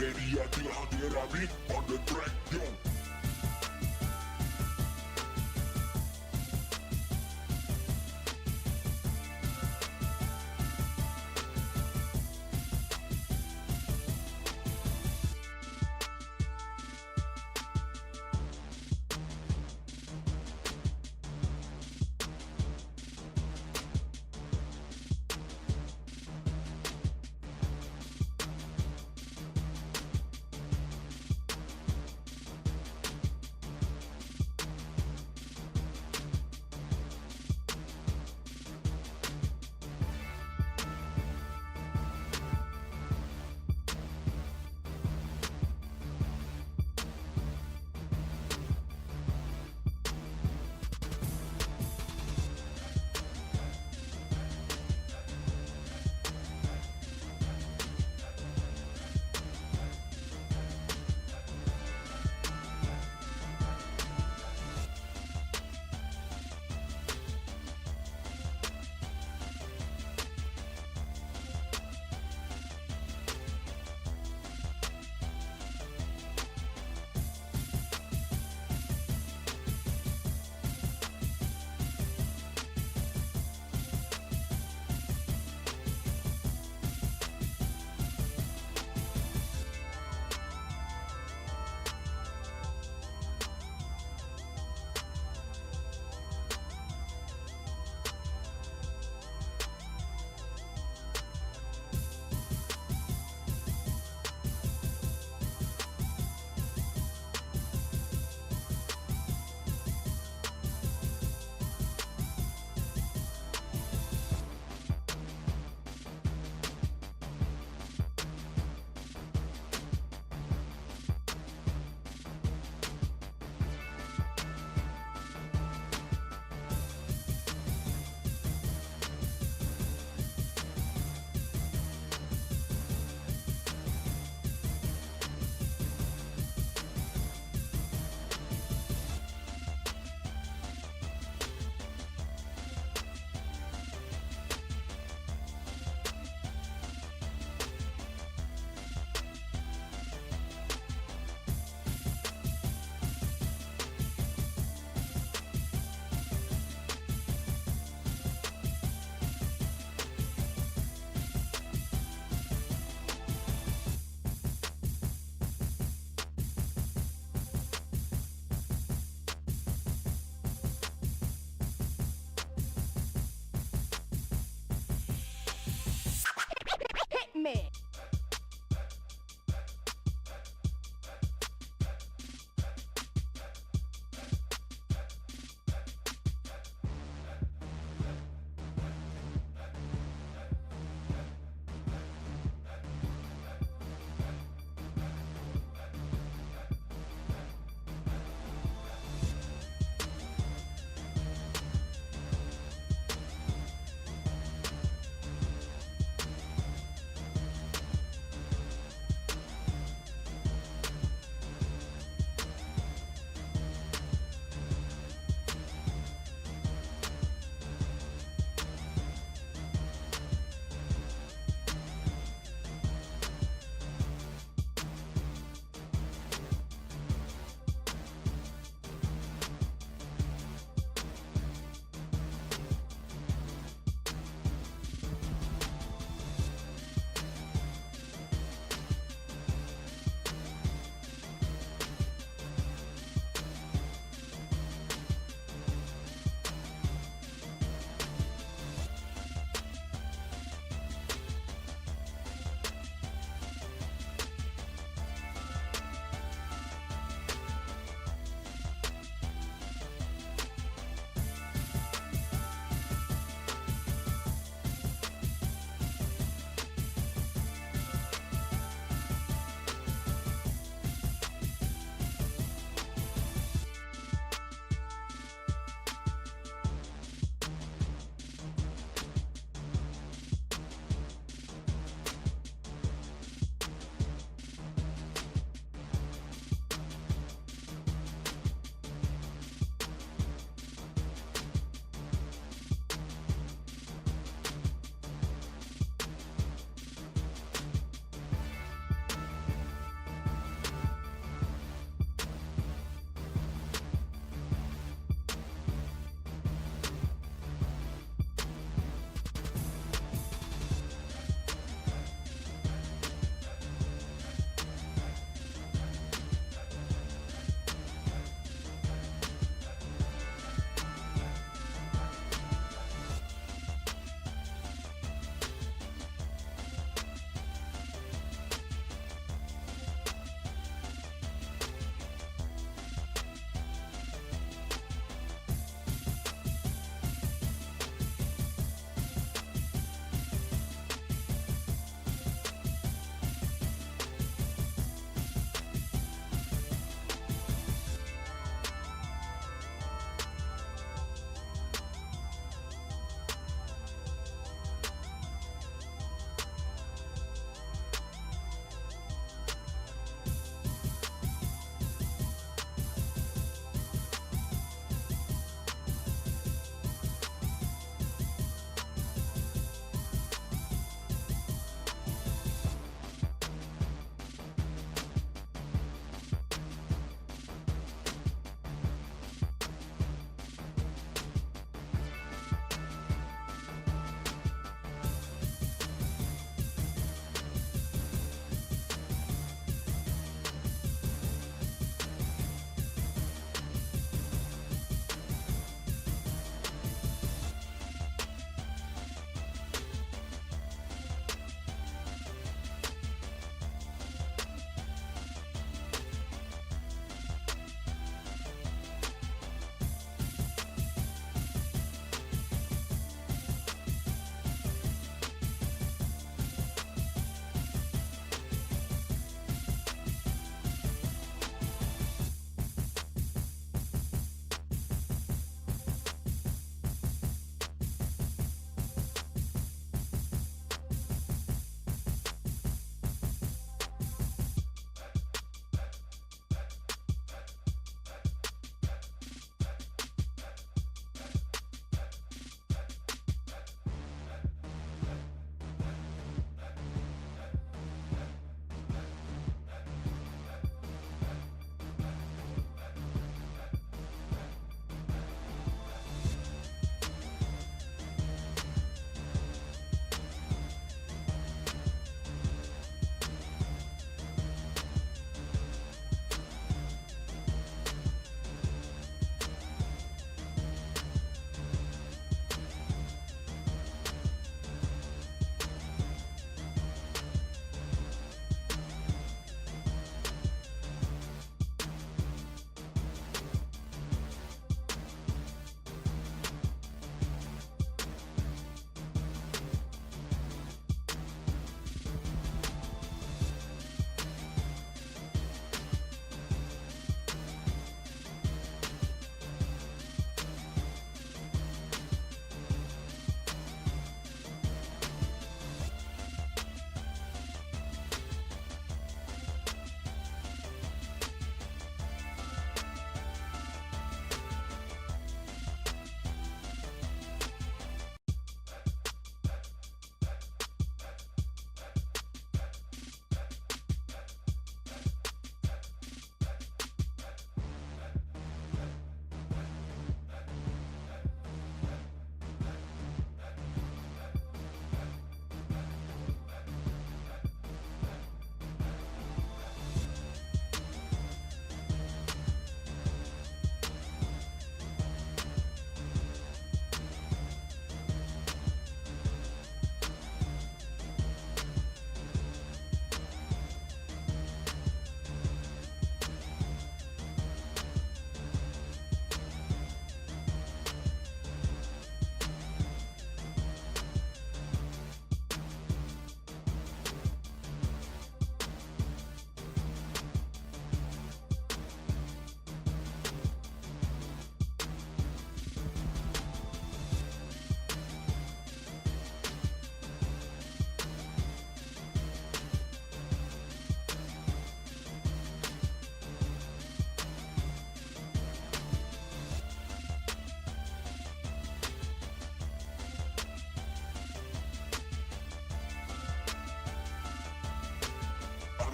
dia hadir Abi on the track, yo.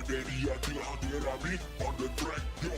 Jadi hati rame on the track, yo.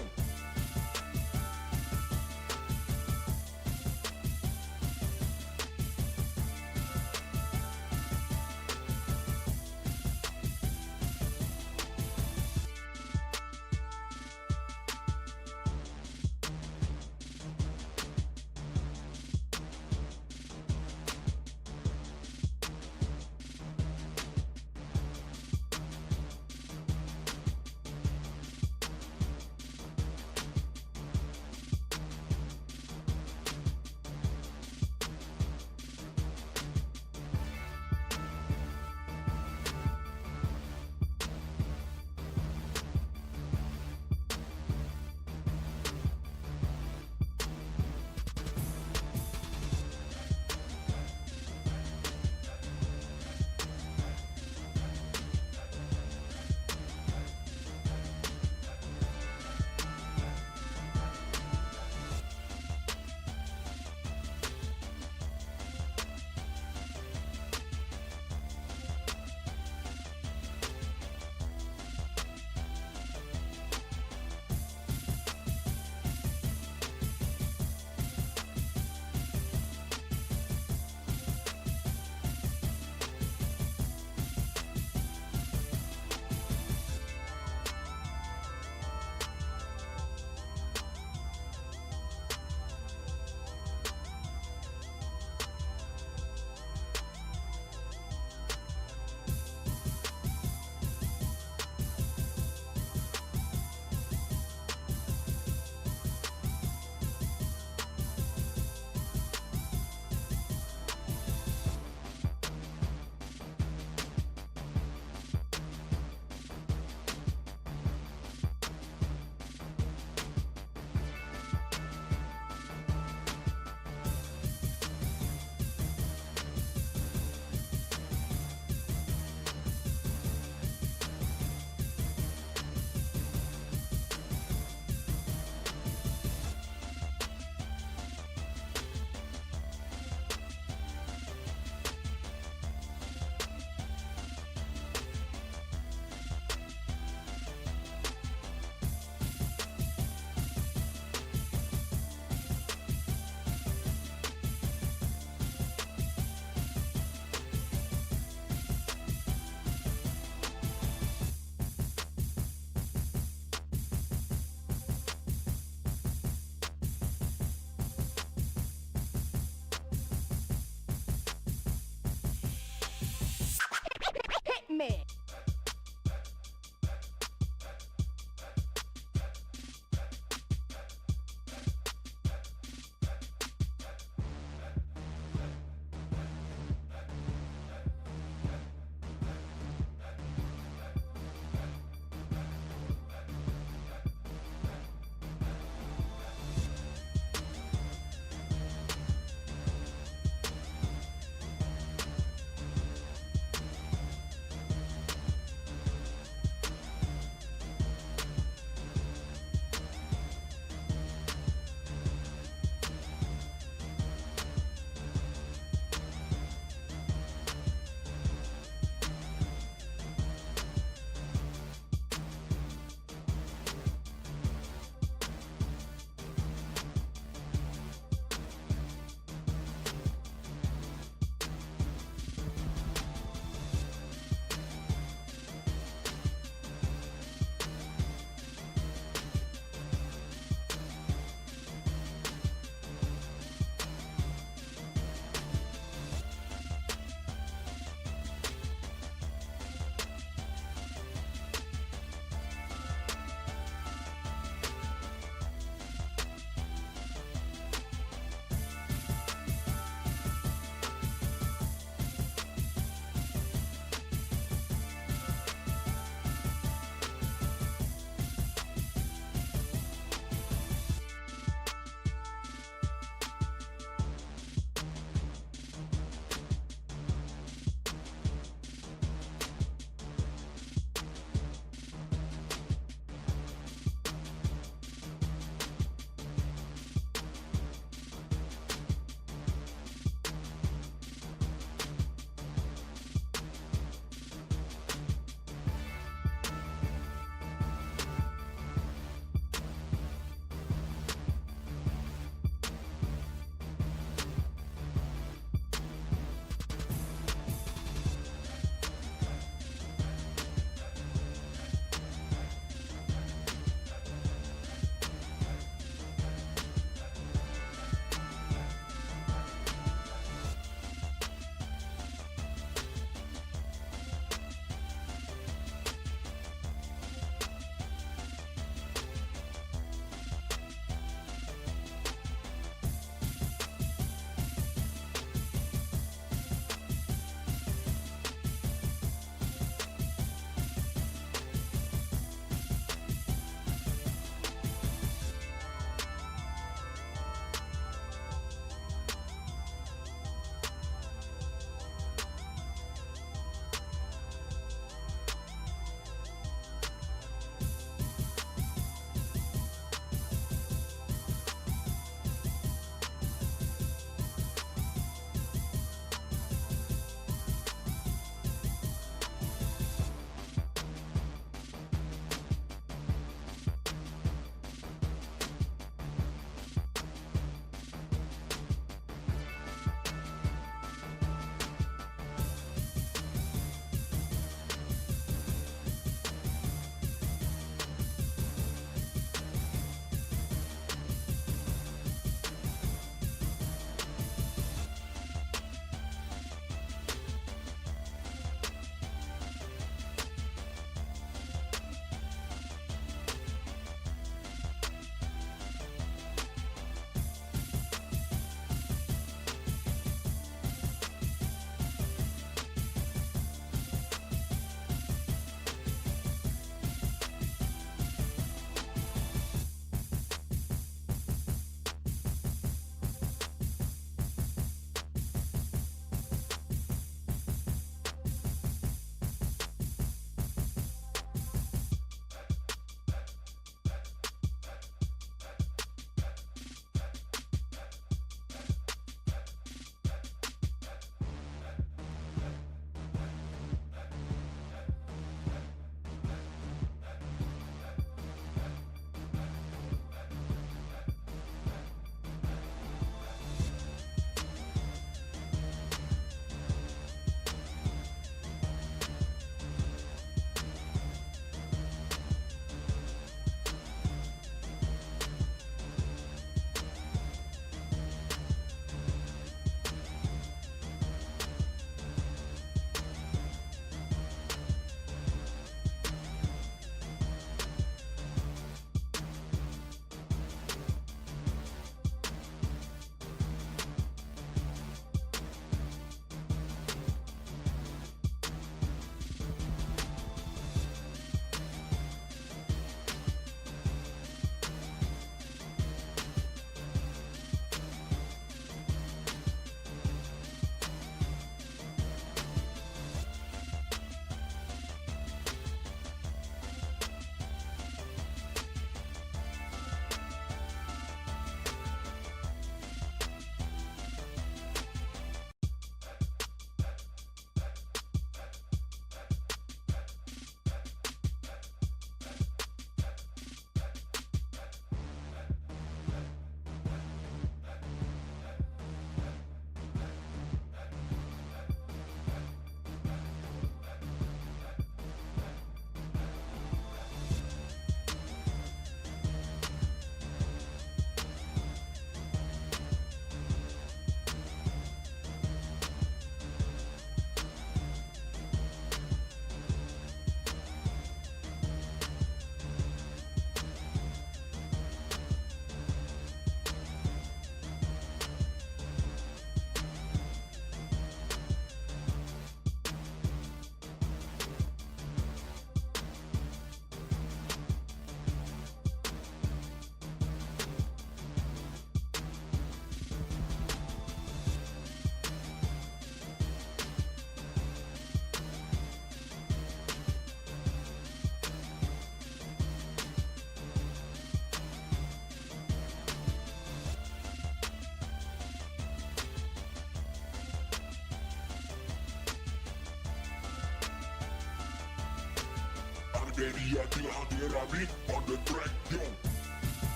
venía till han era mitt on the track, yo.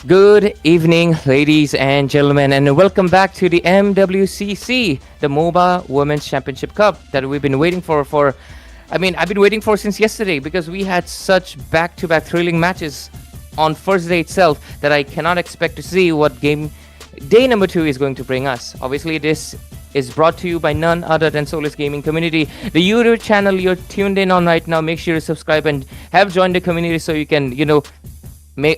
Good evening, ladies and gentlemen, and welcome back to the MWCC, the Moba Women's Championship Cup that we've been waiting for. I've been waiting for since yesterday because we had such back-to-back thrilling matches on first day itself that I cannot expect to see what game day number 2 is going to bring us. Obviously, this is brought to you by none other than Solace Gaming Community, the YouTube channel you're tuned in on right now. Make sure to subscribe and have joined the community so you can,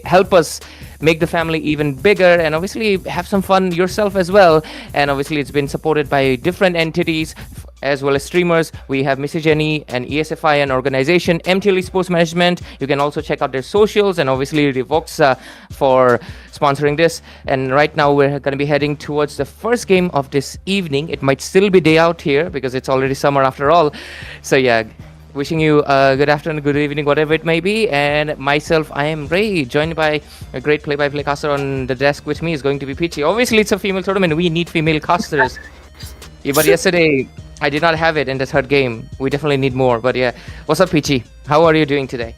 help us make the family even bigger and obviously have some fun yourself as well. And obviously it's been supported by different entities as well as streamers. We have Missy Jenny and ESFI, an organization, MTL Esports Management. You can also check out their socials, and obviously Revox for sponsoring this. And right now we're going to be heading towards the first game of this evening. It might still be day out here because it's already summer after all. So yeah, wishing you a good afternoon, good evening, whatever it may be. And myself, I am Ray, joined by a great play-by-play caster on the desk with me is going to be Peachy. Obviously, it's a female tournament. We need female casters. Yeah, but yesterday, I did not have it in the third game. We definitely need more. But yeah, what's up, Peachy? How are you doing today?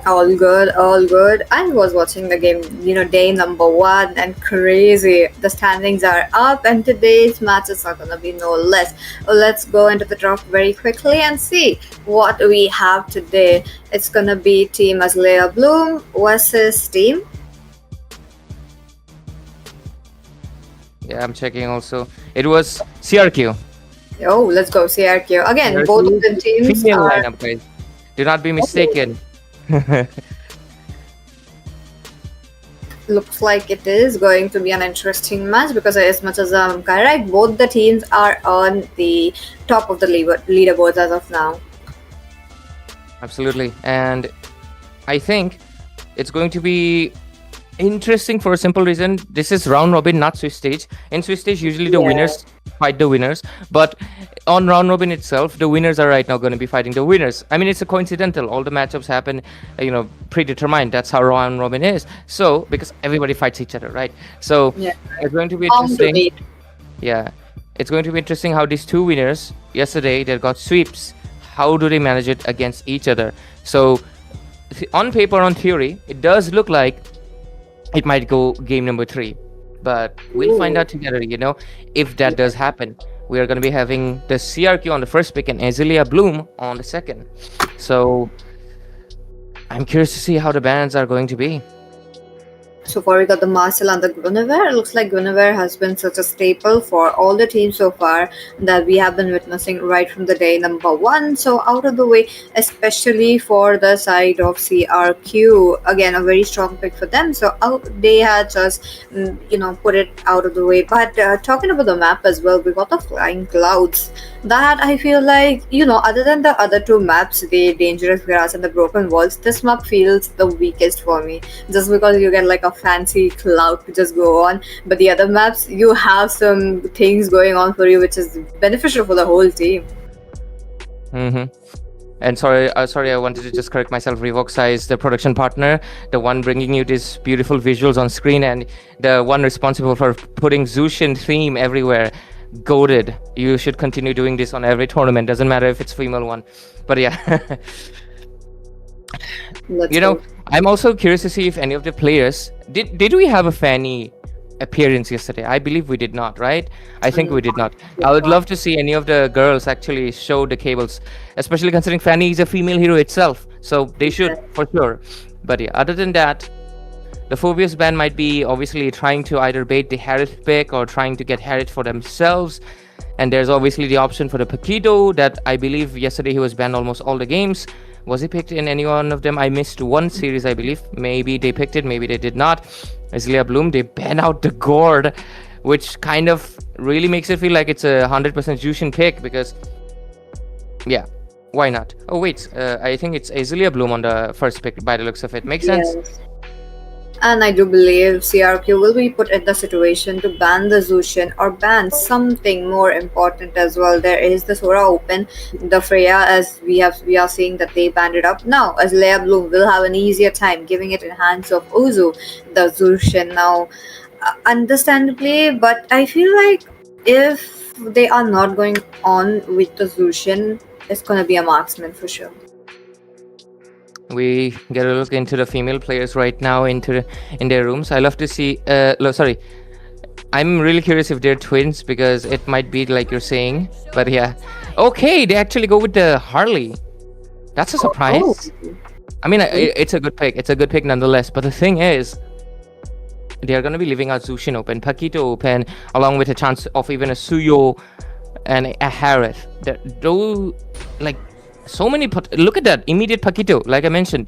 All good, all good. I was watching the game, day number 1, and crazy. The standings are up, and today's matches are gonna be no less. Let's go into the draft very quickly and see what we have today. It's gonna be Team Azalea Bloom versus Team. Yeah, I'm checking also. It was CRQ. Oh, let's go CRQ again. CRQ, both of the teams female are. lineup, guys. Do not be mistaken. Looks like it is going to be an interesting match because as much as I'm correct, both the teams are on the top of the leaderboards as of now. Absolutely. And I think it's going to be interesting for a simple reason. This is round robin, not Swiss stage. In Swiss stage, usually the winners fight the winners. But on round robin itself, the winners are right now going to be fighting the winners. I mean, it's a coincidental. All the matchups happen, predetermined. That's how round robin is. So, because everybody fights each other, right? So, it's going to be interesting. Yeah. It's going to be interesting how these two winners, yesterday, they got sweeps. How do they manage it against each other? So, on paper, on theory, it does look like it might go game number 3. But we'll find out together, if that does happen. We are going to be having the CRQ on the first pick and Azalea Bloom on the second. So I'm curious to see how the bands are going to be. So far we got the Marcel and the Guinevere. It looks like Guinevere has been such a staple for all the teams so far that we have been witnessing right from the day number 1. So out of the way, especially for the side of CRQ, again a very strong pick for them. So they had just put it out of the way. But talking about the map as well, we got the Flying Clouds. That I feel like other than the other two maps, the Dangerous Grass and the Broken Walls, this map feels the weakest for me. Just because you get like a fancy cloud to just go on, but the other maps you have some things going on for you which is beneficial for the whole team. And sorry, I wanted to just correct myself. Revoxa is the production partner, the one bringing you these beautiful visuals on screen, and the one responsible for putting Zushin theme everywhere. Goated. You should continue doing this on every tournament. Doesn't matter if it's female one. But yeah. I'm also curious to see if any of the players did we have a Fanny appearance yesterday? I believe we did not, right? I think we did not. I would love to see any of the girls actually show the cables, especially considering Fanny is a female hero itself. So they should for sure. But yeah, other than that, the Phobius band might be obviously trying to either bait the Harith pick or trying to get Harith for themselves. And there's obviously the option for the Paquito that I believe yesterday he was banned almost all the games. Was he picked in any one of them? I missed one series, I believe. Maybe they picked it, maybe they did not. Azalea Bloom, they ban out the Gourd, which kind of really makes it feel like it's a 100% Jushin pick because, yeah, why not? Oh, wait, I think it's Azalea Bloom on the first pick by the looks of it. Makes sense? And I do believe CRQ will be put in the situation to ban the Zushin or ban something more important as well. There is the Sora Open, the Freya, as we are seeing that they banned it up. Now, as Leia Bloom will have an easier time giving it in hands of Uzu, the Zushin. Now, understandably, but I feel like if they are not going on with the Zushin, it's going to be a marksman for sure. we get a look into the female players right now in their rooms. I love to see. Sorry, I'm really curious if they're twins because it might be like you're saying. But yeah, okay, they actually go with the Harley. That's a surprise. Oh. I mean, it's a good pick. It's a good pick nonetheless. But the thing is, they are going to be leaving out Zushin open, Paquito open, along with a chance of even a Suyo and a Harith. Though, like, so many. Look at that immediate Paquito. Like I mentioned,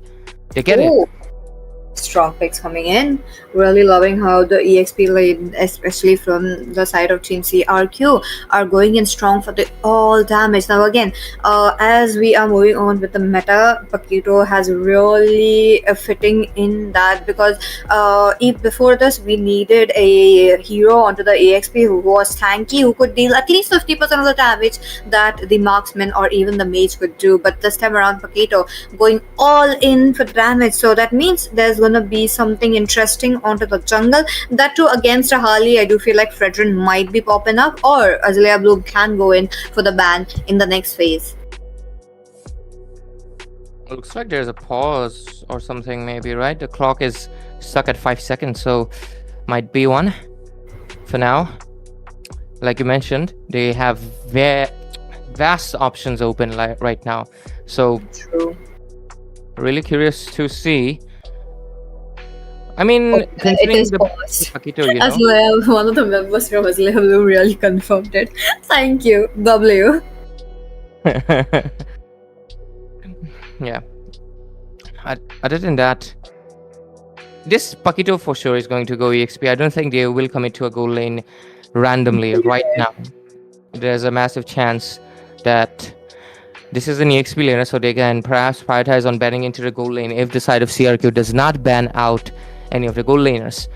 they get it. Strong picks coming in. Really loving how the EXP lane, especially from the side of Team CRQ, are going in strong for the all damage. Now again, as we are moving on with the meta, Paquito has really fitting in that because before this we needed a hero onto the EXP who was tanky, who could deal at least 50% of the damage that the marksman or even the mage could do. But this time around, Paquito going all in for damage. So that means there's gonna be something interesting onto the jungle. That too against a Harley, I do feel like Fredrin might be popping up, or Azalea Bloom can go in for the ban in the next phase. Looks like there's a pause or something, maybe, right? The clock is stuck at 5 seconds, so might be one for now. Like you mentioned, they have vast options open right now. So True. really curious to see. I mean, It considering is the paused. Paquito, you know. Azalea, one of the members from Azalea Bloom really confirmed it. Thank you, W. Yeah. Other than that, this Paquito for sure is going to go EXP. I don't think they will commit to a goal lane randomly right now. There's a massive chance that this is an EXP laner, so they can perhaps prioritize on banning into the goal lane if the side of CRQ does not ban out any of the goal laners.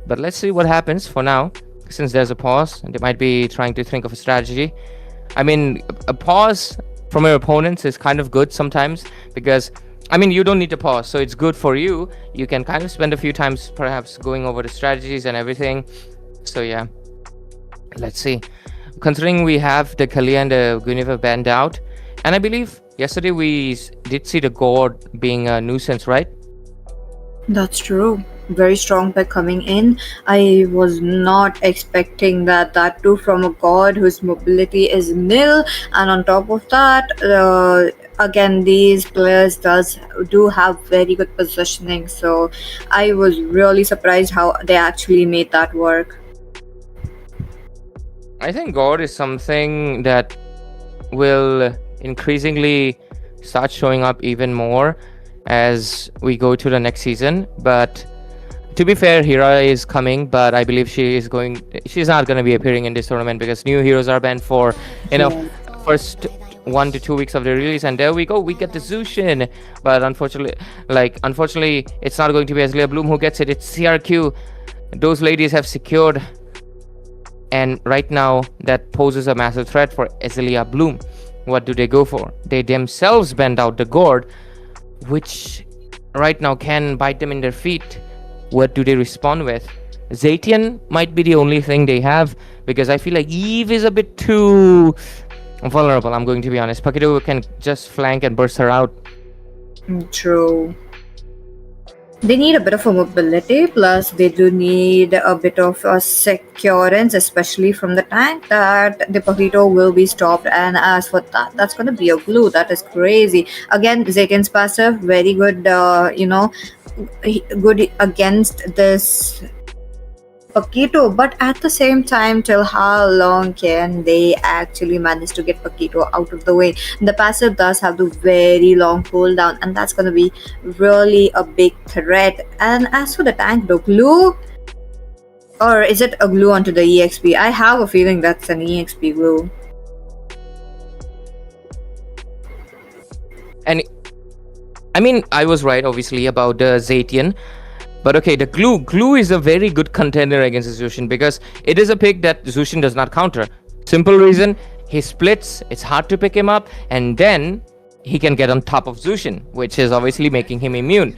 But let's see what happens for now. Since there's a pause, they might be trying to think of a strategy. I mean, a pause from your opponents is kind of good sometimes because, I mean, you don't need to pause, so it's good for you. You can kind of spend a few times perhaps going over the strategies and everything. So yeah, let's see. Considering we have the Kalia and the Guinevere banned out, and I believe yesterday we did see the God being a nuisance, right? That's true. Very strong pick coming in. I was not expecting that too from a god whose mobility is nil, and on top of that, again, these players do have very good positioning. So I was really surprised how they actually made that work. I think God is something that will increasingly start showing up even more as we go to the next season. But to be fair, Hira is coming, but I believe she's not going to be appearing in this tournament because new heroes are banned for first 1 to 2 weeks of the release. And there we go, we get the Zushin. But unfortunately it's not going to be Azalea Bloom who gets it. It's CRQ. Those ladies have secured, and right now that poses a massive threat for Azalea Bloom. What do they go for? They themselves bend out the gourd, which right now can bite them in their feet. What do they respond with? Zatian might be the only thing they have, because I feel like Eve is a bit too vulnerable, I'm going to be honest. Paquito can just flank and burst her out. True. They need a bit of a mobility, plus they do need a bit of a securance, especially from the tank, that the Paquito will be stopped. And as for that, that's going to be a glue. That is crazy. Again, Zaytin's passive, very good, good against this Paquito, but at the same time, till how long can they actually manage to get Paquito out of the way? The passive does have the very long cooldown, and that's going to be really a big threat. And as for the tank, the glue, or is it a glue onto the EXP? I have a feeling that's an EXP glue. And I mean, I was right obviously about the Zatian. But okay, the glue is a very good contender against Zushin because it is a pick that Zushin does not counter. Simple reason, he splits, it's hard to pick him up, and then he can get on top of Zushin, which is obviously making him immune.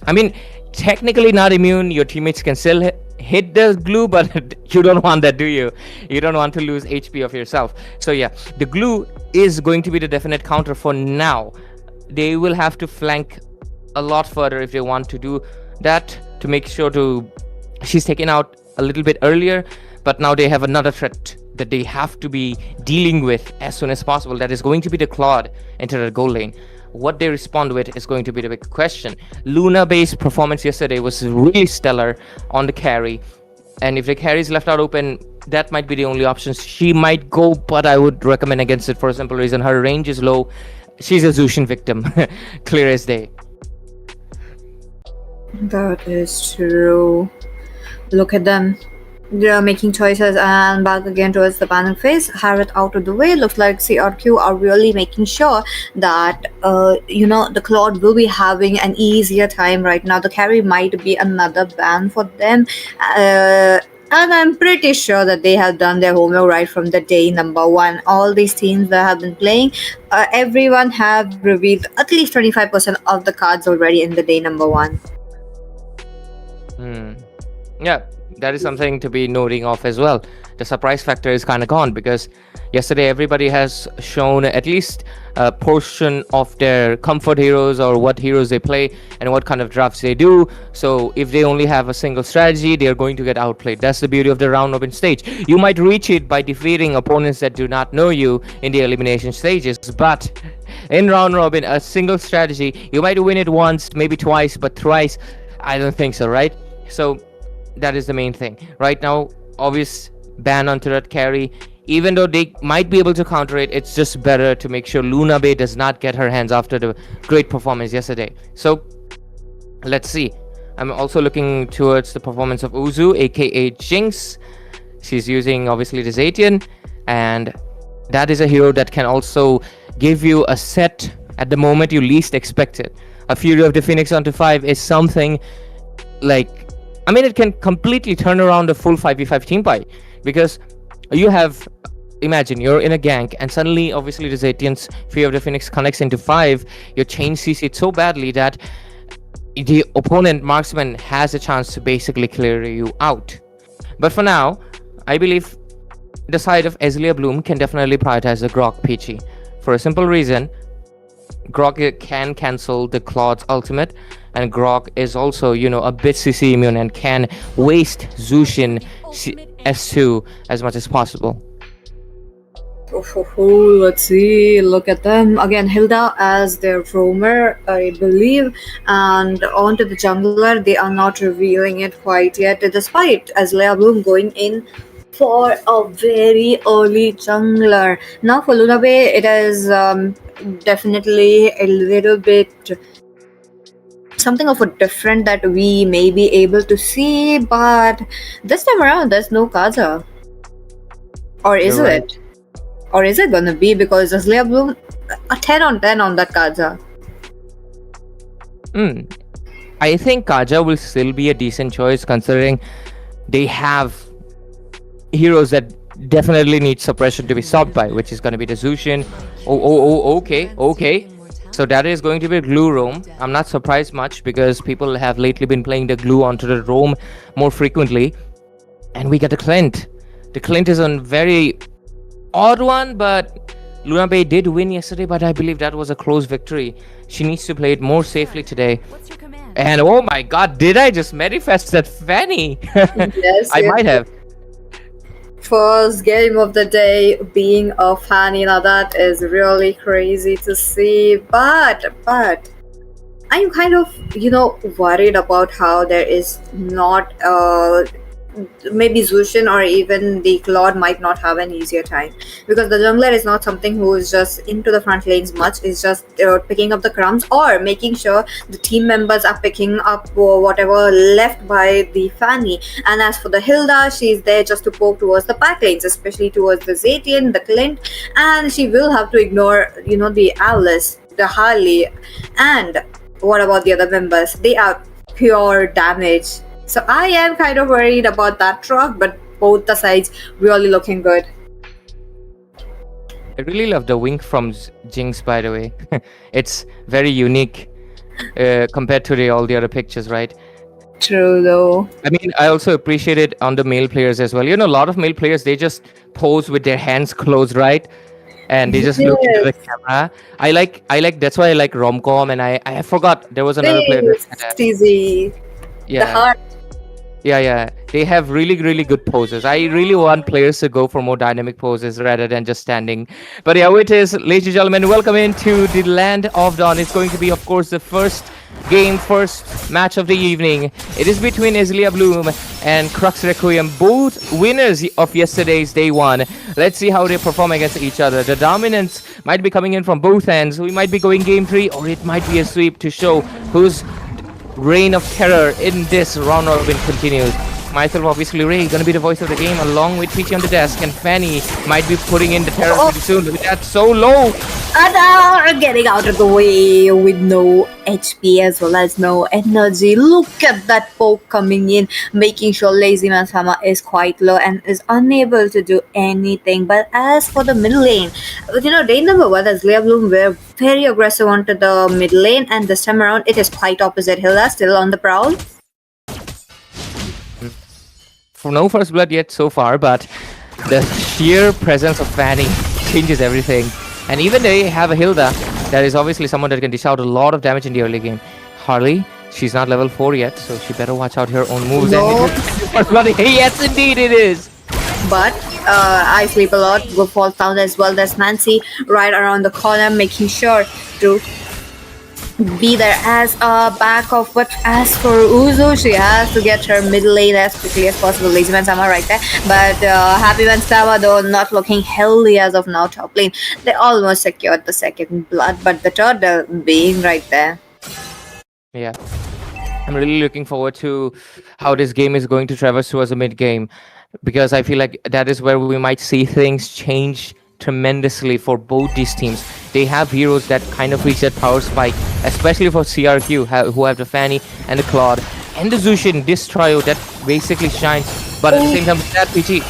I mean, technically not immune, your teammates can still hit the glue, but you don't want that, do you? You don't want to lose HP of yourself. So yeah, the glue is going to be the definite counter for now. They will have to flank a lot further if they want to do that, to make sure to she's taken out a little bit earlier, but now they have another threat that they have to be dealing with as soon as possible. That is going to be the Claude into the goal lane. What they respond with is going to be the big question. Luna-based performance yesterday was really stellar on the carry, and if the carry is left out open, that might be the only option she might go, but I would recommend against it for a simple reason. Her range is low. She's a Zushin victim, clear as day. That is true. Look at them. They're making choices, and back again towards the banning phase. Have it out of the way. Looks like CRQ are really making sure that the Claude will be having an easier time right now. The carry might be another ban for them, and I'm pretty sure that they have done their homework right from the day number one. All these teams that have been playing, everyone have revealed at least 25% of the cards already in the day number one. Yeah, that is something to be noting of as well. The surprise factor is kind of gone, because yesterday everybody has shown at least a portion of their comfort heroes, or what heroes they play and what kind of drafts they do. So if they only have a single strategy, they are going to get outplayed. That's the beauty of the round robin stage. You might reach it by defeating opponents that do not know you in the elimination stages, but in round robin, a single strategy, you might win it once, maybe twice, but thrice, I don't think so, right? So that is the main thing right now. Obvious ban on turret carry. Even though they might be able to counter it, it's just better to make sure Luna Bay does not get her hands after the great performance yesterday. So let's see. I'm also looking towards the performance of Uzu, aka Jinx. She's using obviously the Zatian, and that is a hero that can also give you a set at the moment you least expect it. A Fury of the Phoenix onto 5 is something like, I mean, it can completely turn around a full 5v5 team fight, because you have, imagine you're in a gank and suddenly obviously the Zatian's Fury of the Phoenix connects into 5, your chain CC it so badly that the opponent marksman has a chance to basically clear you out. But for now, I believe the side of Azalea Bloom can definitely prioritize the Grok Peachy, for a simple reason. Grok can cancel the Claude's ultimate, and Grok is also, a bit CC immune and can waste Zushin S2 as much as possible. Let's see. Look at them again. Hilda as their roamer, I believe, and onto the jungler. They are not revealing it quite yet, despite Azalea Bloom going in for a very early jungler. Now for Luna Bay, it is definitely a little bit something of a different that we may be able to see, but this time around there's no Kaza. Or is You're right. it? Or is it gonna be, because Azalea Bloom a 10 on 10 on that Kaza? I think Kaja will still be a decent choice, considering they have heroes that definitely need suppression to be stopped by, which is going to be the Zushin. Okay. So that is going to be a glue roam. I'm not surprised much, because people have lately been playing the glue onto the roam more frequently. And we get the Clint. The Clint is a very odd one, but Luna Bay did win yesterday, but I believe that was a close victory. She needs to play it more safely today. And oh my god, did I just manifest that Fanny? Yes, I might have. First game of the day being a Fanny. Now that is really crazy to see, but I'm kind of worried about how there is not maybe Zushin or even the Claude might not have an easier time, because the jungler is not something who is just into the front lanes much. It's just picking up the crumbs or making sure the team members are picking up whatever left by the Fanny. And as for the Hilda, she's there just to poke towards the back lanes, especially towards the Zatian, the Clint, and she will have to ignore the Alice, the Harley, and what about the other members? They are pure damage. So I am kind of worried about that truck, but both the sides really looking good. I really love the wink from Jinx, by the way. It's very unique compared to all the other pictures, right? True, though. I mean, I also appreciate it on the male players as well. A lot of male players, they just pose with their hands closed, right? and they just look into the camera. I like that's why I like rom-com, and I forgot there was another player that Yes, said that. Steezy. The Yeah. heart. Yeah. They have really, really good poses. I really want players to go for more dynamic poses rather than just standing. But yeah, it is, ladies and gentlemen, welcome into the Land of Dawn. It's going to be, of course, the first match of the evening. It is between Azalea Bloom and Crux Requiem, both winners of yesterday's day one. Let's see how they perform against each other. The dominance might be coming in from both ends. We might be going game 3, or it might be a sweep to show who's reign of terror in this round robin continues. Myself, obviously, Ray, gonna be the voice of the game along with Peachy on the desk, and Fanny might be putting in the terror pretty soon. But that's so low. Ada getting out of the way with no HP as well as no energy. Look at that poke coming in, making sure Lazy Man Sama is quite low and is unable to do anything. But as for the middle lane, lane number 1, Azalea Bloom were very aggressive onto the mid lane, and this time around it is quite opposite. Hilda still on the prowl. For no first blood yet so far, but the sheer presence of Fanny changes everything. And even they have a Hilda that is obviously someone that can dish out a lot of damage in the early game. Harley, she's not level 4 yet, so she better watch out her own moves. No. And first blood, yes, indeed it is. But I sleep a lot. Go falls down as well. There's Nancy right around the corner, making sure to be there as a backup. But as for Uzu, she has to get her middle lane as quickly as possible. Lazy Man Sama right there, but Happy Man Sama though not looking healthy as of now. Top lane, they almost secured the second blood, but the turtle being right there. Yeah, I'm really looking forward to how this game is going to traverse towards the mid game, because I feel like that is where we might see things change tremendously for both these teams. They have heroes that kind of reach that power spike, especially for CRQ, who have the Fanny and the Claude and the Zushin, this trio that basically shines. But at the same time, with that PG.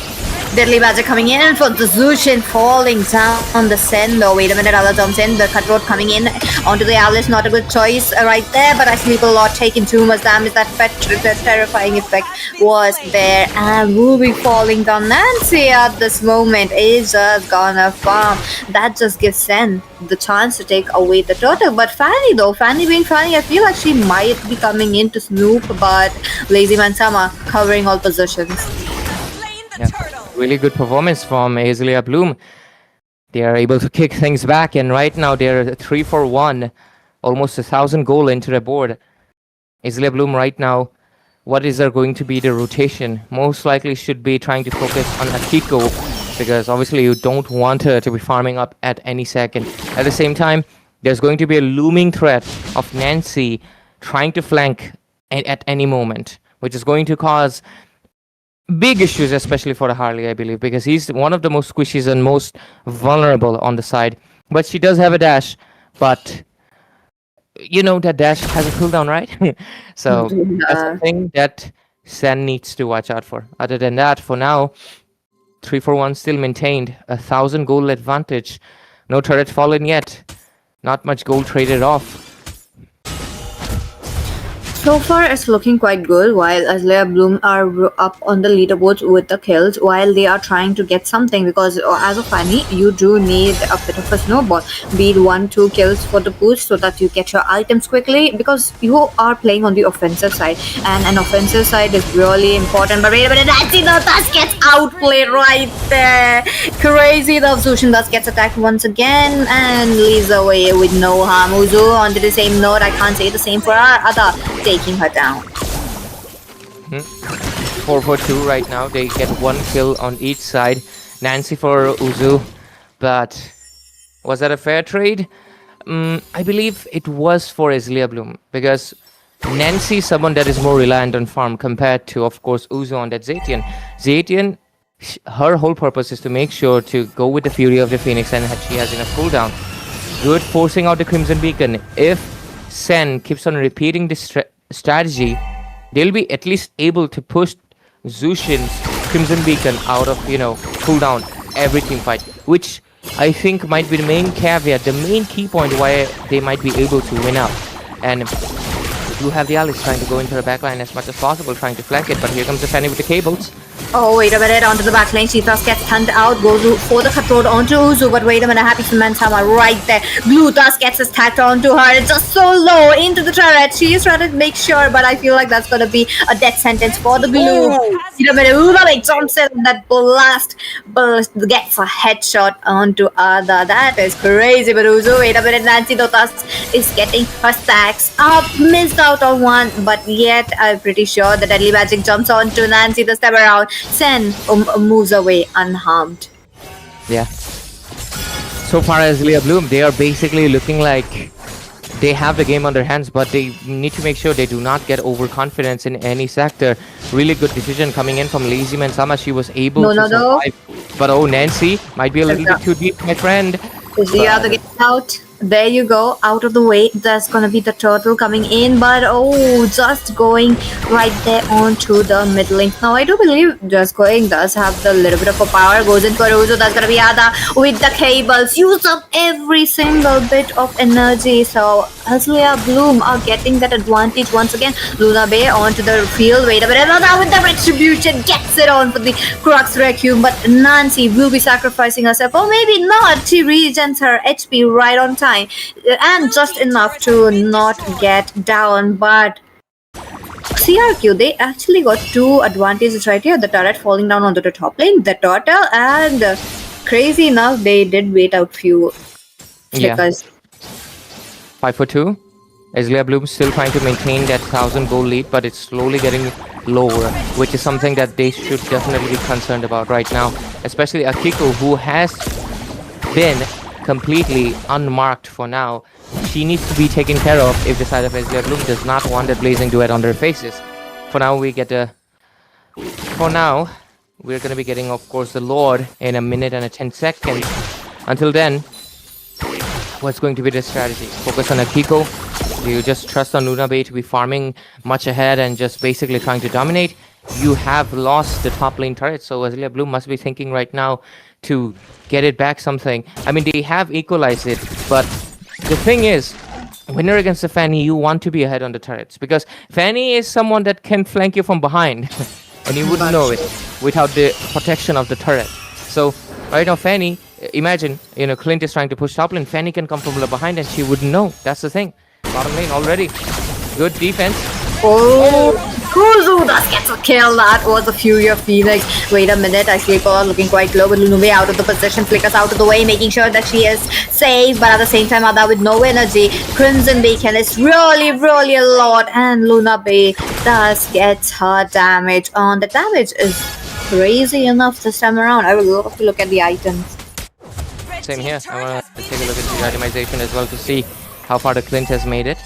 Deadly Magic coming in for the Zushin falling down on the Sen though. Wait a minute, Allah jumps in. The Cutthroat coming in onto the Alice. Not a good choice right there, but I sleep a lot, taking too much damage. That terrifying effect was there. And Ruby falling down. Nancy at this moment is just gonna farm. That just gives Sen the chance to take away the turtle. But Fanny though, Fanny being Fanny, I feel like she might be coming in to snoop, but Lazy Man Sama covering all positions. Yeah. Really good performance from Azalea Bloom. They are able to kick things back, and right now they're 3-for-1, almost 1,000 gold into the board. Azalea Bloom right now, what is there going to be the rotation? Most likely should be trying to focus on Akiko, because obviously you don't want her to be farming up at any second. At the same time, there's going to be a looming threat of Nancy trying to flank at any moment, which is going to cause big issues, especially for the Harley, I believe, because he's one of the most squishies and most vulnerable on the side. But she does have a dash, but that dash has a cooldown, right? So that's something that Sen needs to watch out for. Other than that, for now, 3-for-1 still maintained, 1,000 gold advantage. No turret fallen yet. Not much gold traded off. So far, it's looking quite good, while Azalea Bloom are up on the leaderboards with the kills, while they are trying to get something, because as of Fanny, you do need a bit of a snowball, be it 1-2 kills for the boost so that you get your items quickly, because you are playing on the offensive side, and an offensive side is really important. But wait a minute, Nancy thus gets outplayed right there. Crazy enough, Zushin thus gets attacked once again and leaves away with no harm. Uzu, onto the same note, I can't say the same for our other, taking her down. 4-for-2 right now. They get 1 kill on each side. Nancy for Uzu. But was that a fair trade? I believe it was for Azalea Bloom, because Nancy is someone that is more reliant on farm compared to, of course, Uzu on that Zetian. Zetian, her whole purpose is to make sure to go with the Fury of the Phoenix, and she has enough cooldown. Good forcing out the Crimson Beacon. If Sen keeps on repeating this strategy, they'll be at least able to push Zushin's Crimson Beacon out of, cooldown every team fight, which I think might be the main caveat, the main key point why they might be able to win out. And we do have the Alice trying to go into the backline as much as possible, trying to flank it, but here comes the Fanny with the cables. Oh, wait a minute, onto the back lane. Cheetahs gets stunned out, goes for the cutthroat onto Uzu, but wait a minute, Happy Samantha right there. Glutas gets attacked onto her. It's just so low into the turret. She is trying to make sure, but I feel like that's going to be a death sentence for the blue. Wait a minute, Uzu jumps in, that blast gets a headshot onto Ada. That is crazy, but Uzu, wait a minute, Nancy Dotas is getting her stacks up, missed out on one, but yet I'm pretty sure the Deadly Magic jumps onto Nancy this time around. Sen moves away unharmed. Yeah. So far as Azalea Bloom, they are basically looking like they have the game on their hands, but they need to make sure they do not get overconfidence in any sector. Really good decision coming in from Lazy Man Sama. She was able to survive. But oh, Nancy might be a little bit too deep, my friend. The other gets out. There you go, out of the way. There's gonna be the turtle coming in, but oh, just going right there onto the mid lane. Now I do believe just going does have the little bit of a power. Goes in for Uzo. That's gonna be Ada with the cables. Use up every single bit of energy. So Azalea Bloom are getting that advantage once again. Luna Bay onto the field. Wait a minute, Ada with the retribution gets it on for the Crux Requiem, but Nancy will be sacrificing herself, or maybe not. She regens her HP right on time. And just enough to not get down, but CRQ, they actually got two advantages right here. The turret falling down onto the top lane, the turtle, and crazy enough, they did wait out few flickers. 5 for 2. Azalea Bloom still trying to maintain that 1,000 gold lead, but it's slowly getting lower, which is something that they should definitely be concerned about right now. Especially Akiko, who has been completely unmarked for now. She needs to be taken care of if the side of Azalea Bloom does not want a blazing duet on their faces. For now, we're gonna be getting, of course, the Lord in a minute and 10 seconds. Until then, what's going to be the strategy? Focus on Akiko. Do you just trust on Luna Bay to be farming much ahead and just basically trying to dominate? You have lost the top lane turret, so Azalea Bloom must be thinking right now to get it back something. I mean, they have equalized it, but the thing is, when you're against a Fanny, you want to be ahead on the turrets, because Fanny is someone that can flank you from behind, and you wouldn't know it without the protection of the turret. So right now, Fanny, imagine, Clint is trying to push top lane, Fanny can come from the behind and she wouldn't know. That's the thing. Bottom lane already. Good defense. Kuzu does get a kill. That was a Fury of Phoenix. Wait a minute, I sleep on looking quite low, but Lunube out of the position, flickers out of the way, making sure that she is safe, but at the same time, Ada with no energy. Crimson Beacon is really a lot, and Luna Bay does get her damage on. The damage is crazy enough this time around. I would love to look at the items. Same here. I want to take a look at the itemization as well to see how far the Clint has made it.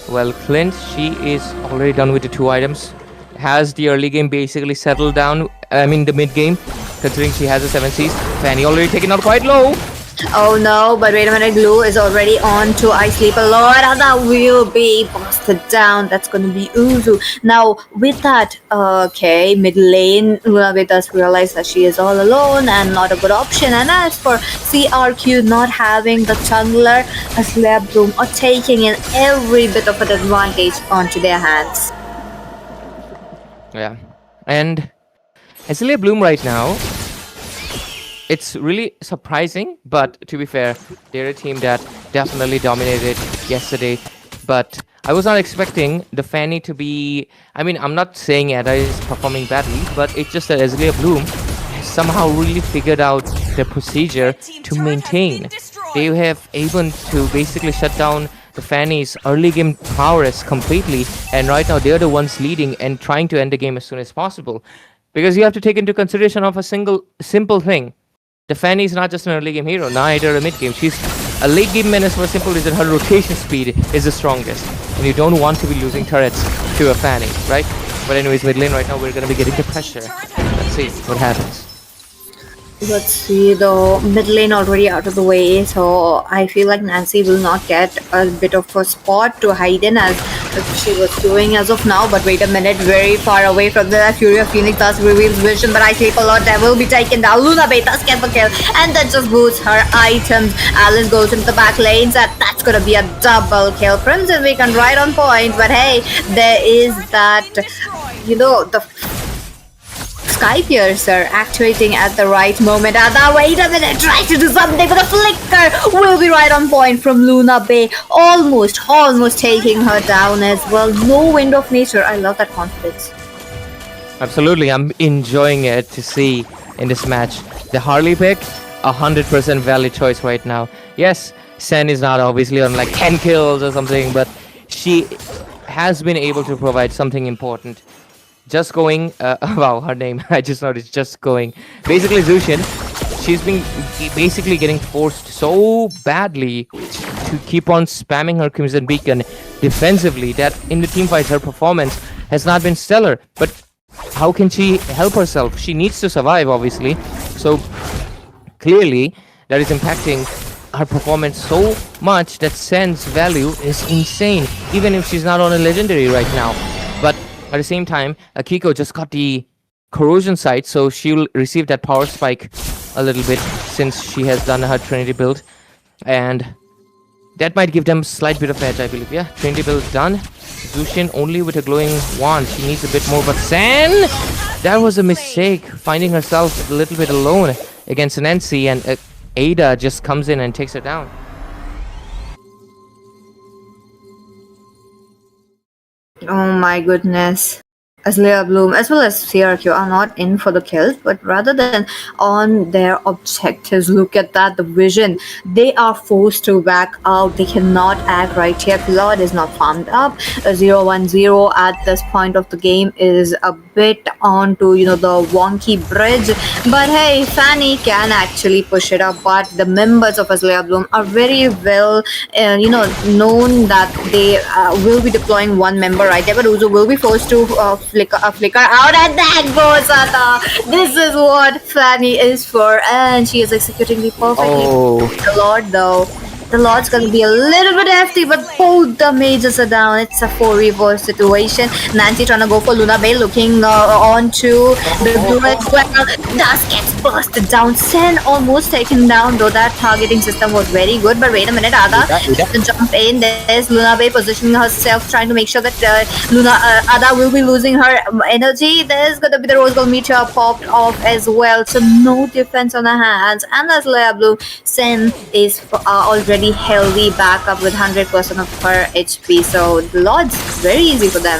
Well, Clint, she is already done with the 2 items. Has the early game basically settled down, I mean the mid game, considering she has a 7 Cs. Fanny already taken out quite low. Oh no, but wait a minute, Glue is already on to I Sleep a Lot, and that will be busted down. That's gonna be Uzu. Now, with that, okay, mid lane, Lunabe does realize that she is all alone and not a good option. And as for CRQ not having the jungler, Azalea Bloom are taking in every bit of an advantage onto their hands. Yeah, and Azalea Bloom right now, it's really surprising, but to be fair, they're a team that definitely dominated yesterday. But I was not expecting the Fanny to be... I mean, I'm not saying Ada is performing badly, but it's just that Azalea Bloom has somehow really figured out the procedure to maintain. They have able to basically shut down the Fanny's early game prowess completely, and right now they're the ones leading and trying to end the game as soon as possible. Because you have to take into consideration of a simple thing. The Fanny is not just an early game hero, neither a mid game. She's a late game menace for a simple reason. Her rotation speed is the strongest, and you don't want to be losing turrets to a Fanny, right? But anyways, mid lane right now, we're going to be getting the pressure. Let's see what happens. Let's see, the mid lane already out of the way, so I feel like Nancy will not get a bit of a spot to hide in as she was doing as of now. But wait a minute, very far away from the Fury of Phoenix does reveals vision, but I sleep a lot. That will be taken down. Luna Bay does get the kill, and that just boosts her items. Alice goes into the back lanes, and that's gonna be a double kill. Crimson Beacon right on point, but hey, there is that, the Sky Piercer activating at the right moment. Ada, wait a minute, tries to do something with a flicker. Will be right on point from Luna Bay. Almost taking her down as well. No wind of nature. I love that confidence. Absolutely, I'm enjoying it to see in this match. The Harley pick, 100% valid choice right now. Yes, Sen is not obviously on like 10 kills or something, but she has been able to provide something important. Just Going, wow, her name, I just noticed, Just Going. Basically, Zushin, she's been basically getting forced so badly to keep on spamming her Crimson Beacon defensively that in the team fights her performance has not been stellar. But how can she help herself? She needs to survive, obviously. So clearly, that is impacting her performance so much that Sen's value is insane, even if she's not on a legendary right now. But at the same time, Akiko just got the corrosion sight, so she'll receive that power spike a little bit since she has done her Trinity build. And that might give them a slight bit of edge, I believe. Yeah, Trinity build done. Zushin only with a glowing wand. She needs a bit more, but Sen! That was a mistake, finding herself a little bit alone against an NC, and Ada just comes in and takes her down. Oh my goodness. Azalea Bloom as well as CRQ are not in for the kills, but rather than on their objectives. Look at that, the vision. They are forced to back out. They cannot act right here. Lord is not farmed up. 0-1-0 at this point of the game is a bit onto, the wonky bridge. But hey, Fanny can actually push it up. But the members of Azalea Bloom are very well, known that they will be deploying one member right there. But Uzo will be forced to flicker out, and that goes Ada. This is what Fanny is for, and she is executing the perfectly. Oh. The Lord, though. The Lord's gonna be a little bit hefty, but both the mages are down. It's a 4v4 situation. Nancy trying to go for Luna Bay, looking onto the blue as well. Dust gets busted down. Sen almost taken down, though that targeting system was very good. But wait a minute, Ada jump in. There's Luna Bay positioning herself, trying to make sure that Ada will be losing her energy. There's gonna be the Rose Gold Meteor popped off as well. So no defense on her hands. And as Azalea Bloom, Sen is already healthy back up with 100% of her HP, so the Lord's very easy for them.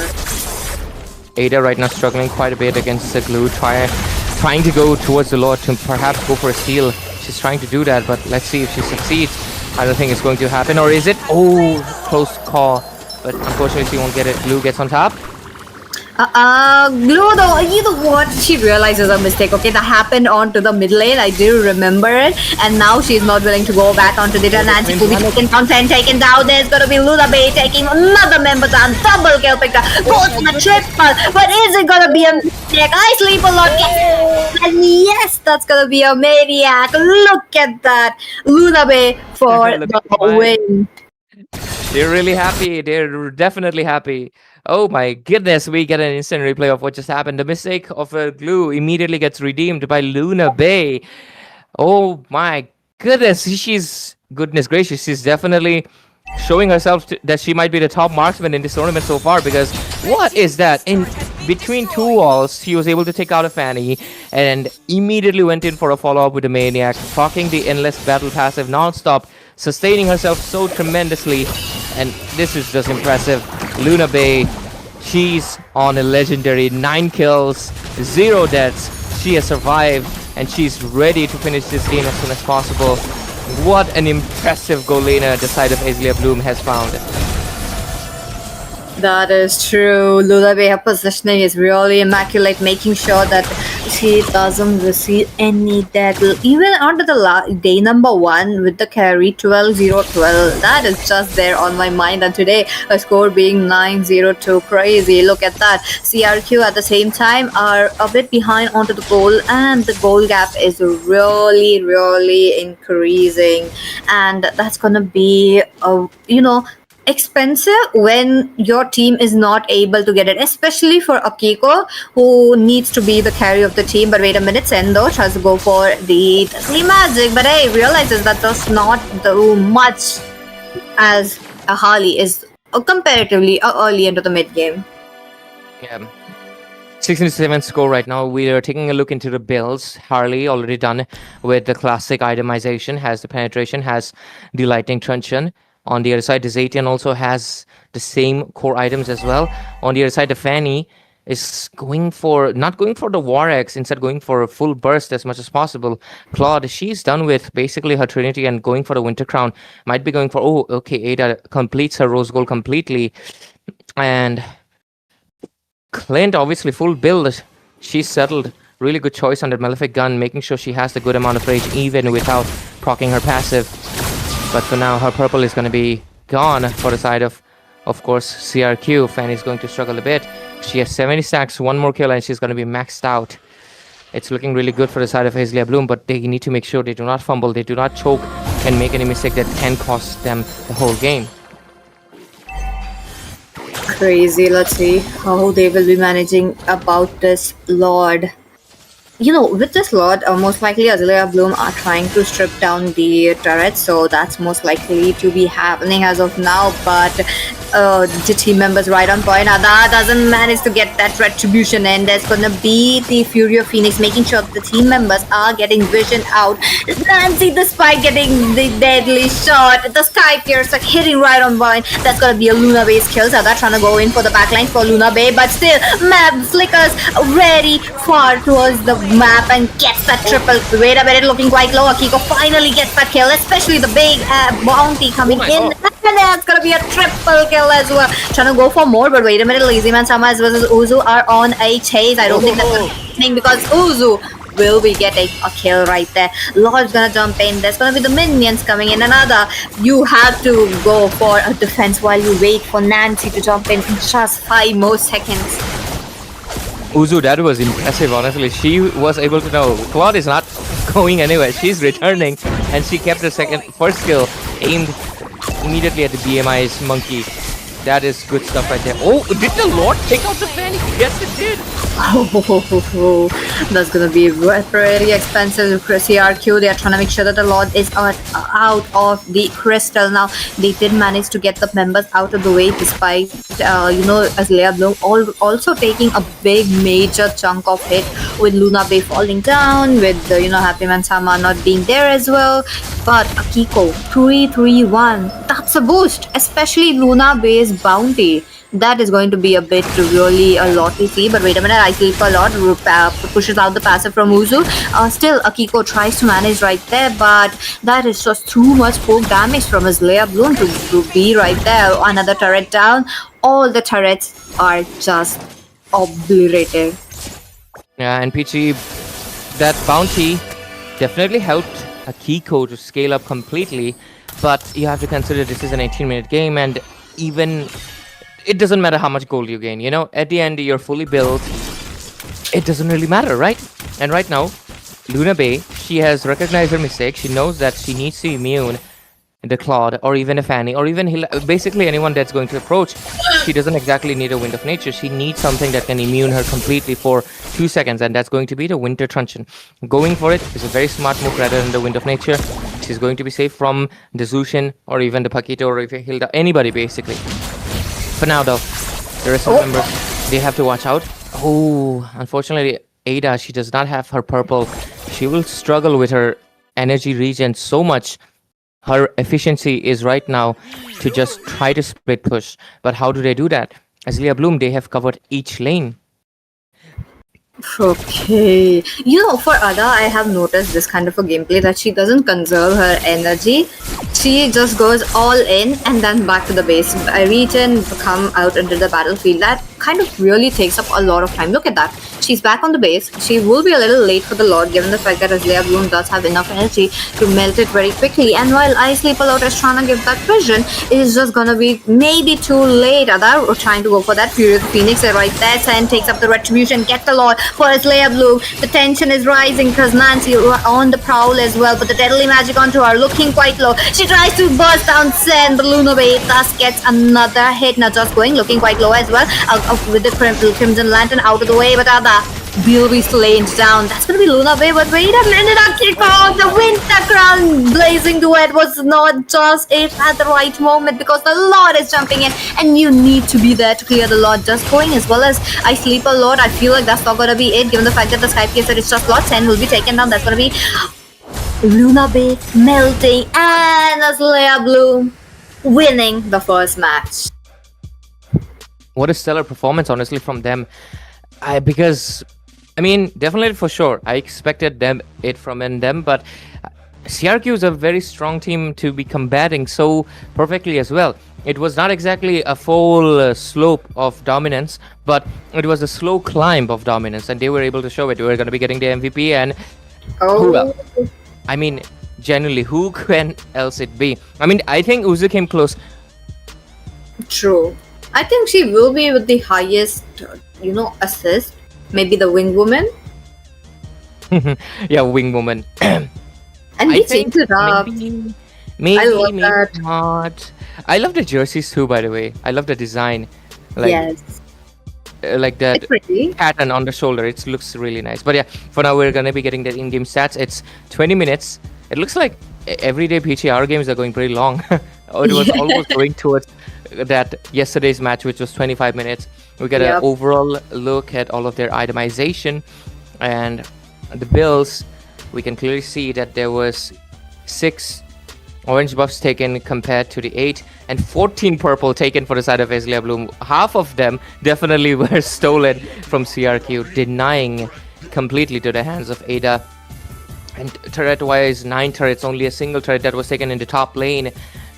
Ada right now struggling quite a bit against the glue, trying to go towards the Lord to perhaps go for a steal. She's trying to do that, but let's see if she succeeds. I don't think it's going to happen, or is it? Oh, close call, but unfortunately she won't get it. Glue gets on top. Glue though, you know what? She realizes a mistake. Okay, that happened onto the mid lane. I do remember it, and now she's not willing to go back onto the Nancy will be taken down, taken down. There's gonna be Luna Bay taking another member down. Double kill picked up. Goes for the triple, but is it gonna be a mistake? I sleep a lot. And yes, that's gonna be a maniac. Look at that, Luna Bay for the win. They're really happy. They're definitely happy. Oh my goodness, we get an instant replay of what just happened. The mistake of Glue immediately gets redeemed by Luna Bay. Oh my goodness, goodness gracious, she's definitely showing herself that she might be the top marksman in this tournament so far, because what is that? In between two walls, she was able to take out a Fanny and immediately went in for a follow-up with the Maniac, proccing the Endless Battle passive non-stop, sustaining herself so tremendously, and this is just impressive. Luna Bay, she's on a legendary 9 kills, 0 deaths. She has survived, and she's ready to finish this game as soon as possible. What an impressive goal laner the side of Azalea Bloom has found. That is true. Luna Bay, her positioning is really immaculate, making sure that she doesn't receive any death. Even onto the day number 1 with the carry 12-0-12. That is just there on my mind. And today, her score being 9-0-2. Crazy. Look at that. CRQ at the same time are a bit behind onto the goal, and the goal gap is really increasing. And that's gonna be, expensive when your team is not able to get it, especially for Akiko, who needs to be the carry of the team. But wait a minute, Sendo tries to go for the Deadly Magic, but hey, realizes that does not do much as a Harley is comparatively early into the mid game. Yeah. 16-7 score right now. We are taking a look into the builds. Harley already done with the classic itemization, has the penetration, has the lightning truncheon. On the other side, the Zatian also has the same core items as well. On the other side, the Fanny is not going for the War X, instead going for a full burst as much as possible. Claude, she's done with basically her Trinity and going for the Winter Crown. Might be going for, oh, okay, Ada completes her Rose Gold completely. And Clint, obviously full build. She's settled. Really good choice on the Malefic gun, making sure she has the good amount of rage even without proccing her passive. But for now, her purple is going to be gone for the side of course, CRQ. Fanny's going to struggle a bit. She has 70 stacks, one more kill, and she's going to be maxed out. It's looking really good for the side of Azalea Bloom, but they need to make sure they do not fumble, they do not choke, and make any mistake that can cost them the whole game. Crazy. Let's see how they will be managing about this Lord. With this Lord, most likely Azalea Bloom are trying to strip down the turret, so that's most likely to be happening as of now. But the team members right on point. Ada doesn't manage to get that retribution in. There's gonna be the Fury of Phoenix, making sure the team members are getting vision out. Nancy, the spike getting the deadly shot. The Sky Piercer hitting right on point. That's gonna be a Luna Bay's kills. Ada trying to go in for the backline for Luna Bay, but still, map flickers very far towards the map and gets that triple. Wait a minute, looking quite low. Akiko finally gets that kill, especially the big bounty coming in. And that's gonna be a triple kill as well. Trying to go for more, but wait a minute, Lazy Man Samas versus Uzu are on a chase. I don't think that's happening because Uzu will be getting a kill right there. Lord's gonna jump in. There's gonna be the minions coming in. Another, you have to go for a defense while you wait for Nancy to jump in just 5 more seconds. Uzu, that was impressive, honestly. She was able to know Claude is not going anywhere. She's returning, and she kept the first kill aimed immediately at the BMI's monkey. That is good stuff right there. Oh, did the Lord take out the Fanny? Yes, it did. That's gonna be very expensive. CRQ, they are trying to make sure that the Lord is out of the crystal. Now, they did manage to get the members out of the way despite, Azalea Bloom also taking a big major chunk of hit with Luna Bay falling down, with, Happy Man Sama not being there as well. But Akiko, 3-3-1, that's a boost, especially Luna Bay's bounty. That is going to be a bit really a lot to see. But wait a minute, I sleep a lot, pushes out the passive from Uzu. Still, Akiko tries to manage right there, but that is just too much poke damage from Azalea Bloom to be right there. Another turret down. All the turrets are just obliterated. Yeah, and Peachy, that bounty definitely helped Akiko to scale up completely, but you have to consider this is an 18-minute game, and even it doesn't matter how much gold you gain, at the end you're fully built. It doesn't really matter, right? And right now, Luna Bay, she has recognized her mistake. She knows that she needs to immune the Claude or even a Fanny or even basically anyone that's going to approach. She doesn't exactly need a Wind of Nature. She needs something that can immune her completely for 2 seconds, and that's going to be the Winter Truncheon. Going for it is a very smart move rather than the Wind of Nature. She's going to be safe from the Zushin or even the Paquito or even Hilda, anybody basically. For now though, the rest of the members, they have to watch out. Oh, unfortunately, Ada, she does not have her purple. She will struggle with her energy regen so much. Her efficiency is right now to just try to split push. But how do they do that? Azalea Bloom, they have covered each lane. Okay. For Ada, I have noticed this kind of a gameplay that she doesn't conserve her energy. She just goes all in and then back to the base. I reach in, come out into the battlefield. That kind of really takes up a lot of time. Look at that. She's back on the base. She will be a little late for the Lord, given the fact that Azalea Bloom does have enough energy to melt it very quickly. And while I Sleep a Lot is trying to give that vision, it is just gonna be maybe too late. Ada trying to go for that Fury of Phoenix right there. Sen takes up the retribution, gets the Lord for Azalea Bloom. The tension is rising because Nancy on the prowl as well, but the deadly magic onto her looking quite low. She tries to burst down Sen. The Luna Bay thus gets another hit. Now just going, looking quite low as well. With the Crimson Lantern out of the way, but Ada will be slayed down. That's gonna be Luna Bay, but wait a minute, a kick off! The Winter Crown Blazing Duet was not just it at the right moment because the Lord is jumping in and you need to be there to clear the Lord just going, as well as I Sleep a Lord. I feel like that's not gonna be it, given the fact that the Sky Piercer is just Lord 10 will be taken down. That's gonna be Luna Bay melting and Azalea Bloom winning the first match. What a stellar performance, honestly, from them. Because, I mean, definitely for sure, I expected it from them, but CRQ is a very strong team to be combating so perfectly as well. It was not exactly a full slope of dominance, but it was a slow climb of dominance, and they were able to show it. We were going to be getting the MVP, and who else? I mean, genuinely, who can else it be? I mean, I think Uzu came close. True. I think she will be with the highest, assist. Maybe the Wing Woman. Yeah, Wing Woman. And I we think changed it up. maybe, I love maybe that. not. I love the jerseys too, by the way. I love the design. Yes. Like that It's pretty. pattern on the shoulder. It looks really nice. But yeah, for now we're gonna be getting the in-game stats. It's 20 minutes. It looks like everyday PTR games are going pretty long. It was almost going towards that yesterday's match, which was 25 minutes. We get an overall look at all of their itemization and the builds. We can clearly see that there was 6 orange buffs taken compared to the 8 and 14 purple taken for the side of Azalea Bloom. Half of them definitely were stolen from CRQ, denying completely to the hands of Ada. And turret-wise, 9 turrets, only a single turret that was taken in the top lane.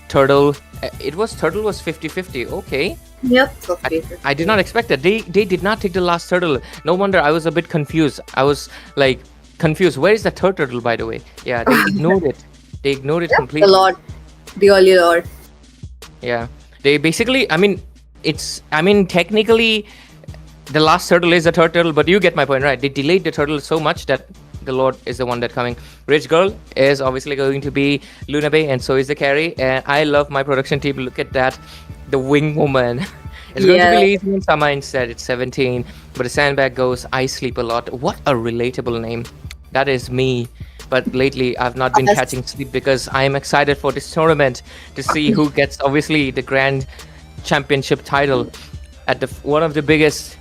Turtle was 50-50. Okay. Yep. 50. I did not expect that. They did not take the last turtle. No wonder I was a bit confused. I was like confused. Where is the third turtle, by the way? Yeah, they ignored it. They ignored it completely. The Lord. The early Lord. Yeah. They basically, technically, the last turtle is the third turtle, but you get my point, right? They delayed the turtle so much that the Lord is the one that coming. Rich Girl is obviously going to be Luna Bay, and so is the carry. And I love my production team. Look at that. The Wing Woman. It's going to be Lazy and Sama instead. It's 17. But the sandbag goes, I Sleep a Lot. What a relatable name. That is me. But lately, I've not been catching sleep because I am excited for this tournament to see who gets, obviously, the Grand Championship title at one of the biggest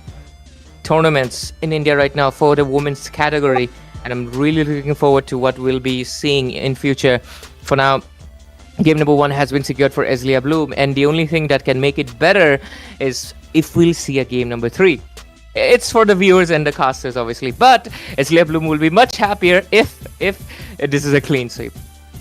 tournaments in India right now for the women's category. And I'm really looking forward to what we'll be seeing in future. For now, game number 1 has been secured for Azalea Bloom, and the only thing that can make it better is if we'll see a game number 3. It's for the viewers and the casters, obviously, but Azalea Bloom will be much happier if this is a clean sweep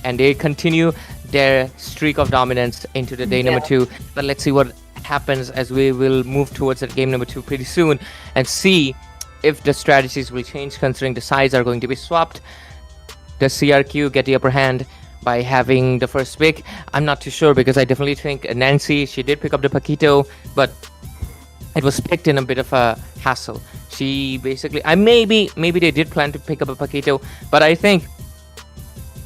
and they continue their streak of dominance into the day number 2. But let's see what happens as we will move towards that game number 2 pretty soon and see if the strategies will change, considering the sides are going to be swapped. Does CRQ get the upper hand by having the first pick? I'm not too sure, because I definitely think Nancy, she did pick up the Paquito, but it was picked in a bit of a hassle. She basically, maybe they did plan to pick up a Paquito, but I think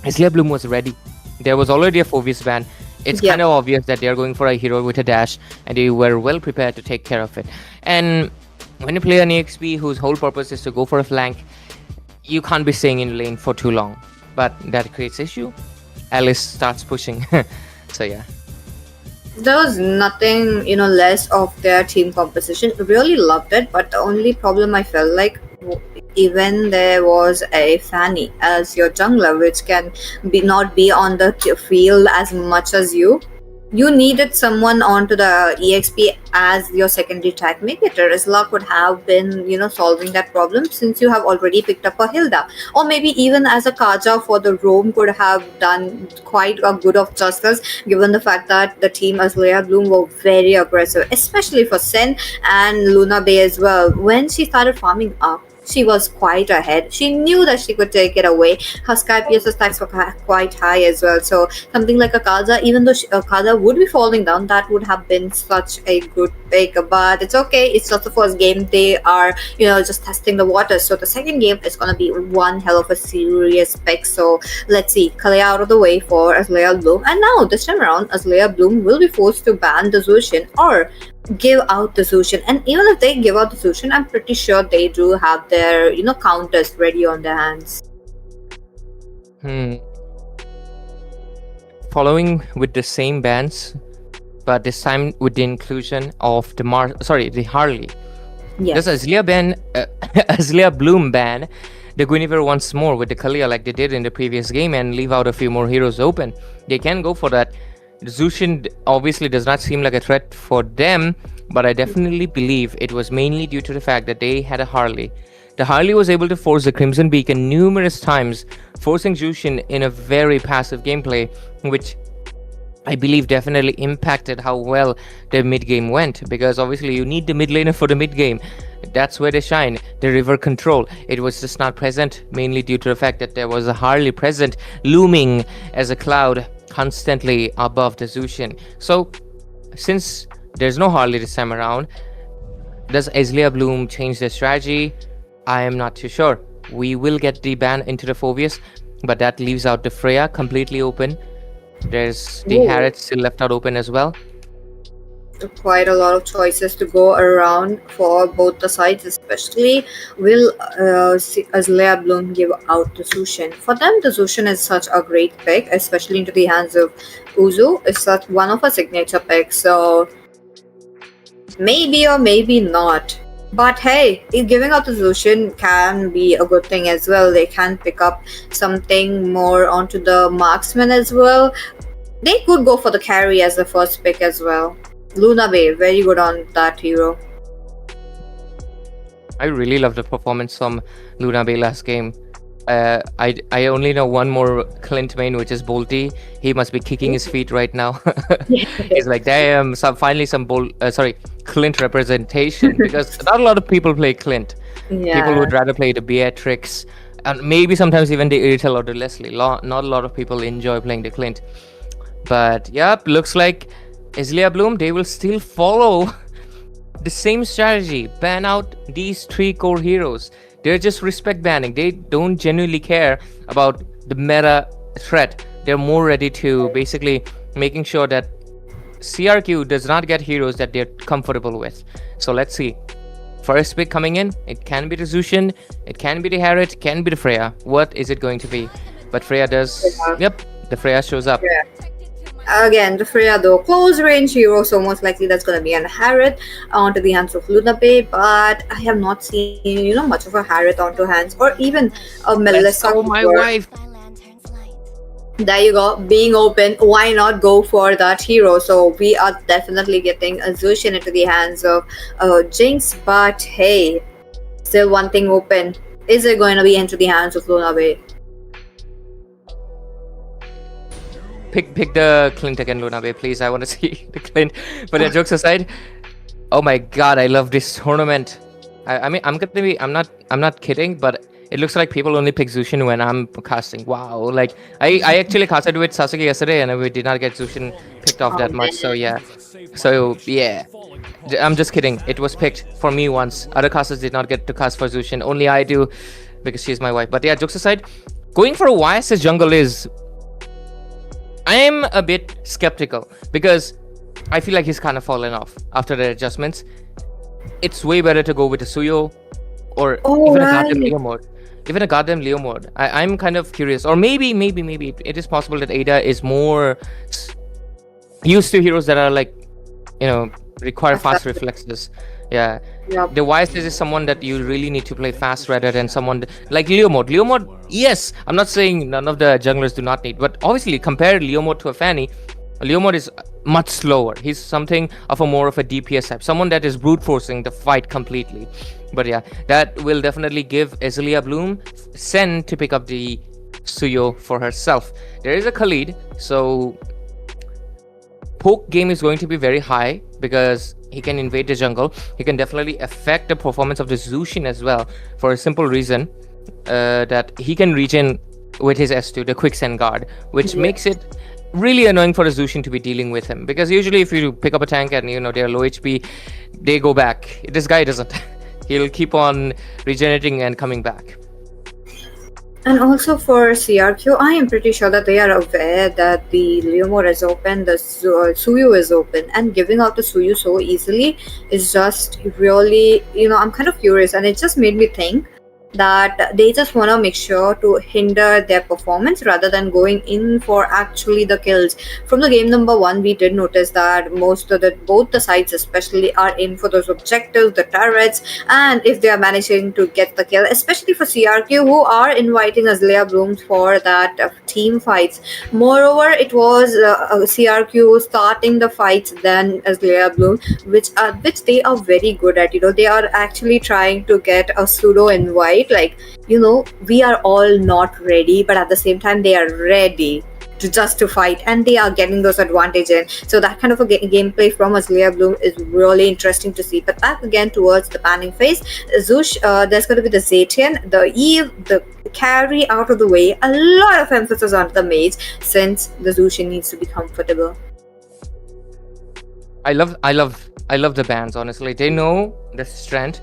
Azalea Bloom was ready. There was already a 4-Vs ban. It's kind of obvious that they are going for a hero with a dash, and they were well prepared to take care of it. And when you play an EXP whose whole purpose is to go for a flank, you can't be staying in lane for too long. But that creates issue. Alice starts pushing. So yeah. There was nothing, less of their team composition. Really loved it, but the only problem I felt like, even there was a Fanny as your jungler, which can not be on the field as much as you. You needed someone onto the EXP as your secondary tag. Maybe Terizla could have been, solving that problem, since you have already picked up a Hilda. Or maybe even as a Kaja for the roam could have done quite a good of justice, given the fact that the team Azalea Bloom were very aggressive, especially for Sen and Luna Bay as well. When she started farming up, she was quite ahead. She knew that she could take it away. Her Sky Piercer stacks were quite high as well. So something like a Kaza, even though Kaza would be falling down, that would have been such a good pick. But it's okay. It's not the first game. They are, just testing the waters. So the second game is going to be one hell of a serious pick. So let's see. Kalea out of the way for Azalea Bloom. And now, this time around, Azalea Bloom will be forced to ban the Zushin, or give out the Zushin. And even if they give out the Zushin, I'm pretty sure they do have their, counters ready on their hands. Following with the same bands, but this time with the inclusion of the Harley. Yes. Does Azalea Bloom ban the Guinevere once more with the Kalia like they did in the previous game and leave out a few more heroes open? They can go for that. Zushin obviously does not seem like a threat for them, but I definitely believe it was mainly due to the fact that they had a Harley. The Harley was able to force the Crimson Beacon numerous times, forcing Zushin in a very passive gameplay, which I believe definitely impacted how well their mid game went, because obviously you need the mid laner for the mid game. That's where they shine. The river control, it was just not present, mainly due to the fact that there was a Harley present, looming as a cloud constantly above the Zushin. So since there's no Harley this time around, does Azalea Bloom change their strategy? I am not too sure. We will get the ban into the Phoveus, but that leaves out the Freya completely open. There's the Harriet still left out open as well. Quite a lot of choices to go around for both the sides, especially will Azalea Bloom give out the Zushin. For them, the Zushin is such a great pick, especially into the hands of Uzu. It's such one of a signature picks, so maybe or maybe not. But hey, giving out the Zushin can be a good thing as well. They can pick up something more onto the marksman as well. They could go for the carry as the first pick as well. Luna Bay, very good on that hero. I really love the performance from Luna Bay last game. I only know one more Clint main, which is Bolty. He must be kicking his feet right now. He's like, damn, finally some Clint representation, because not a lot of people play Clint. Yeah. People would rather play the Beatrix, and maybe sometimes even the Irrital or the Leslie. Not a lot of people enjoy playing the Clint. But yep, looks like Azalea Bloom, they will still follow the same strategy. Ban out these 3 core heroes. They're just respect banning. They don't genuinely care about the meta threat. They're more ready to basically making sure that CRQ does not get heroes that they're comfortable with. So let's see. First pick coming in, it can be the Zushin, it can be the Harriet, it can be the Freya. What is it going to be? But Freya does... Yep, the Freya shows up. Yeah. Again, the Freya though, close range hero, so most likely that's going to be an Harriet onto the hands of Luna Bay, but I have not seen, much of a Harriet onto hands, or even a Melissa. Oh, my wife! There you go, being open, why not go for that hero? So we are definitely getting a Zushin into the hands of Jinx, but hey, still one thing open. Is it going to be into the hands of Luna Bay? Pick the Clint again, Luna Bay, please. I want to see the Clint. But jokes aside, oh my god, I love this tournament. I mean, I'm not kidding, but it looks like people only pick Zushin when I'm casting. Wow, like I actually casted with Sasuke yesterday, and we did not get Zushin picked off that much. So yeah, I'm just kidding. It was picked for me once. Other casters did not get to cast for Zushin. Only I do, because she's my wife. But yeah, jokes aside, going for a YSS jungle is... I am a bit skeptical, because I feel like he's kind of fallen off after the adjustments. It's way better to go with a Suyo or even a goddamn Leo mode. Even a goddamn Leo mode. I'm kind of curious. Or maybe it is possible that Ada is more used to heroes that are like, require fast reflexes. Yeah. Yep. The YSS is someone that you really need to play fast rather than someone like Leo mode. Leo mode, yes, I'm not saying none of the junglers do not need, but obviously compare Leo mode to a Fanny, Leo mode is much slower. He's something of a more of a DPS type, someone that is brute forcing the fight completely. But yeah, that will definitely give Azalea Bloom Sen to pick up the Suyo for herself. There is a Khalid, so poke game is going to be very high because he can invade the jungle. He can definitely affect the performance of the Zushin as well, for a simple reason that he can regen with his S2, the Quicksand Guard, which makes it really annoying for the Zushin to be dealing with him, because usually if you pick up a tank and they're low HP, they go back. This guy doesn't. He'll keep on regenerating and coming back. And also for CRQ, I am pretty sure that they are aware that the Leomore is open, the Suyu is open, and giving out the Suyu so easily is just really, I'm kind of curious, and it just made me think that they just want to make sure to hinder their performance rather than going in for actually the kills. From the game number 1, we did notice that both the sides especially are in for those objectives, the turrets, and if they are managing to get the kill, especially for CRQ, who are inviting Azalea Blooms for that team fights. Moreover, it was CRQ starting the fights than Azalea Bloom, which they are very good at. They are actually trying to get a pseudo invite, like, we are all not ready, but at the same time they are ready to fight, and they are getting those advantage in. So that kind of a gameplay from Azalea Bloom is really interesting to see. But back again towards the panning phase, Zush, there's going to be the Zetian, the Eve, the carry out of the way. A lot of emphasis on the mage, since the Zushin needs to be comfortable. I love the bans, honestly. They know the strength.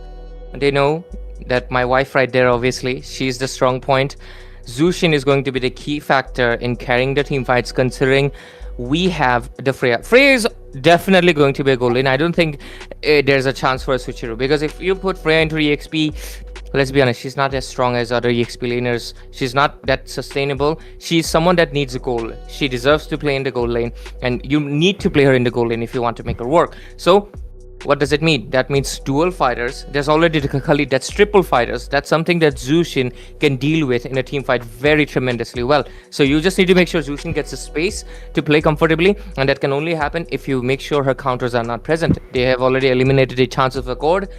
They know that my wife right there, obviously, she's the strong point. Zushin is going to be the key factor in carrying the team fights, considering we have the Freya. Freya is definitely going to be a goal lane. I don't think there's a chance for a switcheroo, because if you put Freya into EXP, let's be honest, she's not as strong as other EXP laners. She's not that sustainable. She's someone that needs a goal. She deserves to play in the goal lane, and you need to play her in the goal lane if you want to make her work. So what does it mean? That means dual fighters. There's already the Kali, that's triple fighters. That's something that Zushin can deal with in a team fight very tremendously well. So you just need to make sure Zushin gets a space to play comfortably, and that can only happen if you make sure her counters are not present. They have already eliminated the chance of a cord.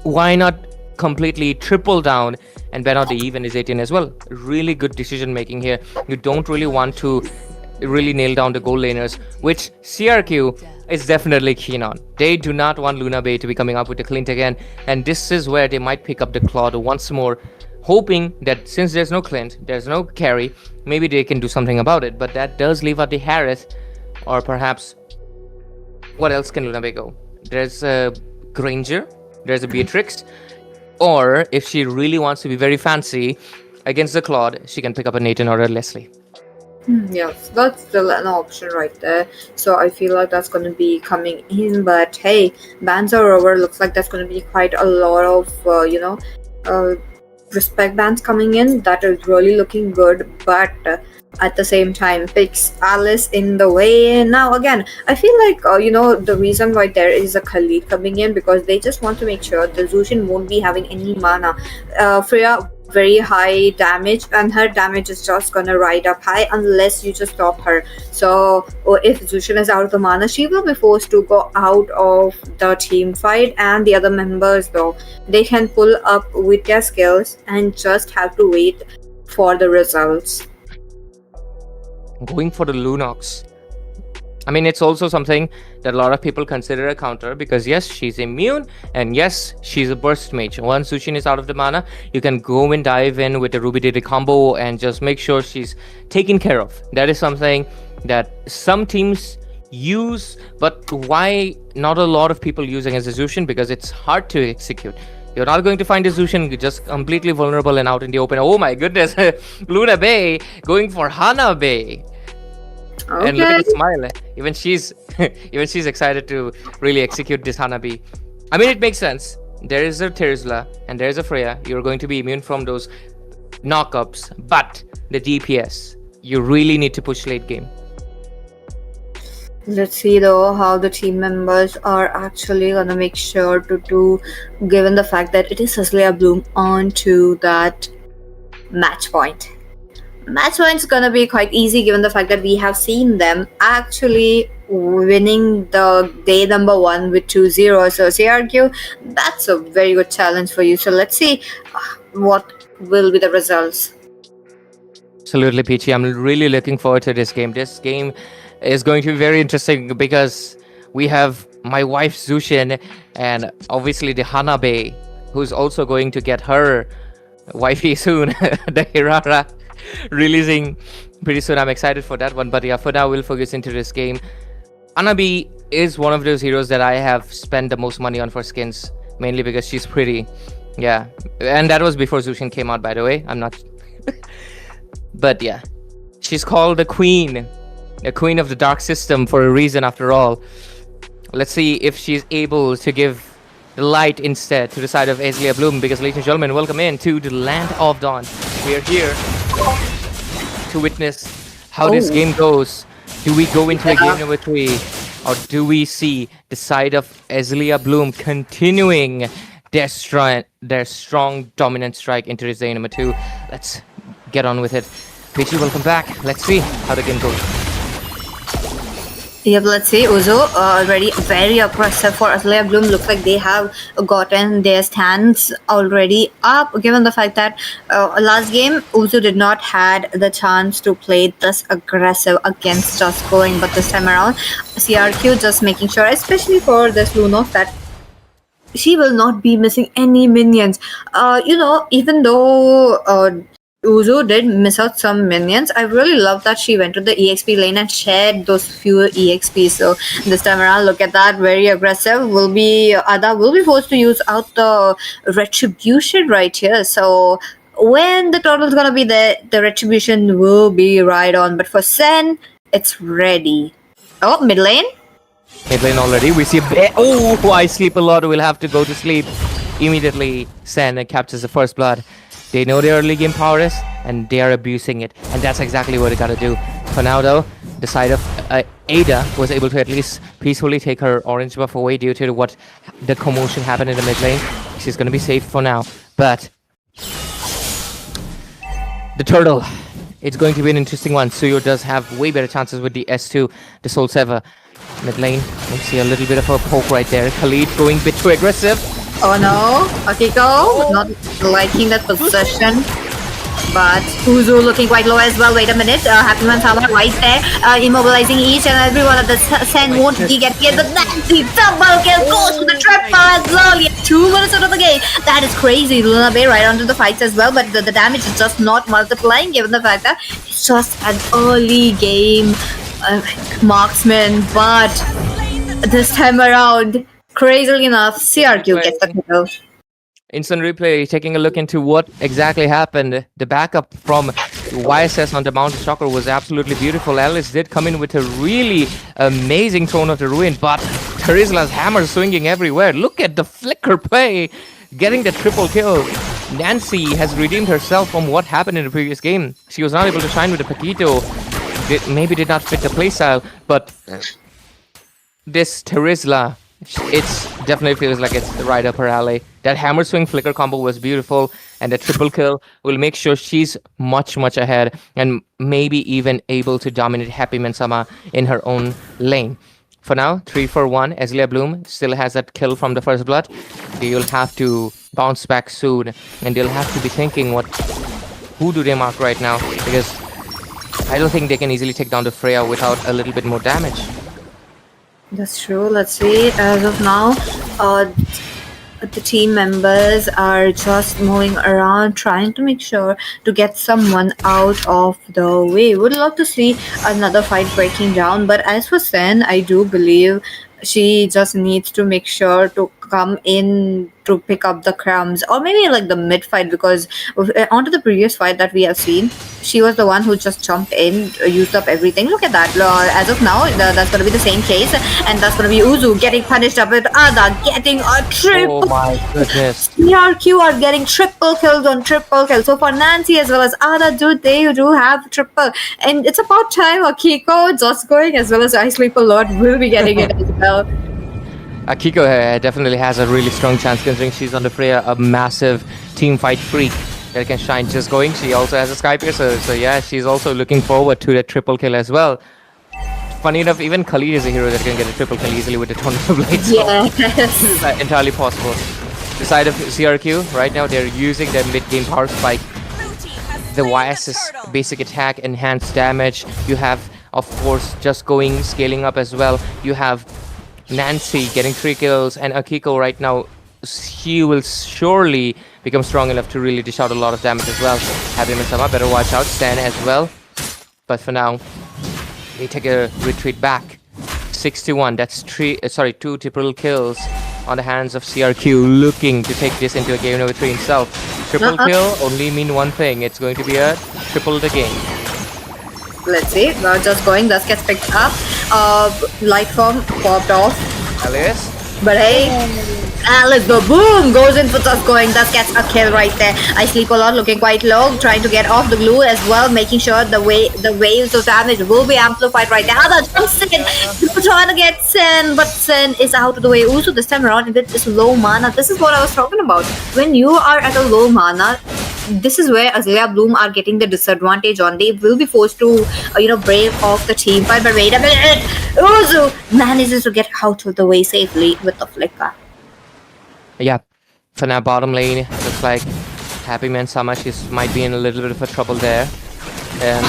Why not completely triple down and ban out the Eve and his 18 as well? Really good decision making here. You don't really want to really nail down the goal laners, which CRQ is definitely keen on. They do not want Luna Bay to be coming up with the Clint again, and this is where they might pick up the Claude once more, hoping that since there's no Clint, there's no carry, maybe they can do something about it. But that does leave out the Harith, or perhaps what else can Luna Bay go? There's a Granger, there's a Beatrix, or if she really wants to be very fancy against the Claude, she can pick up a Nathan or a Leslie. Yes, that's still an option right there. So I feel like that's going to be coming in. But hey, bans are over. Looks like there's going to be quite a lot of, respect bans coming in. That is really looking good. But at the same time, picks Alice in the way. Now again, I feel like, the reason why there is a Khalid coming in, because they just want to make sure the Zushin won't be having any mana. Freya, very high damage, and her damage is just gonna ride up high unless you just stop her. So if Zushin is out of the mana, she will be forced to go out of the team fight, and the other members, though, they can pull up with their skills and just have to wait for the results. Going for the Lunox. I mean, it's also something that a lot of people consider a counter, because yes, she's immune, and yes, she's a burst mage. Once Zushin is out of the mana, you can go and dive in with the Ruby Diddy combo and just make sure she's taken care of. That is something that some teams use, but why not a lot of people using as a Zushin? Because it's hard to execute. You're not going to find a Zushin just completely vulnerable and out in the open. Oh my goodness, Luna Bay going for Hana Bay. Okay. And look at the smile. Even she's excited to really execute this Hanabi. I mean, it makes sense. There is a Terizla and there is a Freya. You're going to be immune from those knockups, but the DPS, you really need to push late game. Let's see though how the team members are actually gonna make sure to do, given the fact that it is Azalea Bloom onto that match point. Match point's gonna be quite easy, given the fact that we have seen them actually winning the day number 1 with 2-0. So CRQ, that's a very good challenge for you. So let's see what will be the results. Absolutely, Peachy. I'm really looking forward to this game. This game is going to be very interesting because we have my wife Zushin and obviously the Hanabe, who's also going to get her wifey soon, the Hirara, releasing pretty soon. I'm excited for that one, but yeah, for now we'll focus into this game. Hanabi is one of those heroes that I have spent the most money on for skins, mainly because she's pretty. Yeah, and that was before Zushin came out, by the way. I'm not But yeah, she's called the queen of the dark system for a reason after all. Let's see if she's able to give the light instead to the side of Azalea Bloom, because ladies and gentlemen, welcome in to the land of dawn. We are here to witness how this game goes. Do we go into a game number 3, or do we see the side of Azalea Bloom continuing their strong dominant strike into this day number 2? Let's get on with it. Peachy, welcome back. Let's see how the game goes. Yep, let's see. Uzo already very aggressive for Azalea Bloom. Looks like they have gotten their stands already up, given the fact that last game Uzo did not had the chance to play this aggressive against Just Going, but this time around CRQ just making sure, especially for this Lunos, that she will not be missing any minions. Even though Uzu did miss out some minions, I really love that she went to the EXP lane and shared those few EXP. So this time around, look at that, very aggressive. Ada will be forced to use out the retribution right here. So when the turtle's gonna be there, the retribution will be right on. But for Sen, it's ready. Oh, mid lane. Mid lane already. We see a bear. Oh, I sleep a lot. We'll have to go to sleep immediately. Sen captures the first blood. They know their early game prowess, and they are abusing it. And that's exactly what they gotta do. For now, though, the side of Ada was able to at least peacefully take her orange buff away due to what the commotion happened in the mid lane. She's gonna be safe for now. But the turtle, it's going to be an interesting one. Suyo does have way better chances with the S2, the Soul Sever. Mid lane, we see a little bit of a poke right there. Khalid going a bit too aggressive. Oh no, Akiko not liking that position. But Uzu looking quite low as well. Wait a minute, Happy Man Sama right there, immobilizing each and every one of the Sen. Won't he get killed? But Nancy double kill goes to the triple as well. Yeah, 2 minutes out of the game. That is crazy. Luna Bay right onto the fights as well, but the damage is just not multiplying given the fact that it's just an early game marksman. But this time around, crazily enough, CRQ gets the kill. Instant replay, taking a look into what exactly happened. The backup from YSS on the Mountain Shocker was absolutely beautiful. Alice did come in with a really amazing Throne of the Ruin, but Terizla's hammer swinging everywhere. Look at the flicker play, getting the triple kill. Nancy has redeemed herself from what happened in the previous game. She was not able to shine with the Paquito. Maybe did not fit the playstyle, but this Terizla, it's definitely feels like it's right up her alley. That hammer swing flicker combo was beautiful, and the triple kill will make sure she's much ahead and maybe even able to dominate Happy Mensama in her own lane. For now, 3-for-1. Azalea Bloom still has that kill from the first blood. They'll have to bounce back soon, and they'll have to be thinking who do they mark right now, because I don't think they can easily take down the Freya without a little bit more damage. That's true. Let's see. As of now, the team members are just moving around, trying to make sure to get someone out of the way. Would love to see another fight breaking down, but as for Sen, I do believe she just needs to make sure to come in to pick up the crumbs, or maybe like the mid fight, because onto the previous fight that we have seen, she was the one who just jumped in, used up everything. Look at that. As of now, that's going to be the same case, and that's going to be Uzu getting punished up with Ada getting a triple. Oh my goodness. CRQ are getting triple kills on triple kills. So for Nancy as well as Ada, they do have triple, and it's about time Akiko, Just Going as well as I Sleep a Lot will be getting it as well. Akiko definitely has a really strong chance, considering she's on the Freya, a massive team fight freak that can shine. Just Going, she also has a Sky Piercer, so yeah, she's also looking forward to the triple kill as well. Funny enough, even Khalid is a hero that can get a triple kill easily with the Tornado Blades. Yes. Entirely possible. The side of CRQ, right now they're using their mid-game power spike. The YS's basic attack, enhanced damage. You have, of course, Just Going, scaling up as well. You have Nancy getting 3 kills, and Akiko right now, she will surely become strong enough to really dish out a lot of damage as well. Happy Mensama, better watch out. Stan as well. But for now, they take a retreat back. 6-1, that's 2 triple kills on the hands of CRQ, looking to take this into a game number 3 himself. Triple kill only mean one thing. It's going to be a triple the game. Let's see. We're just going. This gets picked up. Light form popped off. Alice? But hey, Alice the boom goes in for just going. That gets a kill right there. I sleep a lot, looking quite low, trying to get off the glue as well, making sure the waves of damage will be amplified right there. Other jumps in, trying to get Sen, but Sen is out of the way. Also, this time around, with this low mana, this is what I was talking about. When you are at a low mana, this is where Azalea Bloom are getting the disadvantage on. They will be forced to, brave off the team fight. But wait a minute, Uzu manages to get out of the way safely with the flicker. Yeah, for now, bottom lane, looks like Happy Man Sama, might be in a little bit of a trouble there. And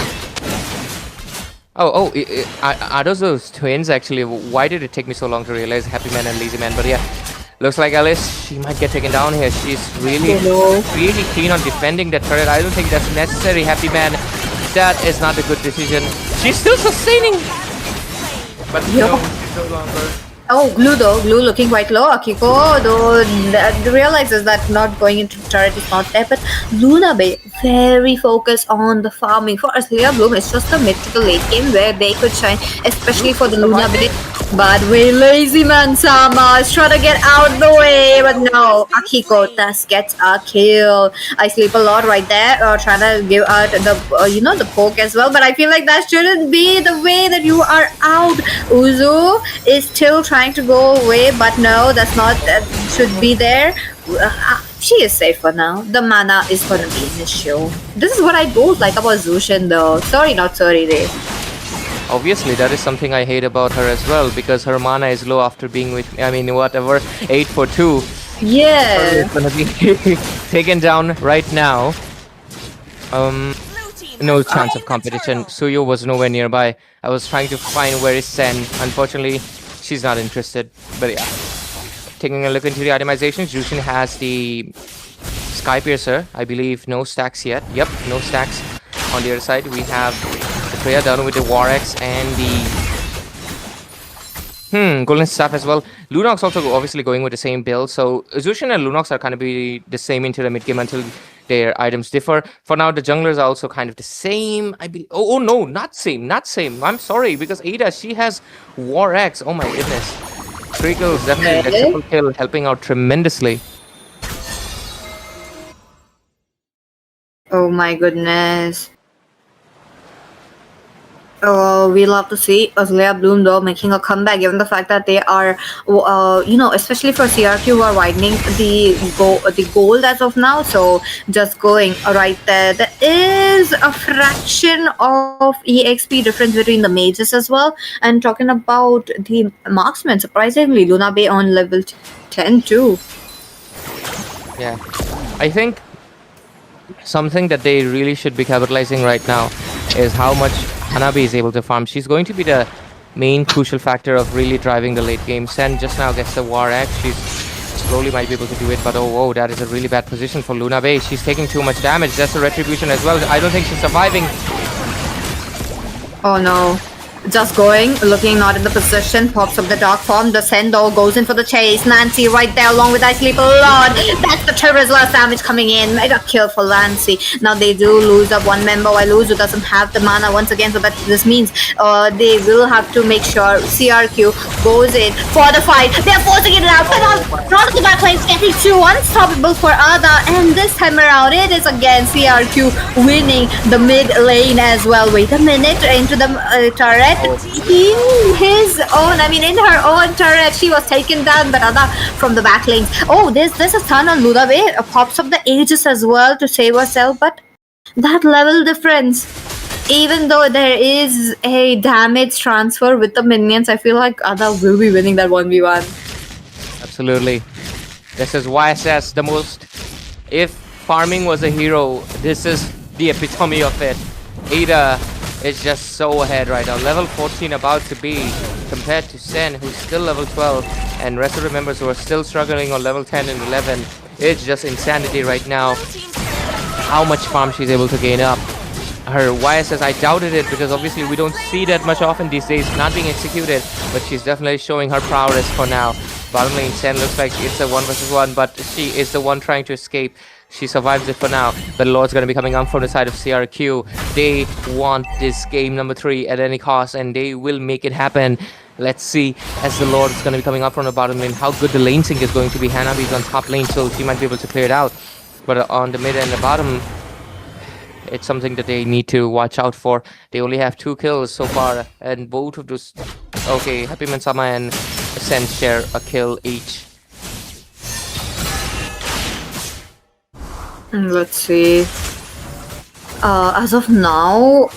are those twins actually? Why did it take me so long to realize Happy Man and Lazy Man? But yeah, looks like Alice, she might get taken down here. She's really keen on defending that turret. I don't think that's necessary, Happy Man. That is not a good decision. She's still sustaining, but no, she's no longer. Oh, Glue though. Glue looking quite low. Akiko though realizes that not going into turret is not there. But Luna Bay very focused on the farming. For Azalea Bloom, it's just the mid to the late game where they could shine, especially for the Luna Bay. But way Lazy Man Sama is trying to get out the way, but no, Akiko thus gets a kill. I sleep a lot right there, trying to give out the the poke as well. But I feel like that shouldn't be the way that you are out. Uzu is still trying to go away, but no, that's not. That should be there. She is safe for now. The mana is gonna be an issue. This is what I don't like about Zushin though. Sorry, not sorry, Ray. Obviously, that is something I hate about her as well, because her mana is low after being with, 8 for 2. Yeah. It's gonna be taken down right now. No chance of competition. Suyo was nowhere nearby. I was trying to find where is Sen. Unfortunately, she's not interested. But yeah. Taking a look into the itemization, Jushin has the Sky Piercer. I believe no stacks yet. Yep, no stacks. On the other side, we have Freya down with the War Axe and the Golden Staff as well. Lunox also obviously going with the same build. So Zushin and Lunox are kind of be the same into the mid game until their items differ. For now, the junglers are also kind of the same. I believe. Oh no, not same. I'm sorry, because Ada, she has War Axe. Oh my goodness. 3 kills, definitely. That triple kill helping out tremendously. Oh my goodness. We'll have to see Azalea Bloom though making a comeback, given the fact that they are, especially for CRQ, who are widening the gold as of now. So just going right there. There is a fraction of EXP difference between the mages as well. And talking about the marksmen, surprisingly, Luna Bay on level 10 too. Yeah, I think something that they really should be capitalizing right now is how much Hanabi is able to farm. She's going to be the main crucial factor of really driving the late game. Sen just now gets the War Axe. She's slowly might be able to do it, but oh, that is a really bad position for Luna Bay. She's taking too much damage. That's a retribution as well. I don't think she's surviving. Oh no. Just going, looking not in the position, pops up the dark form. The Sendo goes in for the chase. Nancy right there along with I Sleep a Lot. That's the Terror's last damage coming in. Mega kill for Nancy. Now they do lose up one member while Uzu doesn't have the mana once again. So that this means they will have to make sure CRQ goes in for the fight. They're forcing it out. Not the back lane's getting too unstoppable for Ada. And this time around, it is again CRQ winning the mid lane as well. Wait a minute, into the turret. In her own turret, she was taken down, but Ada from the back lanes. Oh, there's a stun on Luna Bay. Pops up the Aegis as well to save herself, but that level difference. Even though there is a damage transfer with the minions, I feel like Ada will be winning that 1v1. Absolutely. This is why I says the most. If farming was a hero, this is the epitome of it. Ada is just so ahead right now. Level 14 about to be compared to Sen, who's still level 12, and rest of the members who are still struggling on level 10 and 11. It's just insanity right now how much farm she's able to gain up. Her YSS, I doubted it, because obviously we don't see that much often these days not being executed, but she's definitely showing her prowess for now. Bottom lane Sen looks like it's a 1 versus 1, but she is the one trying to escape. She survives it for now. But Lord's going to be coming on from the side of CRQ. They want this game number 3 at any cost, and they will make it happen. Let's see, as the Lord is going to be coming up from the bottom lane, how good the lane sync is going to be. Hanabi's on top lane, so she might be able to clear it out. But on the mid and the bottom, it's something that they need to watch out for. They only have 2 kills so far, and both of those... Okay, Happy Mansama and Sen share a kill each. Let's see. As of now,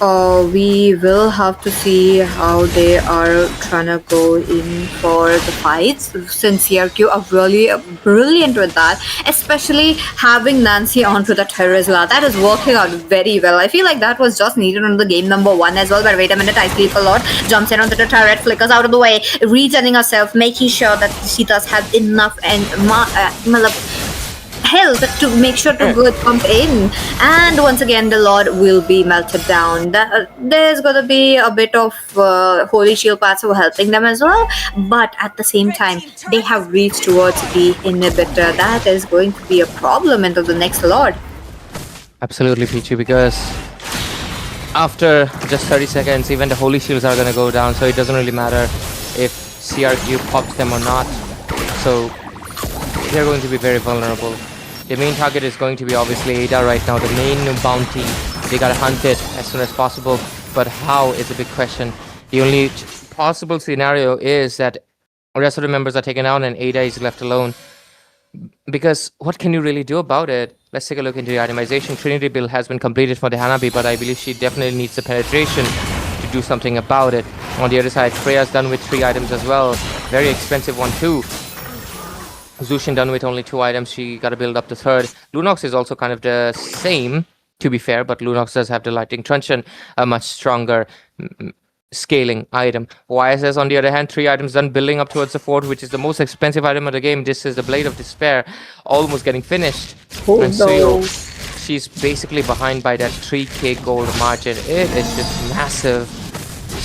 we will have to see how they are trying to go in for the fights, since CRQ are really brilliant with that, especially having Nancy onto the terrace. That is working out very well. I feel like that was just needed on the game number 1 as well. But wait a minute, I sleep a lot. Jumps in onto the turret, flickers out of the way, regenerating herself, making sure that she does have enough and health to make sure to go pump in. And once again, the Lord will be melted down. There's gonna be a bit of Holy Shield passive helping them as well, but at the same time, they have reached towards the inhibitor. That is going to be a problem into the next Lord. Absolutely, Pichu, because after just 30 seconds, even the Holy Shields are gonna go down, so it doesn't really matter if CRQ pops them or not. So they're going to be very vulnerable. The main target is going to be obviously Ada right now, the main bounty. They gotta hunt it as soon as possible, but how is a big question. The only possible scenario is that the rest of the members are taken out and Ada is left alone. Because what can you really do about it? Let's take a look into the itemization. Trinity build has been completed for the Hanabi, but I believe she definitely needs the penetration to do something about it. On the other side, Freya's done with 3 items as well. Very expensive one too. Zushin done with only 2 items. She got to build up the 3rd. Lunox is also kind of the same, to be fair, but Lunox does have the Lightning Truncheon, a much stronger scaling item. YSS, on the other hand, 3 items done, building up towards the 4th, which is the most expensive item of the game. This is the Blade of Despair, almost getting finished. And Suyo, she's basically behind by that 3k gold margin. It is just massive.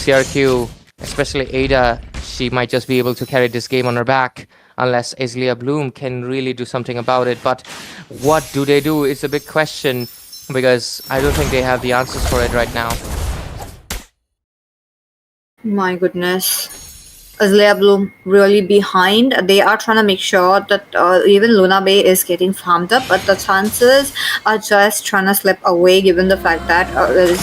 CRQ, especially Ada, she might just be able to carry this game on her back, unless Azalea Bloom can really do something about it. But what do they do is a big question, because I don't think they have the answers for it right now. My goodness. Azalea Bloom really behind. They are trying to make sure that even Luna Bay is getting farmed up, but the chances are just trying to slip away given the fact that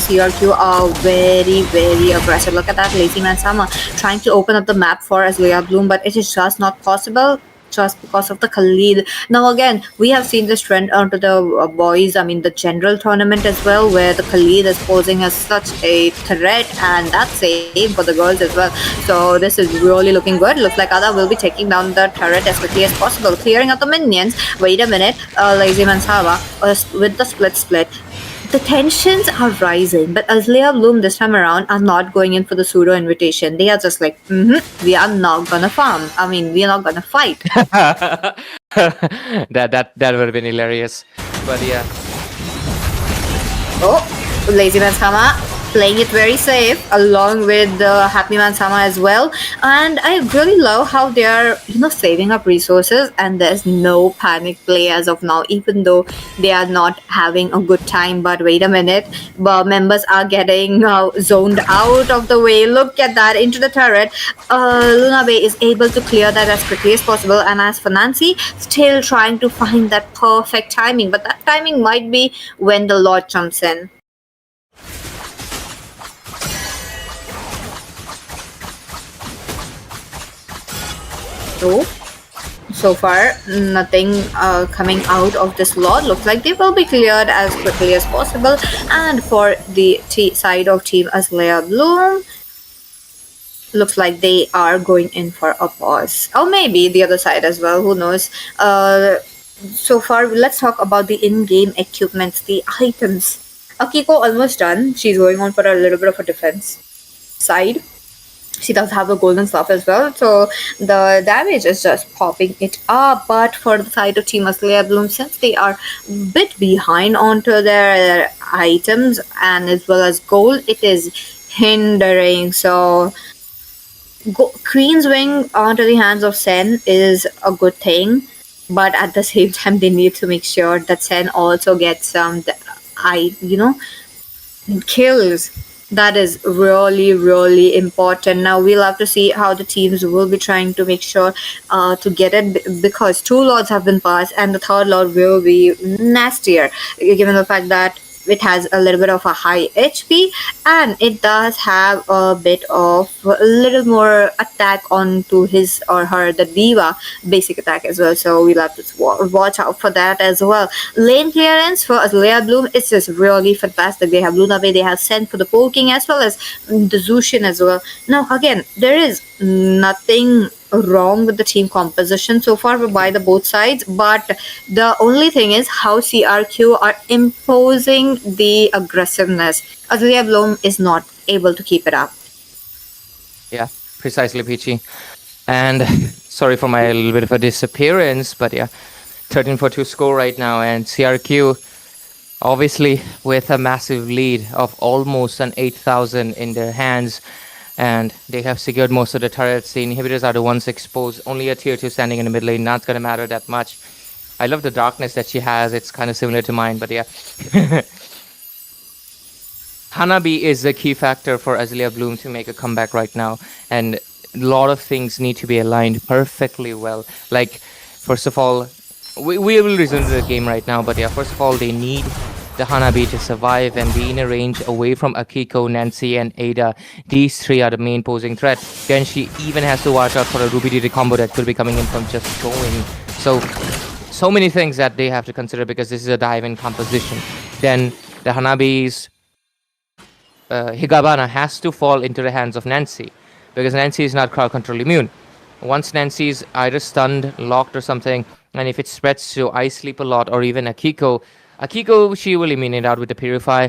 CRQ are very, very aggressive. Look at that, Lazy Man Sama trying to open up the map for Azalea Bloom, but it is just not possible. Just because of the Khalid. Now again, we have seen this trend onto the boys, the general tournament as well, where the Khalid is posing as such a threat, and that's same for the girls as well. So this is really looking good. Looks like Ada will be taking down the turret as quickly as possible, clearing out the minions. Wait a minute, Lazy Mansava with the split. The tensions are rising, but Azalea Bloom this time around are not going in for the pseudo invitation. They are just like, we are not gonna farm. We are not gonna fight. that would have been hilarious. But yeah. Oh, Lazy Man Sama playing it very safe, along with the Happy Man Sama as well. And I really love how they are, saving up resources, and there's no panic play as of now, even though they are not having a good time. But wait a minute, members are getting zoned out of the way. Look at that, into the turret. Luna Bay is able to clear that as quickly as possible. And as for Nancy, still trying to find that perfect timing, but that timing might be when the Lord jumps in. So far, nothing coming out of this Lord. Looks like they will be cleared as quickly as possible. And for the side of Team Azalea Bloom, looks like they are going in for a pause. Or maybe the other side as well, who knows. So far, let's talk about the in-game equipments, the items. Akiko almost done. She's going on for a little bit of a defense side. She does have a golden staff as well, so the damage is just popping it up. But for the side of Team Azalea Bloom, since they are a bit behind onto their items and as well as gold, it is hindering. So Queen's Wing onto the hands of Sen is a good thing. but at the same time they need to make sure that Sen also gets kills. That is really, really important. Now we'll have to see how the teams will be trying to make sure to get it, because two lords have been passed and the third lord will be nastier, given the fact that it has a little bit of a high HP, and it does have a bit of a little more attack onto his or her, the diva basic attack as well. So we'll have to watch out for that as well. Lane clearance for Azalea Bloom is just really fantastic. They have Luna Bay, they have sent for the poking, as well as the Zushin as well. Now again, there is nothing wrong with the team composition so far by the both sides, but the only thing is how CRQ are imposing the aggressiveness. Azalea Bloom is not able to keep it up. Yeah, precisely, Peachy. And sorry for my little bit of a disappearance, but yeah, 13-4-2 score right now, and CRQ obviously with a massive lead of almost an 8,000 in their hands. And they have secured most of the turrets. The inhibitors are the ones exposed. Only a tier 2 standing in the mid lane. Not going to matter that much. I love the darkness that she has. It's kind of similar to mine, but yeah. Hanabi is the key factor for Azalea Bloom to make a comeback right now. And a lot of things need to be aligned perfectly well. Like, first of all, we will resume the game right now. But yeah, first of all, they need the Hanabi to survive and be in a range away from Akiko, Nancy, and Ada. These three are the main posing threat. Then she even has to watch out for a Ruby DD combo that could be coming in from just going. So many things that they have to consider, because this is a dive-in composition. Then the Hanabi's Higabana has to fall into the hands of Nancy, because Nancy is not crowd control immune. Once Nancy is either stunned, locked, or something, and if it spreads to I Sleep a Lot or even Akiko, she will immune it out with the Purify,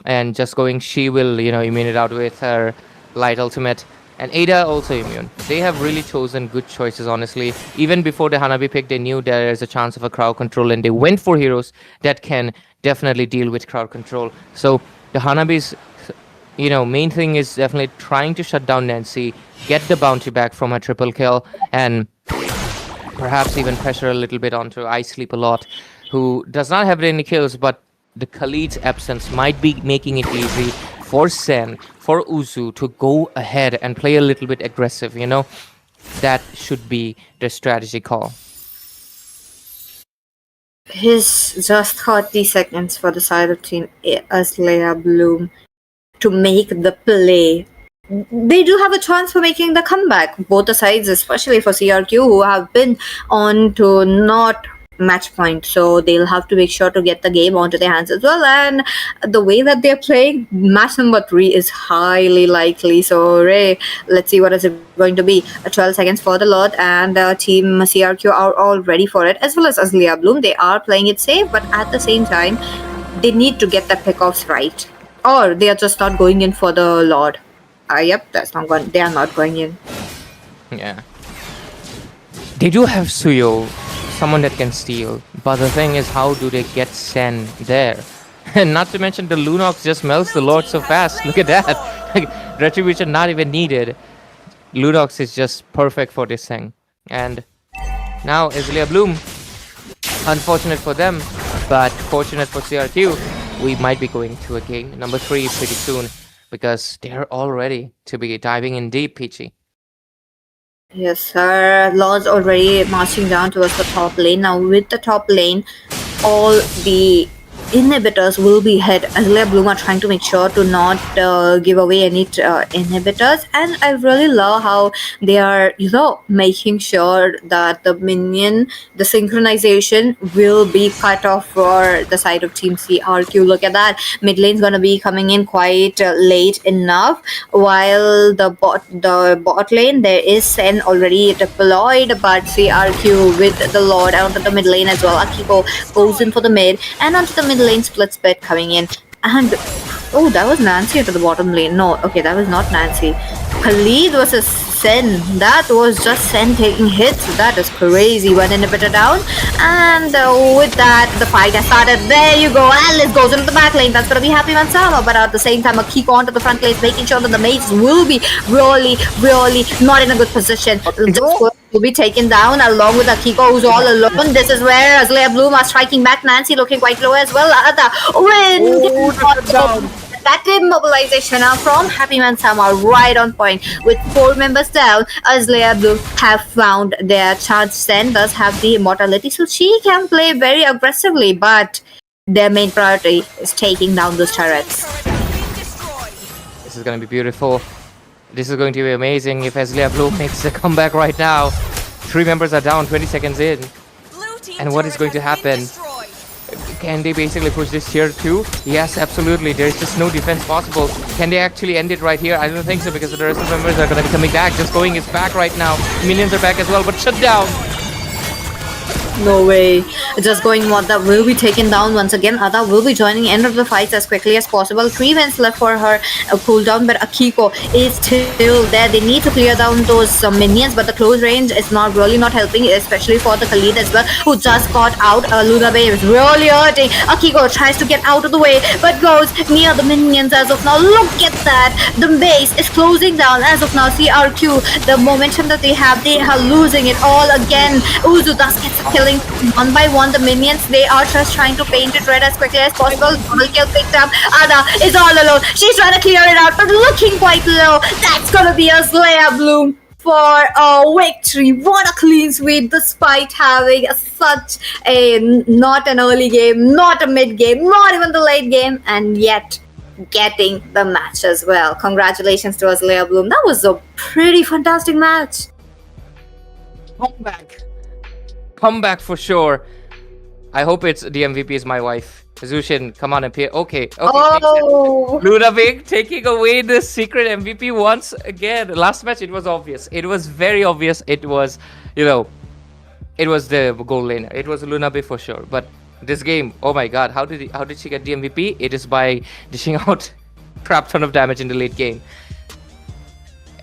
and just going, she will, immune it out with her Light Ultimate. And Ada also immune. They have really chosen good choices, honestly. Even before the Hanabi pick, they knew there is a chance of a crowd control, and they went for heroes that can definitely deal with crowd control. So the Hanabi's, main thing is definitely trying to shut down Nancy, get the bounty back from her triple kill, and perhaps even pressure a little bit onto I Sleep a Lot, who does not have any kills, but the Khalid's absence might be making it easy for Sen, for Uzu to go ahead and play a little bit aggressive, That should be the strategy call. His just 30 seconds for the side of Team Azalea Bloom to make the play. They do have a chance for making the comeback. Both the sides, especially for CRQ, who have been on to not match point, so they'll have to make sure to get the game onto their hands as well. And the way that they're playing, match number 3 is highly likely. So Ray, let's see what is it going to be. 12 seconds for the Lord, and Team CRQ are all ready for it, as well as Azalea Bloom. They are playing it safe, but at the same time, they need to get the pickoffs right, or they are just not going in for the Lord. Yep, that's not going. They are not going in. Yeah, they do have Suyo, someone that can steal, but the thing is, how do they get Sen there? And not to mention the Lunox just melts the Lord so fast. Look at that. Retribution not even needed. Lunox is just perfect for this thing. And now Azalea Bloom, unfortunate for them, but fortunate for CRQ, we might be going to a game number 3 pretty soon, because they're all ready to be diving in deep, Peachy. Yes, sir. Lord's already marching down towards the top lane. Now, with the top lane, all the inhibitors will be hit. Azalea Bloom are trying to make sure to not give away any inhibitors, and I really love how they are, making sure that the minion, the synchronization will be cut off for the side of Team CRQ. Look at that. Mid lane's gonna be coming in quite late enough, while the bot lane, there is Sen already deployed, but CRQ with the Lord onto the mid lane as well. Akiko goes in for the mid, and onto the mid lane split split coming in, and oh, that was Nancy into the bottom lane. No, okay, that was not Nancy. Khalid versus Sen. That was just Sen taking hits. That is crazy. One inhibitor down, and with that, the fight has started. There you go. Alice goes into the back lane. That's gonna be Happy Mansama, but at the same time, Akiko onto the front lane, making sure that the mates will be really, really not in a good position. Just will be taken down along with Akiko, who's all alone. This is where Azalea Bloom are striking back. Nancy looking quite low as well. Ada win. That immobilization from Happy Man Sama right on point. With 4 members down, Azalea Bloom have found their chance and thus have the immortality. So she can play very aggressively, but their main priority is taking down those turrets. This is going to be beautiful. This is going to be amazing if Azalea Bloom makes a comeback right now. 3 members are down, 20 seconds in. And what is going to happen? Can they basically push this tier 2? Yes, absolutely. There's just no defense possible. Can they actually end it right here? I don't think so, because the rest of the members are going to be coming back. Just going is back right now. Minions are back as well, but shut down. No way. Just going Wanda will be taken down once again. Ada will be joining end of the fights as quickly as possible. 3 wins left for her cooldown, but Akiko is still there. They need to clear down those minions, but the close range is not helping, especially for the Khalid as well, who just got out. Arunoday is really hurting. Akiko tries to get out of the way, but goes near the minions as of now. Look at that. The base is closing down as of now. CRQ, the momentum that they are losing it all again. Uzu thus gets a kill. One by one, the minions, they are just trying to paint it red as quickly as possible. Double kill picked up. Ada is all alone. She's trying to clear it out, but looking quite low. That's gonna be Azalea Bloom for a victory. What a clean sweep, despite having such a not an early game, not a mid game, not even the late game, and yet getting the match as well. Congratulations to Azalea Bloom. That was a pretty fantastic match. Comeback for sure. I hope it's the MVP is my wife. Zushin, come on up here. Okay. Oh! Lunavik taking away the secret MVP once again. Last match, it was obvious. It was very obvious. It was, it was the goal laner. It was Lunavik for sure. But this game, oh my god, how did she get the MVP? It is by dishing out crap ton of damage in the late game.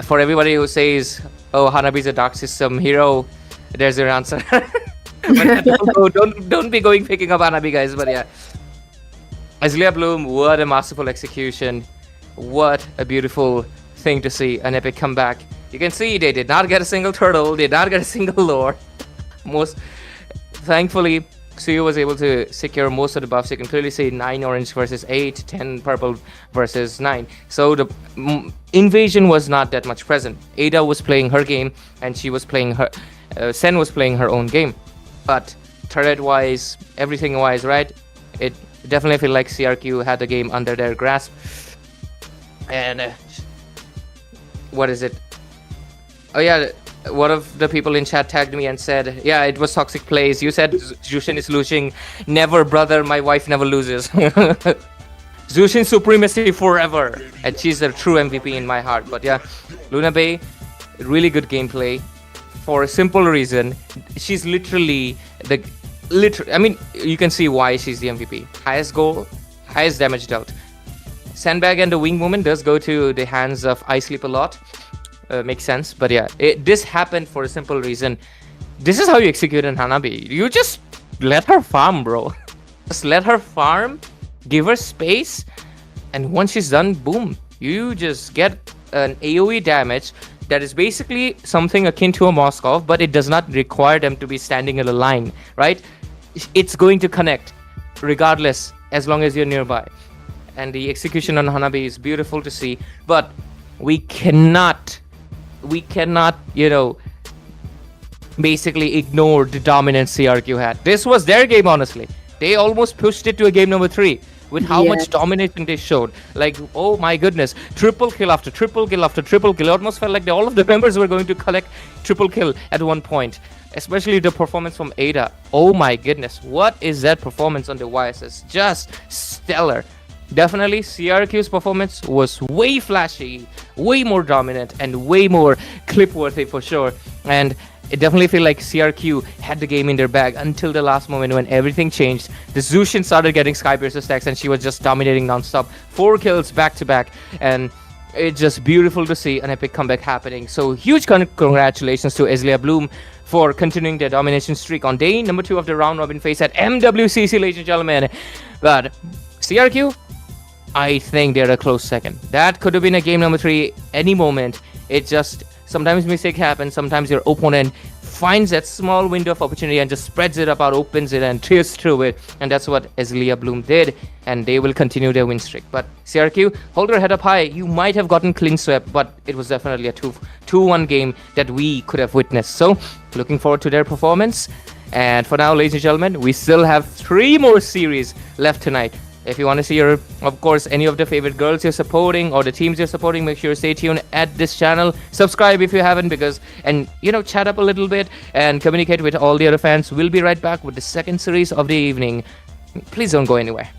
For everybody who says, oh, Hanabi's a dark system hero, there's your answer. But don't be going picking up Hanabi, guys. But yeah, Azalea Bloom, what a masterful execution. What a beautiful thing to see. An epic comeback. You can see they did not get a single turtle. They did not get a single lore. Thankfully, Suyu was able to secure most of the buffs. You can clearly see 9 orange versus 8, 10 purple versus 9. So the invasion was not that much present. Ada was playing her game, and she was playing her. Sen was playing her own game. But turret-wise, everything-wise, right? It definitely feel like CRQ had the game under their grasp. And what is it? Oh yeah, one of the people in chat tagged me and said, yeah, it was toxic plays. You said Jushin is losing. Never, brother. My wife never loses. Zushin supremacy forever. And she's a true MVP in my heart. But yeah, Luna Bay, really good gameplay. For a simple reason, she's literally I mean, you can see why she's the MVP. Highest goal, highest damage dealt. Sandbag and the wing woman does go to the hands of I Sleep a lot. Makes sense, but yeah, this happened for a simple reason. This is how you execute in Hanabi. You just let her farm, bro. Just let her farm, give her space, and once she's done, boom, you just get an AoE damage that is basically something akin to a Moskov, but it does not require them to be standing in a line, right? It's going to connect regardless, as long as you're nearby. And the execution on Hanabi is beautiful to see, but we cannot, basically ignore the dominance CRQ had. This was their game, honestly. They almost pushed it to a game number 3. With how much domination they showed. Like, oh my goodness, triple kill after triple kill after triple kill. It almost felt like all of the members were going to collect triple kill at one point. Especially the performance from Ada. Oh my goodness, what is that performance on the YSS? Just stellar. Definitely, CRQ's performance was way flashy, way more dominant, and way more clip-worthy for sure. And it definitely feel like CRQ had the game in their bag until the last moment when everything changed. The Zushin started getting Skypiercer stacks and she was just dominating non-stop. 4 kills back-to-back, and it's just beautiful to see an epic comeback happening. So huge congratulations to Azalea Bloom for continuing their domination streak on day number 2 of the round-robin phase at MWCC, ladies and gentlemen. But CRQ, I think they're a close second. That could have been a game number 3 any moment. It just... sometimes mistake happens, sometimes your opponent finds that small window of opportunity and just spreads it about, opens it, and tears through it. And that's what Azalea Bloom did, and they will continue their win streak. But CRQ, hold your head up high. You might have gotten clean swept, but it was definitely a 2-1 game that we could have witnessed. So, looking forward to their performance. And for now, ladies and gentlemen, we still have 3 more series left tonight. If you want to see of course, any of the favorite girls you're supporting or the teams you're supporting, make sure you stay tuned at this channel. Subscribe if you haven't, and chat up a little bit and communicate with all the other fans. We'll be right back with the second series of the evening. Please don't go anywhere.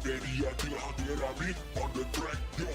Ready until Hadera beat on the track, yo.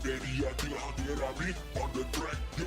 Dia telah dirabit on the track, yo.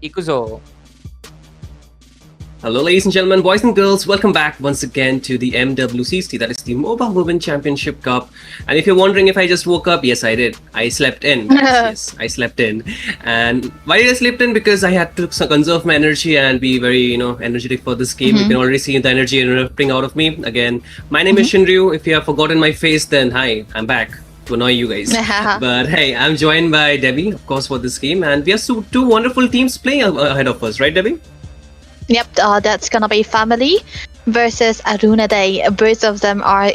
Ikuzo. Hello, ladies and gentlemen, boys and girls. Welcome back once again to the MWCC, that is the Moba Women Championship Cup. And if you're wondering if I just woke up, yes, I did. I slept in. Yes, I slept in. And why did I sleep in? Because I had to conserve my energy and be very, energetic for this game. You can already see the energy erupting out of me. Again, my name is Shinryu. If you have forgotten my face, then hi, I'm back to annoy you guys. But hey, I'm joined by Debbie, of course, for this game. And we have two wonderful teams playing ahead of us, right, Debbie? Yep, that's gonna be Family versus Arunoday. Both of them are,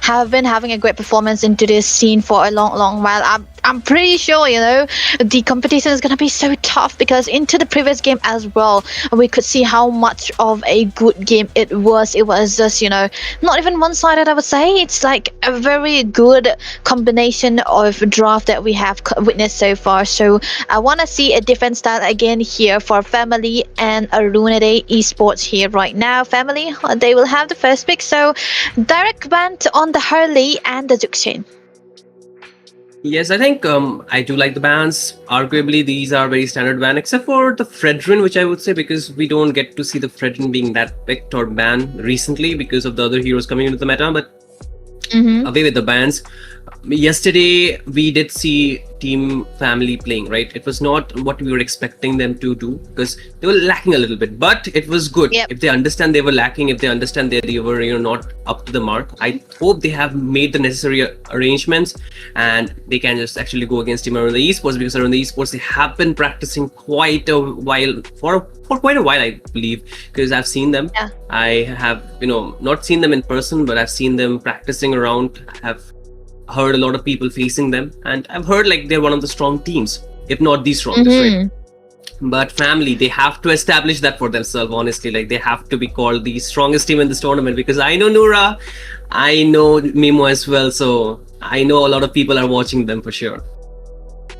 have been having a great performance into this scene for a long while. I'm pretty sure, the competition is gonna be so tough because into the previous game as well, we could see how much of a good game it was. It was just, not even one-sided, I would say. It's like a very good combination of draft that we have witnessed so far. So I want to see a different style again here for Family and Arunoday Esports here right now. Family, they will have the first pick. So direct ban on the Hurley and the Zuxin. Yes, I think I do like the bans. Arguably, these are very standard ban, except for the Fredrin, which I would say, because we don't get to see the Fredrin being that picked or banned recently because of the other heroes coming into the meta. But away with the bans. Yesterday, we did see Team Family playing, right? It was not what we were expecting them to do because they were lacking a little bit, but it was good. Yep. If they understand they were lacking, if they understand that they were, not up to the mark, I hope they have made the necessary arrangements and they can just actually go against Team Arunoday Esports, because Arunoday Esports, they have been practicing quite a while, for quite a while, I believe, because I've seen them. Yeah. I have, not seen them in person, but I've seen them practicing around. I have heard a lot of people facing them, and I've heard like they're one of the strong teams, if not the strongest, right? But Family, they have to establish that for themselves, honestly. Like, they have to be called the strongest team in this tournament, because I know Noura, I know Mimo as well, so I know a lot of people are watching them for sure.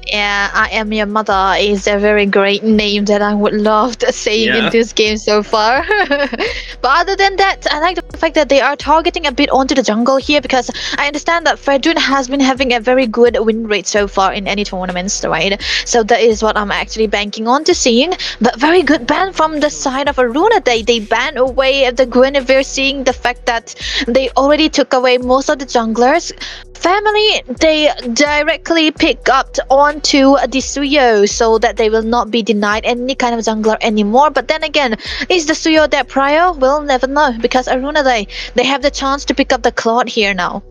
Yeah, I Am Your Mother is a very great name that I would love to see in this game so far. But other than that, I like the fact that they are targeting a bit onto the jungle here, because I understand that Fredrin has been having a very good win rate so far in any tournaments, right? So that is what I'm actually banking on to seeing. But very good ban from the side of Arunoday. They ban away the Guinevere, seeing the fact that they already took away most of the junglers. Family, they directly pick up onto the Suyo so that they will not be denied any kind of jungler anymore. But then again, is the Suyo that prior? We'll never know, because Arunoday, they have the chance to pick up the Claude here now.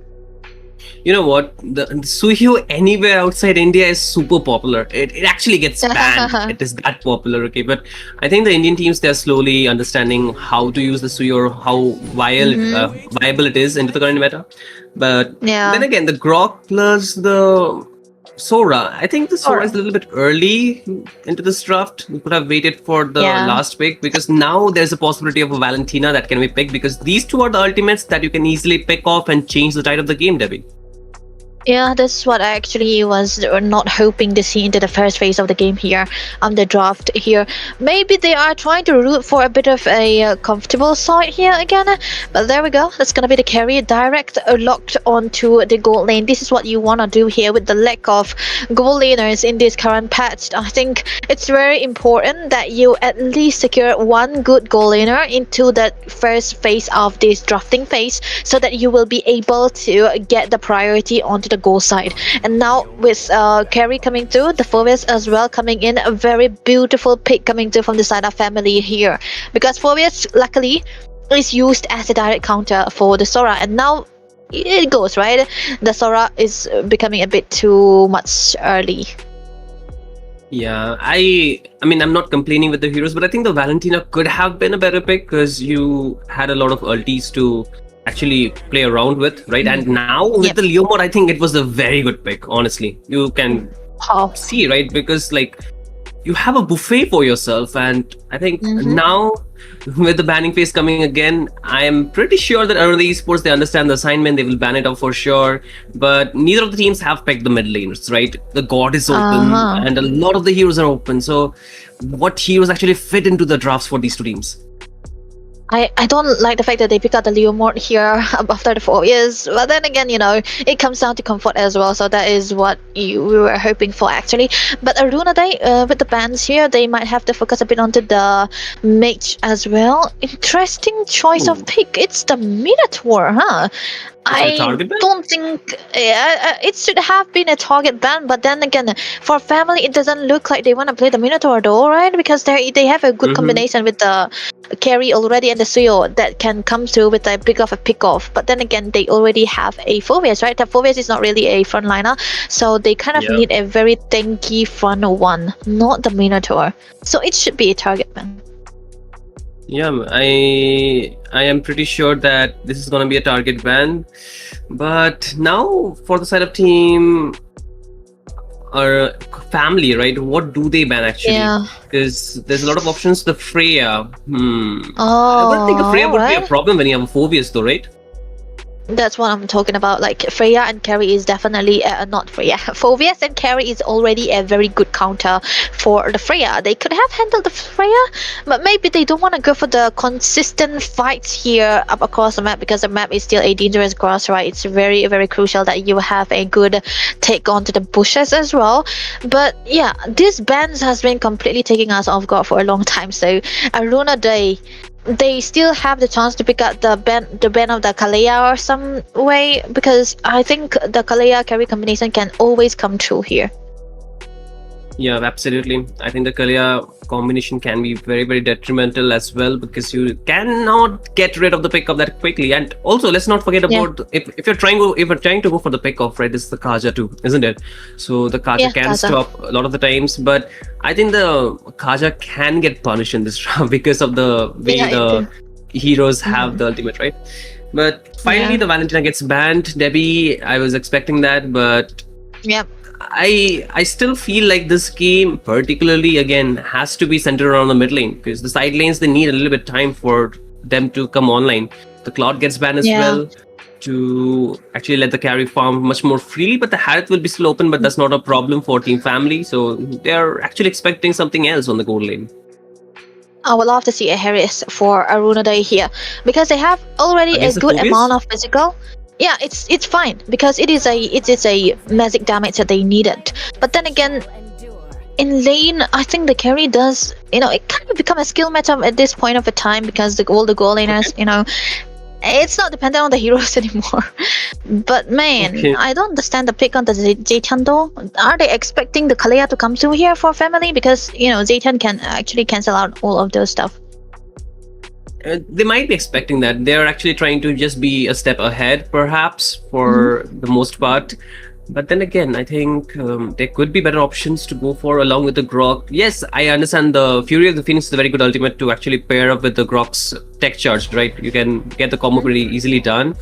You know what? The Suyo anywhere outside India is super popular. It actually gets banned. It is that popular, okay? But I think the Indian teams, they're slowly understanding how to use the Suyo, or how viable it is into the current meta. But then again, the Grok plus the Sora, I think the Sora is a little bit early into this draft. We could have waited for the last pick, because now there's a possibility of a Valentina that can be picked, because these two are the ultimates that you can easily pick off and change the tide of the game, Debbie. Yeah, that's what I actually was not hoping to see into the first phase of the game here, the draft here. Maybe they are trying to root for a bit of a comfortable side here again, but there we go. That's gonna be the carry, direct locked onto the gold lane. This is what you wanna do here with the lack of gold laners in this current patch. I think it's very important that you at least secure one good gold laner into the first phase of this drafting phase, so that you will be able to get the priority onto the goal side. And now with carry coming through, the Phoebus as well coming in, a very beautiful pick coming through from the side of Family here, because Phoebus luckily is used as a direct counter for the Sora, and now it goes, right? The Sora is becoming a bit too much early. Yeah, I mean, I'm not complaining with the heroes, but I think the Valentina could have been a better pick, because you had a lot of ultis to actually play around with, right? And now with the Leo mode, I think it was a very good pick, honestly. You can see, right? Because like, you have a buffet for yourself, and I think now with the banning phase coming again, I am pretty sure that Arunoday Esports, they understand the assignment, they will ban it off for sure. But neither of the teams have picked the mid laners, right? The God is open, and a lot of the heroes are open. So what heroes actually fit into the drafts for these two teams? I don't like the fact that they pick out the Leomord here after the 4 years. But then again, it comes down to comfort as well. So that is what we were hoping for actually. But Arunoday, with the bans here, they might have to focus a bit onto the mage as well. Interesting choice of pick. It's the Minotaur, huh? I don't think it should have been a target ban, but then again, for family, it doesn't look like they want to play the Minotaur though, right? Because they have a good combination with the carry already and the Suyo that can come through with a big of a pick off. But then again, they already have a Phoveus, right? The Phoveus is not really a frontliner, so they kind of need a very tanky front one, not the Minotaur. So it should be a target ban. Yeah, I am pretty sure that this is going to be a target ban. But now for the side of team or family, right? What do they ban actually? Yeah. Because there's a lot of options. The Freya. I would think a Freya would be a problem when you have a Phoveus though, right? That's what I'm talking about. Like Freya and Carry is definitely not Freya. Phoveus and Carry is already a very good counter for the Freya. They could have handled the Freya, but maybe they don't want to go for the consistent fights here up across the map because the map is still a dangerous grass, right? It's very, very crucial that you have a good take onto the bushes as well. But yeah, this bans has been completely taking us off guard for a long time. So Arunoday, they still have the chance to pick up the ban of the Kalea or some way, because I think the Kalea carry combination can always come true here. Yeah, absolutely. I think the Kalea combination can be very, very detrimental as well, because you cannot get rid of the pick-off that quickly. And also, let's not forget about if you're trying to go for the pick-off, right? This is the Kaja too, isn't it? So the Kaja can stop a lot of the times, but I think the Kaja can get punished in this round because of the way the heroes have the ultimate, right? But finally, the Valentina gets banned. Debbie, I was expecting that, but I still feel like this game particularly again has to be centered around the mid lane, because the side lanes, they need a little bit time for them to come online. The Cloud gets banned as well to actually let the carry farm much more freely, but the Harith will be still open, but that's not a problem for Team Family, so they're actually expecting something else on the gold lane. I would love to see a Harris for Arunoday here, because they have already a good amount of physical. Yeah, it's fine because it is a magic damage that they needed. But then again, in lane, I think the carry does, it kind of become a skill matchup at this point of a time, because all the goal laners, it's not dependent on the heroes anymore. But man, I don't understand the pick on the Zaytian though. Are they expecting the Kalea to come through here for family? Because Zaytian can actually cancel out all of those stuff. They might be expecting that. They're actually trying to just be a step ahead, perhaps, for the most part. But then again, I think there could be better options to go for along with the Grok. Yes, I understand the Fury of the Phoenix is a very good ultimate to actually pair up with the Grok's tech charge, right? You can get the combo pretty easily done.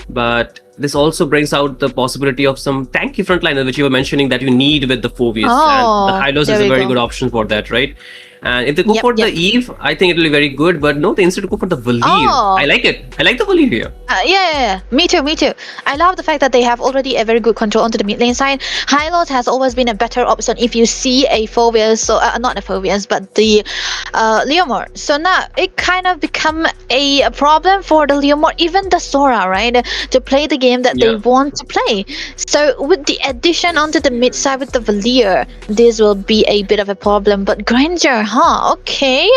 But this also brings out the possibility of some tanky frontliner, which you were mentioning that you need with the Phoveus. And the Hylos is a very good option for that, right? And if they go for the Eve, I think it will be very good. But no, they instead go for the Valir. I like it. I like the Valir here. Yeah. Me too. I love the fact that they have already a very good control onto the mid lane side. Hylos has always been a better option if you see a Phoveus, so not a Phoveus, but the Leomord. So now it kind of become a problem for the Leomord, even the Sora, right? To play the game that they want to play. So with the addition onto the mid side with the Valir, this will be a bit of a problem. But Granger, okay.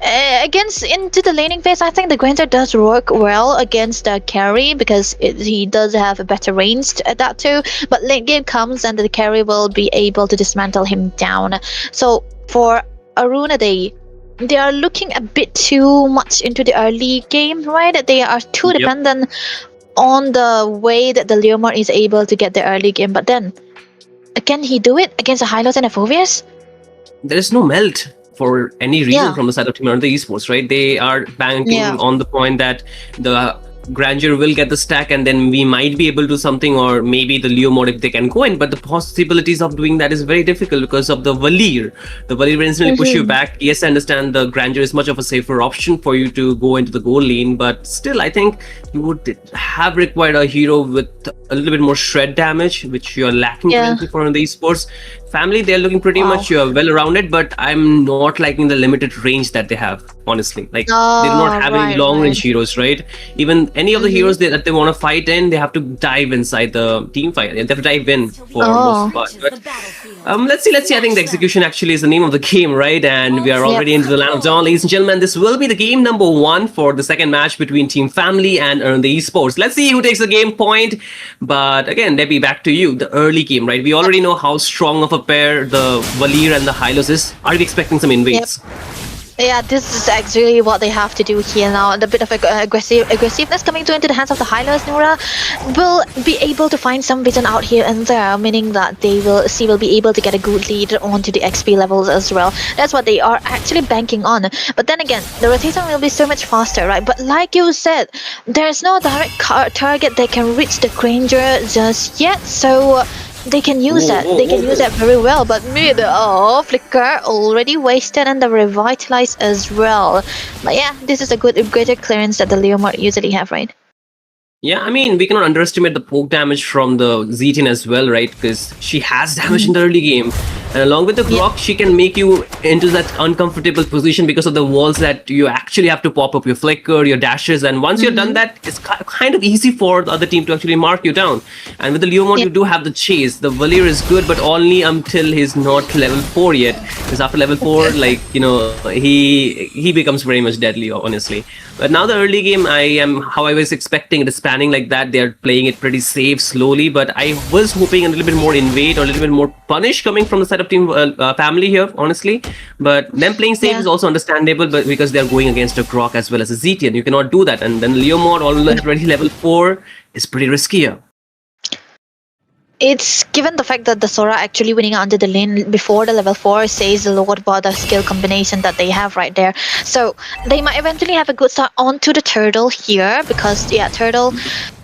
Into the laning phase, I think the Granger does work well against the carry, because he does have a better range at that too. But late game comes and the carry will be able to dismantle him down. So for Arunoday, they are looking a bit too much into the early game, right? They are too dependent on the way that the Leomord is able to get the early game. But then, can he do it against a Hylos and a Phoveus? There is no melt for any reason from the side of Team Arunoday Esports, right? They are banking on the point that the Granger will get the stack and then we might be able to do something, or maybe the Leomord if they can go in. But the possibilities of doing that is very difficult because of the Valir. The Valir will instantly push you back. Yes, I understand the Granger is much of a safer option for you to go into the goal lane, but still, I think you would have required a hero with a little bit more shred damage, which you're lacking currently for the Esports. Family, they're looking pretty much well-rounded, but I'm not liking the limited range that they have, honestly. Like, they do not have any long-range heroes, right? Even any of the heroes that they want to fight in, they have to dive inside the team fight. They have to dive in for most part. But let's see. I think the execution actually is the name of the game, right? And we are already into the land of dawn, ladies and gentlemen. This will be the game number 1 for the second match between Team Family and Arunoday Esports. Let's see who takes the game point. But again, Debbie, back to you. The early game, right? We already know how strong of a pair the Valir and the Hylos is. Are we expecting some invades? Yeah, this is actually what they have to do here now. And a bit of aggressiveness coming into the hands of the Hylos. Nura will be able to find some vision out here and there, meaning that she will be able to get a good lead onto the XP levels as well. That's what they are actually banking on. But then again, the rotation will be so much faster, right? But like you said, there's no direct target that can reach the Granger just yet. So they can use that. They can use that very well. But mid, Flicker already wasted and the Revitalize as well. But yeah, this is a greater clearance that the Leomord usually have, right? Yeah, I mean, we cannot underestimate the poke damage from the Zetian as well, right? Because she has damage in the early game. And along with the Grok, she can make you into that uncomfortable position because of the walls that you actually have to pop up your flicker, your dashes. And once you're done that, it's kind of easy for the other team to actually mark you down. And with the Leomord, you do have the chase. The Valir is good, but only until he's not level 4 yet. Because after level 4, like, you know, he becomes very much deadly, honestly. But now the early game, how I was expecting it is spanning like that. They're playing it pretty safe, slowly. But I was hoping a little bit more invade or a little bit more punish coming from the side of Team Family here, honestly. But them playing safe is also understandable, but because they're going against a Grok as well as a Zetian, you cannot do that. And then Leomord already level 4 is pretty riskier. It's given the fact that the Sora actually winning under the lane before the level 4 says a lot about the skill combination that they have right there. So they might eventually have a good start onto the Turtle here because, yeah, Turtle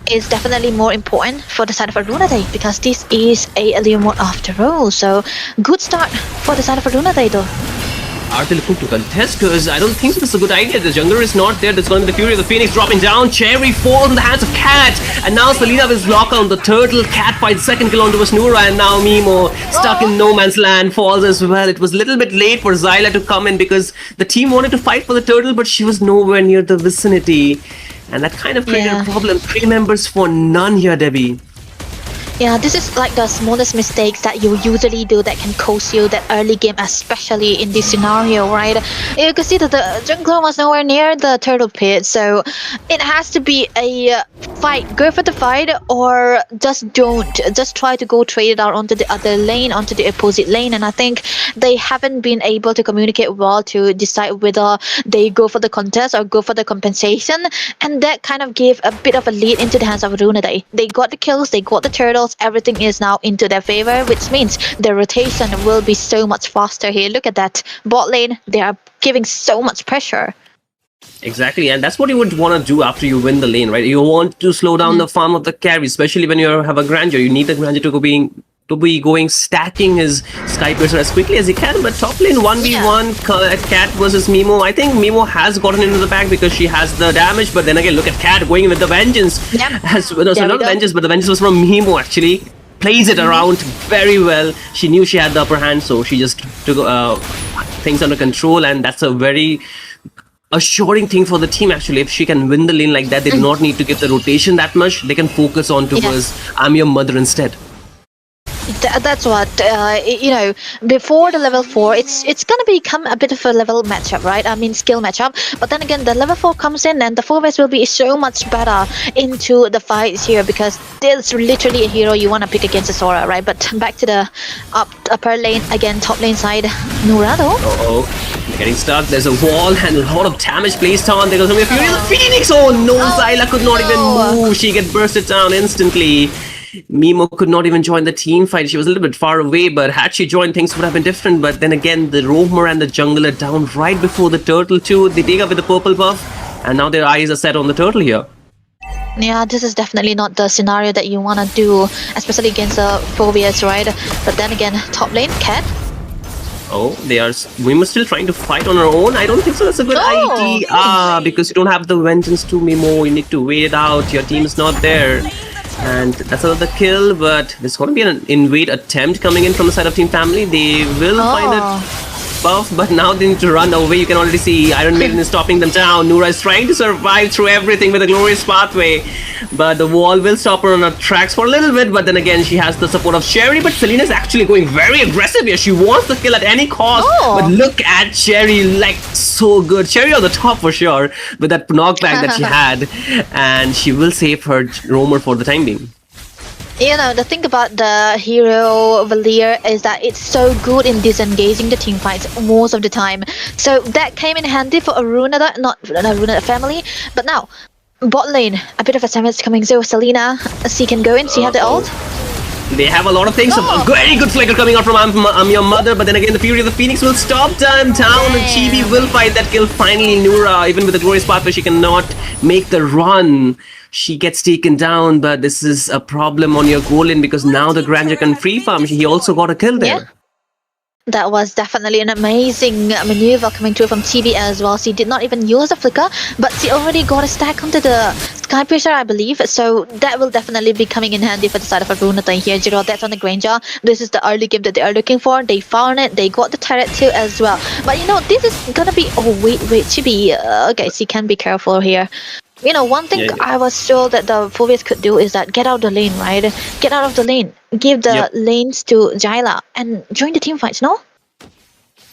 is definitely more important for the side of Arunoday because this is a Leomord after all. So good start for the side of Arunoday though. Are they looking to contest? Because I don't think this is a good idea. The jungler is not there. There's going to be the Fury of the Phoenix dropping down. Cherry falls in the hands of Cat. And now Selena will block on the Turtle. Cat finds second kill onto Snura. And now Mimo stuck in no man's land falls as well. It was a little bit late for Zyla to come in because the team wanted to fight for the Turtle, but she was nowhere near the vicinity. And that kind of created a problem. 3 members for none here, Debbie. Yeah, this is like the smallest mistakes that you usually do that can cost you that early game, especially in this scenario, right? You can see that the jungler was nowhere near the turtle pit, so it has to be a fight. Go for the fight, or just don't. Just try to go trade it out onto the other lane, onto the opposite lane, and I think they haven't been able to communicate well to decide whether they go for the contest or go for the compensation, and that kind of gave a bit of a lead into the hands of Arunoday. They got the kills, they got the turtles, everything is now into their favor, which means the rotation will be so much faster here. Look at that. Bot lane, they are giving so much pressure. Exactly, and that's what you would want to do after you win the lane, right? You want to slow down the farm of the carry, especially when you have a Grandeur. You need the Grandeur to be going stacking his Sky Piercer as quickly as he can. But top lane 1v1 Cat versus Mimo. I think Mimo has gotten into the pack because she has the damage, but then again, look at Cat going with the vengeance. So not the vengeance, but the vengeance was from Mimo actually. Plays it around very well. She knew she had the upper hand, so she just took things under control, and that's a very assuring thing for the team actually. If she can win the lane like that, they do not need to give the rotation that much. They can focus on towards I'm your mother instead. That's what you know. Before the level 4, it's gonna become a bit of a level matchup, right? I mean skill matchup. But then again, the level 4 comes in, and the 4-West will be so much better into the fights here because there's literally a hero you want to pick against a Sora, right? But back to the upper lane again, top lane side, Nurado. They're getting stuck. There's a wall and a lot of damage placed on. There goes a Fury of the Phoenix. Oh no, Zyla could not even move. She get bursted down instantly. Mimo could not even join the team fight. She was a little bit far away, but had she joined, things would have been different. But then again, the Roamer and the Jungler down right before the Turtle too. They take up with the purple buff, and now their eyes are set on the Turtle here. Yeah, this is definitely not the scenario that you want to do, especially against the Phobias, right? But then again, top lane, Cat. Oh, we must still trying to fight on our own. I don't think so. That's a good idea. Because you don't have the vengeance to Mimo. You need to wait it out. Your team is not there. And that's another kill, but there's going to be an invade attempt coming in from the side of Team Family. They will find it buff, but now they need to run away. You can already see Iron Maiden is stopping them down. Noora is trying to survive through everything with a glorious pathway, but the wall will stop her on her tracks for a little bit, but then again she has the support of Cherry. But Selena is actually going very aggressive here. She wants the kill at any cost, but look at Cherry, like so good. Cherry on the top for sure with that knockback that she had, and she will save her roamer for the time being. You know, the thing about the hero Valier is that it's so good in disengaging the team fights most of the time. So that came in handy for Arunoday, not Arunoday family. But now, bot lane, a bit of a damage coming. So Selena, she can go in, she had the ult. They have a lot of things. A very good flicker coming out from I'm Your Mother, but then again the Fury of the Phoenix will stop them down, and Chibi will find that kill. Finally, Noora, even with the glorious pathway, she cannot make the run. She gets taken down, but this is a problem on your goal lane because now the Granger can free farm. He also got a kill there. Yeah. That was definitely an amazing maneuver coming through from Chibi as well. She did not even use the flicker, but she already got a stack onto the Sky Piercer, I believe. So that will definitely be coming in handy for the side of Arunoday here. 0 deaths on the Granger. This is the early game that they are looking for. They found it. They got the turret too as well. But you know, this is gonna be... Oh, wait, Chibi. Okay, she can be careful here. You know, one thing I was sure that the Phobias could do is that get out the lane, right? Get out of the lane. Give the lanes to Jayla and join the team fights, no?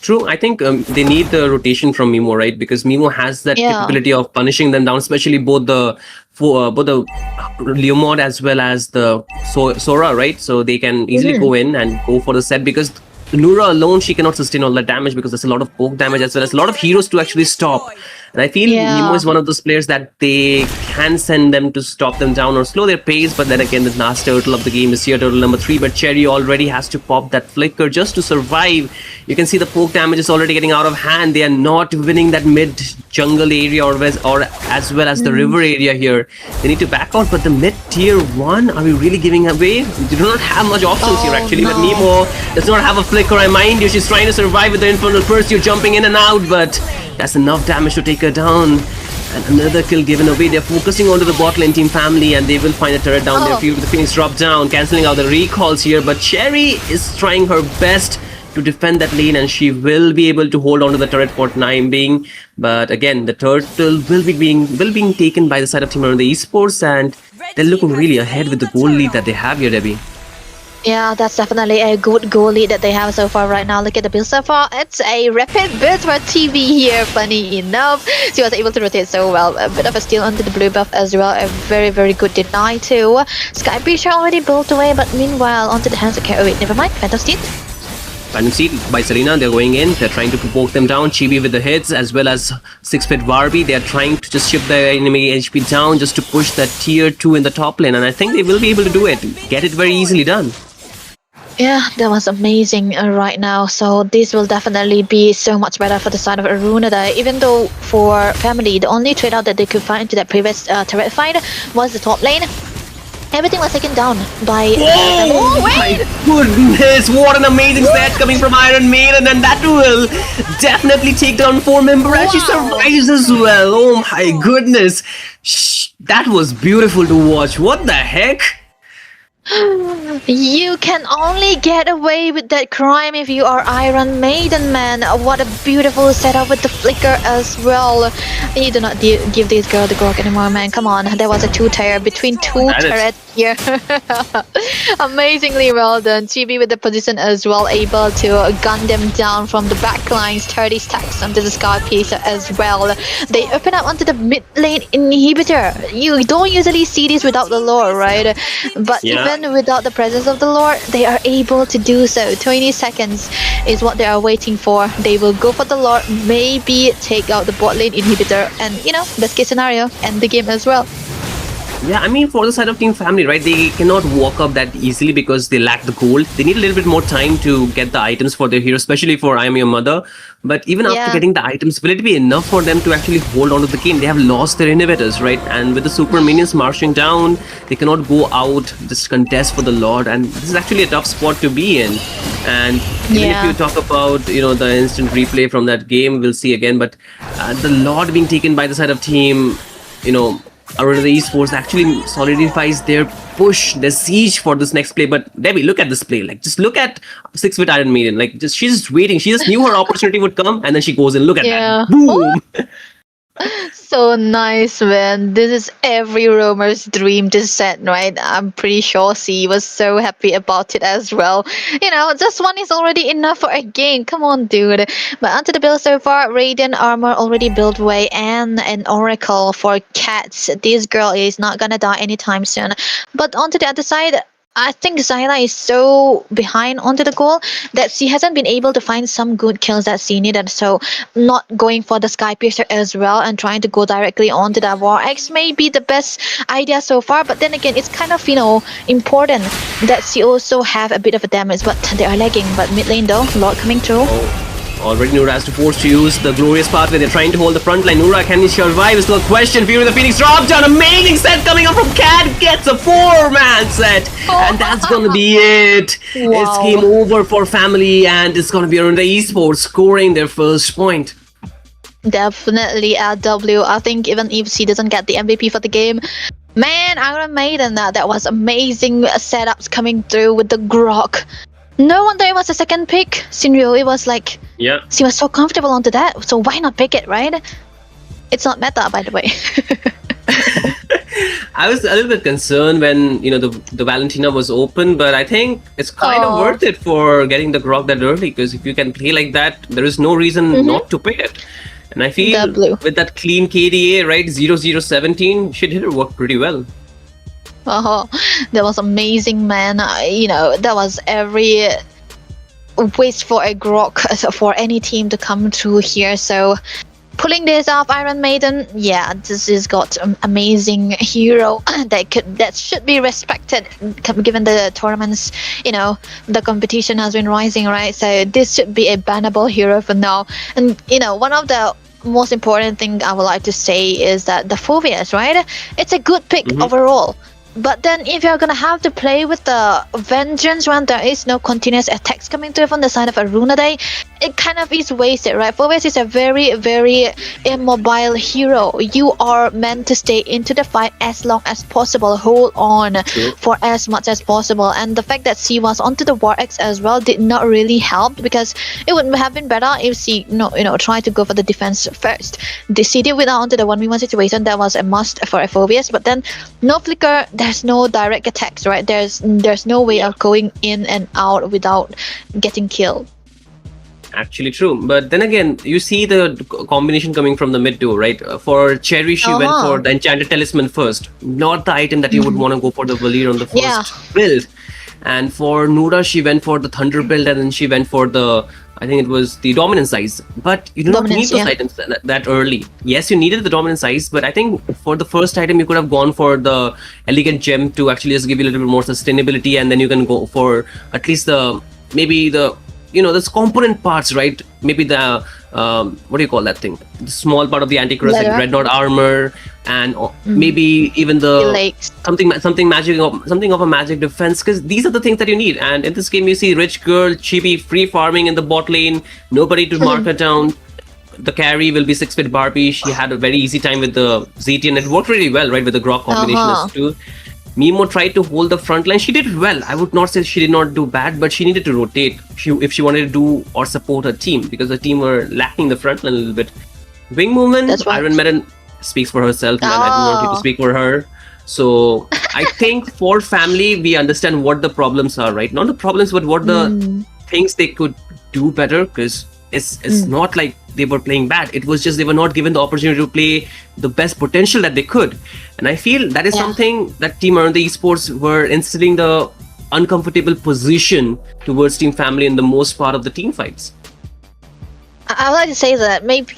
True, I think they need the rotation from Mimo, right? Because Mimo has that capability of punishing them down, especially both the Leomord as well as the Sora, right? So they can easily go in and go for the set, because Noora alone, she cannot sustain all that damage because there's a lot of poke damage as well as a lot of heroes to actually stop. And I feel Nemo is one of those players that they can send them to stop them down or slow their pace. But then again, the last turtle of the game is here, turtle number 3. But Cherry already has to pop that flicker just to survive. You can see the poke damage is already getting out of hand. They are not winning that mid jungle area or as well as the river area here. They need to back out. But the mid tier 1, are we really giving away? They do not have much options here actually. But Nemo does not have a flicker. I mind you, she's trying to survive with the Infernal Pursuit, jumping in and out, but that's enough damage to take her down. And another kill given away. They're focusing onto the bot lane Team Family, and they will find a turret down there. Few of the Phoenix drop down, cancelling out the recalls here. But Cherry is trying her best to defend that lane, and she will be able to hold on to the turret for time being. But again, the turtle will be being taken by the side of Team Arunoday Esports, and they're looking really ahead with the goal lead that they have here, Debbie. Yeah, that's definitely a good goal lead that they have so far right now. Look at the build so far. It's a rapid build for TV here, funny enough. She was able to rotate so well. A bit of a steal onto the blue buff as well. A very, very good deny too. Sky Breacher already built away, but meanwhile onto the hands of... Oh wait, never mind. Phantom Steed. Phantom Steed by Serena, they're going in. They're trying to poke them down. Chibi with the hits, as well as 6-bit Barbie. They're trying to just ship the enemy HP down just to push that tier 2 in the top lane. And I think they will be able to do it. Get it very easily done. Yeah, that was amazing right now. So this will definitely be so much better for the side of Arunoday. Even though for Family, the only trade out that they could find into that previous turret fight was the top lane. Everything was taken down by... Oh my goodness, what an amazing set coming from Iron Maiden, and that will definitely take down 4-member and she survives as well. Oh my goodness, that was beautiful to watch. What the heck? You can only get away with that crime if you are Iron Maiden, man. What a beautiful setup with the flicker as well. You do not give this girl the Grok anymore, man. Come on, there was a 2-tier between 2 turrets here. Amazingly well done. Chibi with the position as well, able to gun them down from the back lines. 30 stacks onto the Sky Piercer as well. They open up onto the mid lane inhibitor. You don't usually see this without the lore, right? But even without the presence of the Lord, they are able to do so. 20 seconds is what they are waiting for. They will go for the Lord, maybe take out the bot lane inhibitor, and you know, best case scenario, end the game as well. Yeah, I mean, for the side of Team Family, right, they cannot walk up that easily because they lack the gold. They need a little bit more time to get the items for their hero, especially for I Am Your Mother. But even after getting the items, will it be enough for them to actually hold on to the game? They have lost their inhibitors, right? And with the super minions marching down, they cannot go out, just contest for the Lord. And this is actually a tough spot to be in. And even if you talk about, you know, the instant replay from that game, we'll see again. But the Lord being taken by the side of Team, you know, Arunoday Esports actually solidifies their push, their siege for this next play. But Debbie, look at this play. Like, just look at 6-foot Iron Maiden. Like, she's just waiting. She just knew her opportunity would come, and then she goes in. Look at Yeah. that. Boom. So nice, man. This is every roamer's dream to set, right? I'm pretty sure C was so happy about it as well. Just one is already enough for a game. Come on, dude. But onto the build so far, Radiant Armor already built way and an Oracle for Cats. This girl is not gonna die anytime soon. But onto the other side, I think Zyla is so behind onto the goal that she hasn't been able to find some good kills that she needed. So not going for the Sky Piercer as well and trying to go directly onto the War X may be the best idea so far. But then again, it's kind of important that she also have a bit of a damage. But they are lagging. But mid lane though, Lord coming through. Already Nura has to force to use the glorious pathway. They're trying to hold the front line. Nura, can he survive? Is still a question. Fury the Phoenix drop down. Amazing set coming up from Cat. Gets a 4-man set. And that's going to be it. Wow. It's game over for Family. And it's going to be Arunoday Esports scoring their first point. Definitely LW. I think even if she doesn't get the MVP for the game, man, Iron Maiden, that was amazing setups coming through with the Grok. No wonder it was the second pick. Sinrio, it was like, Yeah. she was so comfortable onto that, so why not pick it, right? It's not meta, by the way. I was a little bit concerned when the Valentina was open, but I think it's kind of worth it for getting the Grok that early, because if you can play like that, there is no reason not to pick it. And I feel with that clean KDA, right, 0-0-17, should hit her work pretty well. That was amazing, man. That was every wish for a Grok for any team to come through here. So pulling this off, Iron Maiden, yeah, this has got an amazing hero that should be respected given the tournaments. The competition has been rising, right? So this should be a bannable hero for now. And one of the most important thing I would like to say is that the Phobias, right? It's a good pick overall. But then if you're gonna have to play with the Vengeance when there is no continuous attacks coming through from the side of Arunoday, it kind of is wasted, right? Phobias is a very, very immobile hero. You are meant to stay into the fight as long as possible, hold on for as much as possible. And the fact that she was onto the War X as well did not really help, because it would have been better if she tried to go for the defense first. She did without onto the 1v1 situation. That was a must for a Phobias, but then no flicker, there's no direct attacks, right? There's no way of going in and out without getting killed. Actually true, but then again, you see the combination coming from the mid duo, right? For Cherry, she went for the Enchanted Talisman first, not the item that you would want to go for the Valir on the first build. And for Nura, she went for the Thunder build, and then she went for the, I think it was the Dominance Size. But you do not need those items that early. Yes, you needed the Dominance Size, but I think for the first item, you could have gone for the Elegant Gem to actually just give you a little bit more sustainability, and then you can go for at least those component parts, right? Maybe the what do you call that thing? The small part of the Antichrist, like Dreadnought armor, and maybe even the something of a magic defense, because these are the things that you need. And in this game, you see Rich Girl, Chibi free farming in the bot lane, nobody to mark her down. The carry will be 6-bit Barbie. She had a very easy time with the ZT, and it worked really well, right, with the Grok combination as too. Mimo tried to hold the front line. She did well. I would not say she did not do bad, but she needed to rotate if she wanted to do or support her team, because the team were lacking the front line a little bit. Wing movement, Iron Maiden speaks for herself, man. I don't want you to speak for her. So I think for Family, we understand what the problems are, right? Not the problems, but what the things they could do better, because it's not like they were playing bad. It was just they were not given the opportunity to play the best potential that they could. And I feel that is something that Team Arunoday Esports were instilling the uncomfortable position towards Team Family in the most part of the team fights. I would like to say that maybe,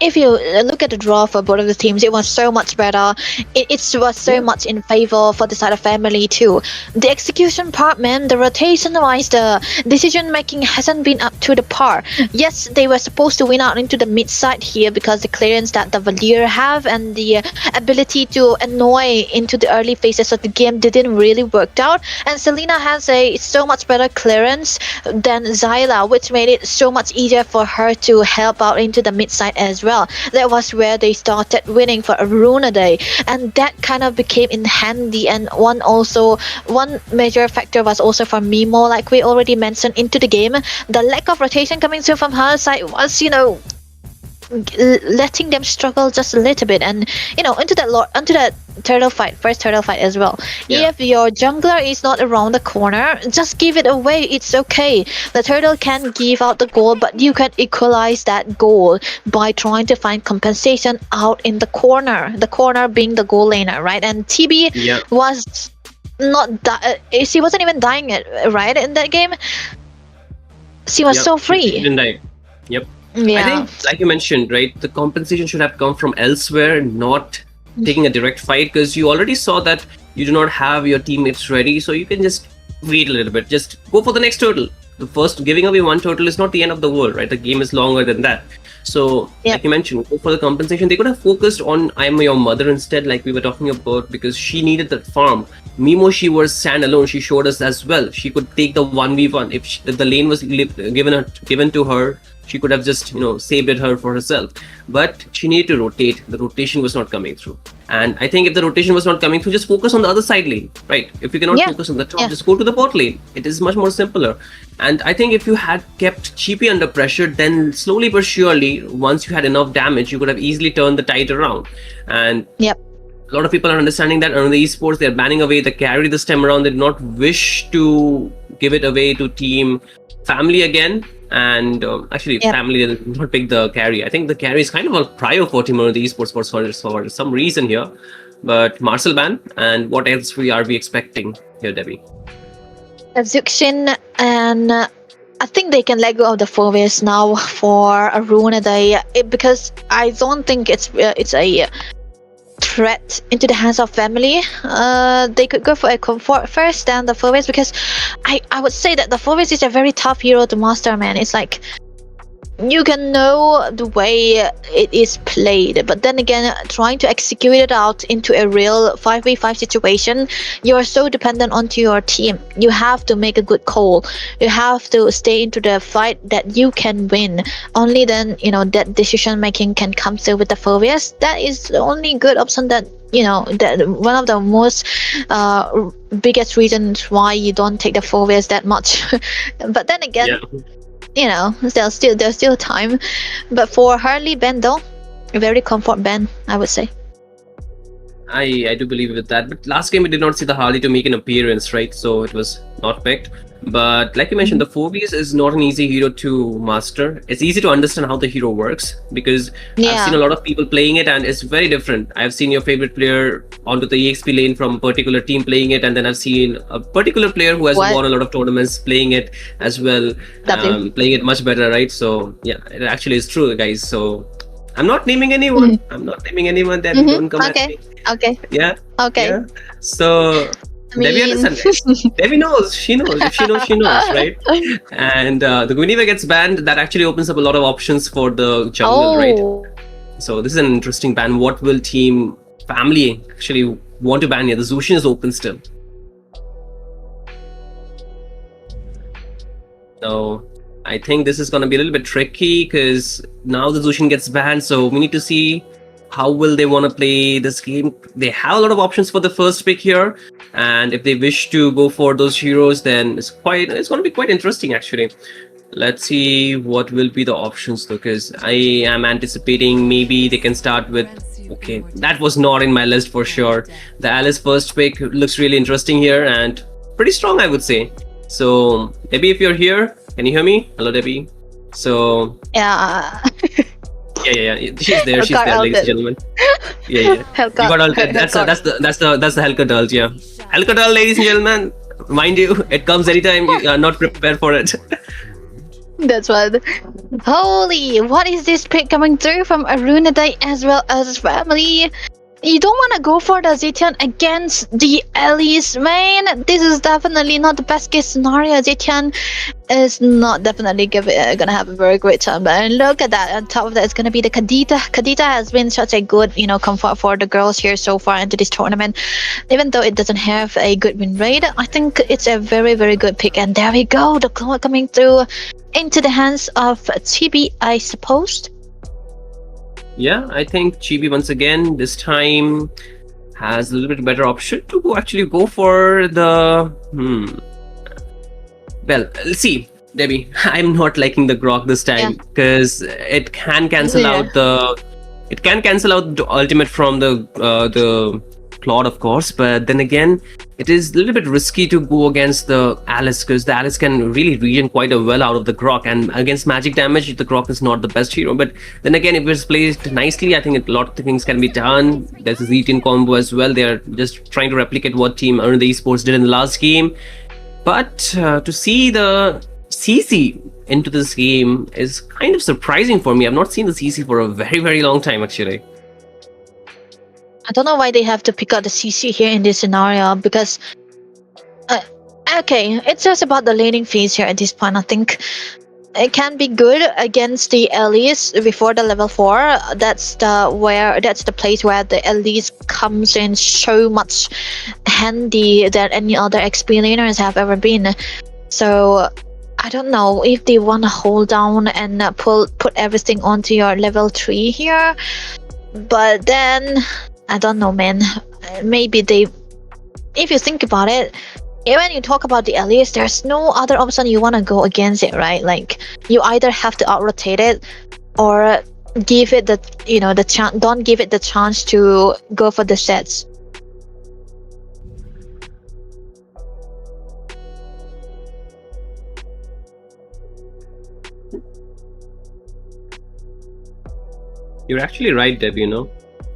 if you look at the draw for both of the teams, it was so much better. It was so much in favor for the side of Family too. The execution part, man, the rotation-wise, the decision-making hasn't been up to the par. Yes, they were supposed to win out into the mid-side here because the clearance that the Valir have and the ability to annoy into the early phases of the game didn't really work out. And Selena has a so much better clearance than Zyla, which made it so much easier for for her to help out into the mid side as well. That was where they started winning for Arunoday, and that kind of became in handy. And one major factor was also for Mimo, like we already mentioned into the game. The lack of rotation coming through from her side was, letting them struggle just a little bit, and into that first turtle fight as well. Yeah. If your jungler is not around the corner, just give it away. It's okay. The turtle can give out the goal, but you can equalize that goal by trying to find compensation out in the corner. The corner being the goal laner, right? And TB was not she wasn't even dying right in that game. She was so free. She didn't die. Yep. Yeah. I think, like you mentioned, right, the compensation should have come from elsewhere, not taking a direct fight, because you already saw that you do not have your teammates ready, so you can just wait a little bit. Just go for the next turtle. The first giving away one turtle is not the end of the world, right? The game is longer than that. So, like you mentioned, go for the compensation. They could have focused on I'm Your Mother instead, like we were talking about, because she needed that farm. Mimo, she was standalone. She showed us as well. She could take the 1v1. If the lane was given to her, she could have just, saved it her for herself. But she needed to rotate. The rotation was not coming through. And I think if the rotation was not coming through, just focus on the other side lane, right? If you cannot focus on the top, just go to the bot lane. It is much more simpler. And I think if you had kept Cheapy under pressure, then slowly but surely, once you had enough damage, you could have easily turned the tide around. And a lot of people are understanding that Arunoday Esports, they're banning away the carry this time around. They do not wish to give it away to Team Family again. And Family did not pick the carry. I think the carry is kind of a prior for Team Arunoday Esports for some reason here. But Marcel ban, and what else are we expecting here, Debbie? Zuxin, and I think they can let go of the Fovius now for Arunoday, because I don't think it's a threat into the hands of Family. They could go for a comfort first, then the Fovius, because I would say that the Fovius is a very tough hero to master, man. It's like you can know the way it is played, but then again, trying to execute it out into a real 5v5 situation, you are so dependent onto your team. You have to make a good call. You have to stay into the fight that you can win. Only then, that decision making can come through with the Fovius. That is the only good option that that one of the most biggest reasons why you don't take the Fovius that much. But then again, there's still time. But for Harley ban though, a very comfort ban, I would say. I do believe with that. But last game we did not see the Harley to make an appearance, right? So it was not picked. But like you mentioned, the Phobius is not an easy hero to master. It's easy to understand how the hero works, because I've seen a lot of people playing it and it's very different. I've seen your favorite player onto the EXP lane from a particular team playing it, and then I've seen a particular player who has won a lot of tournaments playing it as well, playing it much better, right? So yeah, it actually is true, guys. So I'm not naming anyone. I'm not naming anyone that don't come at me. Okay. Yeah. Okay. Yeah. So Debbie understands. Debbie knows. She knows. If she knows, she knows, right? And the Guinevere gets banned. That actually opens up a lot of options for the jungle, right? So this is an interesting ban. What will Team Family actually want to ban here? The Zushin is open still. So I think this is going to be a little bit tricky, because now the Zushin gets banned. So we need to see how will they want to play this game. They have a lot of options for the first pick here, and if they wish to go for those heroes, then it's going to be quite interesting actually. Let's see what will be the options though, because I am anticipating maybe they can start with, okay, that was not in my list for sure. The Alice first pick looks really interesting here and pretty strong, I would say. So Debbie, if you're here, can you hear me? Hello, Debbie. So yeah. Yeah. She's there, ladies and gentlemen. Yeah. You got all, that's the Helcurt ult, yeah. Helcurt ult, ladies and gentlemen. Mind you, it comes anytime you are not prepared for it. That's what. Holy, what is this pick coming through from Arunoday as well as Family? You don't want to go for the Zetian against the Elise, man. This is definitely not the best case scenario. Zetian is not definitely gonna have a very great time. And look at that. On top of that, it's gonna be the Kadita. Kadita has been such a good, comfort for the girls here so far into this tournament. Even though it doesn't have a good win rate, I think it's a very, very good pick. And there we go, the claw coming through into the hands of TB, I suppose. Yeah, I think Chibi once again this time has a little bit better option to actually go for the. Well, let's see, Debbie. I'm not liking the grok this time because it can cancel out the. It can cancel out the ultimate from the Claude, of course, but then again, it is a little bit risky to go against the Alice because the Alice can really regen quite a well out of the grok, and against magic damage, the grok is not the best hero. But then again, if it's placed nicely, I think a lot of things can be done. There's a Z-Team combo as well. They're just trying to replicate what team Arunoday Esports did in the last game. But to see the CC into this game is kind of surprising for me. I've not seen the CC for a very, very long time, actually. I don't know why they have to pick out the CC here in this scenario because, okay, it's just about the laning phase here at this point. I think it can be good against the Elise before the level 4. That's the place where the Elise comes in so much handy that any other XP laners have ever been. So I don't know if they want to hold down and put everything onto your level 3 here, but then. I don't know, man. Maybe if you think about it, when you talk about the Elias, there's no other option you want to go against it, right? Like, you either have to out-rotate it or give it the chance. Don't give it the chance to go for the sets. You're actually right, Deb,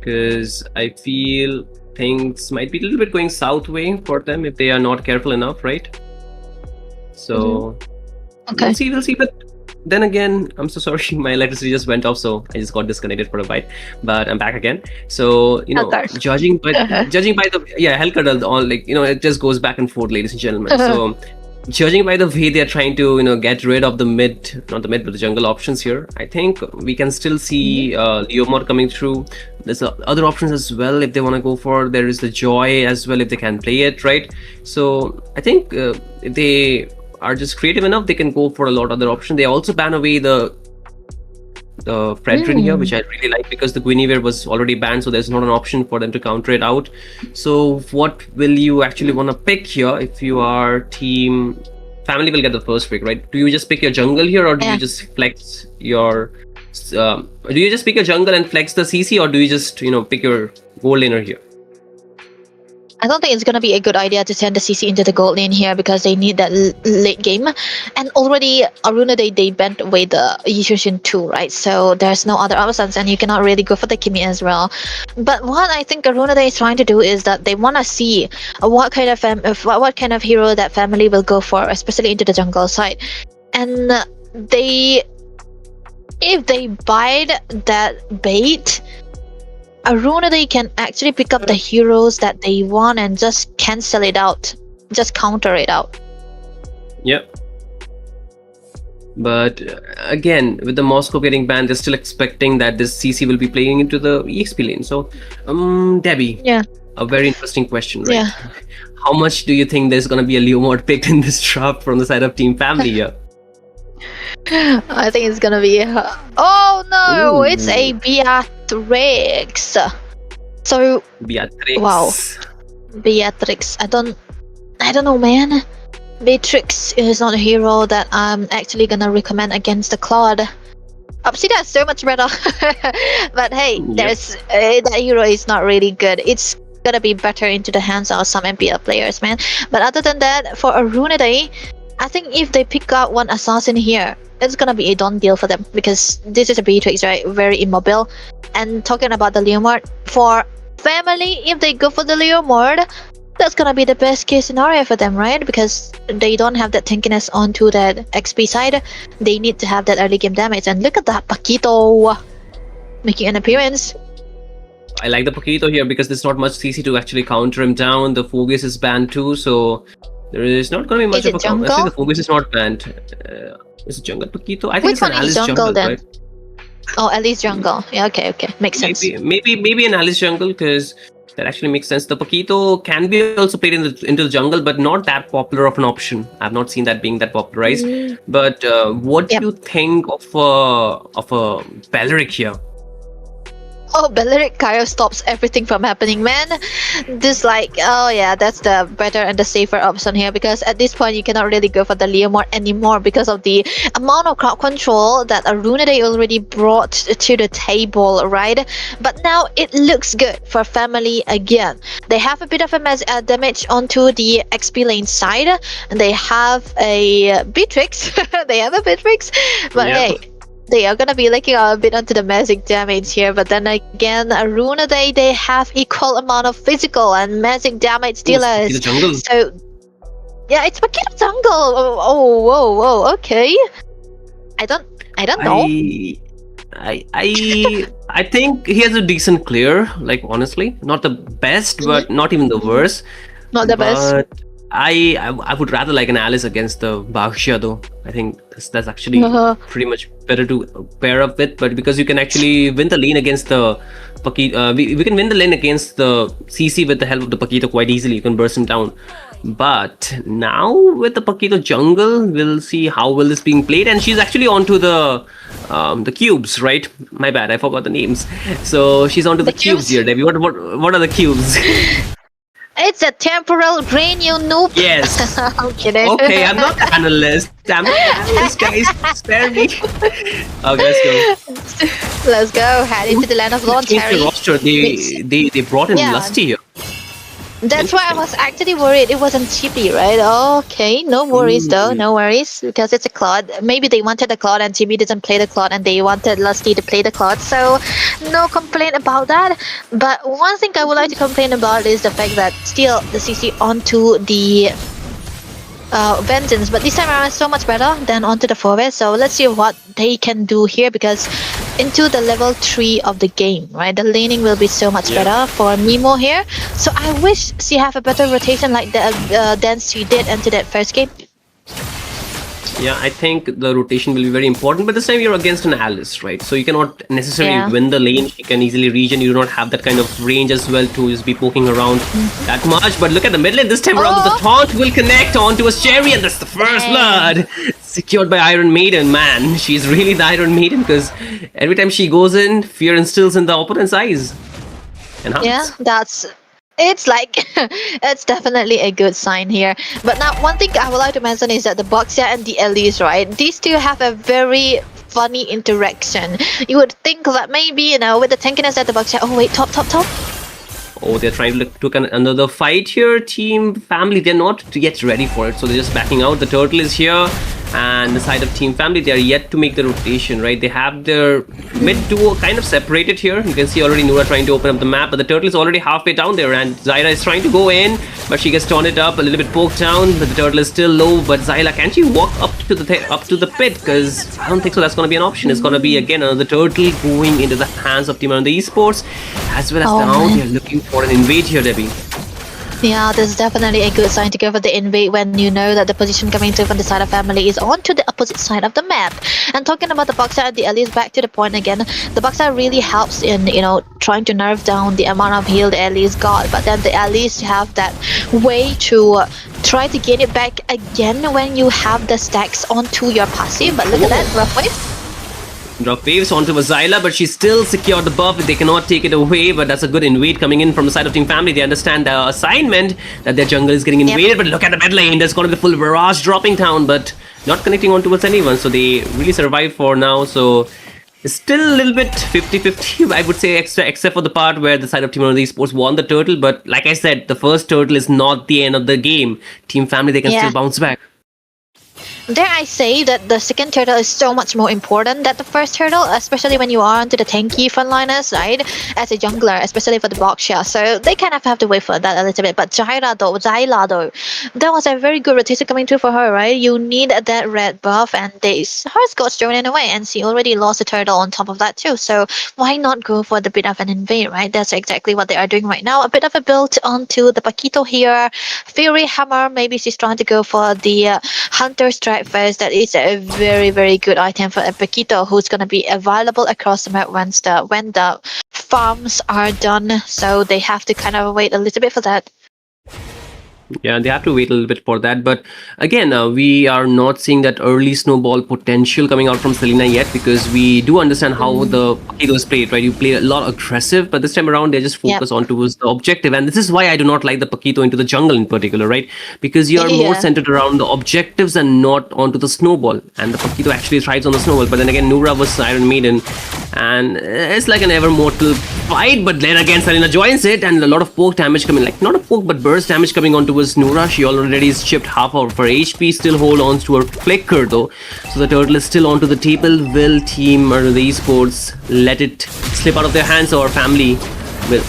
because I feel things might be a little bit going south way for them if they are not careful enough, right? So Okay. we'll see. But then again, I'm so sorry, my electricity just went off, so I just got disconnected for a bite. But I'm back again. So Helcurt. judging by the Helcurt, all it just goes back and forth, ladies and gentlemen. So judging by the way they're trying to get rid of the not the mid but the jungle options here, I think we can still see Leomord coming through. There's other options as well if they want to go for. There is the Joy as well if they can play it, right? So I think if they are just creative enough, they can go for a lot of other options. They also ban away the Fredrin here, which I really like because the Guinevere was already banned, so there's not an option for them to counter it out. So what will you actually want to pick here if you are team family will get the first pick, right? Do you just pick your jungle here, or do you just flex your do you just pick your jungle and flex the CC, or do you just pick your gold laner here? I don't think it's gonna be a good idea to send the CC into the gold lane here because they need that late game. And already Arunoday, they banned away the Yushin too, right? So there's no other options, and you cannot really go for the Kimi as well. But what I think Arunoday is trying to do is that they want to see what kind of hero that family will go for, especially into the jungle side. And if they bite that bait, Arunoday can actually pick up the heroes that they want and just cancel it out, just counter it out. Yep. But again, with the Moscow getting banned, they're still expecting that this CC will be playing into the EXP lane. So, Debbie, a very interesting question, right? Yeah. How much do you think there's going to be a Leomord picked in this draft from the side of Team Family here? I think it's gonna be. Oh no! It's a Beatrix. So Beatrix. wow, Beatrix. I don't know, man. Beatrix is not a hero that I'm actually gonna recommend against the Claude. Obsidian is so much better. But hey, there's that hero is not really good. It's gonna be better into the hands of some MPL players, man. But other than that, for Arunoday, I think if they pick out one assassin here, it's gonna be a done deal for them because this is a Beatrix, right? Very immobile. And talking about the Leomord, for family, if they go for the Leomord, that's gonna be the best case scenario for them, right? Because they don't have that tankiness onto that XP side. They need to have that early game damage. And look at that Paquito making an appearance. I like the Paquito here because there's not much CC to actually counter him down. The Fogus is banned too, so there is not going to be much of a counter. I think the Fogus is not banned. Is it jungle Paquito? I think Which it's an one is Alice jungle then? right? Oh, at least jungle. Yeah, okay, makes sense. Maybe an Alice jungle because That actually makes sense. The Paquito can be also played into the jungle, but not that popular of an option. I've not seen that being that popularized. But what do you think of a Belleric here? Oh, Belleric kind of stops everything from happening, man. This oh yeah, that's the better and the safer option here, because at this point you cannot really go for the Leomord anymore because of the amount of crowd control that Arunoday already brought to the table, right? But now it looks good for Family again. They have a bit of a damage onto the XP lane side, and they have a Beatrix. They have a Beatrix, but hey, they are gonna be looking a bit onto the magic damage here, but then again, Arunoday, they have equal amount of physical and magic damage dealers. So yeah, it's Paquito jungle. Whoa, okay. I don't know. I think he has a decent clear. Like honestly, not the best, but not even the worst. Not the best. I would rather like an Alice against the Baxia though. I think that's actually pretty much better to pair up with. But because you can actually win the lane against the Paquito, we can win the lane against the CC with the help of the Paquito quite easily. You can burst him down. But now with the Paquito jungle, we'll see how well this being played. And she's actually onto the cubes, right? My bad, I forgot the names. So she's onto the cubes here, Debbie. What are the cubes? It's a temporal brain, you noob. Yes. I'm kidding. Okay, I'm not an analyst. I'm not an analyst, guys. Spare me. Okay, let's go. Let's go. Head into the land of voluntary. The roster, they brought in Lusty here. That's why I was actually worried it wasn't Chibi, right? Okay, no worries though, no worries, because it's a Claude. Maybe they wanted the Claude and Chibi doesn't play the Claude, and they wanted Lusty to play the Claude, so no complaint about that. But one thing I would like to complain about is the fact that still the CC onto the Vengeance, but this time around it's so much better than onto the forest. So let's see what they can do here, because into the level 3 of the game, right? The laning will be so much better for Mimo here. So I wish she have a better rotation like the dance she did into that first game. Yeah, I think the rotation will be very important, but this time you're against an Alice, right? So you cannot necessarily win the lane. She can easily regen. You do not have that kind of range as well to just be poking around that much. But look at the mid lane. This time around, the taunt will connect onto a Cherry, and that's the first blood. Secured by Iron Maiden, man. She's really the Iron Maiden, because every time she goes in, fear instills in the opponent's eyes. And hearts. Yeah, it's like it's definitely a good sign here. But now one thing I would like to mention is that the Boxia and the Elise, right? These two have a very funny interaction. You would think that maybe, you know, with the tankiness at the Boxia, oh wait, top. Oh, they're trying to look to another fight here. Team Family, they're not yet ready for it, so they're just backing out. The Turtle is here, and the side of Team Family, they are yet to make the rotation, right? They have their mid duo kind of separated here. You can see already Noura trying to open up the map, but the Turtle is already halfway down there, and Zyra is trying to go in, but she gets taunted up, a little bit poked down, but the Turtle is still low. But Zyla, can she walk up to the pit? Because I don't think so that's going to be an option. It's going to be, again, another Turtle going into the hands of Team Arunoday Esports, as well as now they're looking for an invade here, Debbie. Yeah, this is definitely a good sign to go for the invade when you know that the position coming through from the side of Family is on to the opposite side of the map. And talking about the Boxer and the Elise, back to the point again, the Boxer really helps in, you know, trying to nerf down the amount of heal the Elise got, but then the Elise have that way to try to gain it back again when you have the stacks onto your passive. But look at that, rough wave. Drop waves onto Zyla, but she's still secured the buff. They cannot take it away, but that's a good invade coming in from the side of Team Family. They understand the assignment that their jungle is getting invaded, but look at the mid lane. There's going to be full barrage dropping down, but not connecting on towards anyone, so they really survive for now. So it's still a little bit 50-50, I would say, except for the part where the side of Team Arunoday Esports won the Turtle. But like I said, the first Turtle is not the end of the game. Team Family, they can still bounce back. Dare I say that the second turtle is so much more important than the first turtle, especially when you are onto the tanky frontliners, right? As a jungler, especially for the Boxia. So they kind of have to wait for that a little bit. But Zyla though, that was a very good rotation coming through for her, right? You need that red buff, and hers got thrown in away, and she already lost a turtle on top of that too. So why not go for the bit of an invade, right? That's exactly what they are doing right now. A bit of a build onto the Paquito here. Fury Hammer, maybe she's trying to go for the Hunter Strike fight first. That is a very, very good item for a Paquito who's going to be available across the map when the farms are done. So they have to kind of wait a little bit for that. Yeah, they have to wait a little bit for that. But again, we are not seeing that early snowball potential coming out from Selena yet, because we do understand how the Paquito is played, right? You play a lot aggressive, but this time around, they just focus on towards the objective. And this is why I do not like the Paquito into the jungle in particular, right? Because you are more centered around the objectives and not onto the snowball. And the Paquito actually thrives on the snowball. But then again, Nura versus Iron Maiden. And it's like an ever mortal fight. But then again, Selena joins it, and a lot of poke damage coming, like not a poke, but burst damage coming onto Nura. She already is chipped half of her HP, still hold on to her flicker though, so the turtle is still onto the table. Will team Arunoday Esports let it slip out of their hands, or family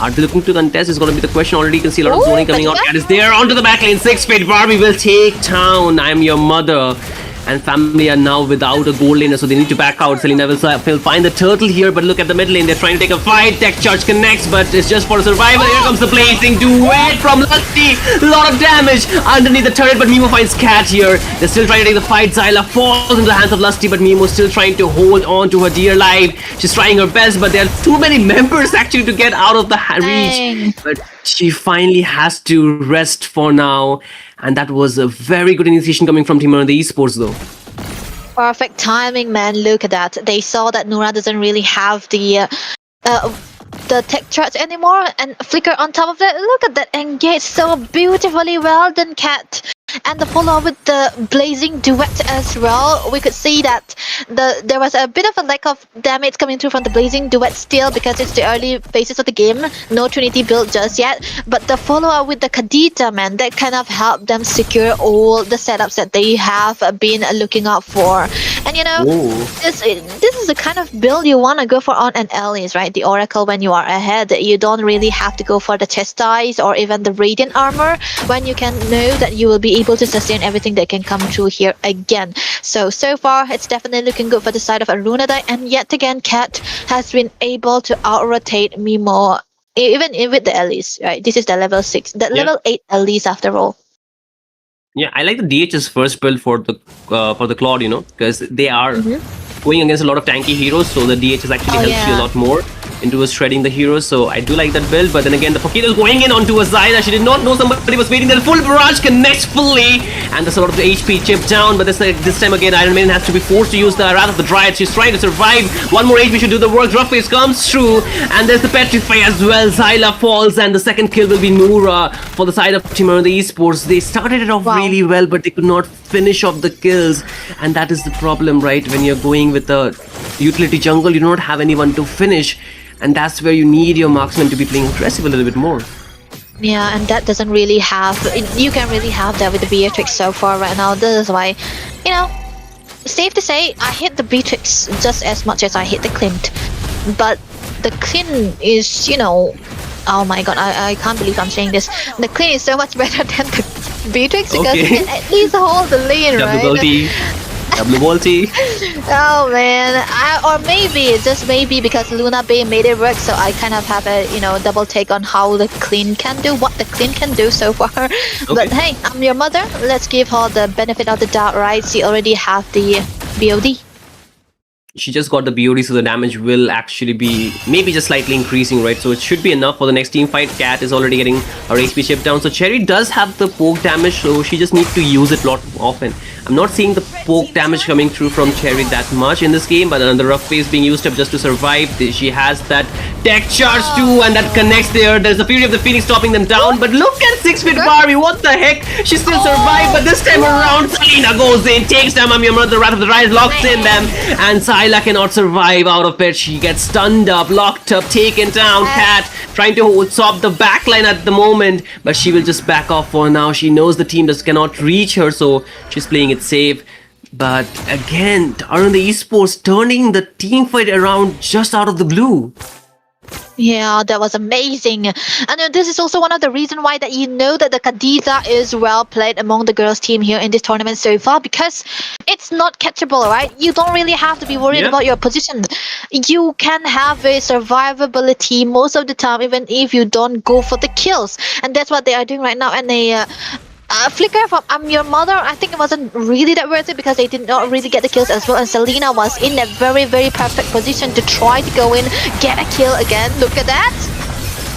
are they looking to contest is going to be the question. Already you can see a lot of zoning coming out. Cat is there onto the back lane. 6-feet Barbie will take down I Am Your Mother, and family are now without a gold laner, so they need to back out. Selena will find the turtle here, but look at the mid lane. They're trying to take a fight. Tech charge connects, but it's just for survival. Here comes the blazing duet from Lusty. A lot of damage underneath the turret, but Mimo finds Cat here. They're still trying to take the fight. Zyla falls into the hands of Lusty, but Mimo still trying to hold on to her dear life. She's trying her best, but there are too many members actually to get out of the reach. But she finally has to rest for now. And that was a very good initiation coming from Team Arunoday Esports though. Perfect timing, man. Look at that. They saw that Nura doesn't really have the tech charge anymore, and flicker on top of that. Look at that, engage so beautifully. Well done, Cat. And the follow with the blazing duet as well. We could see that there was a bit of a lack of damage coming through from the blazing duet still, because it's the early phases of the game. No Trinity build just yet, but the follow up with the Kadita, man, that kind of helped them secure all the setups that they have been looking out for. And you know, this is the kind of build you want to go for on an Elise, right? The Oracle, when you are ahead, you don't really have to go for the chastise or even the radiant armor, when you can know that you will be able to sustain everything that can come through here again. So far it's definitely looking good for the side of Arunoday, and yet again Cat has been able to out-rotate Mimo, even with the Elise, right? This is the level 6, the level 8 Elise after all. Yeah, I like the DH's first build for the Claude, you know, because they are going against a lot of tanky heroes, so the DH has actually helped you a lot more into shredding the heroes. So I do like that build. But then again, the Paquito is going in onto a Zyla. She did not know somebody was waiting there. Full barrage connects fully, and there's a lot of the HP chipped down. But this time again, Iron Maiden has to be forced to use the Wrath of the Dryad. She's trying to survive. One more HP should do the work. Rough Face comes through, and there's the Petrify as well. Zyla falls, and the second kill will be Nura for the side of Team Arunoday Esports. They started it off really well, but they could not finish off the kills, and that is the problem, right? When you're going with a utility jungle, you do not have anyone to finish. And that's where you need your marksman to be playing aggressive a little bit more. Yeah, and that doesn't really have... You can really have that with the Beatrix so far right now. This is why, you know, safe to say, I hit the Beatrix just as much as I hit the Clint. But the Clint is, you know... Oh my god, I can't believe I'm saying this. The Clint is so much better than the Beatrix, because it can at least hold the lane, right? WLT. Oh man, or maybe, just maybe, because Luna Bay made it work, so I kind of have a, you know, double take on how the Clean can do, what the Clean can do so far. But hey, I'm your mother, let's give her the benefit of the doubt, right? She already have the BOD. She just got the BOD, so the damage will actually be maybe just slightly increasing, right? So it should be enough for the next team fight. Cat is already getting her HP chipped down. So Cherry does have the poke damage, so she just needs to use it a lot often. I'm not seeing the poke damage coming through from Cherry that much in this game, but another rough phase being used up just to survive. She has that tech charge too, and that connects there. There's the Fury of the Phoenix stopping them down, but look at 6-feet Barbie, what the heck? She still survived, but this time around, Selena goes in, takes them, the Wrath of the Rise locks in them, and Zyla cannot survive out of it. She gets stunned up, locked up, taken down. Cat trying to stop the backline at the moment, but she will just back off for now. She knows the team just cannot reach her, so she's playing it safe. But again, Arunoday Esports turning the team fight around just out of the blue. Yeah, that was amazing. And this is also one of the reasons why that you know that the Khadija is well played among the girls team here in this tournament so far, because it's not catchable, right? You don't really have to be worried about your position. You can have a survivability most of the time, even if you don't go for the kills. And that's what they are doing right now. And they flicker from I'm Your Mother, I think it wasn't really that worth it because they did not really get the kills as well, and Selena was in a very, very perfect position to try to go in, get a kill again. Look at that.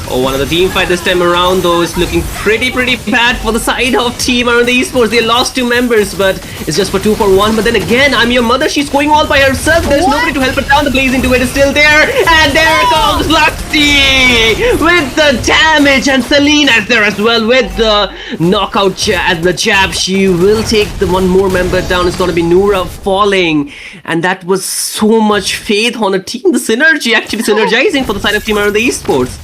Oh, one of the team fight this time around though is looking pretty bad for the side of Team Arunoday Esports. They lost 2 members, but it's just for 2 for 1. But then again, I'm Your Mother, she's going all by herself. There's nobody to help her down. The blazing duet is still there. And there comes Luxy with the damage. And Selena is there as well with the knockout and the jab. She will take the one more member down. It's going to be Noura falling. And that was so much faith on a team. The synergy actually synergizing for the side of Team Arunoday Esports.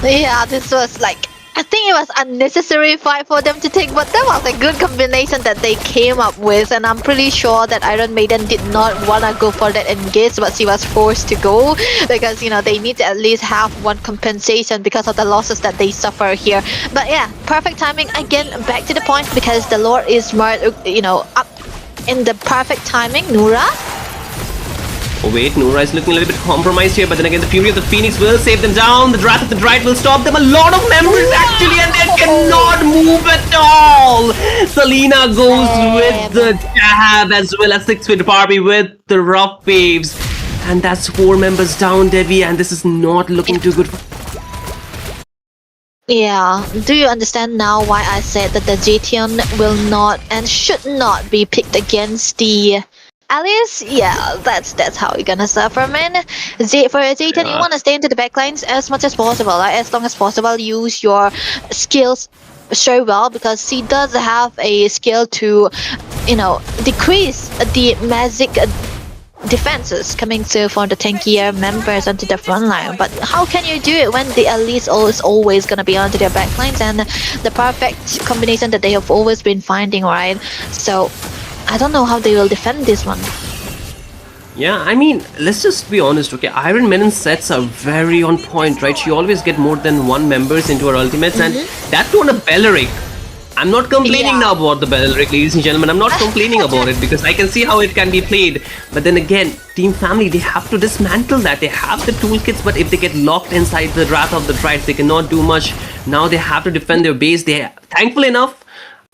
Yeah, this was like, I think it was unnecessary fight for them to take, but that was a good combination that they came up with, and I'm pretty sure that Iron Maiden did not want to go for that engage, but she was forced to go because, you know, they need to at least have one compensation because of the losses that they suffer here. But yeah, perfect timing again, back to the point because the Lord is, you know, up in the perfect timing. Noura. Oh wait, Noura is looking a little bit compromised here, but then again the Fury of the Phoenix will save them down. The Wrath of the Dryad will stop them. A lot of members actually, and they cannot move at all. Selena goes with the jab as well as 6-foot Barbie with the rough waves. And that's 4 members down, Debbie, and this is not looking too good. Yeah, do you understand now why I said that the Jetian will not and should not be picked against the Alice? Yeah, that's how you're gonna suffer, man. For Jetian, you wanna stay into the backlines as much as possible, like, as long as possible. Use your skills so well because she does have a skill to, you know, decrease the magic defenses coming through for the tankier members onto the front line. But how can you do it when the Elite is always gonna be onto their backlines and the perfect combination that they have always been finding, right? So I don't know how they will defend this one. Yeah, I mean, let's just be honest, okay? Iron Maiden's sets are very on point, right? She always get more than 1 members into her ultimates, and that too on a Belleric. I'm not complaining now about the Belleric, ladies and gentlemen. I'm not complaining about it because I can see how it can be played. But then again, Team Family, they have to dismantle that. They have the toolkits, but if they get locked inside the Wrath of the Dryad, they cannot do much. Now they have to defend their base. They, thankful enough,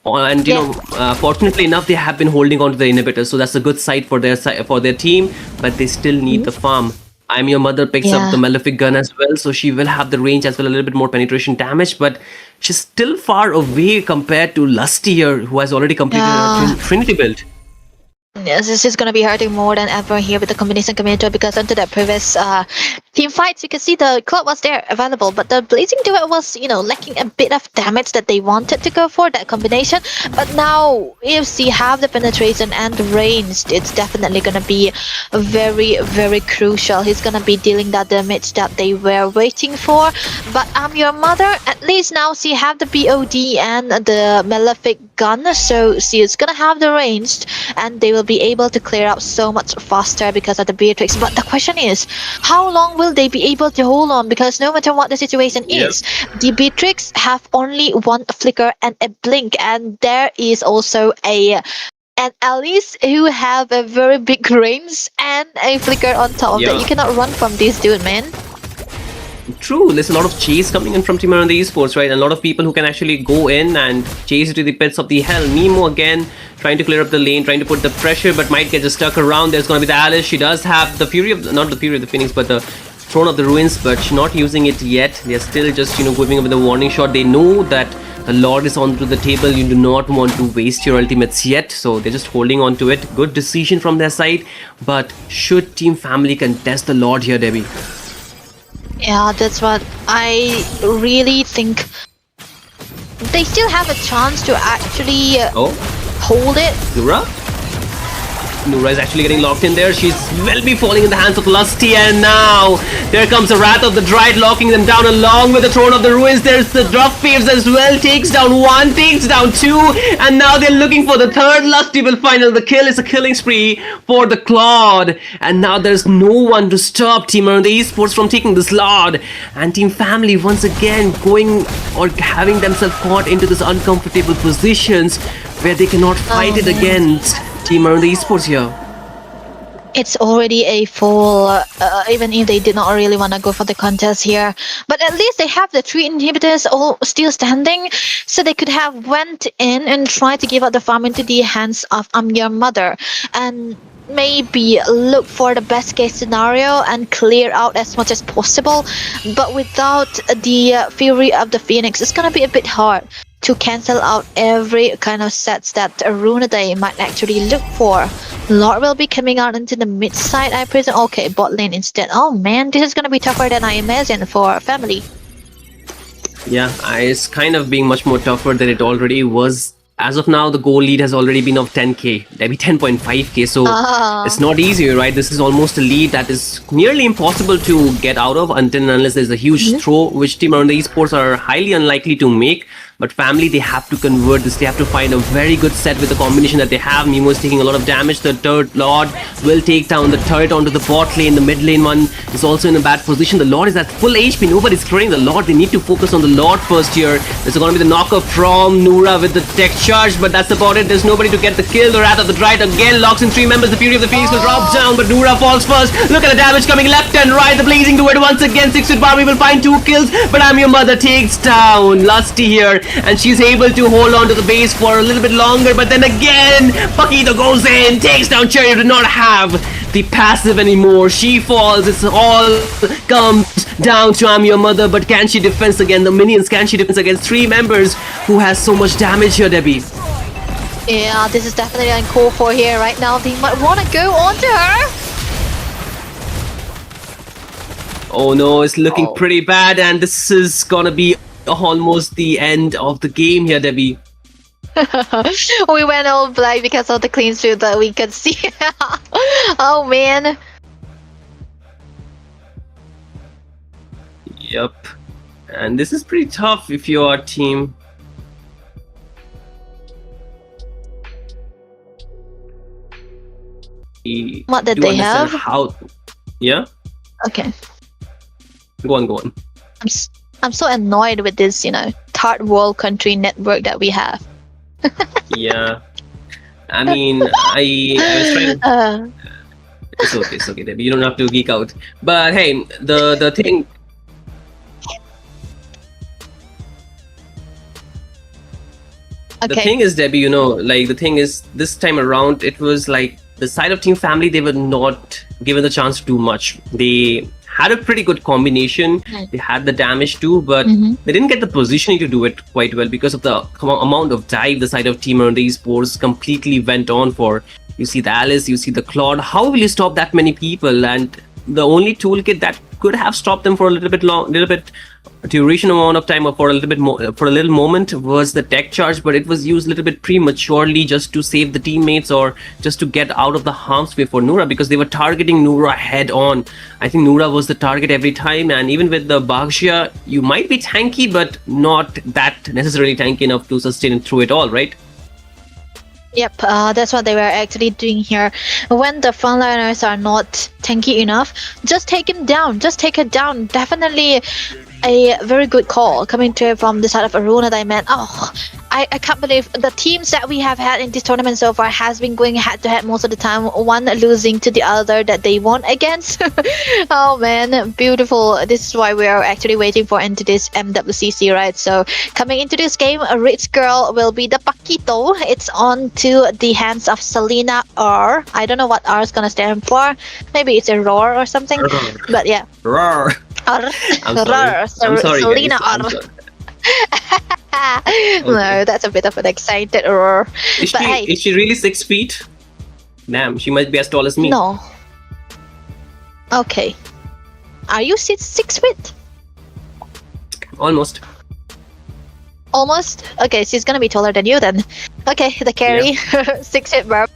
and you know, fortunately enough, they have been holding on to the inhibitors, so that's a good sight for their team. But they still need the farm. I'm Your Mother picks up the Malefic gun as well, so she will have the range as well, a little bit more penetration damage, but she's still far away compared to Lusty here, who has already completed her Trinity build. Yes, this is going to be hurting more than ever here with the combination commander because under the previous team fights, you can see the club was there available, but the blazing duet was, you know, lacking a bit of damage that they wanted to go for, that combination. But now, if she have the penetration and the range, it's definitely going to be very, very crucial. He's going to be dealing that damage that they were waiting for. But I'm Your Mother, at least now she have the BOD and the Malefic gun, so she is going to have the range, and they will be able to clear out so much faster because of the Beatrix. But the question is, how long will they be able to hold on? Because no matter what the situation is, the Beatrix have only 1 flicker and a blink, and there is also an Alice who have a very big range and a flicker on top of that. You cannot run from this dude, man. True, there's a lot of chase coming in from Team Arunoday Esports, right? And a lot of people who can actually go in and chase to the pits of the hell. Nemo again trying to clear up the lane, trying to put the pressure, but might get just stuck around. There's going to be the Alice. She does have the Fury of, not the Fury of the Phoenix, but the Throne of the Ruins, but she's not using it yet. They're still just, you know, going with the warning shot. They know that the Lord is onto the table. You do not want to waste your ultimates yet, so they're just holding on to it. Good decision from their side, but should Team Family contest the Lord here, Debbie? Yeah, that's what I really think. They still have a chance to actually hold it. Noura is actually getting locked in there. She's will be falling in the hands of Lusty, and now there comes the Wrath of the Dryad locking them down along with the Throne of the Ruins. There's the drop waves as well. Takes down 1, takes down 2, and now they're looking for the 3rd. Lusty will find the kill. It's a killing spree for the Claude, and now there's no one to stop Team Arunoday Esports from taking this Lord. And Team Family once again going or having themselves caught into this uncomfortable positions where they cannot fight it against Team Arunoday Esports here. It's already a full, even if they did not really want to go for the contest here. But at least they have the 3 inhibitors all still standing, so they could have went in and tried to give out the farm into the hands of Your Mother, and maybe look for the best case scenario and clear out as much as possible. But without the Fury of the Phoenix, it's gonna be a bit hard to cancel out every kind of sets that Arunoday might actually look for. Lord will be coming out into the mid side, I presume. Okay, bot lane instead. Oh man, this is gonna be tougher than I imagined for family. Yeah, it's kind of being much more tougher than it already was. As of now, the goal lead has already been of 10k, maybe 10.5k, so it's not easy, right? This is almost a lead that is nearly impossible to get out of until and unless there's a huge throw, which Team Arunoday Esports are highly unlikely to make. But family, they have to convert this. They have to find a very good set with the combination that they have. Mimo is taking a lot of damage. The third Lord will take down the turret onto the bot lane. The mid lane one is also in a bad position. The Lord is at full HP. Nobody's clearing the Lord. They need to focus on the Lord first here. There's going to be the knockup from Nura with the tech charge, but that's about it. There's nobody to get the kill. The Wrath of the Dryad again locks in 3 members. The Fury of the Phoenix will drop down, but Nura falls first. Look at the damage coming left and right. The Blazing Duet once again. 6-hit Barbie will find 2 kills, but Your Mother takes down Lusty here, and she's able to hold on to the base for a little bit longer. But then again, Paquito goes in, takes down Cherry, who did not have the passive anymore. She falls. It's all comes down to Your Mother, but can she defense again? The minions, can she defense against 3 members who has so much damage here, Debbie? Yeah, this is definitely uncalled for here right now. They might want to go on to her. Oh no, it's looking pretty bad, and this is gonna be almost the end of the game here, Debbie. We went all black because of the clean sweep that we could see. Oh man. Yep. And this is pretty tough if you are team. What did they have? Yeah? Okay. Go on. I'm so annoyed with this, third world country network that we have. Yeah. I mean, I was trying. It's okay, Debbie. You don't have to geek out. But hey, the thing. Okay. The thing is, Debbie, the thing is, this time around, it was like the side of Team Family, they were not given the chance to do much. They had a pretty good combination. They had the damage too, but they didn't get the positioning to do it quite well because of the amount of dive the side of Team Arunoday Esports completely went on for. You see the Alice, you see the Claude. How will you stop that many people? And the only toolkit that could have stopped them for a little bit duration amount of time, or for a little moment, was the tech charge, but it was used a little bit prematurely just to save the teammates or just to get out of the harm's way for Nura, because they were targeting Nura head on. I think Nura was the target every time, and even with the Baghshia, you might be tanky, but not that necessarily tanky enough to sustain it through it all, right? Yep, that's what they were actually doing here. When the frontliners are not tanky enough, just take him down. Just take it down. Definitely a very good call coming from the side of Arunoday, man. Oh, I can't believe the teams that we have had in this tournament so far has been going head to head most of the time, one losing to the other that they won against. Oh man, beautiful. This is why we are actually waiting for into this MWCC, right? So coming into this game, a rich girl will be the Paquito. It's on to the hands of Selena R. I don't know what R is gonna stand for. Maybe it's a roar or something. But yeah. Roar. R. I'm sorry, Selena guys. R. No, that's a bit of an excited roar. Is she really 6 feet? Damn, she might be as tall as me. No. Okay. Are you 6 feet? Almost. Almost? Okay, she's gonna be taller than you then. Okay, the carry. Yeah. 6 feet, bro.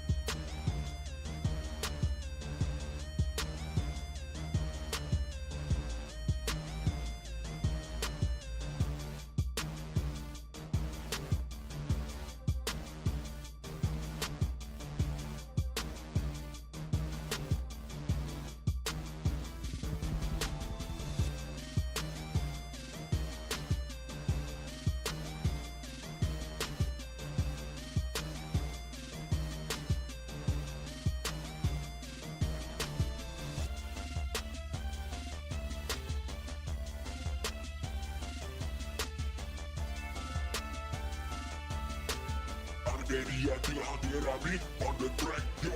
Ready hati Rami on the track, yo.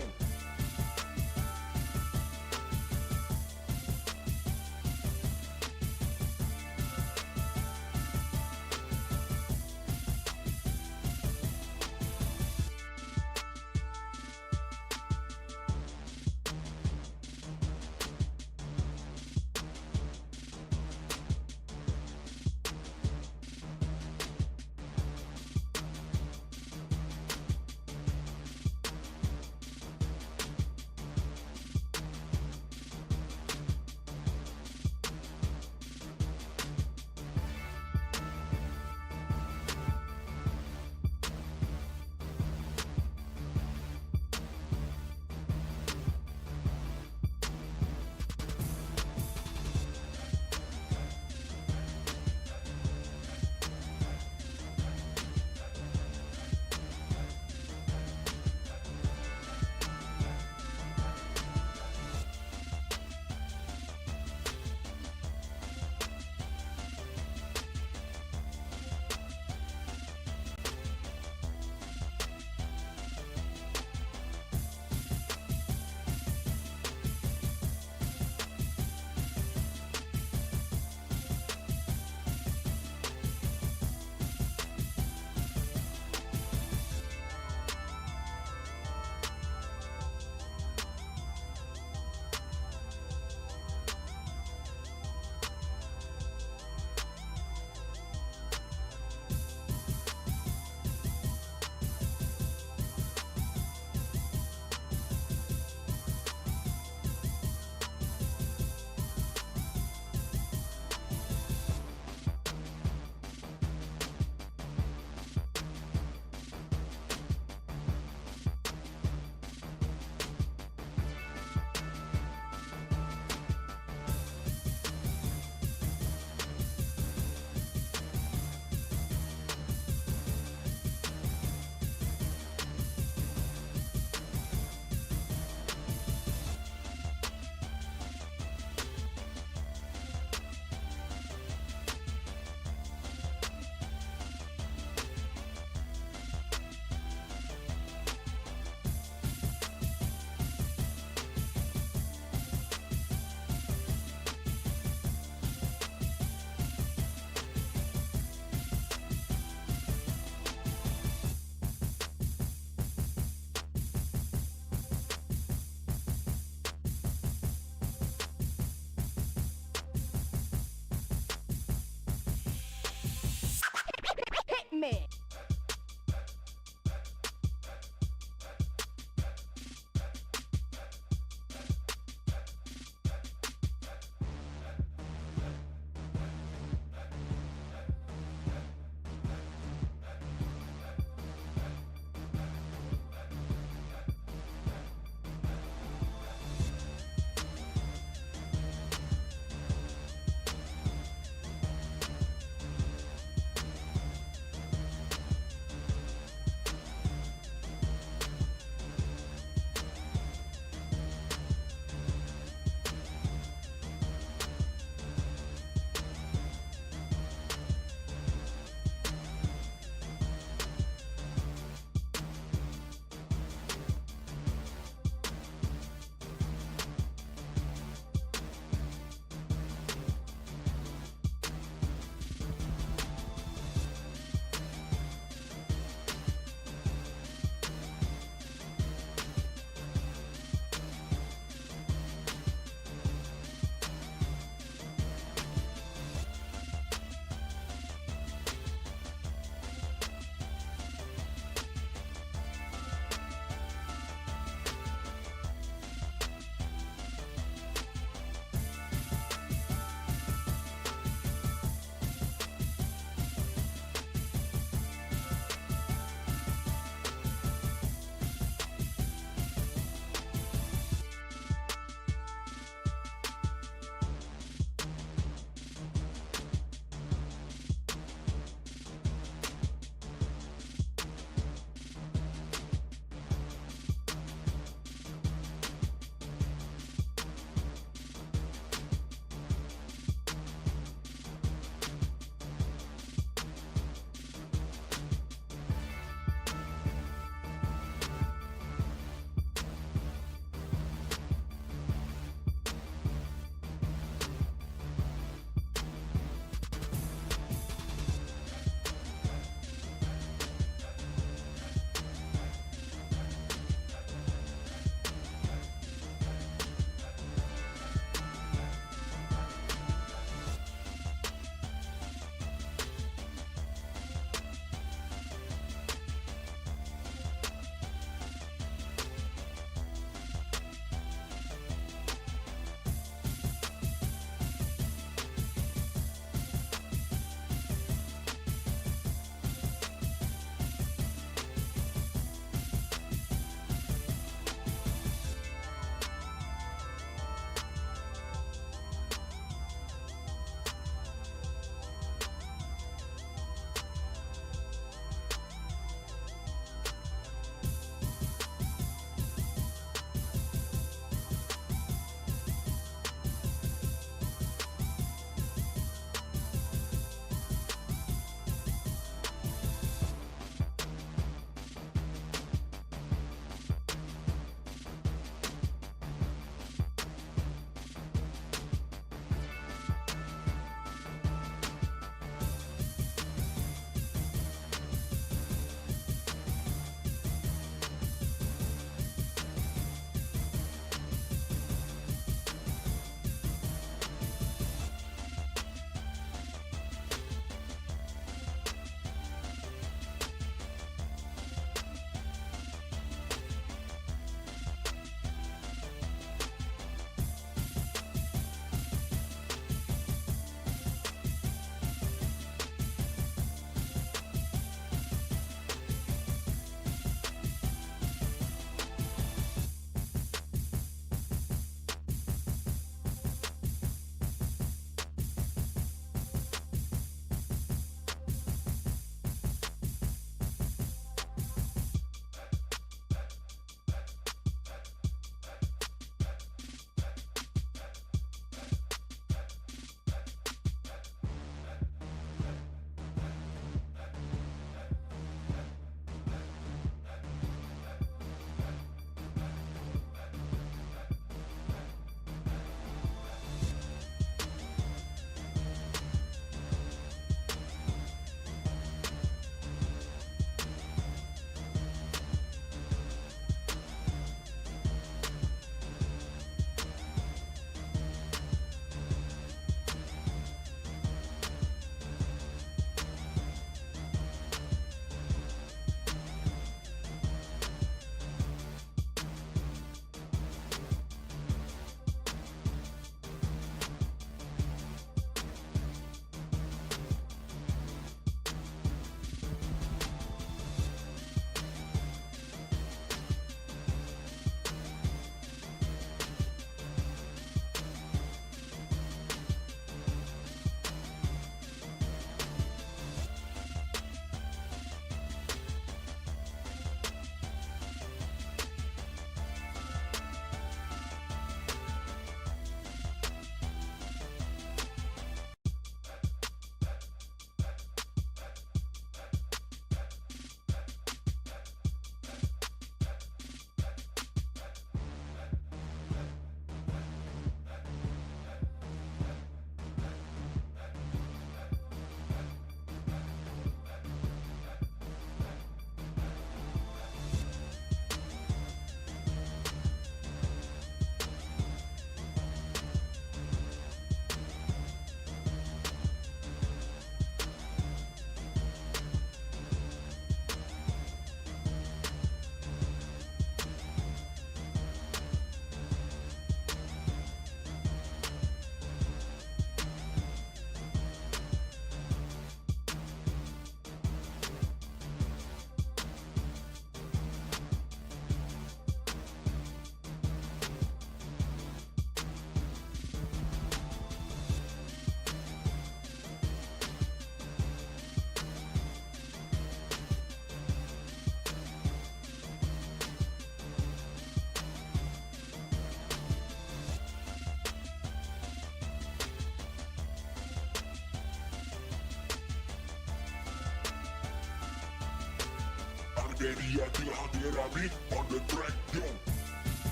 Ready until Hadiera beat on the track, yo.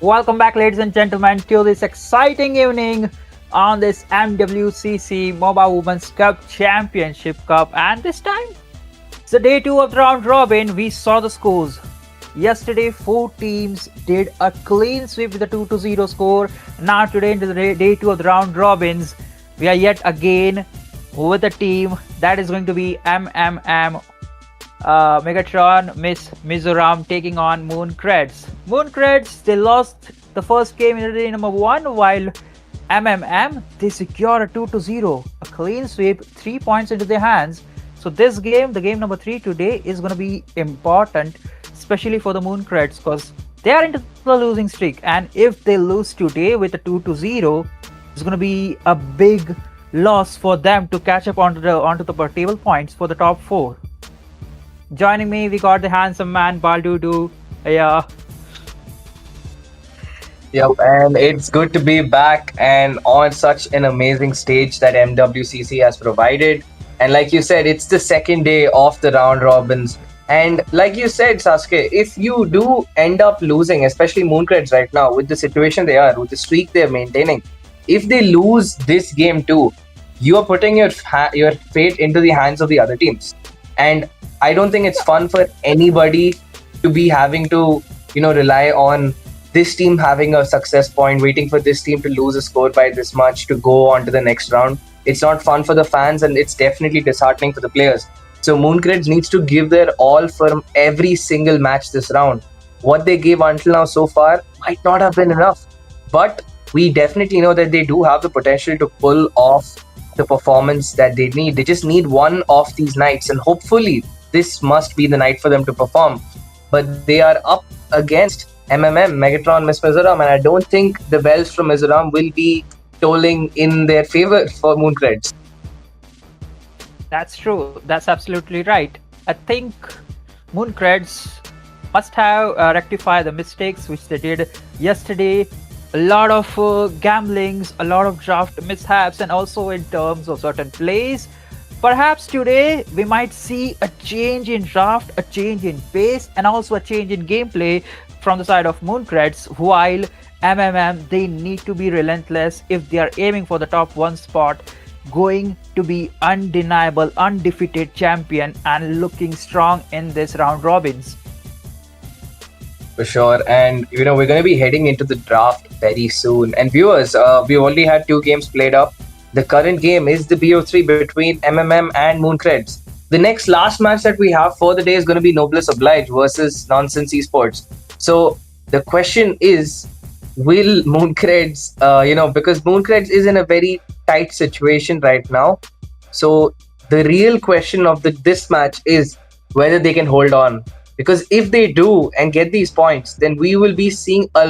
Welcome back, ladies and gentlemen, to this exciting evening on this MWCC Moba Women's Cup Championship Cup. And this time, it's the day 2 of the round robin. We saw the scores. Yesterday, 4 teams did a clean sweep with a 2-0 score. Now today, into the day 2 of the round robins, we are yet again with a team that is going to be Megatron, Miss Mizoram taking on Mooncreds. Mooncreds, they lost the first game in the day number 1, while they secure a 2-0, a clean sweep, 3 points into their hands. So this game, the game number 3 today, is going to be important, especially for the Mooncreds, because they are into the losing streak, and if they lose today with a 2-0, It's going to be a big loss for them to catch up onto the table points for the top 4. Joining me, we got the handsome man Baldudu. Yeah, Yep, and it's good to be back and on such an amazing stage that MWCC has provided. And like you said, it's the second day of the round robins. And like you said, Sasuke, if you do end up losing, especially Mooncreds right now, with the situation they are, with the streak they're maintaining, if they lose this game too, you are putting your fate into the hands of the other teams. And I don't think it's fun for anybody to be having to, rely on this team having a success point, waiting for this team to lose a score by this much to go on to the next round. It's not fun for the fans, and it's definitely disheartening for the players. So Mooncreds needs to give their all for every single match this round. What they gave until now so far might not have been enough, but we definitely know that they do have the potential to pull off the performance that they need. They just need one of these nights, and hopefully this must be the night for them to perform. But they are up against Megatron, Miss Mizoram, and I don't think the bells from Mizoram will be tolling in their favor for Mooncreds. that's true. That's absolutely right. I think Mooncreds must have rectified the mistakes which they did yesterday. A lot of gamblings, a lot of draft mishaps, and also in terms of certain plays. Perhaps today we might see a change in draft, a change in pace, and also a change in gameplay from the side of Mooncreds, while they need to be relentless if they are aiming for the top 1 spot, going to be undeniable, undefeated champion and looking strong in this round robins. For sure. And, we're going to be heading into the draft very soon. And viewers, we only had 2 games played up. The current game is the BO3 between and Mooncreds. The next last match that we have for the day is going to be Noblesse Oblige versus Nonsense Esports. So the question is, will Mooncreds, because Mooncreds is in a very tight situation right now. So the real question of this match is whether they can hold on. Because if they do and get these points, then we will be seeing a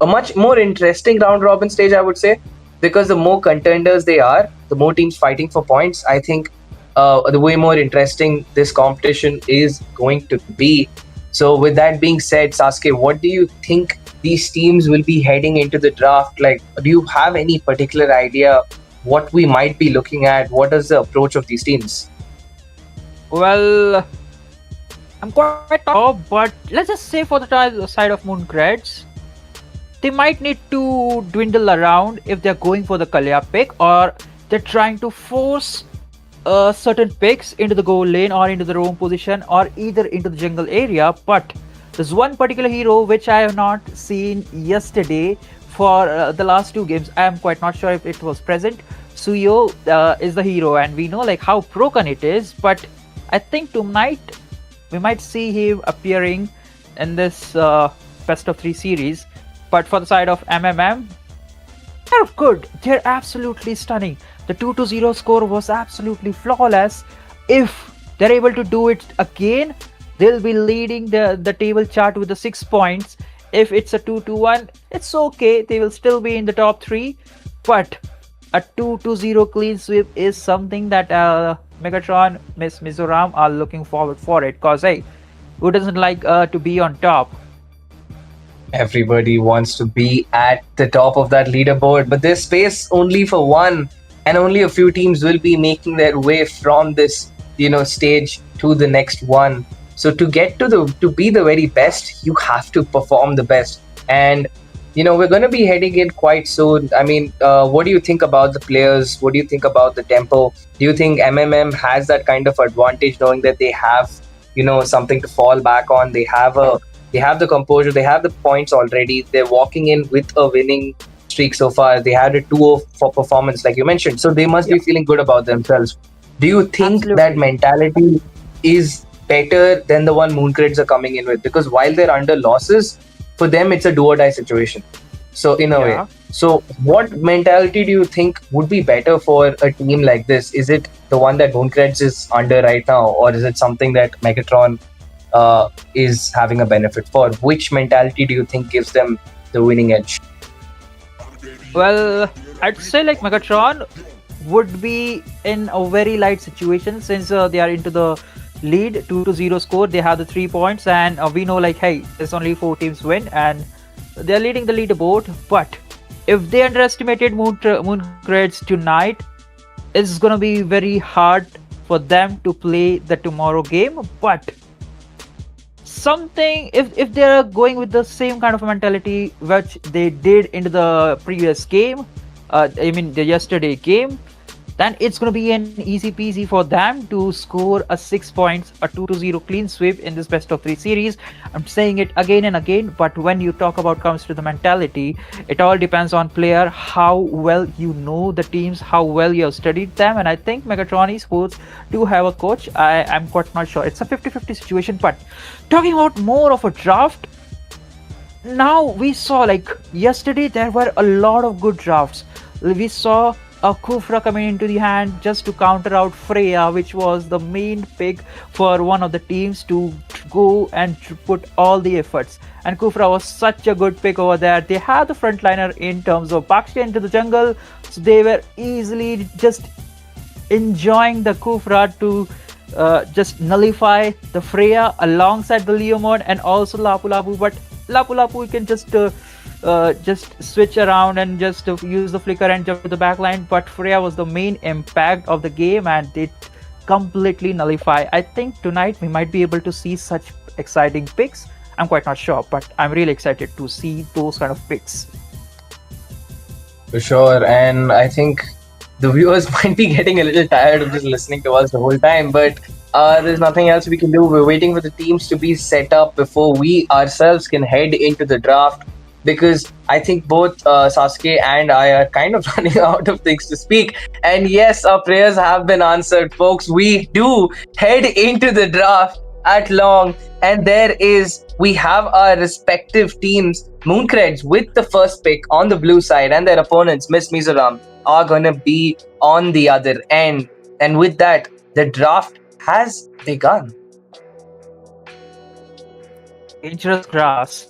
much more interesting round robin stage, I would say. Because the more contenders they are, the more teams fighting for points, I think the way more interesting this competition is going to be. So with that being said, Sasuke, what do you think these teams will be heading into the draft? Like, do you have any particular idea what we might be looking at? What is the approach of these teams? Well, I'm quite sure, but let's just say for the side of Mooncreds, they might need to dwindle around if they're going for the Kalia pick, or they're trying to force certain picks into the goal lane or into the roam position or either into the jungle area. But there's one particular hero which I have not seen yesterday for the last 2 games. I am quite not sure if it was present. Suyo is the hero, and we know like how broken it is, but I think tonight we might see him appearing in this best of 3 series. But for the side of they're good. They're absolutely stunning. The 2-0 score was absolutely flawless. If they're able to do it again, they'll be leading the table chart with the 6 points. If it's a 2-1, it's okay. They will still be in the top 3. But a 2-0 clean sweep is something that Megatron, Miss Mizoram are looking forward for it. Because, hey, who doesn't like to be on top? Everybody wants to be at the top of that leaderboard, but there's space only for one, and only a few teams will be making their way from this, stage to the next one. So to be the very best, you have to perform the best. And we're going to be heading in quite soon. I mean, what do you think about the players? What do you think about the tempo? Do you think has that kind of advantage, knowing that they have, something to fall back on? They have the composure, they have the points already. They're walking in with a winning streak so far. They had a 2-0 for performance, like you mentioned. So they must be feeling good about themselves. Do you think that mentality is better than the one Mooncreds are coming in with? Because while they're under losses, for them it's a do or die situation. So in a way. So what mentality do you think would be better for a team like this? Is it the one that Mooncreds is under right now, or is it something that Megatron is having a benefit for? Which mentality do you think gives them the winning edge? Well, I'd say like Megatron would be in a very light situation since they are into the lead 2-0 score. They have the 3 points, and we know like, hey, there's only 4 teams win, and they're leading the leaderboard. But if they underestimated Mooncreds tonight, it's gonna be very hard for them to play the tomorrow game. But something, if they're going with the same kind of mentality which they did into the previous game, I mean the yesterday game, then it's going to be an easy peasy for them to score a 6 points, a 2-0 clean sweep in this best of 3 series. I'm saying it again and again, but when you talk about comes to the mentality, it all depends on player, how well you know the teams, how well you have studied them. And I think Megatron Esports do have a coach. I'm quite not sure. It's a 50-50 situation. But talking about more of a draft, now we saw like yesterday there were a lot of good drafts. We saw a Kufra coming into the hand just to counter out Freya, which was the main pick for one of the teams to go and to put all the efforts. And Kufra was such a good pick over there. They had the frontliner in terms of Bakshi into the jungle, so they were easily just enjoying the Kufra to just nullify the Freya alongside the Leo mode and also Lapu Lapu. But Lapu Lapu, you can just switch around and just use the flicker and jump to the backline. But Freya was the main impact of the game, and it completely nullify. I think tonight we might be able to see such exciting picks. I'm quite not sure, but I'm really excited to see those kind of picks. For sure, and I think the viewers might be getting a little tired of just listening to us the whole time, but there's nothing else we can do. We're waiting for the teams to be set up before we ourselves can head into the draft, because I think both Sasuke and I are kind of running out of things to speak. And yes, our prayers have been answered, folks. We do head into the draft at long, and we have our respective teams. Mooncreds with the first pick on the blue side, and their opponents, Miss Mizoram, are gonna be on the other end. And with that, the draft has begun. Dangerous grass.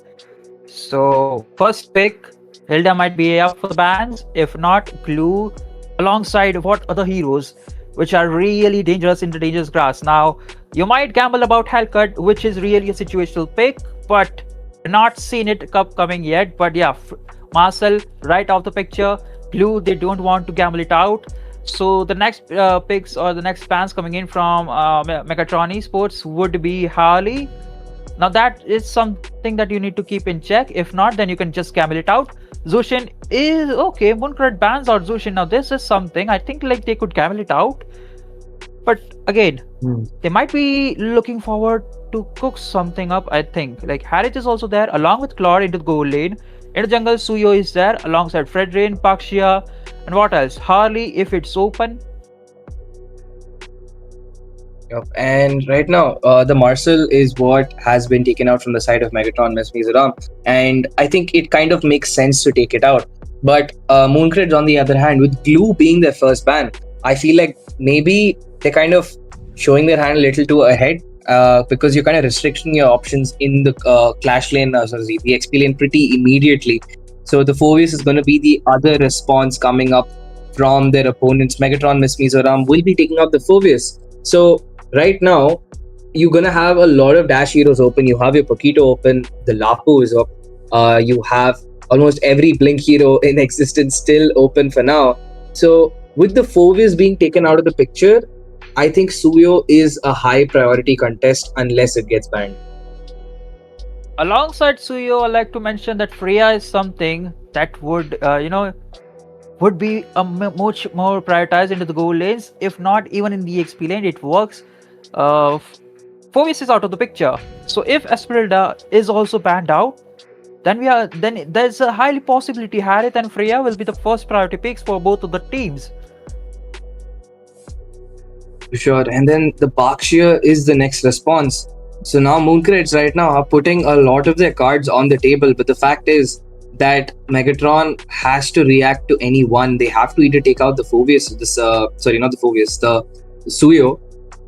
So first pick, Hilda might be up for the bans. If not, Glue alongside what other heroes which are really dangerous in the dangerous grass. Now you might gamble about Hellcut, which is really a situational pick, but not seen it coming yet. But yeah, Marcel right off the picture. Glue, they don't want to gamble it out. So the next picks or the next fans coming in from Megatron Esports would be Harley. Now that is something that you need to keep in check. If not, then you can just gamble it out. Zushin is okay. Mooncred bans out Zushin. Now this is something I think like they could gamble it out. But again, they might be looking forward to cook something up. I think like Harith is also there along with Claude into the goal lane. In the jungle, Suyo is there alongside Fredrin, Pakshia, and what else? Harley if it's open. Yep. And right now, the Marcel is what has been taken out from the side of Megatron, Miss Mizoram. And I think it kind of makes sense to take it out. But Mooncreds, on the other hand, with Glue being their first ban, I feel like maybe they're kind of showing their hand a little too ahead, because you're kind of restricting your options in the Clash lane, the XP lane pretty immediately. So the Fovius is going to be the other response coming up from their opponents. Megatron, Miss Mizoram will be taking out the Fovius. So right now, you're going to have a lot of dash heroes open. You have your Paquito open, the Lapu is up. You have almost every Blink hero in existence still open for now. So with the Fovius being taken out of the picture, I think Suyo is a high priority contest unless it gets banned. Alongside Suyo, I like to mention that Freya is something that would, would be much more prioritized into the goal lanes. If not even in the XP lane, it works. Fovius is out of the picture. So if Esmeralda is also banned out, then there's a highly possibility Harith and Freya will be the first priority picks for both of the teams. Sure, and then the Bakshia is the next response. So now Mooncreds right now are putting a lot of their cards on the table, but the fact is that Megatron has to react to any one. They have to either take out the Fovius, the Suyo,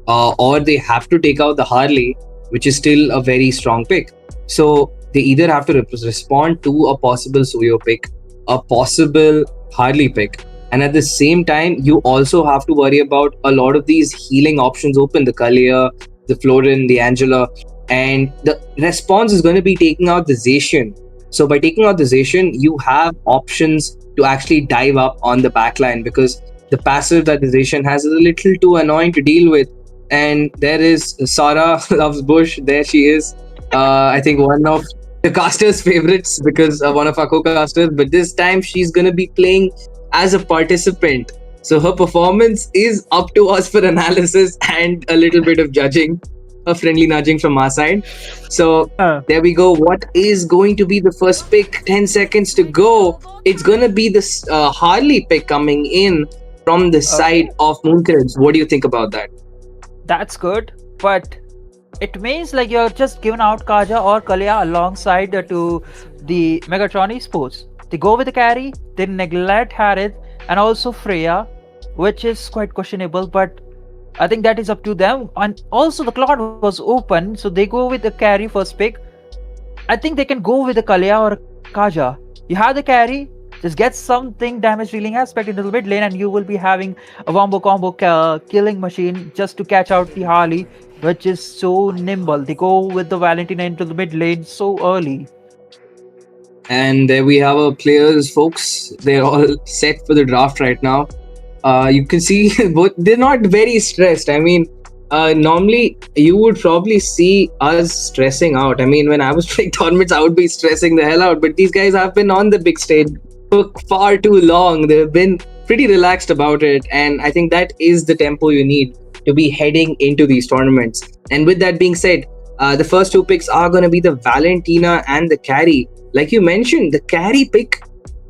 or they have to take out the Harley, which is still a very strong pick. So they either have to respond to a possible Suyo pick, a possible Harley pick. And at the same time, you also have to worry about a lot of these healing options open, the Kalia, the Florin, the Angela. And the response is going to be taking out the Zacian. So by taking out the Zacian, you have options to actually dive up on the backline, because the passive that the Zacian has is a little too annoying to deal with. And there is Sarah loves Bush. There she is. I think one of the caster's favorites, because one of our co-casters. But this time she's going to be playing as a participant. So her performance is up to us for analysis and a little bit of judging, a friendly nudging from our side. So there we go. What is going to be the first pick? 10 seconds to go. It's going to be this Harley pick coming in from the side of Mooncreds. What do you think about that? That's good, but it means like you're just giving out Kaja or Kalia alongside to the Megatron Esports. They go with the carry, they neglect Harith and also Freya, which is quite questionable, but I think that is up to them. And also the cloud was open, so they go with the carry first pick. I think they can go with the Kalia or Kaja. You have the carry, just get something damage dealing aspect into the mid lane, and you will be having a wombo combo killing machine just to catch out the Harley, which is so nimble. They go with the Valentina into the mid lane so early. And there we have our players, folks. They're all set for the draft right now. You can see both, they're not very stressed. I mean, normally you would probably see us stressing out. I mean, when I was playing tournaments, I would be stressing the hell out. But these guys have been on the big stage for far too long. They've been pretty relaxed about it. And I think that is the tempo you need to be heading into these tournaments. And with that being said, the first two picks are going to be the Valentina and the carry. Like you mentioned, the carry pick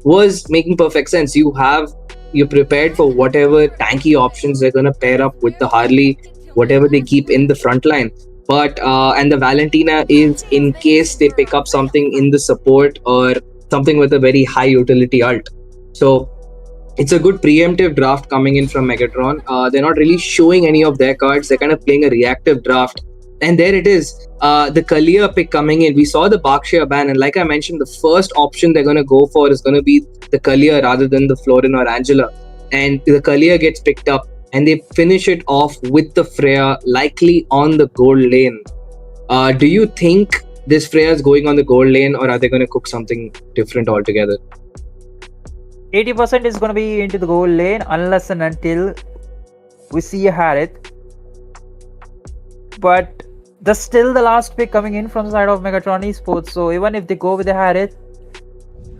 was making perfect sense. You're prepared for whatever tanky options they're going to pair up with the Harley, whatever they keep in the front line. But and the Valentina is in case they pick up something in the support or something with a very high utility ult. So it's a good preemptive draft coming in from Megatron. They're not really showing any of their cards. They're kind of playing a reactive draft. And there it is, the Kalia pick coming in. We saw the Bakshia ban, and like I mentioned, the first option they're going to go for is going to be the Kalia rather than the Florin or Angela. And the Kalia gets picked up, and they finish it off with the Freya, likely on the gold lane. Do you think this Freya is going on the gold lane, or are they going to cook something different altogether? 80% is going to be into the gold lane unless and until we see a Harith. But there's still the last pick coming in from the side of Megatron Esports. So even if they go with the Harith,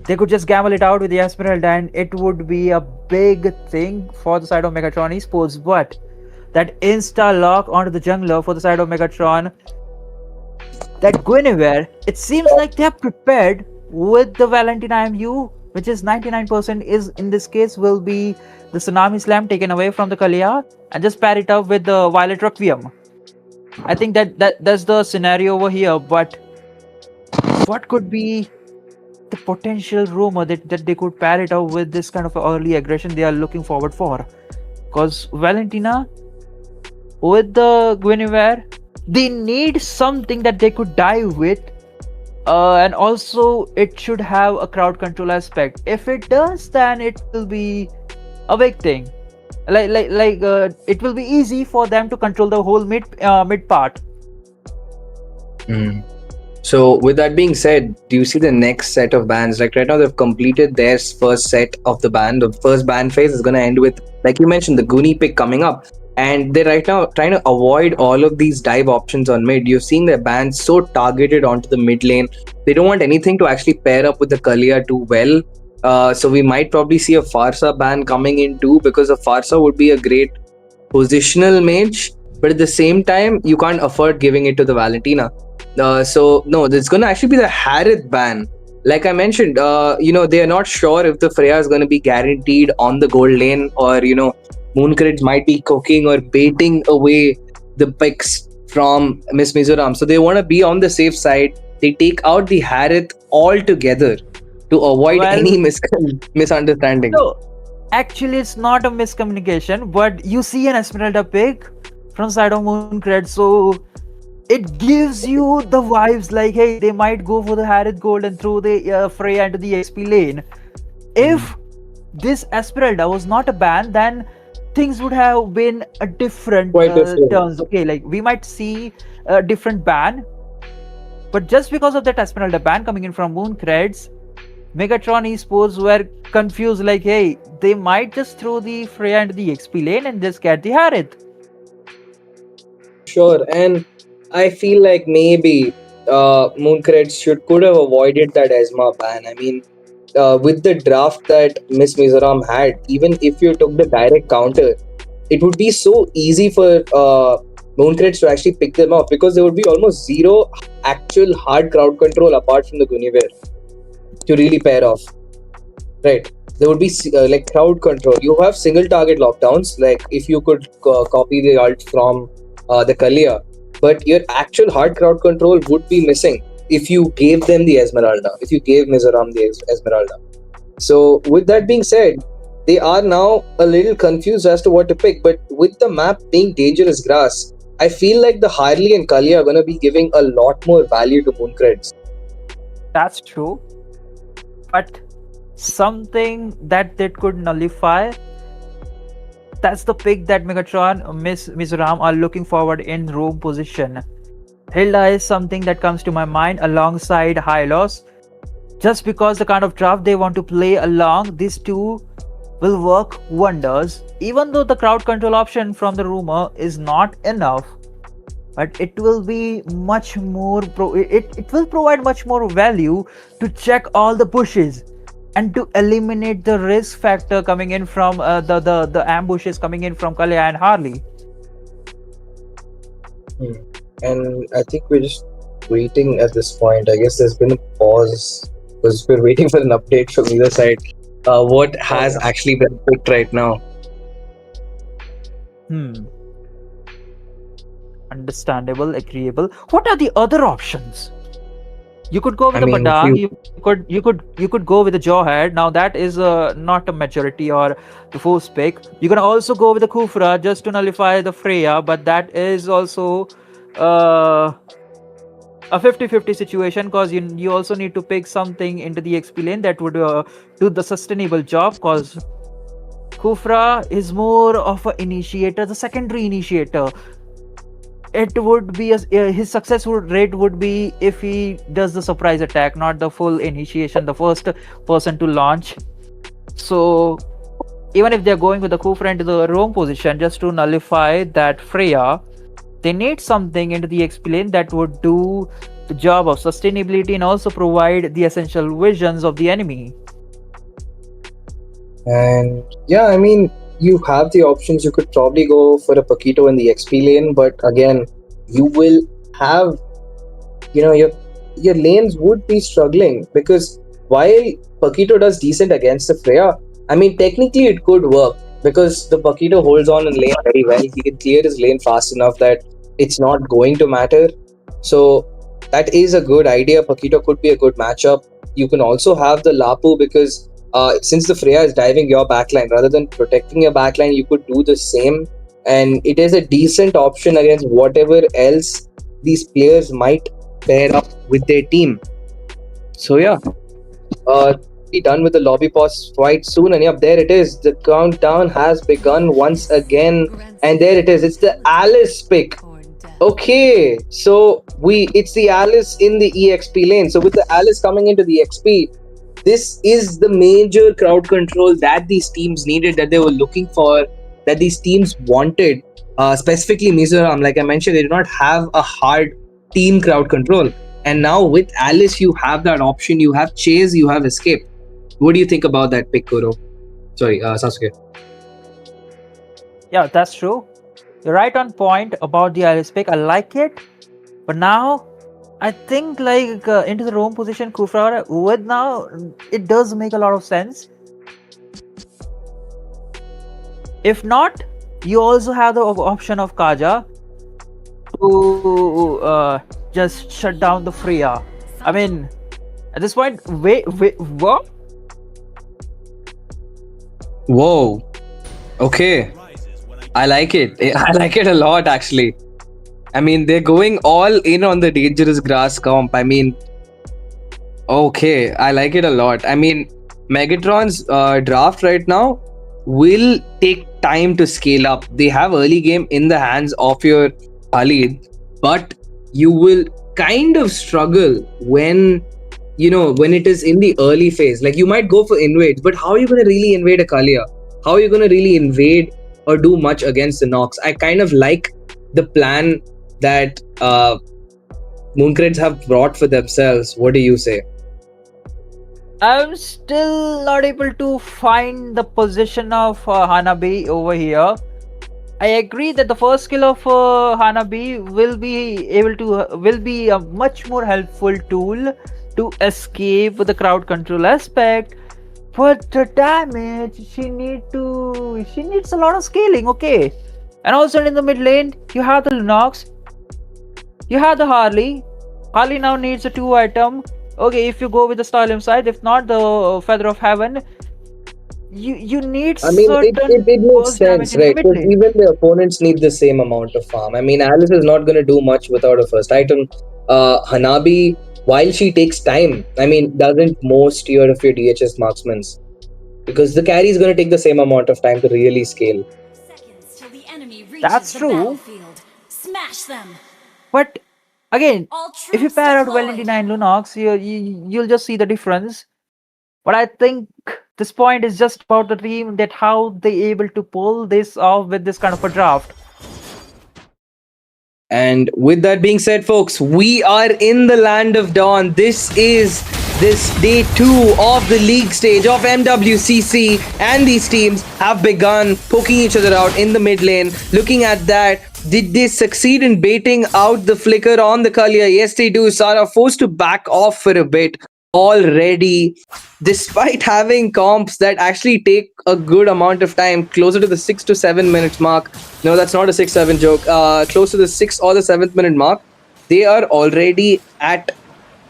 they could just gamble it out with the Esmeralda, and it would be a big thing for the side of Megatron Esports. But that insta lock onto the jungler for the side of Megatron, that Guinevere, it seems like they're prepared with the Valentina MU, which is 99% is in this case will be the Tsunami Slam taken away from the Kalia and just pair it up with the Violet Requiem. I think that's the scenario over here. But what could be the potential rumor that they could pair it up with this kind of early aggression they are looking forward for? Because Valentina with the Guinevere, they need something that they could dive with, and also it should have a crowd control aspect. If it does, then it will be a big thing. It will be easy for them to control the whole mid part. So with that being said, do you see the next set of bans? Like right now they've completed their first set of the ban. The first ban phase is going to end with, like you mentioned, the Goonie pick coming up. And they're right now trying to avoid all of these dive options on mid. You're seeing their bans so targeted onto the mid lane. They don't want anything to actually pair up with the Kalia too well. So we might probably see a Farsa ban coming in too, because a Farsa would be a great positional mage. But at the same time, you can't afford giving it to the Valentina. So no, it's going to actually be the Harith ban. Like I mentioned, they are not sure if the Freya is going to be guaranteed on the gold lane, or, Mooncreds might be cooking or baiting away the picks from Miss Mizoram. So they want to be on the safe side. They take out the Harith altogether to avoid any misunderstanding. No, actually it's not a miscommunication, but you see an Esmeralda pick from side of Mooncreds, so it gives you the vibes like, hey, they might go for the Harith gold and throw the Freya into the XP lane. If this Esmeralda was not a ban, then things would have been a different Quite different. turns. Okay, like we might see a different ban, but just because of that Esmeralda ban coming in from Mooncreds, Megatron Esports were confused. Like, hey, they might just throw the Freya into the XP lane and just get the Harith. Sure, and I feel like maybe Mooncreds could have avoided that Esma ban. I mean, with the draft that Miss Mizoram had, even if you took the direct counter, it would be so easy for Mooncreds to actually pick them off because there would be almost zero actual hard crowd control apart from the Guinevere to really pair off. Right. There would be like crowd control. You have single target lockdowns, like if you could copy the ult from the Kalia, but your actual hard crowd control would be missing if you gave them the Esmeralda, if you gave Mizoram the Esmeralda. So with that being said, they are now a little confused as to what to pick, but with the map being dangerous grass, I feel like the Harley and Kalia are going to be giving a lot more value to Mooncreds. That's true, but something that they could nullify, that's the pick that Megatron, Miss Mizoram are looking forward in roam position. Hilda is something that comes to my mind alongside Hylos, just because the kind of draft they want to play along, these two will work wonders. Even though the crowd control option from the rumor is not enough, but it will be much more it will provide much more value to check all the bushes and to eliminate the risk factor coming in from the ambushes coming in from Kalia and Harley. And I think we're just waiting at this point. I guess there's been a pause because we're waiting for an update from either side. What has actually been picked right now? Understandable, agreeable. What are the other options? You could go with the mean, Padang. You could go with the Jawhead. Now that is not a majority or the force pick. You can also go with the Kufra just to nullify the Freya, but that is also a 50-50 situation because you also need to pick something into the XP lane that would do the sustainable job, because Kufra is more of an initiator, the secondary initiator. It would be his success rate would be if he does the surprise attack, not the full initiation, the first person to launch. So even if they're going with the Kufra into the roam position just to nullify that Freya, they need something into the XP lane that would do the job of sustainability and also provide the essential visions of the enemy. And yeah, I mean, you have the options. You could probably go for a Paquito in the XP lane, but again, you will have, your lanes would be struggling because while Paquito does decent against the Freya, I mean, technically it could work because the Paquito holds on in lane very well. He can clear his lane fast enough that it's not going to matter. So that is a good idea. Paquito could be a good matchup. You can also have the Lapu because since the Freya is diving your backline, rather than protecting your backline, you could do the same. And it is a decent option against whatever else these players might pair up with their team. So yeah, be done with the lobby pause quite soon. And yep, there it is. The countdown has begun once again. And there it is. It's the Alice pick. Okay, so it's the Alice in the EXP lane. So with the Alice coming into the XP, this is the major crowd control that these teams needed, that they were looking for, that these teams wanted. Specifically Mizoram, like I mentioned, they do not have a hard team crowd control. And now with Alice, you have that option. You have Chase, you have Escape. What do you think about that pick, Kuro? Sorry, Sasuke. Yeah, that's true. You're right on point about the Alice pick. I like it. But now, I think like into the roam position, Kufra with now, it does make a lot of sense. If not, you also have the option of Kaja to just shut down the Freya. I mean, at this point, wait, what? Whoa. Okay. I like it. I like it a lot, actually. I mean, they're going all in on the dangerous grass comp. I mean, okay, I like it a lot. I mean, Megatron's draft right now will take time to scale up. They have early game in the hands of your Khalid, but you will kind of struggle when when it is in the early phase. Like you might go for invades, but how are you going to really invade a Kalia? How are you going to really invade or do much against the Nox? I kind of like the plan that Mooncreds have brought for themselves. What do you say? I'm still not able to find the position of Hanabi over here. I agree that the first skill of Hanabi will be a much more helpful tool to escape the crowd control aspect. But the damage she needs a lot of scaling, okay. And also in the mid lane, you have the Lunox, you have the Harley. Harley now needs a 2 item. Okay, if you go with the Stallion side, if not the Feather of Heaven, you need I mean, it makes burst damage sense, in the right? mid Because lane. even the opponents need the same amount of farm. I mean, Alice is not going to do much without a first item. Hanabi, while she takes time, I mean, doesn't most tier of your DHS marksmen, because the carry is going to take the same amount of time to really scale. Seconds till the enemy reaches That's the true. battlefield. Smash them. But again, All if you troops pair out deployed. Valentina and Lunox, you'll just see the difference. But I think this point is just about the team, that how they able to pull this off with this kind of a draft. And with that being said, folks, we are in the land of dawn. This day 2 of the league stage of MWCC, and these teams have begun poking each other out in the mid lane. Looking at that, did they succeed in baiting out the flicker on the Kalia? Yes, they do. Sara forced to back off for a bit already, despite having comps that actually take a good amount of time, closer to the 6 to 7 minutes mark. No, that's not a 6-7 joke. Close to the 6 or the 7th minute mark, they are already at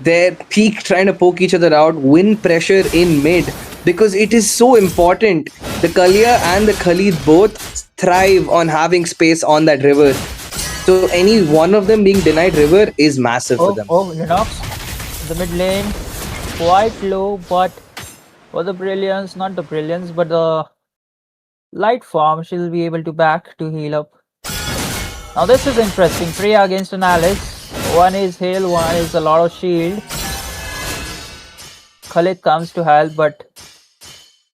their peak, trying to poke each other out, win pressure in mid, because it is so important. The Kalia and the Khalid both thrive on having space on that river. So any one of them being denied river is massive for them. Lunox, the mid lane, quite low, but for the brilliance, not the brilliance, but the light farm, she'll be able to back to heal up. Now this is interesting. Freya against an Alice. One is heal, one is a lot of shield. Khalid comes to help, but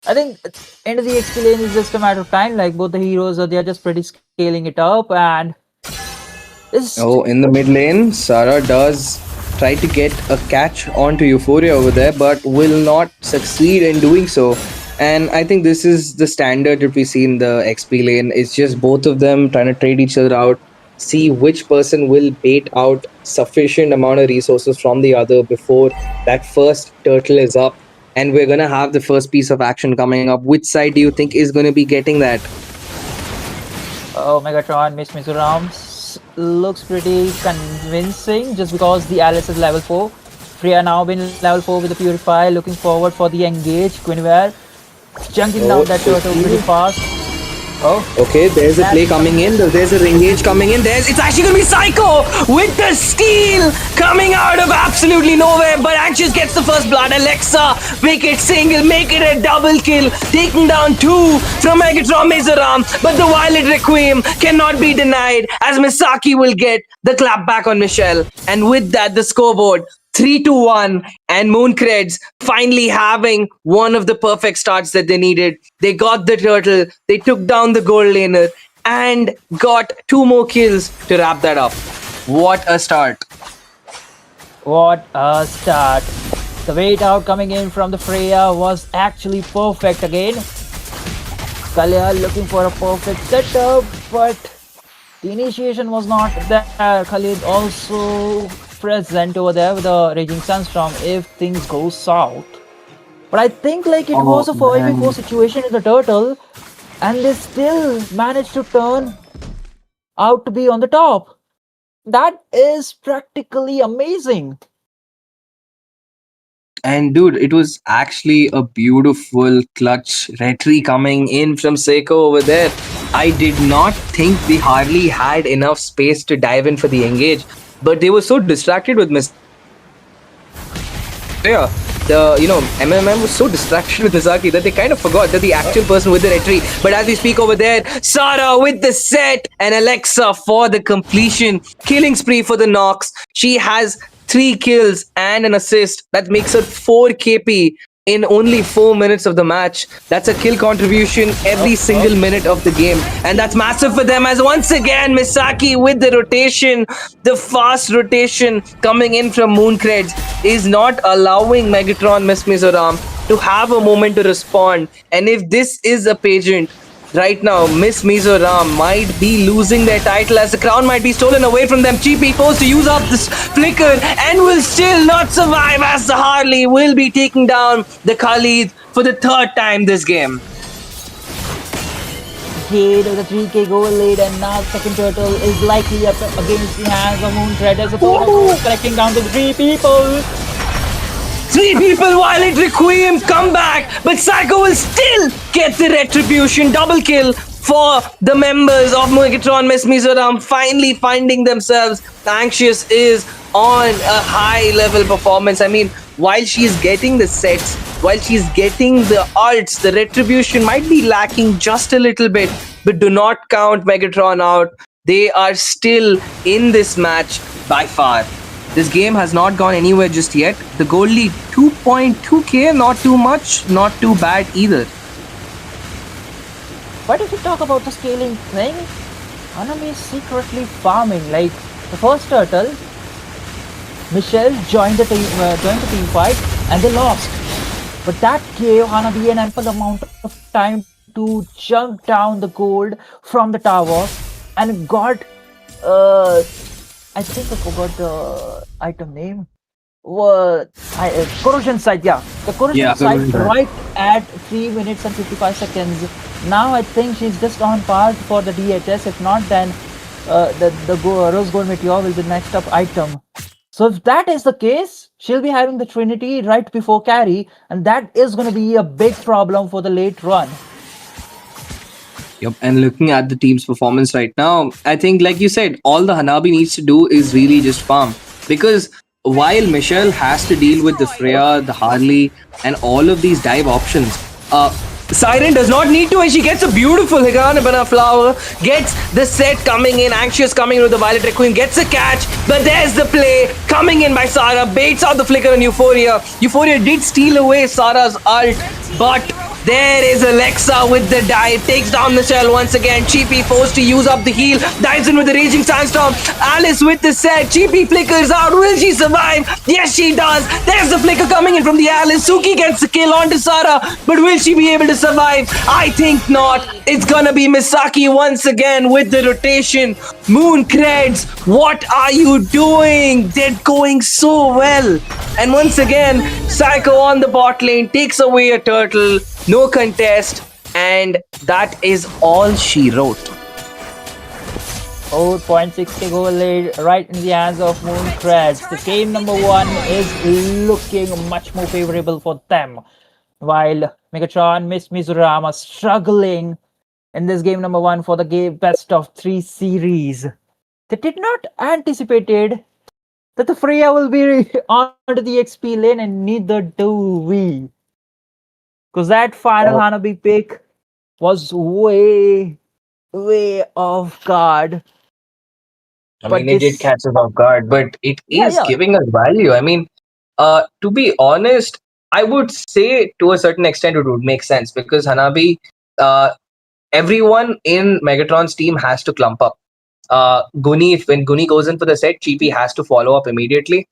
I think end of the XP lane is just a matter of time. Like both the heroes, they are just pretty scaling it up, and this. Oh, in the mid lane, Sara does try to get a catch onto Euphoria over there, but will not succeed in doing so. And I think this is the standard that we see in the XP lane. It's just both of them trying to trade each other out, see which person will bait out sufficient amount of resources from the other before that first turtle is up. And we're going to have the first piece of action coming up. Which side do you think is going to be getting that? Oh, Megatron, Mizoram looks pretty convincing, just because the Alice is level 4. Freya now been level 4 with the Purify, looking forward for the engage. Guinevere chunking down that turtle pretty fast. Oh, okay, there's a play coming in. There's a engage coming in. It's actually gonna be Psycho with the steal coming out of absolutely nowhere. But Anxious gets the first blood. Alexa make it single, make it a double kill, taking down 2 from Megatron Mizoram. But the Violet Requiem cannot be denied, as Misaki will get the clap back on Michelle. And with that, the scoreboard 3-1, and Mooncreds finally having one of the perfect starts that they needed. They got the turtle, they took down the gold laner, and got 2 more kills to wrap that up. What a start. what a start. The wait out coming in from the Freya was actually perfect again. Kalia looking for a perfect setup, but the initiation was not there. Khalid also present over there with a Raging Sunstorm if things go south. But I think like it was a 4v4 situation in the turtle, and they still managed to turn out to be on the top. That is practically amazing. And dude, it was actually a beautiful clutch retry coming in from Seiko over there. I did not think the Harley had enough space to dive in for the engage, but they were so distracted with Miss. Yeah, MMM was so distracted with Misaki that they kind of forgot that the actual person with the retry. But as we speak over there, Sara with the set and Alexa for the completion. Killing spree for the Nox. She has 3 kills and an assist. That makes her 4 KP in only 4 minutes of the match. That's a kill contribution every single minute of the game. And that's massive for them as once again Misaki with the rotation. The fast rotation coming in from Mooncreds is not allowing Megatron Miss Mizoram to have a moment to respond. And if this is a pageant, right now, Miss Mizoram might be losing their title as the crown might be stolen away from them. Cheapy forced to use up this flicker and will still not survive as the Harley will be taking down the Khalid for the 3rd time this game. Jade with a 3k goal lead, and now second turtle is likely up against the hands of Mooncred as a collecting down to 3 people. 3 people, Violet Requiem come back, but Psycho will still get the retribution. Double kill for the members of Megatron Miss Mizoram, finally finding themselves. Anxious is on a high level performance. I mean, while she's getting the sets, while she's getting the ults, the retribution might be lacking just a little bit, but do not count Megatron out. They are still in this match by far. This game has not gone anywhere just yet. The goal lead 2.2k, not too much, not too bad either. But if you talk about the scaling thing, Hanami is secretly farming. Like the first turtle, Michelle joined the team fight and they lost. But that gave Hanabi an ample amount of time to jump down the gold from the tower and got I think I forgot the item name. Corrosion sight, yeah. The corrosion sight right at 3 minutes and 55 seconds. Now I think she's just on par for the DHS. If not, then the Rose Gold Meteor will be the next up item. So if that is the case, she'll be having the Trinity right before carry, and that is going to be a big problem for the late run. Yep, and looking at the team's performance right now, I think, like you said, all the Hanabi needs to do is really just farm. Because while Michelle has to deal with the Freya, the Harley, and all of these dive options, Siren does not need to, and she gets a beautiful Higanabana flower, gets the set coming in, Anxious coming in with the Violet Requiem, gets a catch, but there's the play coming in by Sara, baits out the flicker on Euphoria. Euphoria did steal away Sara's ult, but there is Alexa with the dive, takes down Michelle once again. Cheapy forced to use up the heal, dives in with the Raging Sandstorm. Alice with the set, Cheapy flickers out. Will she survive? Yes, she does. There's the flicker coming in from the Alice. Suki gets the kill onto Sara, but will she be able to survive? I think not. It's gonna be Misaki once again with the rotation. Mooncreds, what are you doing? They're going so well. And once again, Psycho on the bot lane takes away a turtle. No contest, and that is all she wrote. 4.6k goal lead right in the hands of Mooncreds. The game number 1 is looking much more favorable for them, while Megatron Miss Mizoram are struggling in this game number 1 for the game best of 3 series. They did not anticipated that the Freya will be onto the XP lane, and neither do we. Because that final Hanabi pick was way off guard. I mean, it did catch us off guard, but it is giving us value. I mean, to be honest, I would say to a certain extent it would make sense because Hanabi, everyone in Megatron's team has to clump up. Guni, when Guni goes in for the set, Cheapy has to follow up immediately.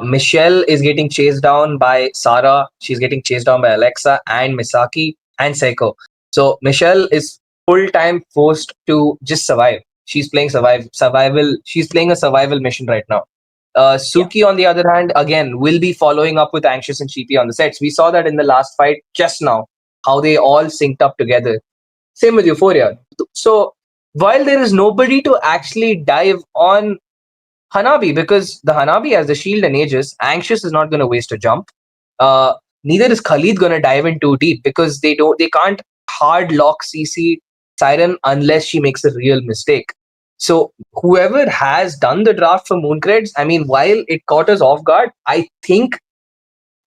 Michelle is getting chased down by Sara. She's getting chased down by Alexa and Misaki and Seiko. So Michelle is full-time forced to just survive. She's playing survival. She's playing a survival mission right now. Suki, on the other hand, again, will be following up with Anxious and Cheapy on the sets. We saw that in the last fight just now, how they all synced up together. Same with Euphoria. So while there is nobody to actually dive on Hanabi, because the Hanabi has the shield and Aegis, Anxious is not going to waste a jump. Neither is Khalid going to dive in too deep because they can't hard lock CC Siren unless she makes a real mistake. So whoever has done the draft for Mooncreds, I mean, while it caught us off guard, I think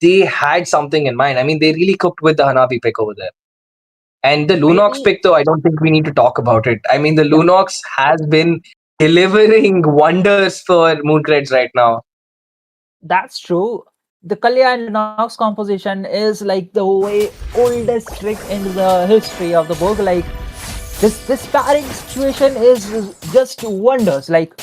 they had something in mind. I mean, they really cooked with the Hanabi pick over there. And the Lunox pick, though, I don't think we need to talk about it. I mean, the Lunox has been delivering wonders for Mooncreds right now. That's true. The Kalyan Lunox composition is like the way oldest trick in the history of the book. Like this pairing situation is just wonders. Like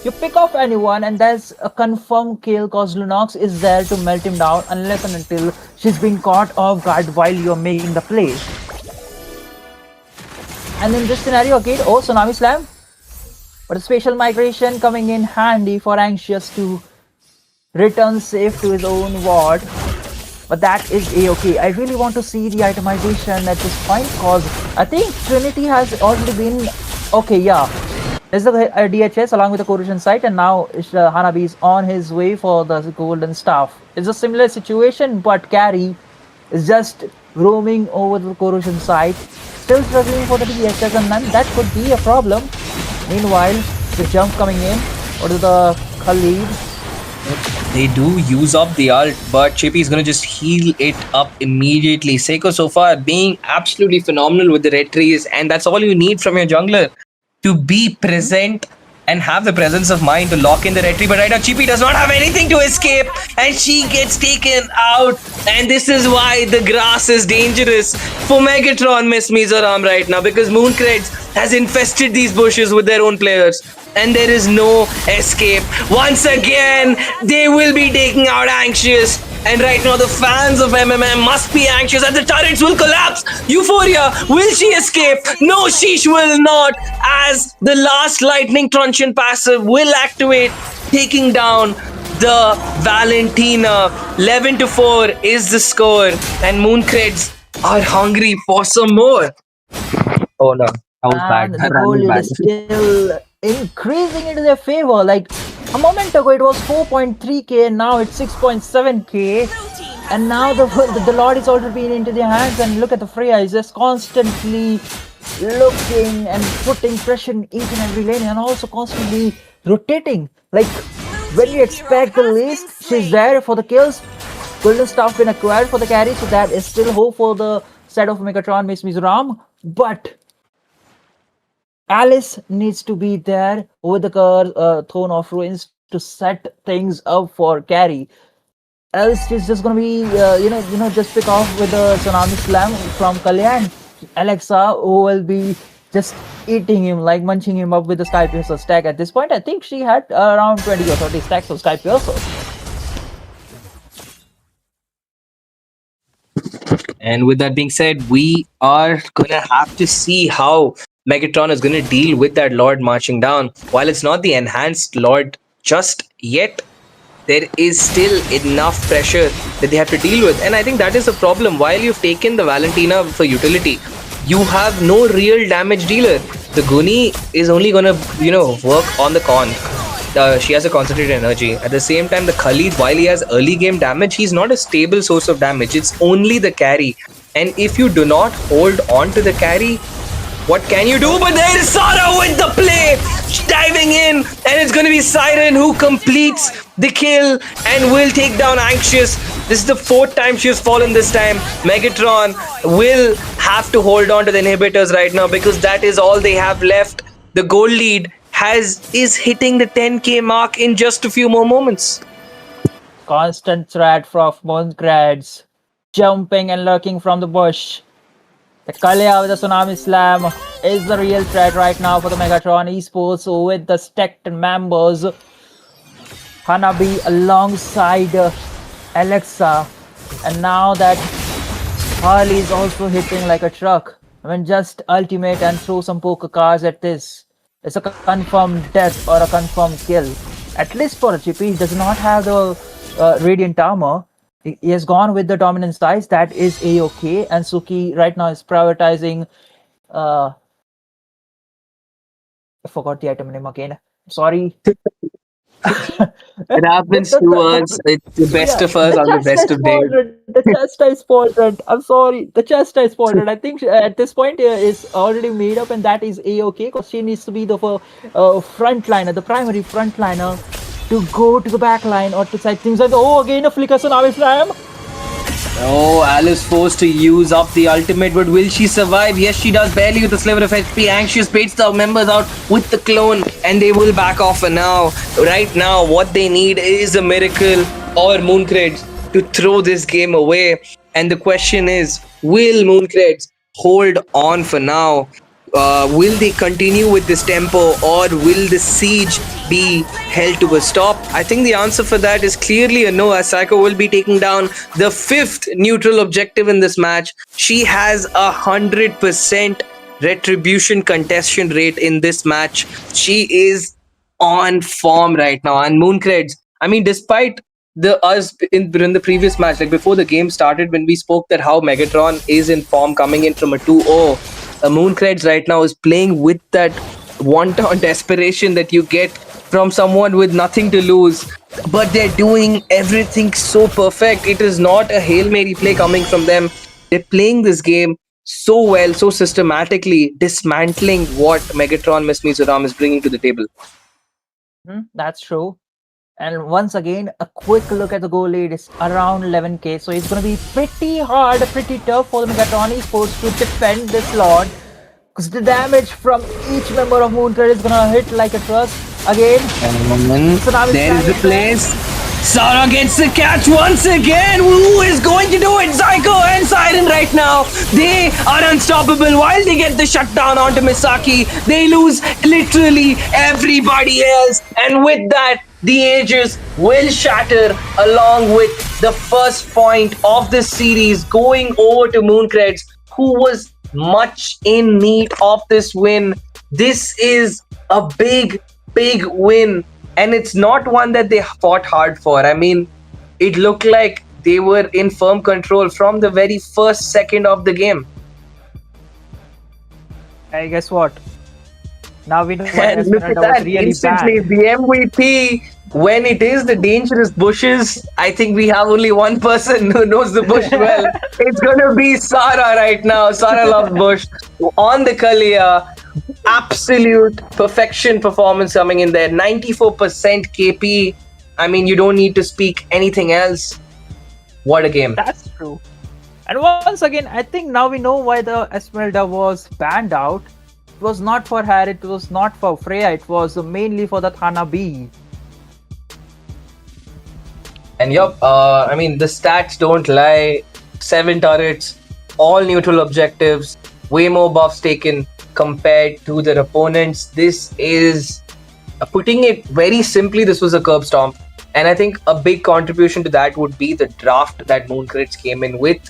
you pick off anyone and there's a confirmed kill cause Lunox is there to melt him down unless and until she's been caught off guard while you're making the play. And in this scenario again, oh, Tsunami Slam. But a spatial migration coming in handy for Anxious to return safe to his own ward. But that is a-okay. I really want to see the itemization at this point cause I think Trinity has already been okay, yeah. There's the DHS along with the corrosion site, and now Hanabi is on his way for the golden staff. It's a similar situation, but Carry is just roaming over the corrosion site, still struggling for the DHS, and then that could be a problem. Meanwhile, the jump coming in onto the Khalid. They do use up the ult, but Chippy is going to just heal it up immediately. Seiko so far being absolutely phenomenal with the red trees, and that's all you need from your jungler to be present and have the presence of mind to lock in the red tree. But right now, Chippy does not have anything to escape, and she gets taken out. And this is why the grass is dangerous for Megatron, Miss Mizoram, right now, because Mooncreds has infested these bushes with their own players. And there is no escape. Once again, they will be taking out Anxious. And right now, the fans of MMM must be anxious that the turrets will collapse. Euphoria, will she escape? No, she will not. As the last lightning truncheon passive will activate, taking down the Valentina. 11-4 is the score. And Mooncreds are hungry for some more. Oh no, that was bad. And the goal is still increasing into their favor. Like a moment ago, it was 4.3k, and now it's 6.7k. And now the Lord is already been into their hands. And look at the Freya, is just constantly looking and putting pressure in each and every lane, and also constantly rotating. Like when you expect the least, she's there for the kills. Golden Staff been acquired for the carry, so that is still hope for the side of Megatron, Miss Mizoram. But Alice needs to be there with the Throne of Ruins to set things up for carry. Else she's just gonna be, just pick off with the Tsunami Slam from Kalyan. Alexa will be just eating him, like munching him up with the Sky Piercer stack. At this point, I think she had around 20 or 30 stacks of Sky Piercer. And with that being said, we are gonna have to see how Megatron is gonna deal with that Lord marching down. While it's not the enhanced Lord just yet, there is still enough pressure that they have to deal with. And I think that is the problem. While you've taken the Valentina for utility, you have no real damage dealer. The Guni is only gonna, work on the con. She has a concentrated energy. At the same time, the Khalid, while he has early game damage, he's not a stable source of damage. It's only the carry. And if you do not hold on to the carry, what can you do? But there is Sara with the play, diving in, and it's going to be Siren who completes the kill and will take down Anxious. This is the 4th time she has fallen this time. Megatron will have to hold on to the inhibitors right now because that is all they have left. The goal lead is hitting the 10k mark in just a few more moments. Constant threat from Mooncreds, jumping and lurking from the bush. The Kalya with the Tsunami Slam is the real threat right now for the Megatron Esports with the stacked members. Hanabi alongside Alexa, and now that Harley is also hitting like a truck. I mean, just ultimate and throw some poker cards at this. It's a confirmed death or a confirmed kill. At least for a Chippy, he does not have the Radiant Armor. He has gone with the dominant size. That is a-okay. And Suki right now is prioritizing. I forgot the item name again. Sorry. It happens to us. It's the best of us on the best of days. The chastise portrait. I'm sorry. The chastise portrait. I think at this point is already made up, and that is a-okay because she needs to be the frontliner, the primary frontliner to go to the back line or to side things like, oh, again a flicker tsunami flame. Oh, Alice forced to use up the ultimate, but will she survive? Yes, she does, barely with a sliver of HP. Anxious baits the members out with the clone, and they will back off for now. Right now, what they need is a miracle or Mooncreds to throw this game away. And the question is, will Mooncreds hold on for now? Will they continue with this tempo, or will the siege be held to a stop? I think the answer for that is clearly a no, as Psycho will be taking down the 5th neutral objective in this match. She has 100% retribution contestation rate in this match. She is on form right now. And Mooncreds, I mean, despite us in the previous match, like before the game started, when we spoke that how Megatron is in form coming in from a 2-0, Mooncreds right now is playing with that wanton desperation that you get from someone with nothing to lose. But they're doing everything so perfect. It is not a Hail Mary play coming from them. They're playing this game so well, so systematically, dismantling what Megatron Miss Mizoram is bringing to the table. That's true. And once again, a quick look at the goal lead is around 11k. So it's going to be pretty hard, pretty tough for the Megatron Esports to defend this lot. Because the damage from each member of Mooncred is going to hit like a truck. Again, There is the place. Sarah gets the catch once again. Who is going to do it? Psycho and Siren right now. They are unstoppable. While they get the shutdown onto Misaki, they lose literally everybody else. And with that, the ages will shatter along with the first point of this series going over to Mooncreds, who was much in need of this win. This is a big win, and it's not one that they fought hard for. I mean, it looked like they were in firm control from the very first second of the game. hey, guess what? Now we know why And look at Esmeralda was that, really instantly bad. the MVP. When it is the dangerous bushes, I think we have only one person who knows the bush well. It's gonna be Sarah right now. Sarah loves bush on the Kalia. Absolute perfection performance coming in there. 94% KP. I mean, you don't need to speak anything else. What a game. That's true. And once again, I think now we know why the Esmeralda was banned out. It was not for her, it was not for Freya, it was mainly for the Thana B. And yup, I mean, the stats don't lie. 7 turrets, all neutral objectives, way more buffs taken compared to their opponents. This is, putting it very simply, this was a curb stomp. And I think a big contribution to that would be the draft that Mooncreds came in with,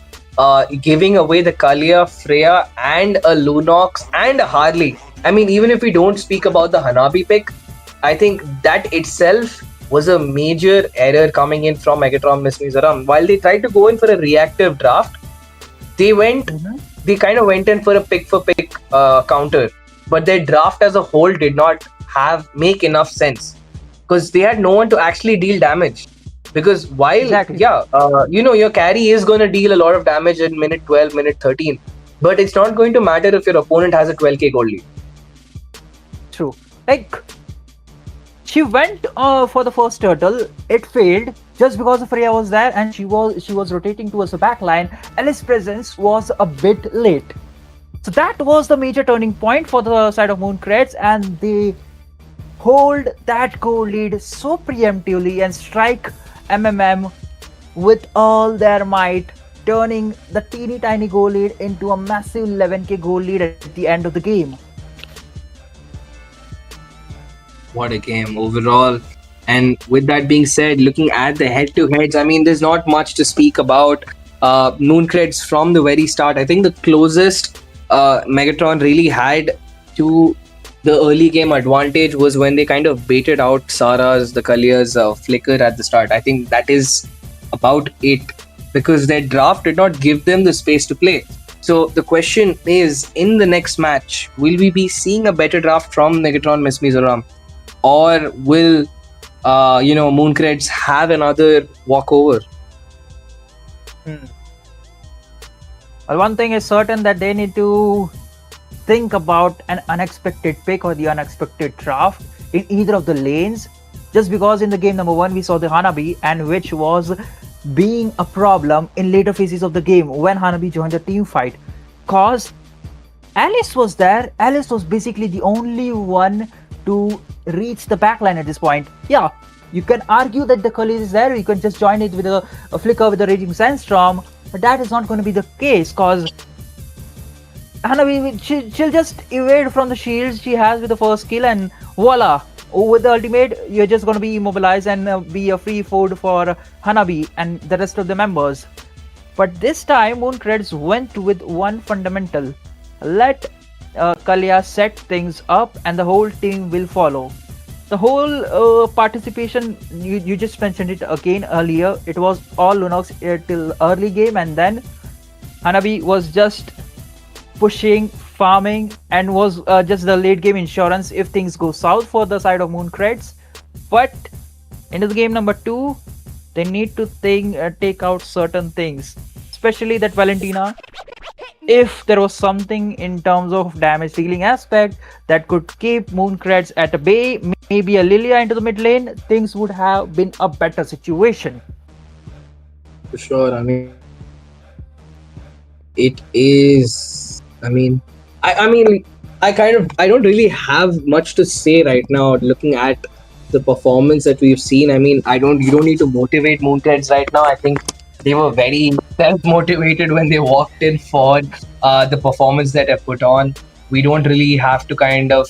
giving away the Kalia, Freya, and a Lunox and a Harley. I mean, even if we don't speak about the Hanabi pick, I think that itself was a major error coming in from Megatron Miss Mizoram. While they tried to go in for a reactive draft, they kind of went in for a pick counter, but their draft as a whole did not make enough sense because they had no one to actually deal damage. Because while your carry is going to deal a lot of damage in minute 12, minute 13, but it's not going to matter if your opponent has a 12k gold lead. True. Like, she went for the first turtle, it failed just because Freya was there and she was rotating towards the back line. Alice's presence was a bit late. So that was the major turning point for the side of Mooncreds, and they hold that goal lead so preemptively and strike MMM with all their might, turning the teeny tiny goal lead into a massive 11k goal lead at the end of the game. What a game overall. And with that being said, looking at the head-to-heads, I mean, there's not much to speak about. Mooncreds from the very start, I think the closest Megatron really had to the early game advantage was when they kind of baited out the Kalia's flicker at the start. I think that is about it, because their draft did not give them the space to play. So the question is, in the next match, will we be seeing a better draft from Megatron Miss Mizoram? Or will Mooncreds have another walkover? Well, one thing is certain, that they need to think about an unexpected pick or the unexpected draft in either of the lanes just because in the game number 1 we saw the Hanabi, and which was being a problem in later phases of the game when Hanabi joined the team fight, cause Alice was there. Alice was basically the only one to reach the backline at this point. Yeah, you can argue that the Khalees is there, you can just join it with a flicker with a Raging Sandstorm, but that is not going to be the case, cause Hanabi, she'll just evade from the shields she has with the first skill, and voila, with the ultimate you're just going to be immobilized and be a free food for Hanabi and the rest of the members. But this time Mooncreds went with one fundamental: let Kalia set things up and the whole team will follow. The whole participation, you just mentioned it again earlier, it was all Lunox till early game, and then Hanabi was just pushing, farming, and was just the late game insurance if things go south for the side of Mooncreds. But into the game number 2, they need to take out certain things, especially that Valentina. If there was something in terms of damage dealing aspect that could keep Mooncreds at a bay, maybe a Lilia into the mid lane, things would have been a better situation. For sure. I mean, it is. I mean, I don't really have much to say right now. Looking at the performance that we've seen, I mean, you don't need to motivate Mooncreds right now. I think they were very self-motivated when they walked in for the performance that they put on. We don't really have to kind of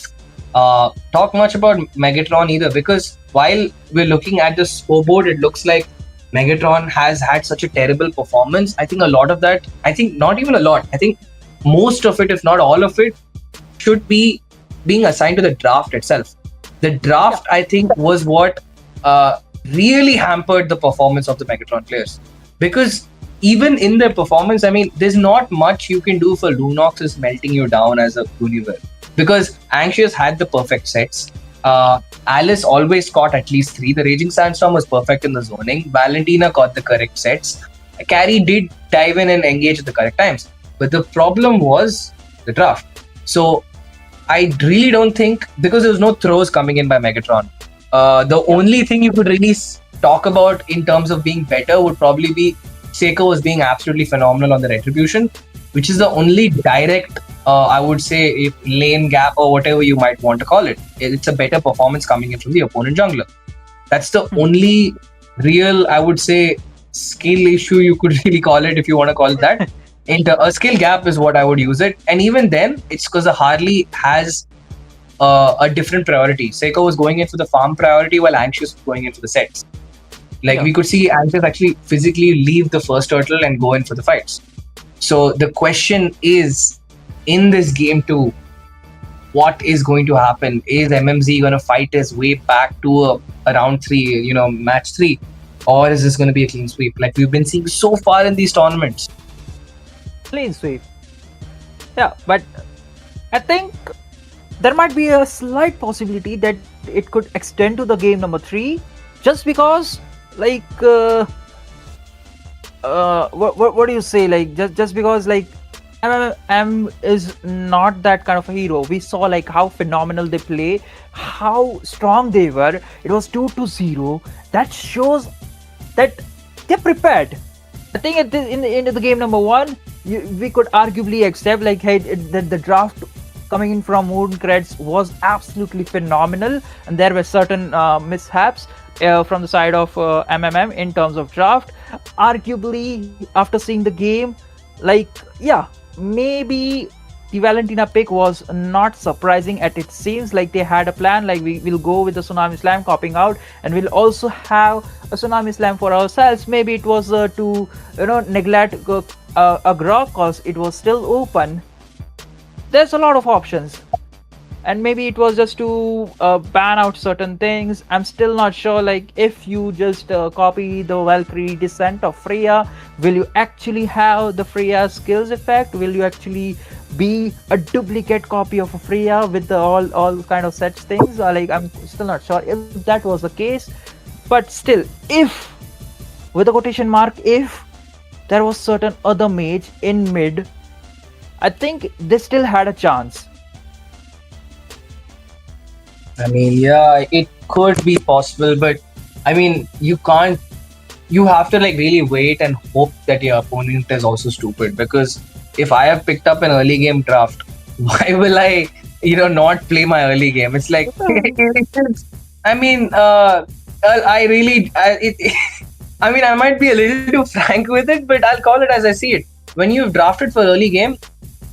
talk much about Megatron either, because while we're looking at the scoreboard, it looks like Megatron has had such a terrible performance. I think a lot of that, I think not even a lot, I think most of it, if not all of it, should be being assigned to the draft itself. The draft, I think, was what really hampered the performance of the Megatron players. Because even in their performance, I mean, there's not much you can do for Lunox is melting you down as a universe. Because Anxious had the perfect sets. Alice always caught at least 3. The Raging Sandstorm was perfect in the zoning. Valentina caught the correct sets. Carrie did dive in and engage at the correct times. But the problem was the draft. So I really don't think, because there was no throws coming in by Megatron, the only thing you could really talk about in terms of being better would probably be Seiko was being absolutely phenomenal on the Retribution, which is the only direct, I would say, lane gap or whatever you might want to call it. It's a better performance coming in from the opponent jungler. That's the only real, I would say, skill issue you could really call it, if you want to call it that. A skill gap is what I would use it. And even then, it's because the Harley has a different priority. Seiko was going in for the farm priority while Anxious was going in for the sets. We could see Anxious actually physically leave the first turtle and go in for the fights. So the question is, in this game 2, what is going to happen? Is MMZ going to fight his way back to a round 3, match 3? Or is this going to be a clean sweep like we've been seeing so far in these tournaments? Clean sweep. Yeah, but I think there might be a slight possibility that it could extend to the game number 3, just because, what do you say? Just because, MM is not that kind of a hero. We saw how phenomenal they play, how strong they were. It was 2-0. That shows that they're prepared. I think in the game number 1, we could arguably accept hey, the draft coming in from Mooncreds was absolutely phenomenal, and there were certain mishaps from the side of MMM in terms of draft. Arguably, after seeing the game, maybe the Valentina pick was not surprising at it seems. They had a plan, we will go with the Tsunami Slam copying out, and we'll also have a Tsunami Slam for ourselves. Maybe it was to neglect a Grok because it was still open. There's a lot of options, and maybe it was just to ban out certain things. I'm still not sure if you just copy the Valkyrie Descent of Freya, will you actually have the Freya skills effect? Will you actually be a duplicate copy of a Freya with the all kind of such things? I'm still not sure if that was the case. But still, if, with a quotation mark, if there was certain other mage in mid, I think they still had a chance. I mean, yeah, it could be possible, but I mean, you can't. You have to like really wait and hope that your opponent is also stupid. Because if I have picked up an early game draft, why will I, not play my early game? It's like, I mean, I really, I mean, I might be a little too frank with it, but I'll call it as I see it. When you've drafted for early game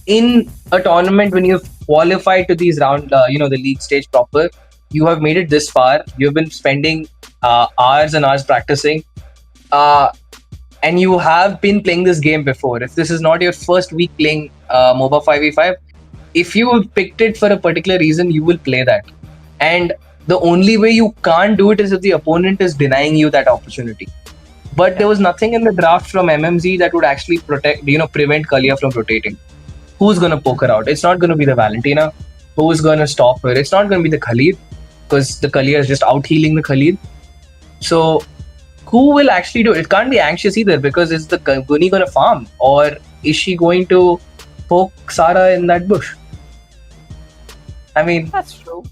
in a tournament, when you've qualified to these round, the league stage proper, you have made it this far. You've been spending hours and hours practicing, and you have been playing this game before. If this is not your first week playing MOBA 5v5, if you picked it for a particular reason, you will play that. And the only way you can't do it is if the opponent is denying you that opportunity. But there was nothing in the draft from MMZ that would actually prevent Kalia from rotating. Who's going to poke her out? It's not going to be the Valentina. Who's going to stop her? It's not going to be the Khalid, because the Kalia is just out healing the Khalid. So who will actually do it? It can't be Anxious either, because is the Guni going to farm? Or is she going to poke Sara in that bush? I mean, That's true.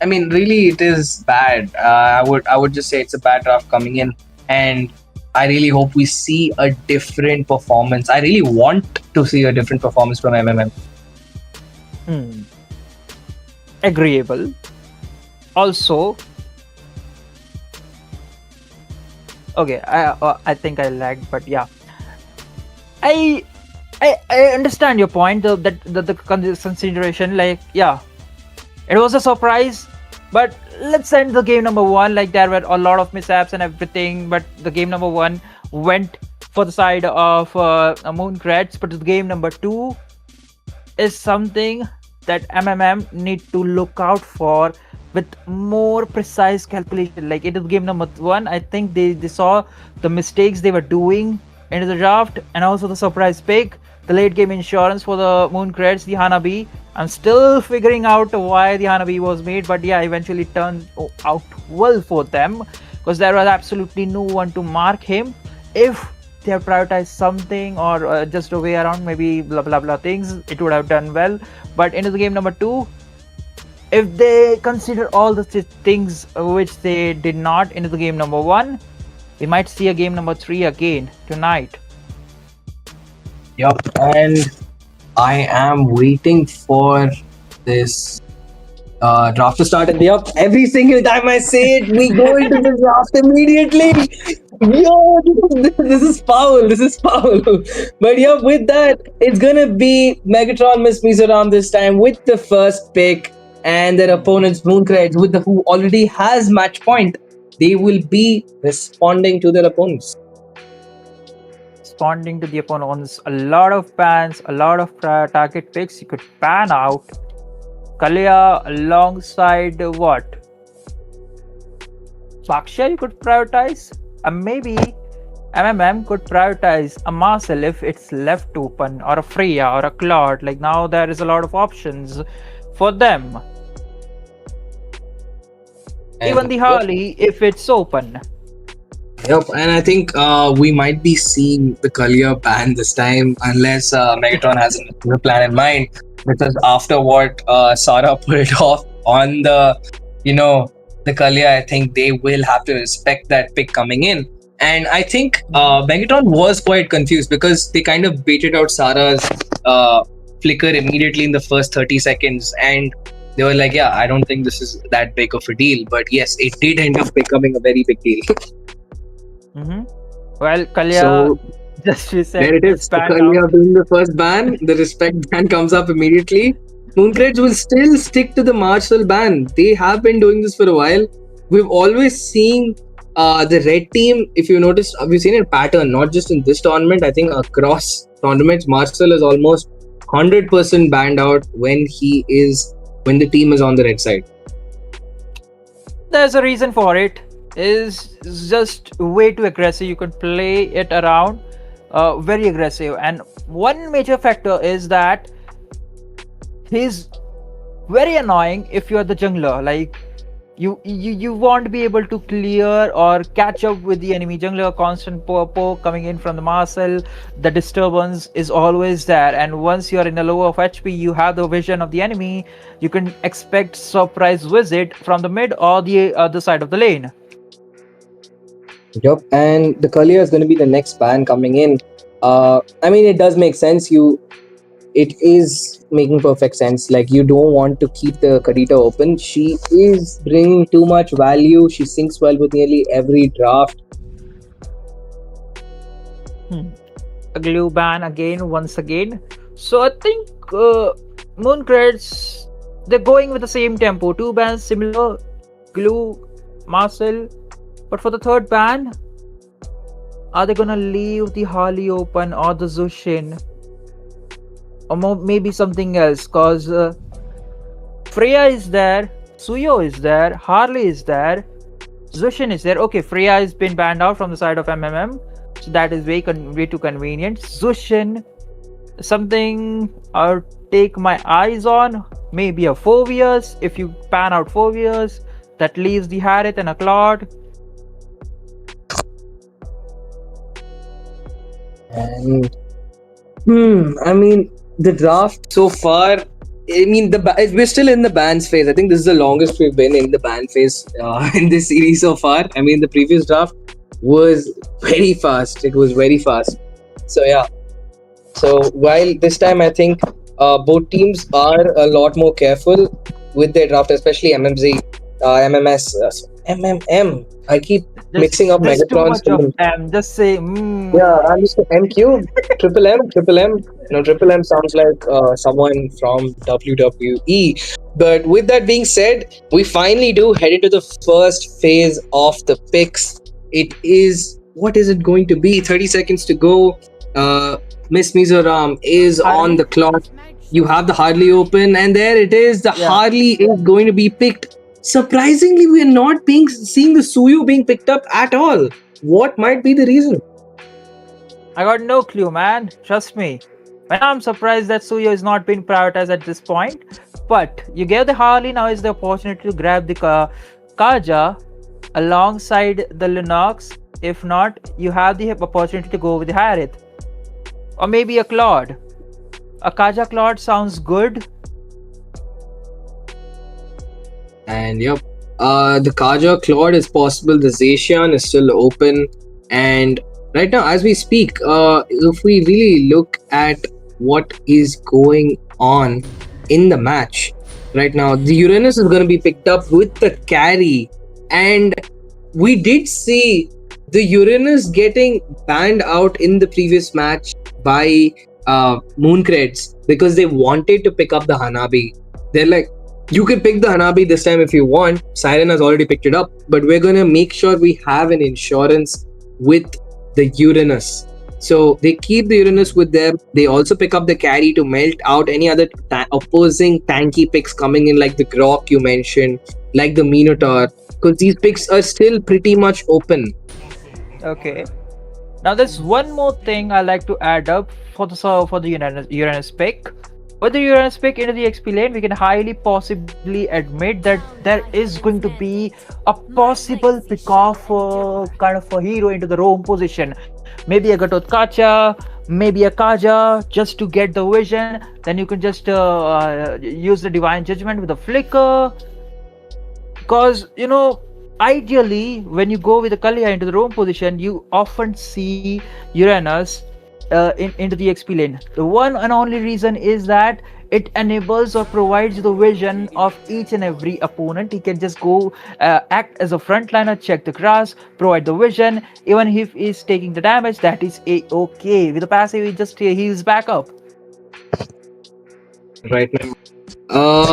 Really, it is bad. I would just say it's a bad draft coming in, and I really hope we see a different performance. I really want to see a different performance from MMM. Agreeable. Also, okay, I think I lagged, but yeah, I understand your point. The consideration, like, yeah, it was a surprise, but let's end the game number one. Like, there were a lot of mishaps and everything, but the game number one went for the side of Mooncreds. But the game number two is something that MMM need to look out for with more precise calculation. Like, it is game number one. I think they saw the mistakes they were doing in the draft, and also the surprise pick, the late game insurance for the Mooncreds, the Hanabi. I'm still figuring out why the Hanabi was made, but yeah, eventually turned out well for them, because there was absolutely no one to mark him. If they have prioritized something, or just a way around, maybe blah blah blah things, it would have done well. But into the game number two, if they consider all the things which they did not into the game number one, we might see a game number three again tonight. Yup, and I am waiting for this draft to start. And yup, every single time I say it, we go into the draft immediately. Yo, this is foul. This is foul. But yup, with that, it's gonna be Megatron Miss Mizoram this time with the first pick, and their opponents Mooncreds, who already has match point. They will be responding to their opponents. Responding to the opponents, a lot of bans, a lot of target picks you could ban out. Kalia alongside what? Baksha you could prioritize. Maybe MMM could prioritize a Marcel if it's left open, or a Freya, or a Claude. Like, now there is a lot of options for them. Even the Harley if it's open. Yep, and I think we might be seeing the Kalia ban this time, unless Megatron has a plan in mind. Because after what Sara pulled off on the Kalia, I think they will have to respect that pick coming in. And I think Megatron was quite confused, because they kind of baited out Sara's flicker immediately in the first 30 seconds. And they were like, yeah, I don't think this is that big of a deal. But yes, it did end up becoming a very big deal. Well, Kalia, so, just reset. There it is. Kalia being the first ban, the respect ban comes up immediately. Mooncreds will still stick to the Marshall ban. They have been doing this for a while. We've always seen the red team, if you notice, we've seen a pattern, not just in this tournament, I think across tournaments, Marcel is almost 100% banned out when the team is on the red side. There's a reason for it. Is just way too aggressive. You can play it around very aggressive, and one major factor is that he's very annoying if you're the jungler. Like, You won't be able to clear or catch up with the enemy jungler. Constant poke coming in from the Marcel. The disturbance is always there, and once you're in a low of HP, you have the vision of the enemy. You can expect surprise visit from the mid or the other side of the lane. Yep, and the Kalia is going to be the next ban coming in. I mean, it does make sense. It is making perfect sense. Like, you don't want to keep the Kadita open. She is bringing too much value. She syncs well with nearly every draft. A glue ban again, once again. So I think Mooncreds, they're going with the same tempo. 2 bans similar, glue, Marcel. But for the third ban, are they gonna leave the Harley open or the Zushin? Or maybe something else? Cause Freya is there, Suyo is there, Harley is there, Zushin is there. Okay, Freya has been banned out from the side of MMM. So that is way too convenient. Zushin, something I'll take my eyes on. Maybe a 4 years. If you pan out 4 years, that leaves the Harith and a Claude. And I mean, the draft so far. I mean, we're still in the bans phase. I think this is the longest we've been in the ban phase in this series so far. I mean, the previous draft was very fast. It was very fast. So yeah. So while this time I think both teams are a lot more careful with their draft, especially MMM. I keep mixing up Just too Megatrons. much of M. Just say Yeah, I'm just MQ, Triple M. No, Triple M sounds like someone from WWE. But with that being said, we finally do head into the first phase of the picks. It is, what is it going to be? 30 seconds to go. Miss Mizoram is on the clock. You have the Harley open, and there it is. The Harley is going to be picked. Surprisingly, we are not seeing the Suyu being picked up at all. What might be the reason? I got no clue, man. Trust me. But I'm surprised that Suyo is not being prioritized at this point. But you gave the Harley, now is the opportunity to grab the Kaja alongside the Lunox. If not, you have the opportunity to go with the Harith. Or maybe a Claude. A Kaja Claude sounds good. And yep, the Kaja Claude is possible. The Zacian is still open. And right now, as we speak, if we really look at what is going on in the match right now, the Uranus is going to be picked up with the carry. And we did see the Uranus getting banned out in the previous match by Mooncreds because they wanted to pick up the Hanabi. They're like, you can pick the Hanabi this time if you want. Siren has already picked it up, but we're going to make sure we have an insurance with the Uranus. So they keep the Uranus with them. They also pick up the carry to melt out any other opposing tanky picks coming in, like the Grok you mentioned, like the Minotaur, because these picks are still pretty much open. Okay. Now there's one more thing I like to add up for the Uranus pick. With the Uranus pick into the XP lane, we can highly possibly admit that there is going to be a possible pick off kind of a hero into the roam position. Maybe a Gatot Kacha, maybe a Kaja, just to get the vision. Then you can just use the Divine Judgment with a flicker. Because, you know, ideally, when you go with the Kalia into the roam position, you often see Uranus into the XP lane. The one and only reason is that it enables or provides the vision of each and every opponent. He can just go act as a frontliner, check the grass, provide the vision. Even if he's taking the damage, that is okay. With the passive, he just heals back up. Right now.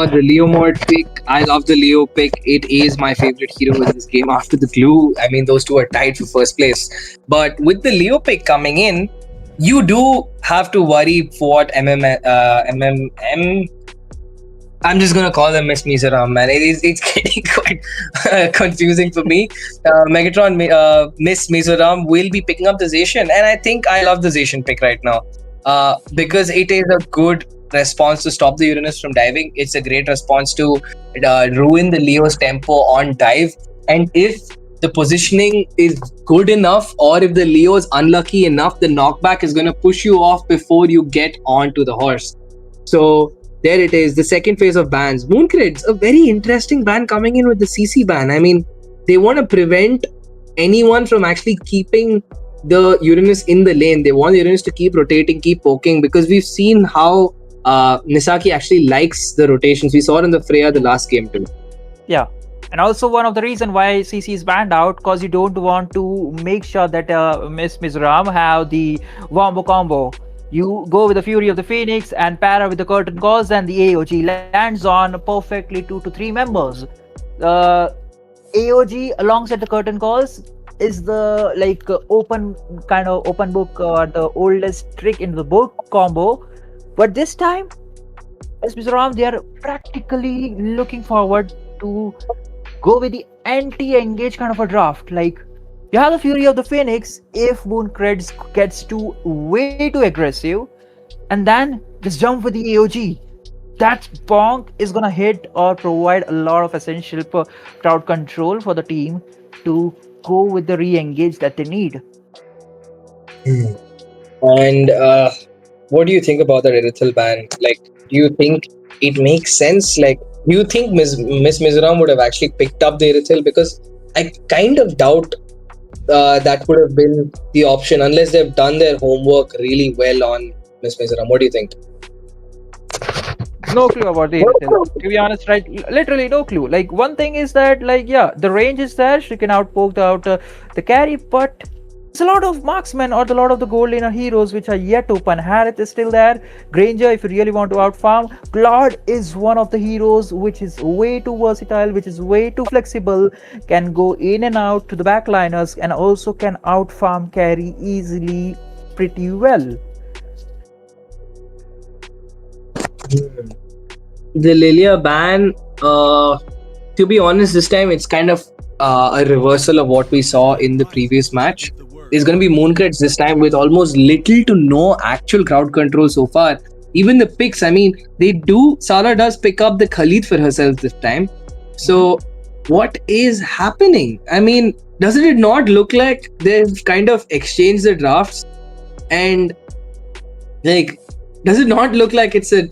The Leo mod pick. I love the Leo pick. It is my favorite hero in this game after the glue. I mean, those two are tied for first place. But with the Leo pick coming in, you do have to worry for what MMM. I'm just gonna call them Miss Mizoram, man. It's getting quite confusing for me. Megatron, Miss Mizoram will be picking up the Zacian, and I think I love the Zacian pick right now because it is a good response to stop the Uranus from diving. It's a great response to ruin the Leo's tempo on dive. And if the positioning is good enough, or if the Leo is unlucky enough, the knockback is going to push you off before you get onto the horse. So there it is, the second phase of bans. Mooncreds, a very interesting ban coming in with the CC ban. I mean, they want to prevent anyone from actually keeping the Uranus in the lane. They want the Uranus to keep rotating, keep poking, because we've seen how Nisaki actually likes the rotations. We saw it in the Freya the last game too. Yeah. And also one of the reason why CC is banned out, because you don't want to make sure that Mizoram have the Wombo combo. You go with the Fury of the Phoenix and para with the Curtain Calls, and the AOG lands on perfectly 2 to 3 members. AOG alongside the Curtain Calls is the open book or the oldest trick in the book combo. But this time, as Mizoram, they are practically looking forward to go with the anti-engage kind of a draft. Like, you have the Fury of the Phoenix if Mooncreds gets way too aggressive, and then just jump with the AOG. That bonk is gonna hit or provide a lot of essential crowd control for the team to go with the re-engage that they need. And what do you think about the Irithel ban? Like, do you think it makes sense? Like, do you think Miss Mizoram would have actually picked up the Irithel? Because I kind of doubt that would have been the option unless they've done their homework really well on Miss Mizoram. What do you think? No clue about the Irithel, to be honest, right? Literally no clue. Like, one thing is that, the range is there. She can outpoke the carry, but it's a lot of marksmen or a lot of the gold laner heroes which are yet to open. Harith is still there. Granger, if you really want to outfarm. Claude is one of the heroes which is way too versatile, which is way too flexible, can go in and out to the backliners, and also can outfarm carry easily pretty well. The Lilia ban, to be honest, this time it's kind of a reversal of what we saw in the previous match. There's going to be Mooncreds this time with almost little to no actual crowd control so far. Even the picks, I mean, Sala does pick up the Khalid for herself this time. So what is happening? I mean, doesn't it not look like they've kind of exchanged the drafts? And does it not look like it's a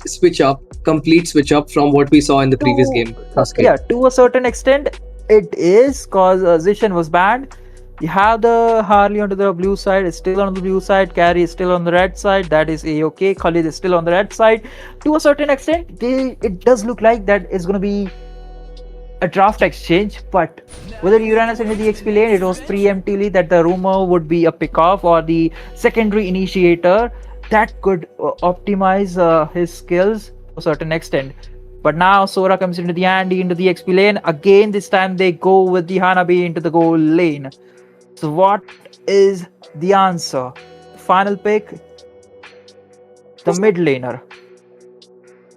complete switch up from what we saw in the previous game? Yeah, to a certain extent, it is, because Zishan was banned. You have the Harley onto the blue side, it's still on the blue side, carry is still on the red side, that is A-OK, Khalid is still on the red side. To a certain extent, it does look like that it's going to be a draft exchange, but whether Uranus into the XP lane, it was preemptively that the rumor would be a pick-off or the secondary initiator that could optimize his skills to a certain extent. But now Sora comes into the Andy into the XP lane. Again, this time they go with the Hanabi into the gold lane. So what is the answer? Final pick, the mid laner.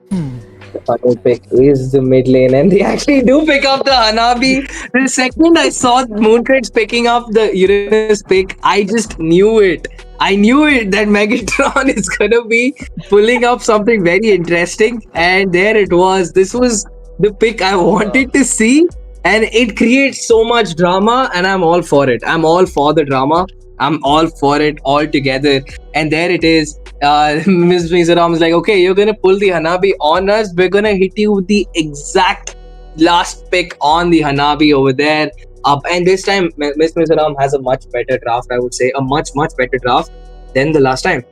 The final pick is the mid lane, and they actually do pick up the Hanabi. The second I saw Mooncreds picking up the Uranus pick, I just knew it. I knew it that Megatron is gonna be pulling up something very interesting, and there it was. This was the pick I wanted to see, and it creates so much drama, and I'm all for it. I'm all for the drama. I'm all for it all together. And there it is. Ms. Mizoram is like, okay, you're gonna pull the Hanabi on us. We're gonna hit you with the exact last pick on the Hanabi over there. And this time, Ms. Mizoram has a much better draft, I would say. A much better draft than the last time.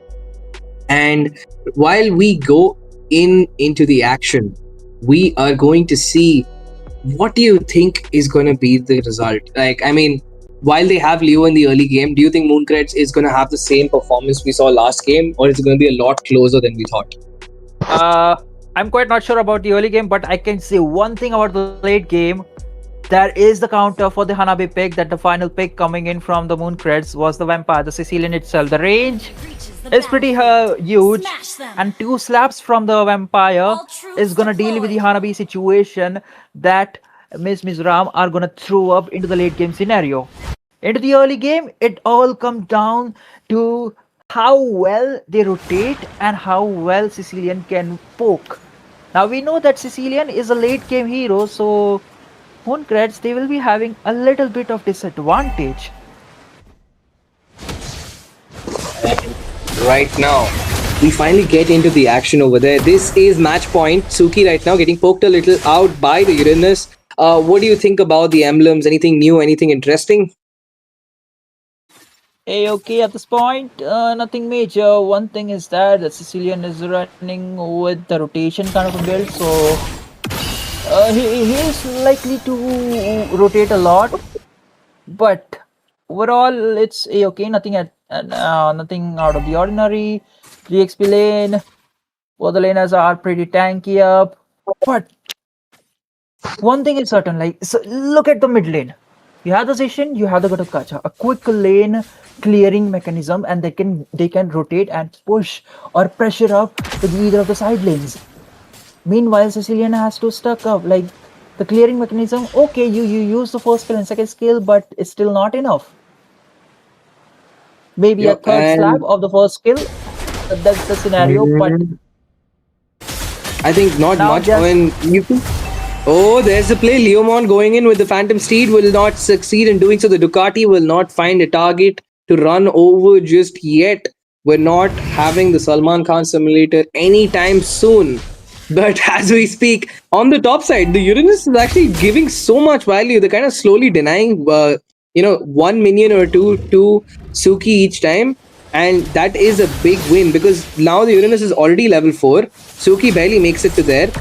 And while we go into the action, we are going to see, what do you think is going to be the result? Like, I mean, while they have Leo in the early game, do you think Mooncreds is going to have the same performance we saw last game, or is it going to be a lot closer than we thought? I'm quite not sure about the early game, but I can say one thing about the late game. There is the counter for the Hanabi pick, that the final pick coming in from the Mooncreds was the Vampire, the Sicilian itself. The range is pretty huge, and 2 slaps from the Vampire is going to deal with the Hanabi situation that Miss Mizoram are going to throw up into the late game scenario. Into the early game, it all comes down to how well they rotate and how well Sicilian can poke. Now we know that Sicilian is a late game hero, so Mooncreds, they will be having a little bit of disadvantage. Right now, we finally get into the action over there. This is match point. Suki right now getting poked a little out by the Uranus. What do you think about the emblems? Anything new? Anything interesting? Okay, at this point, nothing major. One thing is that the Sicilian is running with the rotation kind of a build, so he is likely to rotate a lot. But overall, it's okay. Nothing out of the ordinary. 3 XP lane. Both the laners are pretty tanky up. But one thing is certain, like, so look at the mid lane. You have the Zishin, you have the Gatakacha, a quick lane clearing mechanism, and they can rotate and push or pressure up with either of the side lanes. Meanwhile, Sicilian has to stuck up, like the clearing mechanism. Okay, you use the first skill and second skill, but it's still not enough. Maybe Yeah, a third and- slab of the first skill. That's the scenario, but I think not Now much. just- When you Oh, there's the play. Leomon going in with the Phantom Steed will not succeed in doing so. The Ducati will not find a target to run over just yet. We're not having the Salman Khan simulator anytime soon. But as we speak, on the top side, the Uranus is actually giving so much value. They're kind of slowly denying, one minion or two to Suki each time. And that is a big win because now the Uranus is already level 4. Suki barely makes it to there.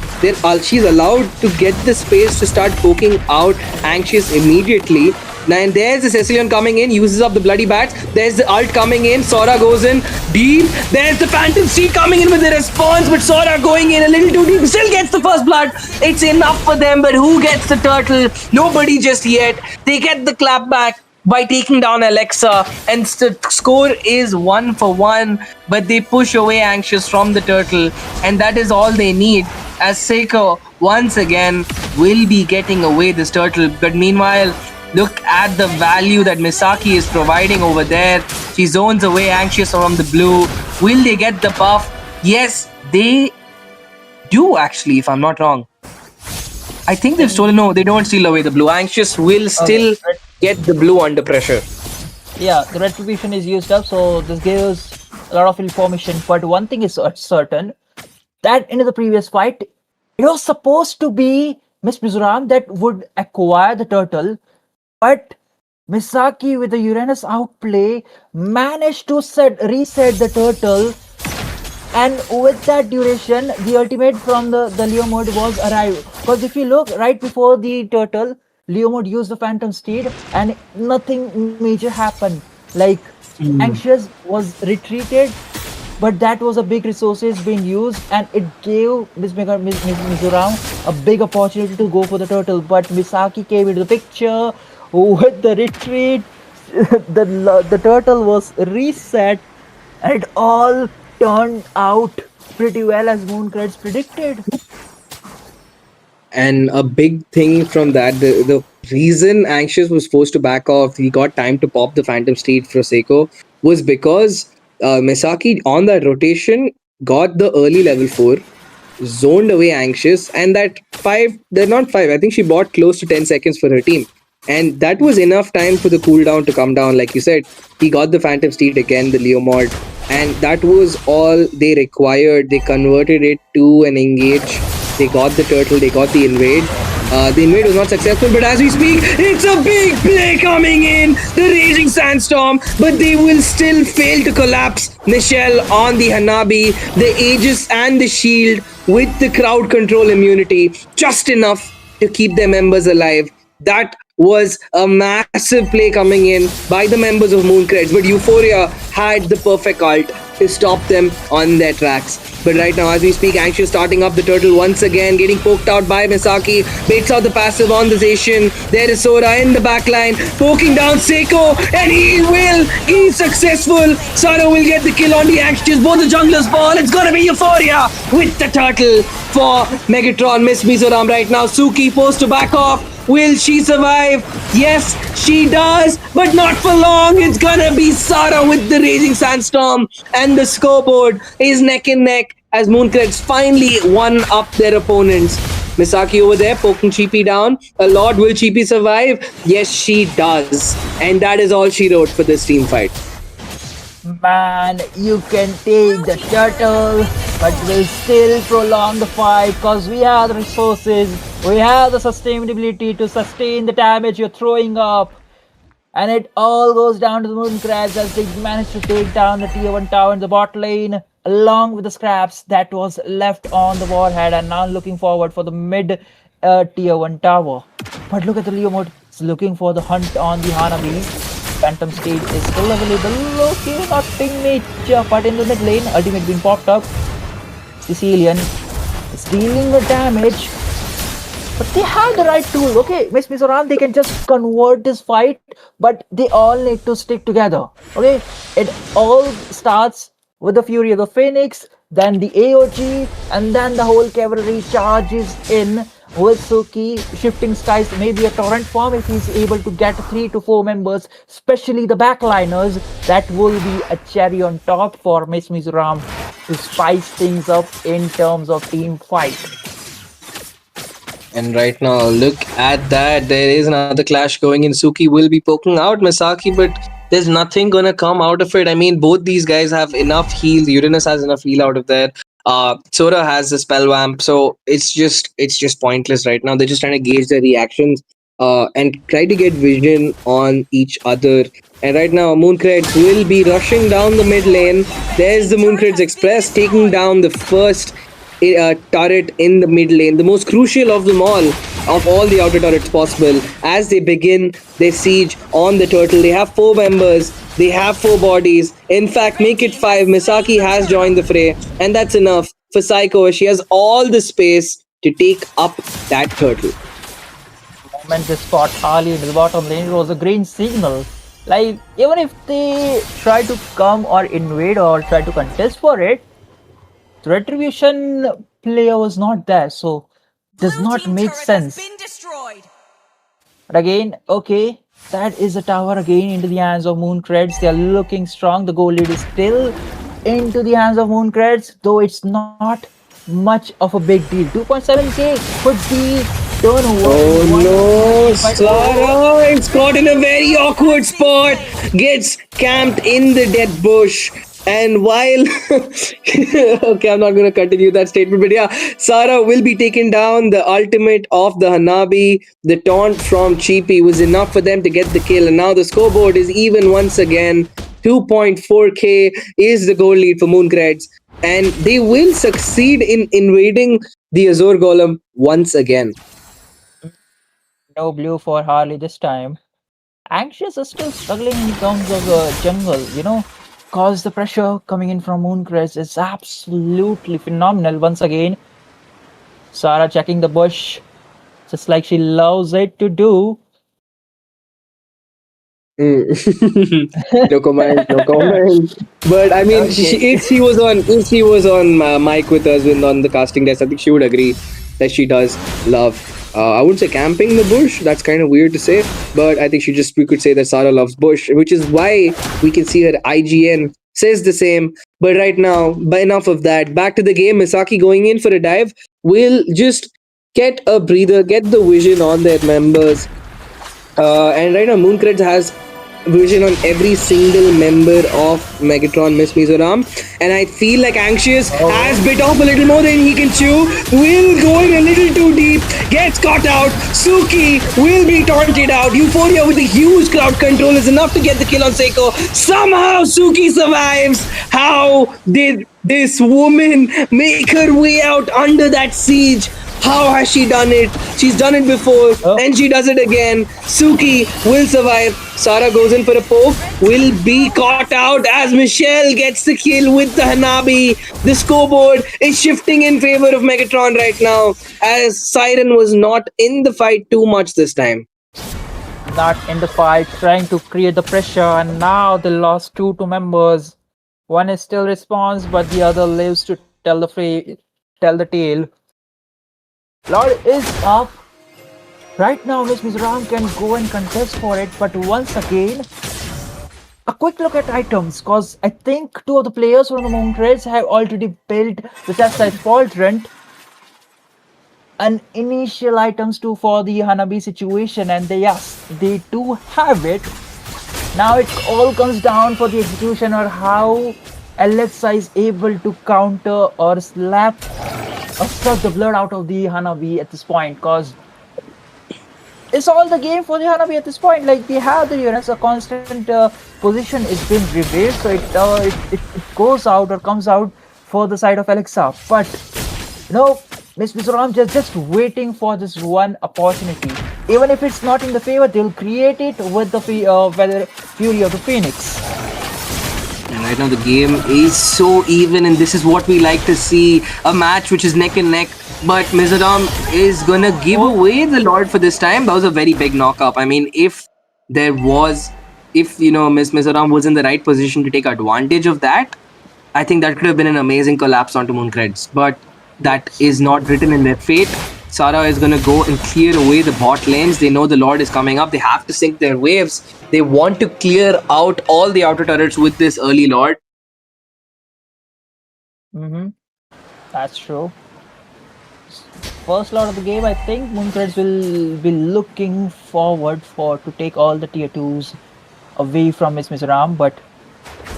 She's allowed to get the space to start poking out Anxious immediately. And there's the Sicilian coming in, uses up the bloody bats. There's the ult coming in. Sora goes in deep. There's the Phantom Steed coming in with the response, but Sora going in a little too deep. Still gets the first blood. It's enough for them, but who gets the turtle? Nobody just yet. They get the clap back by taking down Alexa, and the score is 1-1, but they push away Anxious from the turtle, and that is all they need, as Seiko once again will be getting away this turtle. But meanwhile, look at the value that Misaki is providing over there. She zones away Anxious from the blue. Will they get the buff? Yes, they do actually, if I'm not wrong. I think they've stolen. No, they don't steal away the blue. Anxious will still get the blue under pressure. yeah, the retribution is used up, so this gives a lot of information. But one thing is certain, that in the previous fight, it was supposed to be Miss Mizoram that would acquire the turtle, but Misaki with the Uranus outplay managed to reset the turtle, and with that duration, the ultimate from the Leo mode was arrived. Because if you look right before the turtle, Leo mode used the Phantom Steed and nothing major happened. Like Anxious was retreated, but that was a big resources being used, and it gave Miss Mizoram a big opportunity to go for the turtle. But Misaki came into the picture with the retreat. The turtle was reset, and it all turned out pretty well as Mooncreds predicted. And a big thing from that, the reason Anxious was forced to back off, he got time to pop the Phantom Steed for Seiko, was because Misaki on that rotation got the early level 4, zoned away Anxious, and that 5, they're not 5, I think she bought close to 10 seconds for her team. And that was enough time for the cooldown to come down. Like you said, he got the Phantom Steed again, the Leo mod, and that was all they required. They converted it to an engage. They got the turtle, they got the invade. The invade was not successful, but as we speak, it's a big play coming in. The Raging Sandstorm, but they will still fail to collapse Michelle on the Hanabi, the Aegis and the shield with the crowd control immunity, just enough to keep their members alive. That was a massive play coming in by the members of Mooncreds, but Euphoria had the perfect ult to stop them on their tracks. But right now, as we speak, Anxious starting up the turtle once again, getting poked out by Misaki, baits out the passive on the Zacian. There is Sora in the backline, poking down Seiko, and he's successful. Sora will get the kill on the Anxious, both the junglers fall. It's gonna be Euphoria with the turtle for Megatron. Miss Mizoram right now. Suki forced to back off. Will she survive? Yes, she does, but not for long. It's gonna be Sara with the Raging Sandstorm, and the scoreboard is neck and neck as Mooncreds finally won up their opponents. Misaki over there poking Cheapy down. A lot, will Cheapy survive? Yes, she does. And that is all she wrote for this team fight. Man, you can take the turtle, but we'll still prolong the fight because we have the resources, we have the sustainability to sustain the damage you're throwing up. And it all goes down to the Mooncreds as they manage to take down the tier 1 tower in the bot lane along with the scraps that was left on the warhead, and now looking forward for the mid tier 1 tower. But look at the Leo mode, it's looking for the hunt on the Hanabi. Phantom stage is still available. Okay, nothing major, but in the mid lane, ultimate being popped up. Sicilian is dealing the damage, but they have the right tool. Okay, Miss Mizoram, they can just convert this fight, but they all need to stick together. Okay, it all starts with the Fury of the Phoenix, then the AOG, and then the whole cavalry charges in with Suki shifting skies, maybe a torrent form if he's able to get 3 to 4 members, especially the backliners. That will be a cherry on top for Miss Mizoram to spice things up in terms of team fight. And right now, look at that. There is another clash going in. Suki will be poking out Misaki, but there's nothing gonna come out of it. I mean, both these guys have enough heal. Uranus has enough heal out of there. Sora has the spell vamp, so it's just pointless right now. They're just trying to gauge their reactions and try to get vision on each other. And right now, Mooncreds will be rushing down the mid lane. There's the Mooncreds Express taking down the first turret in the mid lane, the most crucial of them of all the outer turrets possible, as they begin their siege on the turtle. They have 4 members, they have 4 bodies. In fact, make it 5. Misaki has joined the fray, and that's enough for Psycho. She has all the space to take up that turtle. The moment they spot Harley in the bottom lane, it was a green signal. Like, even if they try to come or invade or try to contest for it, the retribution player was not there, so does not make sense. But again, okay, that is a tower again into the hands of Mooncreds. They are looking strong. The goal lead is still into the hands of Mooncreds, though it's not much of a big deal. 2.7k could be turnover. Oh no, Sara is caught in a very awkward spot. Gets camped in the dead bush. And while okay, I'm not going to continue that statement, but yeah, Sara will be taken down. The ultimate of the Hanabi, the taunt from Cheapy was enough for them to get the kill. And now the scoreboard is even once again. 2.4k is the goal lead for Mooncreds. And they will succeed in invading the Azure Golem once again. No blue for Harley this time. Anxious is still struggling in terms of jungle, you know. Cause the pressure coming in from Mooncreds is absolutely phenomenal. Once again, Sara checking the bush, just like she loves it to do. No comment, no comment. But I mean, Okay. if she was on mic with us on the casting desk, I think she would agree that she does love. I wouldn't say camping the bush. That's kind of weird to say, but I think we could say that Sara loves bush, which is why we can see her IGN says the same. But right now, but enough of that. Back to the game. Misaki going in for a dive. Will just get a breather, get the vision on their members. And right now, Mooncreds has vision on every single member of Megatron, Miss Mizoram, and I feel like Anxious has bit off a little more than he can chew. Will going a little too deep, gets caught out. Suki will be taunted out. Euphoria with a huge crowd control is enough to get the kill on Seiko. Somehow Suki survives. How did this woman make her way out under that siege? How has she done it? She's done it before, and she does it again. Suki will survive. Sara goes in for a poke, will be caught out as Michelle gets the kill with the Hanabi. The scoreboard is shifting in favor of Megatron right now, as Siren was not in the fight too much this time. Not in the fight, trying to create the pressure, and now they lost 2 members. One is still responds, but the other lives to tell the tale. Lord is up. Right now, Miss Mizoram can go and contest for it, but once again, a quick look at items, cause I think two of the players from the Mooncreds have already built the chastised Pauldron an initial items too for the Hanabi situation, and they do have it. Now it all comes down for the execution or how Alexa is able to counter or slap or suck the blood out of the Hanabi at this point, cause it's all the game for the Hanabi at this point. Like, they have the units, a constant position is being revealed, so it goes out or comes out for the side of Alexa. But Miss Mizoram just waiting for this one opportunity. Even if it's not in the favor, they'll create it with the Fury of the Phoenix. And right now the game is so even, and this is what we like to see. A match which is neck and neck. But Mizoram is gonna give away the Lord for this time. That was a very big knock-up. I mean, if Miss Mizoram was in the right position to take advantage of that, I think that could have been an amazing collapse onto Mooncreds. But that is not written in their fate. Sara is going to go and clear away the bot lanes. They know the Lord is coming up. They have to sync their waves. They want to clear out all the outer turrets with this early Lord. That's true. First Lord of the game, I think Mooncreds will be looking forward to take all the tier 2s away from Miss Mizoram, but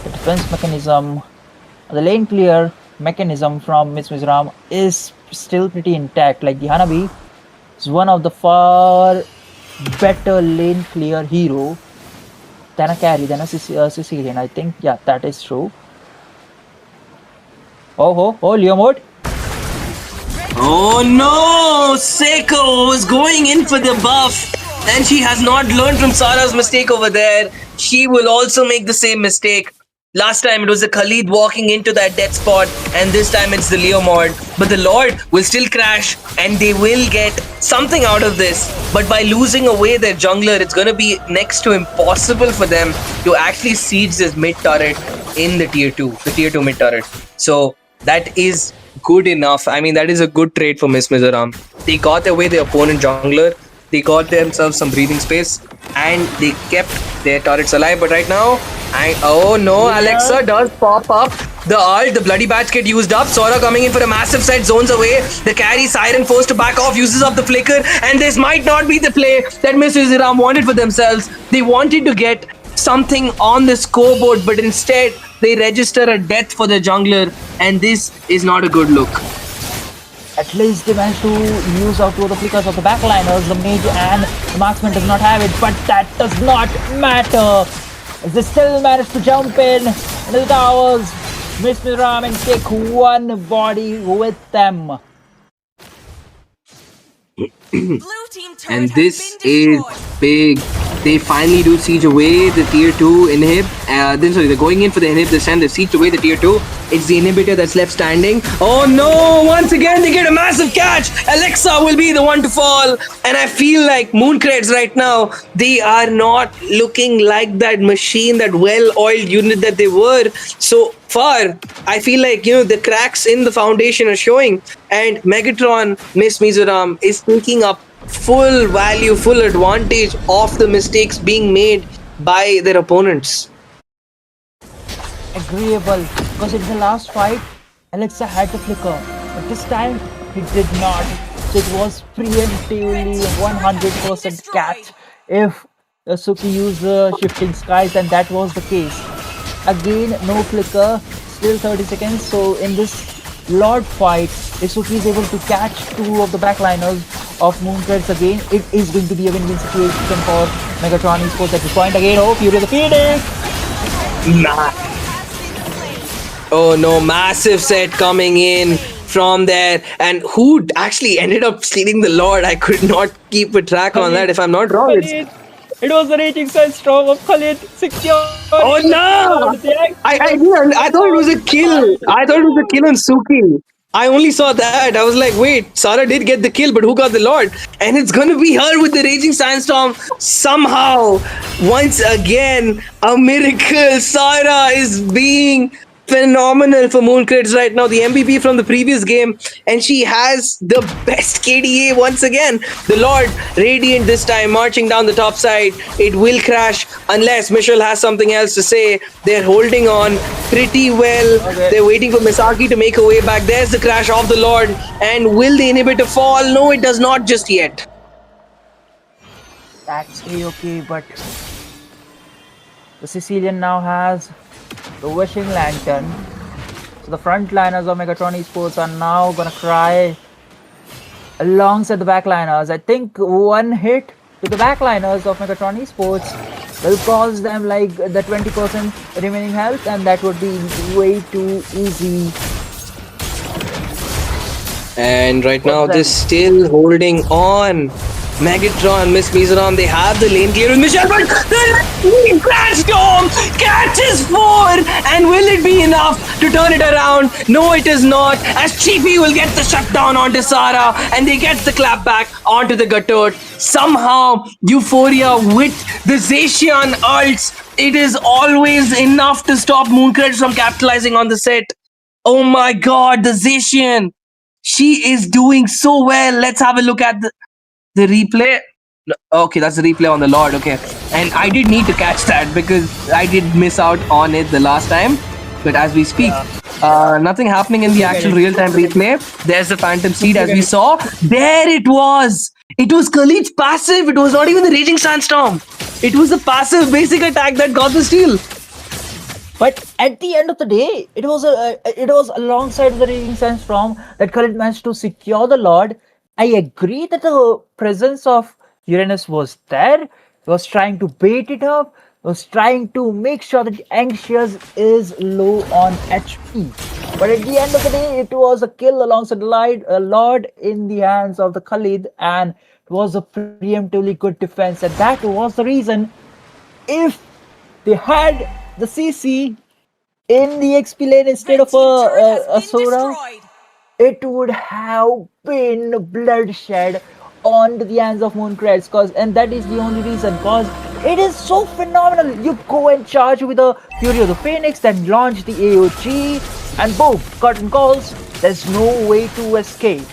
the defense mechanism, the lane clear mechanism from Miss Mizoram is still pretty intact. Like, the Hanabi is one of the far better lane clear hero than a carry, than a Sicilian. I think, yeah, that is true. Oh, Leo mode. Oh no! Seiko was going in for the buff, and she has not learned from Sara's mistake over there. She will also make the same mistake. Last time it was the Khalid walking into that dead spot, and this time it's the Leo mod. But the Lord will still crash, and they will get something out of this. But by losing away their jungler, it's going to be next to impossible for them to actually siege this mid turret in the tier 2 mid turret. So that is good enough. I mean, that is a good trade for Miss Mizoram. They got away the opponent jungler. They got themselves some breathing space, and they kept their turrets alive. But right now, oh no, Alexa does pop up. The ult, the bloody batch get used up. Sora coming in for a massive set, zones away. The carry, Siren forced to back off, uses up the flicker. And this might not be the play that Miss Mizoram wanted for themselves. They wanted to get something on the scoreboard, but instead they register a death for the jungler, and this is not a good look. At least they managed to use out two of the flickers of the backliners. The mage and the marksman does not have it, but that does not matter. They still managed to jump in into the towers, Miss Mizoram, and take one body with them. And this is big. They finally do siege away the tier 2 inhib. They're going in for the inhib this time. They siege away the tier 2. It's the inhibitor that's left standing. Oh no! Once again, they get a massive catch. Alexa will be the one to fall. And I feel like Mooncreds right now, they are not looking like that machine, that well-oiled unit that they were so far. I feel like, the cracks in the foundation are showing. And Megatron, Miss Mizoram, is taking up full value, full advantage of the mistakes being made by their opponents. Agreeable, because in the last fight, Alexa had the flicker, but this time he did not. So it was preemptively 100% catch if Suki used the shifting skies, and that was the case. Again, no flicker, still 30 seconds. So in this Lord fight, if Suki is able to catch two of the backliners of Mooncreds again, it is going to be a win-win situation for Megatron Esports at this point. Again, Fury of the Phoenix! Oh no, massive set coming in from there. And who actually ended up stealing the Lord? I could not keep a track on that, if I'm not wrong. It was the Raging Sandstorm of Khalid, secure. Oh no! I thought it was a kill. I thought it was a kill on Suki. I only saw that. I was like, wait, Sara did get the kill, but who got the Lord? And it's gonna be her with the Raging Sandstorm somehow. Once again, a miracle. Sara is being phenomenal for Mooncreds right now. The MVP from the previous game, and she has the best KDA once again. The Lord Radiant this time marching down the top side. It will crash unless Michelle has something else to say. They're holding on pretty well. Okay. They're waiting for Misaki to make her way back. There's the crash of the Lord. And will the inhibitor fall? No, it does not just yet. That's okay, but the Sicilian now has the wishing lantern. So the frontliners of Megatron Esports are now gonna cry alongside the backliners. I think one hit to the backliners of Megatron Esports will cost them like the 20% remaining health, and that would be way too easy. And right now they're still holding on. Megatron, Miss Mizoram, they have the lane clear with Michelle, but the Crash Dome catches 4, and will it be enough to turn it around? No, it is not, as Chippy will get the shutdown onto Sara, and they get the clap back onto the Gatot. Somehow, Euphoria with the Zacian ults, it is always enough to stop Mooncreds from capitalizing on the set. Oh my god, the Zacian! She is doing so well. Let's have a look at the replay. Okay, that's the replay on the Lord. Okay, and I did need to catch that because I did miss out on it the last time. But as we speak, nothing happening in the actual real-time replay. There's the Phantom Steed as we saw. There it was. It was Khalid's passive. It was not even the Raging Sandstorm. It was the passive basic attack that got the steal. But at the end of the day, it was alongside the Raging Sandstorm that Khalid managed to secure the Lord. I agree that the presence of Uranus was there. He was trying to bait it up. He was trying to make sure that Anxious is low on HP. But at the end of the day, it was a kill alongside the Lord in the hands of the Khalid, and it was a preemptively good defense. And that was the reason, if they had the CC in the XP lane instead of a Sora, it would have been bloodshed on the hands of Mooncreds, and that is the only reason, because it is so phenomenal. You go and charge with the Fury of the Phoenix, then launch the AOG, and boom, curtain calls. There's no way to escape.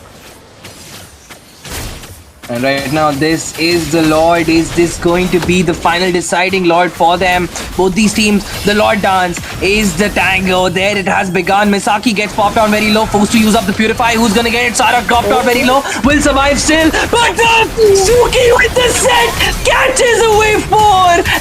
And right now, this is the Lord. Is this going to be the final deciding Lord for them? Both these teams, the Lord dance is the tango. There it has begun. Misaki gets popped out very low, forced to use up the Purify. Who's going to get it? Sara dropped out very low, will survive still. But Suki with the set catches away 4.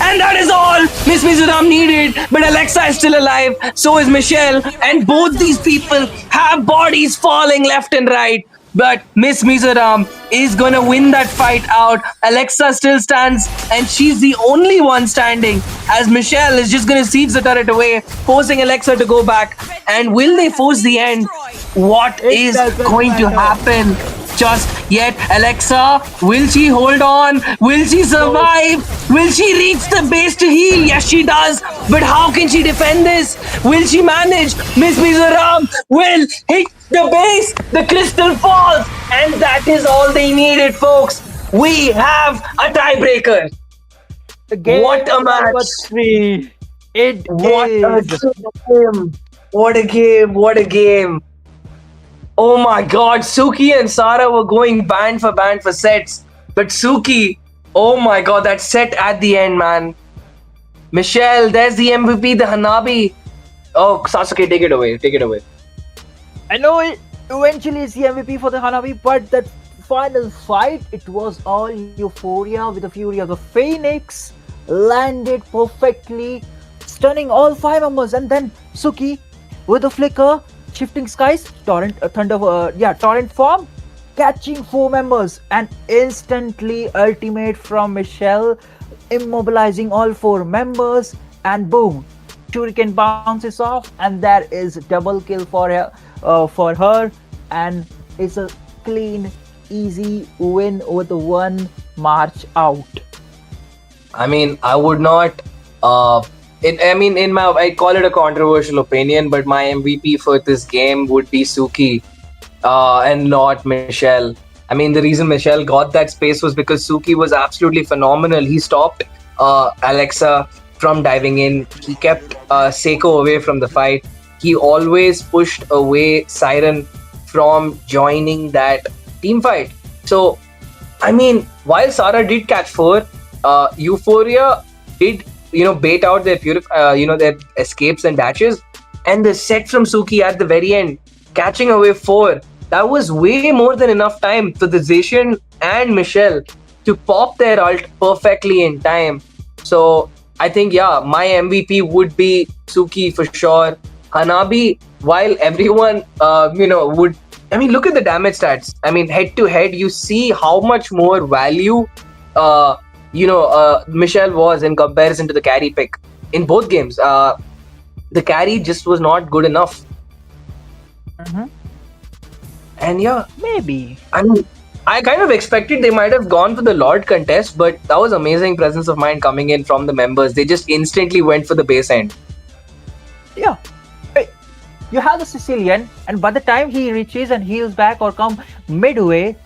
And that is all Miss Mizoram needed. But Alexa is still alive. So is Michelle. And both these people have bodies falling left and right. But Miss Mizoram is gonna win that fight out. Alexa still stands, and she's the only one standing, as Michelle is just gonna siege the turret away, forcing Alexa to go back. And will they force the end? What is going to happen just yet? Alexa, will she hold on? Will she survive? Will she reach the base to heal? Yes, she does. But how can she defend this? Will she manage? Miss Mizoram will hit the base. The crystal falls. And that is all they needed, folks. We have a tiebreaker. What a match. What a game. What a game. Oh my god, Suki and Sara were going band for sets. But Suki, oh my god, that set at the end, man. Michelle, there's the MVP, the Hanabi. Oh, Sasuke, take it away. Take it away. I know it eventually is the MVP for the Hanabi, but that final fight, it was all Euphoria with the Fury of the Phoenix. Landed perfectly, stunning all 5 members. And then Suki with the flicker, Shifting Skies, Torrent form, catching 4 members, and instantly ultimate from Michelle, immobilizing all 4 members, and boom, Shuriken bounces off, and there is double kill for her, and it's a clean, easy win with 1 march out. I mean, I would not. I call it a controversial opinion, but my MVP for this game would be Suki, and not Michelle. I mean, the reason Michelle got that space was because Suki was absolutely phenomenal. He stopped Alexa from diving in. He kept Seiko away from the fight. he always pushed away Siren from joining that team fight. So, I mean, while Sara did catch 4, Euphoria did, bait out their their escapes and dashes, and the set from Suki at the very end, catching away 4. That was way more than enough time for the Zacian and Michelle to pop their ult perfectly in time. So I think, my MVP would be Suki for sure. Hanabi, while everyone, would... I mean, look at the damage stats. I mean, head to head, you see how much more value, Michelle was in comparison to the carry pick in both games. The carry just was not good enough. Mm-hmm. And Maybe. I mean, I kind of expected they might have gone for the Lord contest, but that was amazing presence of mind coming in from the members. They just instantly went for the base end. Yeah. Hey, you have the Sicilian, and by the time he reaches and heals back or come midway,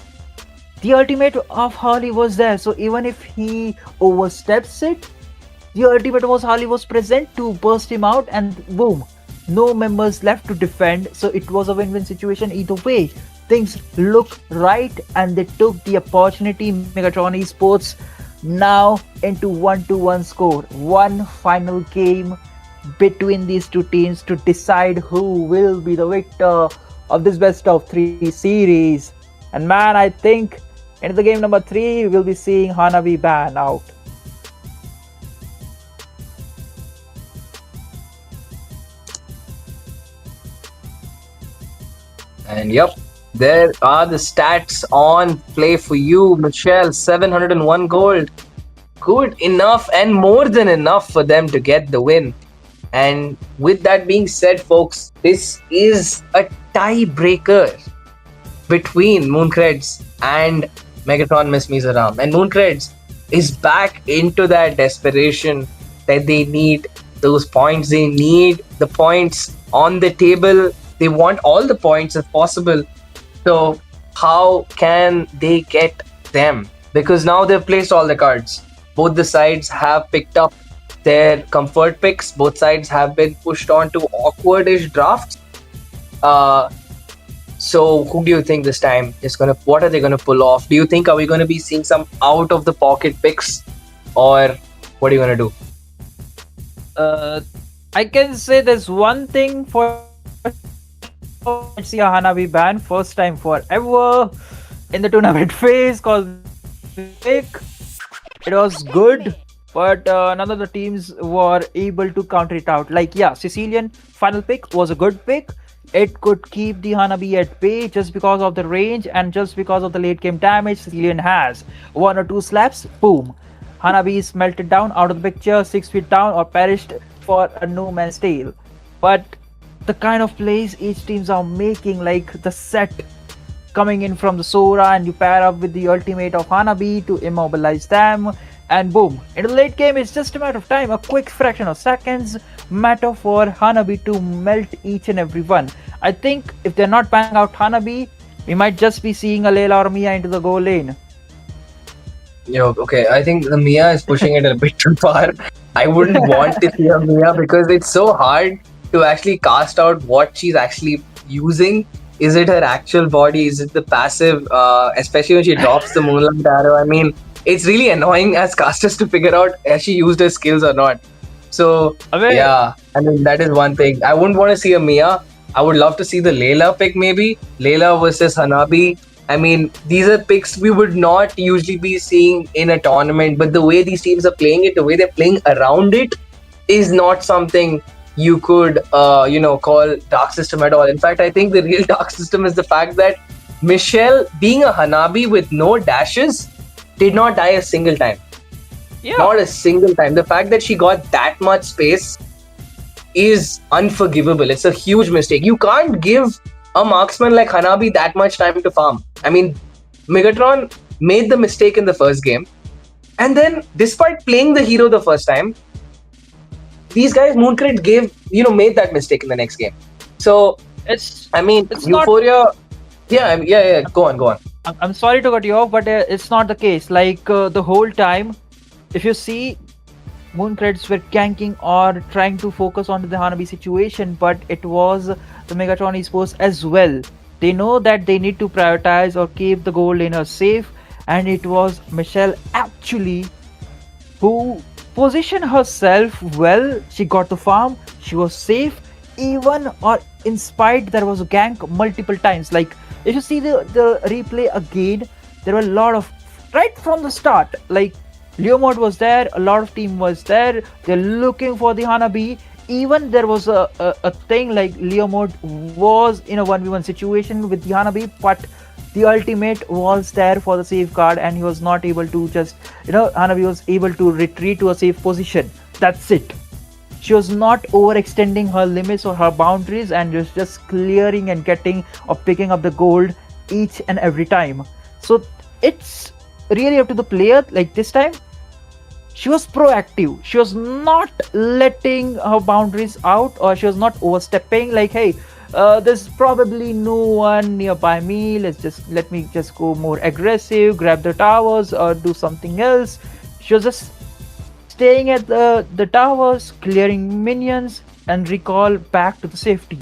the ultimate of Holly was there. So even if he oversteps it, the ultimate was Holly was present to burst him out, and boom, no members left to defend. So it was a win-win situation either way. Things look right, and they took the opportunity. Megatron Esports now into 1-1 score. One final game between these two teams to decide who will be the victor of this best of 3 series. And man, I think in the game number 3 we'll be seeing Hanabi ban out. And there are the stats on play for you, Michelle. 701 gold. Good enough and more than enough for them to get the win. And with that being said, folks, this is a tiebreaker between Mooncreds and Megatron Miss Mizoram. And Mooncreds is back into that desperation that they need those points. They need the points on the table. They want all the points if possible. So how can they get them? Because now they've placed all the cards. Both the sides have picked up their comfort picks. Both sides have been pushed on to awkward-ish drafts. So who do you think this time is what are they gonna pull off? Do you think, are we gonna be seeing some out of the pocket picks, or what are you gonna do? I can say there's one thing for see a Hanabi ban first time forever in the tournament phase, cause pick it was good, but none of the teams were able to counter it out. Like Sicilian final pick was a good pick. It could keep the Hanabi at bay just because of the range and just because of the late game damage Sicilian has. 1 or 2 slaps, boom, Hanabi is melted down out of the picture, 6 feet down or perished for a no man's tale. But the kind of plays each teams are making, like the set coming in from the Sora, and you pair up with the ultimate of Hanabi to immobilize them, and boom, in the late game it's just a matter of time, a quick fraction of seconds matter for Hanabi to melt each and every one. I think if they're not banning out Hanabi, we might just be seeing a Layla or Mia into the goal lane. Okay, I think the Mia is pushing it a bit too far. I wouldn't want to see a Mia because it's so hard to actually cast out what she's actually using. Is it her actual body? Is it the passive? Especially when she drops the Moonlight Arrow. I mean, it's really annoying as casters to figure out has she used her skills or not. So, I mean, that is one thing. I wouldn't want to see a Mia. I would love to see the Layla pick maybe. Layla versus Hanabi. I mean, these are picks we would not usually be seeing in a tournament, but the way these teams are playing it, the way they're playing around it, is not something you could, call dark system at all. In fact, I think the real dark system is the fact that Michelle, being a Hanabi with no dashes, did not die a single time. Not a single time. The fact that she got that much space is unforgivable. It's a huge mistake. You can't give a marksman like Hanabi that much time to farm. I mean, Megatron made the mistake in the first game, and then despite playing the hero the first time, these guys, Mooncreds made that mistake in the next game. So it's Euphoria. Go on. I'm sorry to cut you off, but it's not the case. Like the whole time, if you see, Mooncreds were ganking or trying to focus on the Hanabi situation, but it was the Megatron Esports as well. They know that they need to prioritize or keep the gold laner safe, and it was Michelle actually who positioned herself well. She got the farm, she was safe, even or in spite there was a gank multiple times. Like if you see the replay again, there were a lot of right from the start. Like Leomord was there, a lot of team was there. They're looking for the Hanabi. Even there was a thing like Leomord was in a 1v1 situation with the Hanabi, but the ultimate was there for the safeguard, and he was not able to just, Hanabi was able to retreat to a safe position. That's it. She was not overextending her limits or her boundaries, and was just clearing and getting or picking up the gold each and every time. So it's really up to the player. Like this time, she was proactive. She was not letting her boundaries out, or she was not overstepping. Like, hey, there's probably no one nearby me. Let me just go more aggressive, grab the towers, or do something else. She was just staying at the towers, clearing minions, and recall back to the safety.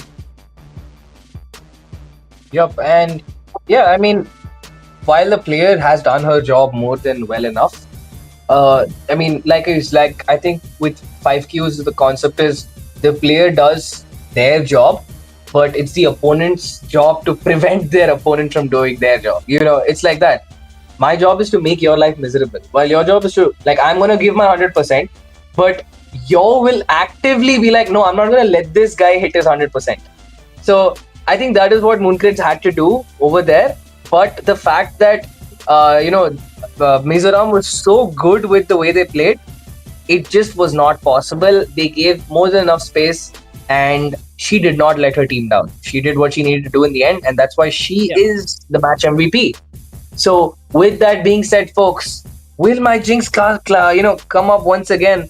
Yup, and yeah, I mean, while the player has done her job more than well enough, I mean, I think with 5Qs, the concept is the player does their job, but it's the opponent's job to prevent their opponent from doing their job. It's like that. My job is to make your life miserable, while your job is to, I'm going to give my 100%, but you will actively be like, no, I'm not going to let this guy hit his 100%. So I think that is what Mooncreds had to do over there. But the fact that, Mizoram was so good with the way they played, it just was not possible. They gave more than enough space, and she did not let her team down. She did what she needed to do in the end, and that's why she is the match MVP. So with that being said, folks, will my Jinx come up once again?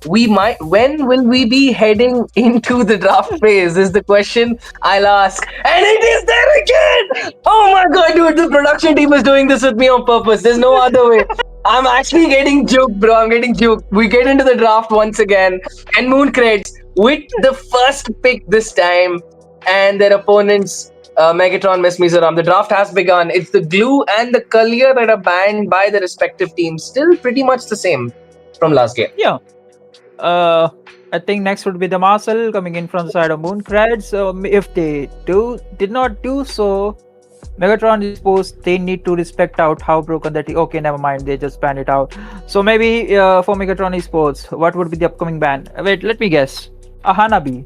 When will we be heading into the draft phase is the question I'll ask. And it is there again! Oh my god, dude, the production team is doing this with me on purpose. There's no other way. I'm actually getting juked, bro. I'm getting juked. We get into the draft once again. And Mooncreds with the first pick this time. And their opponents, Megatron, Miss Mizoram. The draft has begun. It's the glue and the collier that are banned by the respective teams. Still pretty much the same from last game. Yeah. I think next would be the Marcel coming in from the side of Mooncreds. So if they did not do so, Megatron Esports, they need to respect out how broken that is. Okay, never mind, they just banned it out. So maybe for Megatron Esports, what would be the upcoming ban? Wait, let me guess. A Hanabi.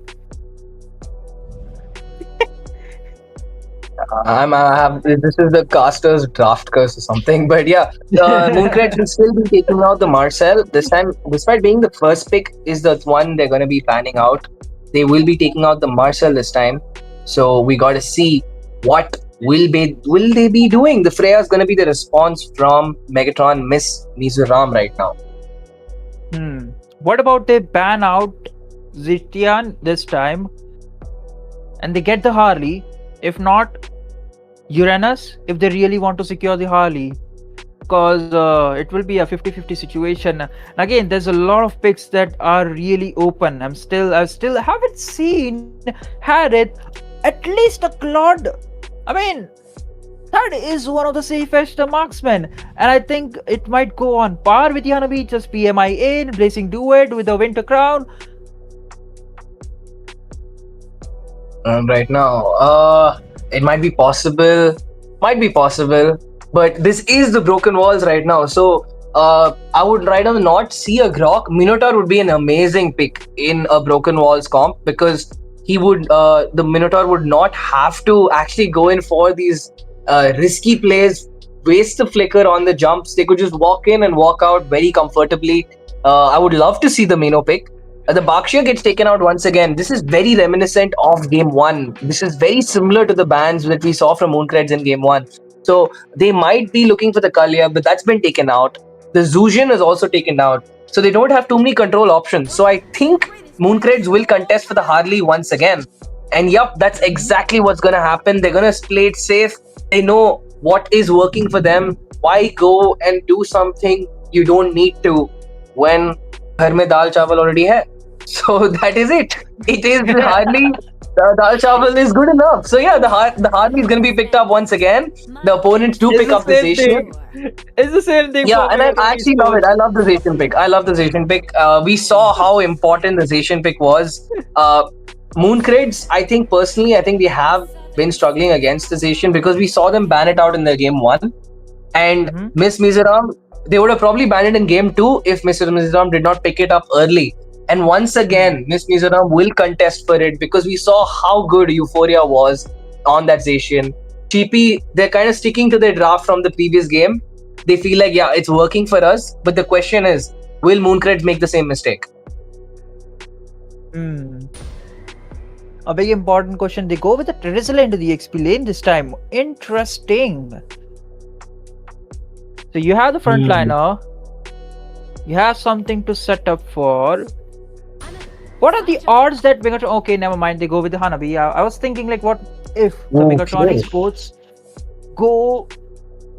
This is the caster's draft curse or something, but yeah, Mooncreds will still be taking out the Marcel this time. Despite being the first pick is the one they're going to be panning out, they will be taking out the Marcel this time. So we got to see what will they be doing. The Freya is going to be the response from Megatron Miss Mizoram right now. What about they ban out Zitian this time, and they get the Harley? If not, Uranus, if they really want to secure the Harley, because it will be a 50-50 situation. And again, there's a lot of picks that are really open. I still haven't seen Harith, at least a Claude. I mean, that is one of the safest marksmen, and I think it might go on par with Hanabi, just PMIA, Blazing Duet with the Winter Crown. Right now, it might be possible, but this is the broken walls right now. So I would rather not see a Grok. Minotaur would be an amazing pick in a broken walls comp, because he would the Minotaur would not have to actually go in for these risky plays, waste the flicker on the jumps. They could just walk in and walk out very comfortably. I would love to see the Mino pick. The Bakshia gets taken out once again. This is very reminiscent of Game 1. This is very similar to the bans that we saw from Mooncreds in Game 1. So they might be looking for the Kalia, but that's been taken out. The Zujian is also taken out. So they don't have too many control options. So I think Mooncreds will contest for the Harley once again. And yup, that's exactly what's going to happen. They're going to play it safe. They know what is working for them. Why go and do something you don't need to when घर में दाल चावल already hai. So that is it. It is hardly the dal chawal is good enough. So yeah, the Harley is going to be picked up once again. The opponents do pick up this Asian. It's the same thing. Yeah, for and I Arunoday actually love it. I love this Asian pick. I love this Asian pick. We saw how important this Asian pick was. Mooncreds, I think personally, I think we have been struggling against this Asian because we saw them ban it out in the game 1. And Miss Mizoram, they would have probably banned it in game 2 if Miss Mizoram did not pick it up early. And once again, Miss Mizoram will contest for it because we saw how good Euphoria was on that Zacian. TP, they're kind of sticking to their draft from the previous game. They feel like, yeah, it's working for us. But the question is, will Mooncreds make the same mistake? A big important question. They go with the Terizla into the XP lane this time. Interesting. So you have the frontliner. You have something to set up for. What are the odds that Megatron... Okay, never mind. They go with the Hanabi. I was thinking like, what if the Megatron Esports go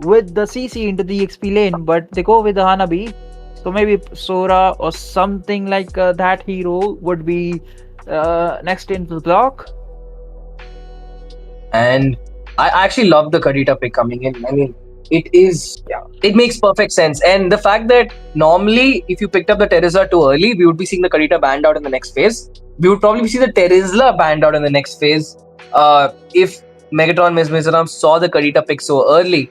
with the CC into the XP lane, but they go with the Hanabi. So maybe Sora or something like that hero would be next into the block. And I actually love the Kadita pick coming in. I mean, it makes perfect sense. And the fact that normally if you picked up the Terizla too early, we would be seeing the Kadita banned out in the next phase. We would probably see the Terizla banned out in the next phase if Megatron Mizoram saw the Kadita pick so early.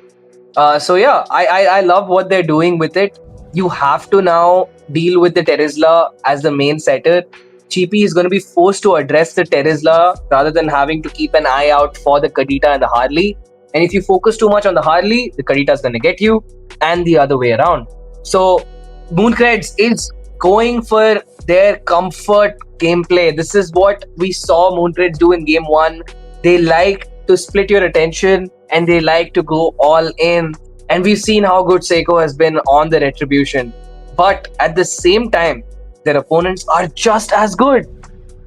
So yeah, I love what they're doing with it. You have to now deal with the Terizla as the main setter. Cheapy is going to be forced to address the Terizla rather than having to keep an eye out for the Kadita and the Harley. And if you focus too much on the Harley, the Kadita is going to get you, and the other way around. So Mooncreds is going for their comfort gameplay. This is what we saw Mooncreds do in game 1. They like to split your attention and they like to go all in. And we've seen how good Seiko has been on the Retribution. But at the same time, their opponents are just as good.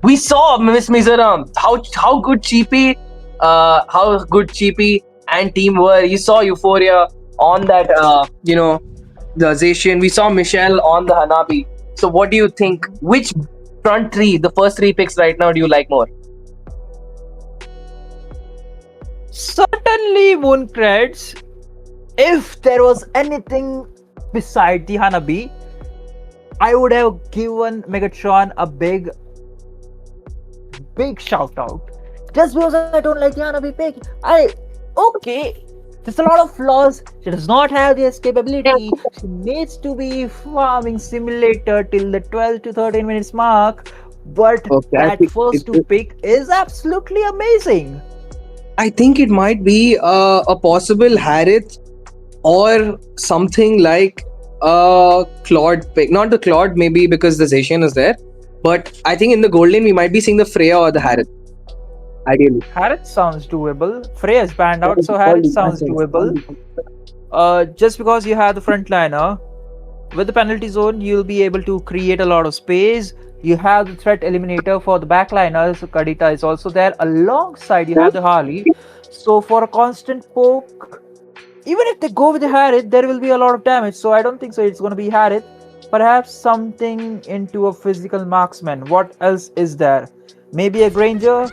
We saw Miss Mizoram, how good Cheapy and team were. You saw Euphoria on that, the Zacian. We saw Michelle on the Hanabi. So what do you think? Which front three, the first 3 picks right now, do you like more? Certainly Mooncreds. If there was anything beside the Hanabi, I would have given Megatron a big shout out. Just because I don't like the Hanabi pick. Okay, there's a lot of flaws. She does not have the escape ability. She needs to be farming simulator till the 12 to 13 minutes mark. But that first 2 pick is absolutely amazing. I think it might be a possible Harith or something like Claude pick. Not the Claude, maybe because the Zacian is there. But I think in the gold lane, we might be seeing the Freya or the Harith. Ideally. Harith sounds doable. Freya is banned out, so Harith sounds doable. Just because you have the frontliner, with the penalty zone, you'll be able to create a lot of space. You have the threat eliminator for the backliners. So Kadita is also there. Alongside, you have the Harley. So for a constant poke, even if they go with the Harith, there will be a lot of damage. So I don't think so. It's going to be Harith. Perhaps something into a physical marksman. What else is there? Maybe a Granger.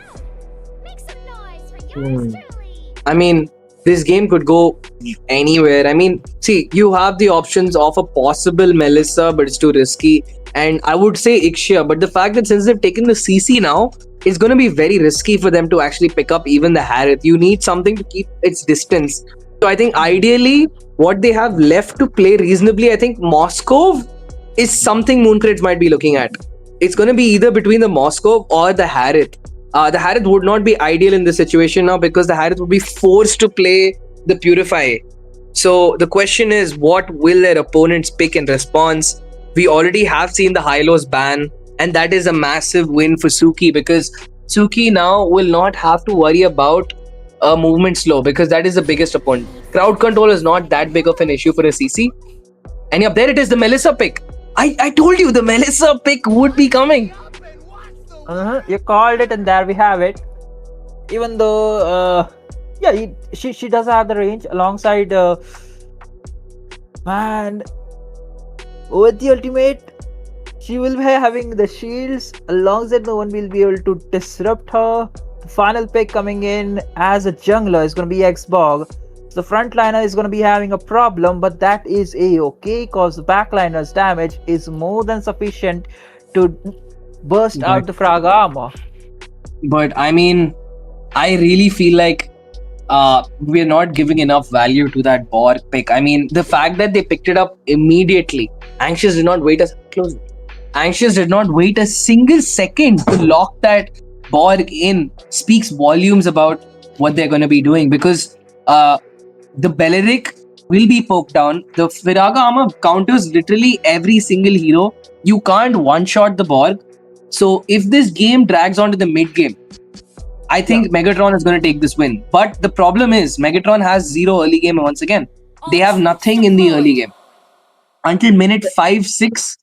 I mean, this game could go anywhere. I mean, see, you have the options of a possible Melissa, but it's too risky. And I would say Ixia, but the fact that since they've taken the CC now, it's going to be very risky for them to actually pick up even the Harith. You need something to keep its distance. So I think ideally, what they have left to play reasonably, I think Moscow is something Mooncreds might be looking at. It's going to be either between the Moscow or the Harith. The Harith would not be ideal in this situation now because the Harith would be forced to play the Purify. So the question is, what will their opponents pick in response? We already have seen the Hylos ban, and that is a massive win for Suki because Suki now will not have to worry about a movement slow because that is the biggest opponent. Crowd control is not that big of an issue for a CC. And yeah, there it is, the Melissa pick. I told you the Melissa pick would be coming. You called it, and there we have it. Even though, she does have the range alongside, man, with the ultimate, She will be having the shields. Alongside, no one will be able to disrupt her. The final pick coming in as a jungler is going to be Xbog. The frontliner is going to be having a problem, but that is a-okay because the backliner's damage is more than sufficient to burst out the frag armor. But I mean, I really feel like we're not giving enough value to that Borg pick. I mean, the fact that they picked it up immediately, Anxious did not wait Anxious did not wait a single second to lock that Borg in, speaks volumes about what they're going to be doing, because the Belleric will be poked down. The Viraga armor counters literally every single hero. You can't one-shot the Borg. So if this game drags on to the mid-game, I think Megatron is going to take this win. But the problem is, Megatron has 0 early game once again. They have nothing in the early game. Until minute 5-6.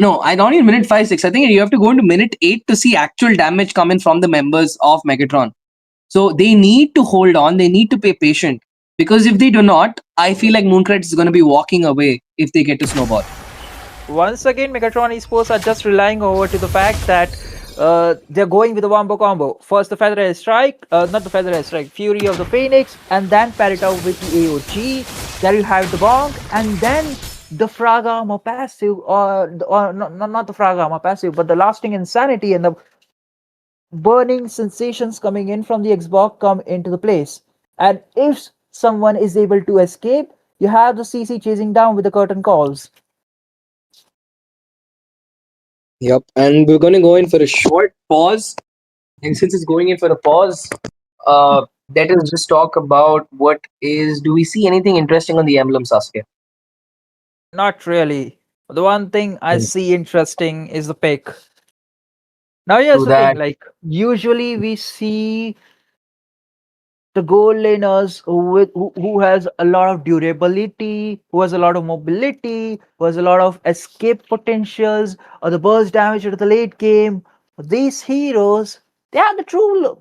No, I not even minute 5-6. I think you have to go into minute 8 to see actual damage coming from the members of Megatron. So they need to hold on. They need to be patient. Because if they do not, I feel like Mooncreds is going to be walking away if they get to snowball. Once again, Megatron Esports are just relying over to the fact that they're going with the wombo combo. First the Feather Strike, not the Feather Strike, Fury of the Phoenix, and then pair it out with the AOG. There you have the Bonk, and then the Frag Armor passive, or not the Frag Armor passive, but the Lasting Insanity and the burning sensations coming in from the Xbox come into the place. And if someone is able to escape, you have the CC chasing down with the curtain calls. Yep, and we're going to go in for a short pause. And since it's going in for a pause, let us just talk about do we see anything interesting on the emblem, Sasuke? Not really. The one thing I see interesting is the pick. Now here's the thing, like usually we see the goal laners who has a lot of durability, who has a lot of mobility, who has a lot of escape potentials, or the burst damage at the late game. These heroes, they have the true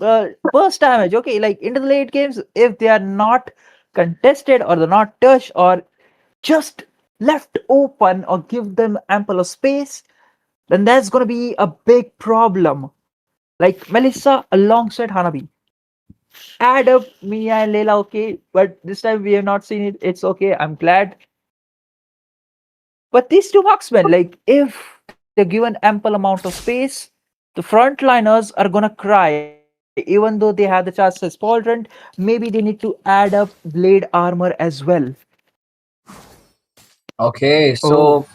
burst damage. Okay, like into the late games, if they are not contested or they're not touched or just left open or give them ample of space, then that's going to be a big problem. Like Melissa alongside Hanabi. Add up Mia and Layla, okay, but this time we have not seen it. It's okay, I'm glad. But these two marksmen, like if they're given ample amount of space, the frontliners are gonna cry. Even though they have the chance as Pauldron, maybe they need to add up blade armor as well. Okay, so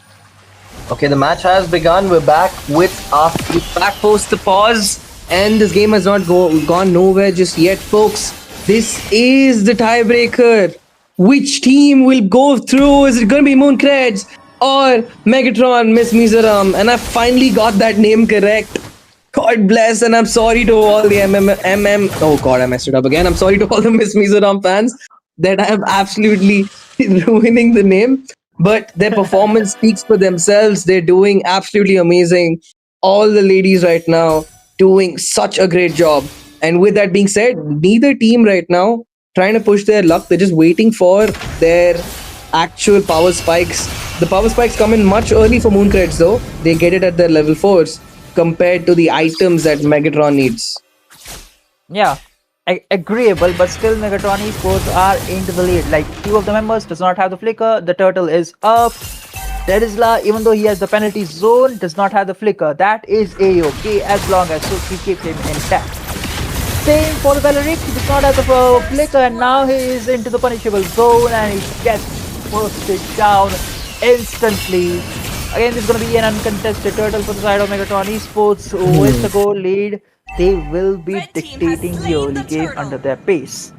the match has begun. We're back back post the pause, and this game has not gone nowhere just yet, folks. This is the tiebreaker. Which team will go through? Is it going to be Mooncreds or Megatron, Miss Mizoram? And I finally got that name correct. God bless, and I'm sorry to all the oh god, I messed it up again. I'm sorry to all the Miss Mizoram fans that I am absolutely ruining the name. But their performance speaks for themselves. They're doing absolutely amazing. All the ladies right now doing such a great job. And with that being said, neither team right now trying to push their luck. They're just waiting for their actual power spikes. The power spikes come in much early for Mooncreds though. They get it at their level 4s compared to the items that Megatron needs. Yeah, agreeable, but still Megatron Esports are into the lead. Like, two of the members does not have the flicker. The turtle is up. Derisla, even though he has the penalty zone, does not have the flicker. That is a-okay as long as we keep him intact. Same for the Belleric. He does not have the flicker, and now he is into the punishable zone and he gets bursted down instantly. Again, this is going to be an uncontested turtle for the side of Megatron Esports with the goal lead. They will be dictating the early game under their pace.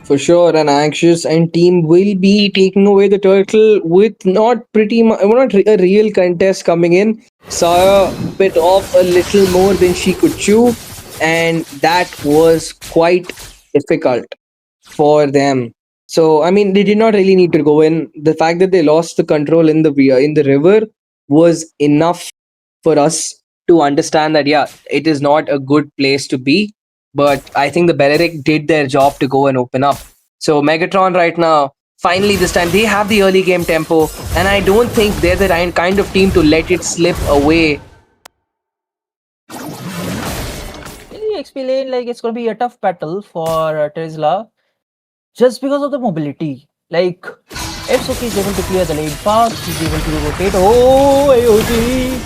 For sure, and Anxious and team will be taking away the turtle with not a real contest coming in. Saya bit off a little more than she could chew, and that was quite difficult for them. So, I mean, they did not really need to go in. The fact that they lost the control in the river was enough for us to understand that, yeah, it is not a good place to be. But I think the Belleric did their job to go and open up. So Megatron right now finally this time they have the early game tempo, and I don't think they're the kind of team to let it slip away. Can you explain, like, it's going to be a tough battle for Tesla just because of the mobility? Like, if Suki is able to clear the lane fast, he's able to rotate. Oh, AOG!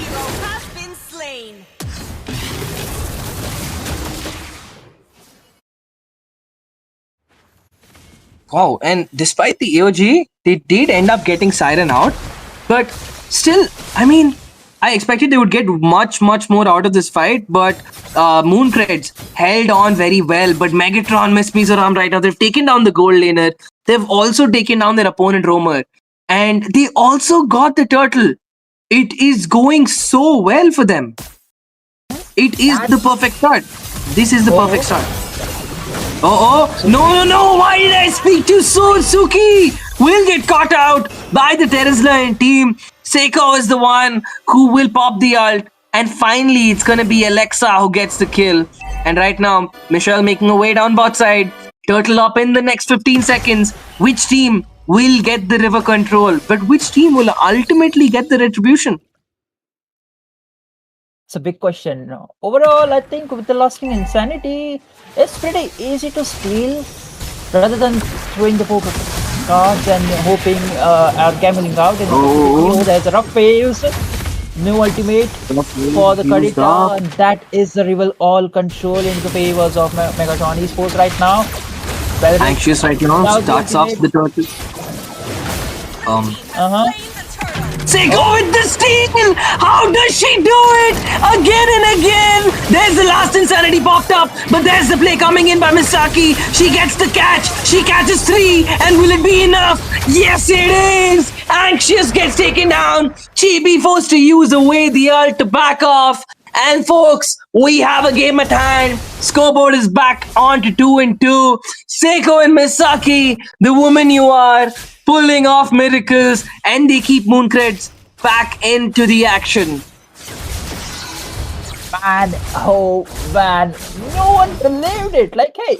Hero has been slain. Wow, and despite the AOG, they did end up getting Siren out. But still, I mean, I expected they would get much more out of this fight, but Mooncreds held on very well. But Megatron missed Mizoram right now. They've taken down the gold laner. They've also taken down their opponent Roamer. And they also got the turtle. It is going so well for them. It is the perfect start. This is the perfect start. No, why did I speak too soon? Suki will get caught out by the Terizla team. Seiko is the one who will pop the ult. And finally, it's gonna be Alexa who gets the kill. And right now, Michelle making her way down bot side. Turtle up in the next 15 seconds. Which team will get the river control? But which team will ultimately get the retribution? It's a big question. Overall, I think with the lasting insanity, it's pretty easy to steal rather than throwing the poker cards and hoping gambling out. And there's a rough waves. No ultimate for the Kadita, and that is the rival all control in the favors of Megatron Esports right now. Anxious right now, starts off the turtle. Seiko with the steal! How does she do it? Again and again! There's the last insanity popped up, but there's the play coming in by Misaki. She gets the catch. She catches 3, and will it be enough? Yes, it is! Anxious gets taken down. Chibi forced to use away the ult to back off. And folks, we have a game at hand. Scoreboard is back on to 2-2. Seiko and Misaki, the woman you are, pulling off miracles, and they keep Mooncreds back into the action. Man, oh man, no one believed it. Like, hey,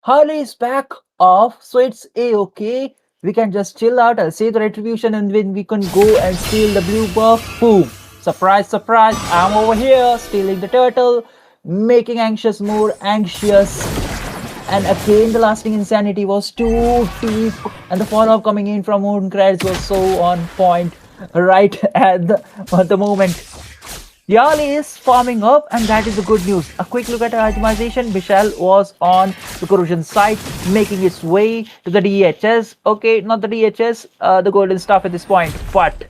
Harley is back off, so it's a-okay. We can just chill out. I'll save the retribution, and then we can go and steal the blue buff. Boom. Surprise, surprise. I'm over here stealing the turtle, making Anxious more anxious. And again, the lasting insanity was too deep, and the follow-up coming in from Mooncreds was so on point right at the moment. Yali is farming up, and that is the good news. A quick look at her itemization. Michelle was on the corrosion site, making its way to the DHS. Okay, not the DHS, the golden stuff at this point, but...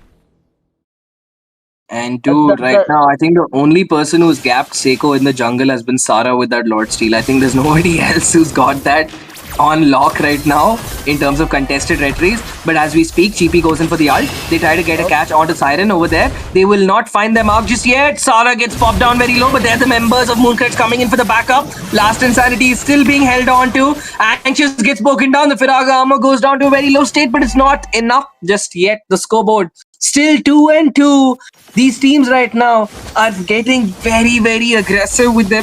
And dude, right now, I think the only person who's gapped Seiko in the jungle has been Sara with that Lord Steal. I think there's nobody else who's got that on lock right now in terms of contested retries. But as we speak, Cheapy goes in for the ult. They try to get a catch onto Siren over there. They will not find them out just yet. Sara gets popped down very low, but they're the members of Mooncreds coming in for the backup. Last Insanity is still being held on to. Anxious gets broken down. The Firaga armor goes down to a very low state, but it's not enough just yet. The scoreboard still 2-2. These teams right now are getting very aggressive with their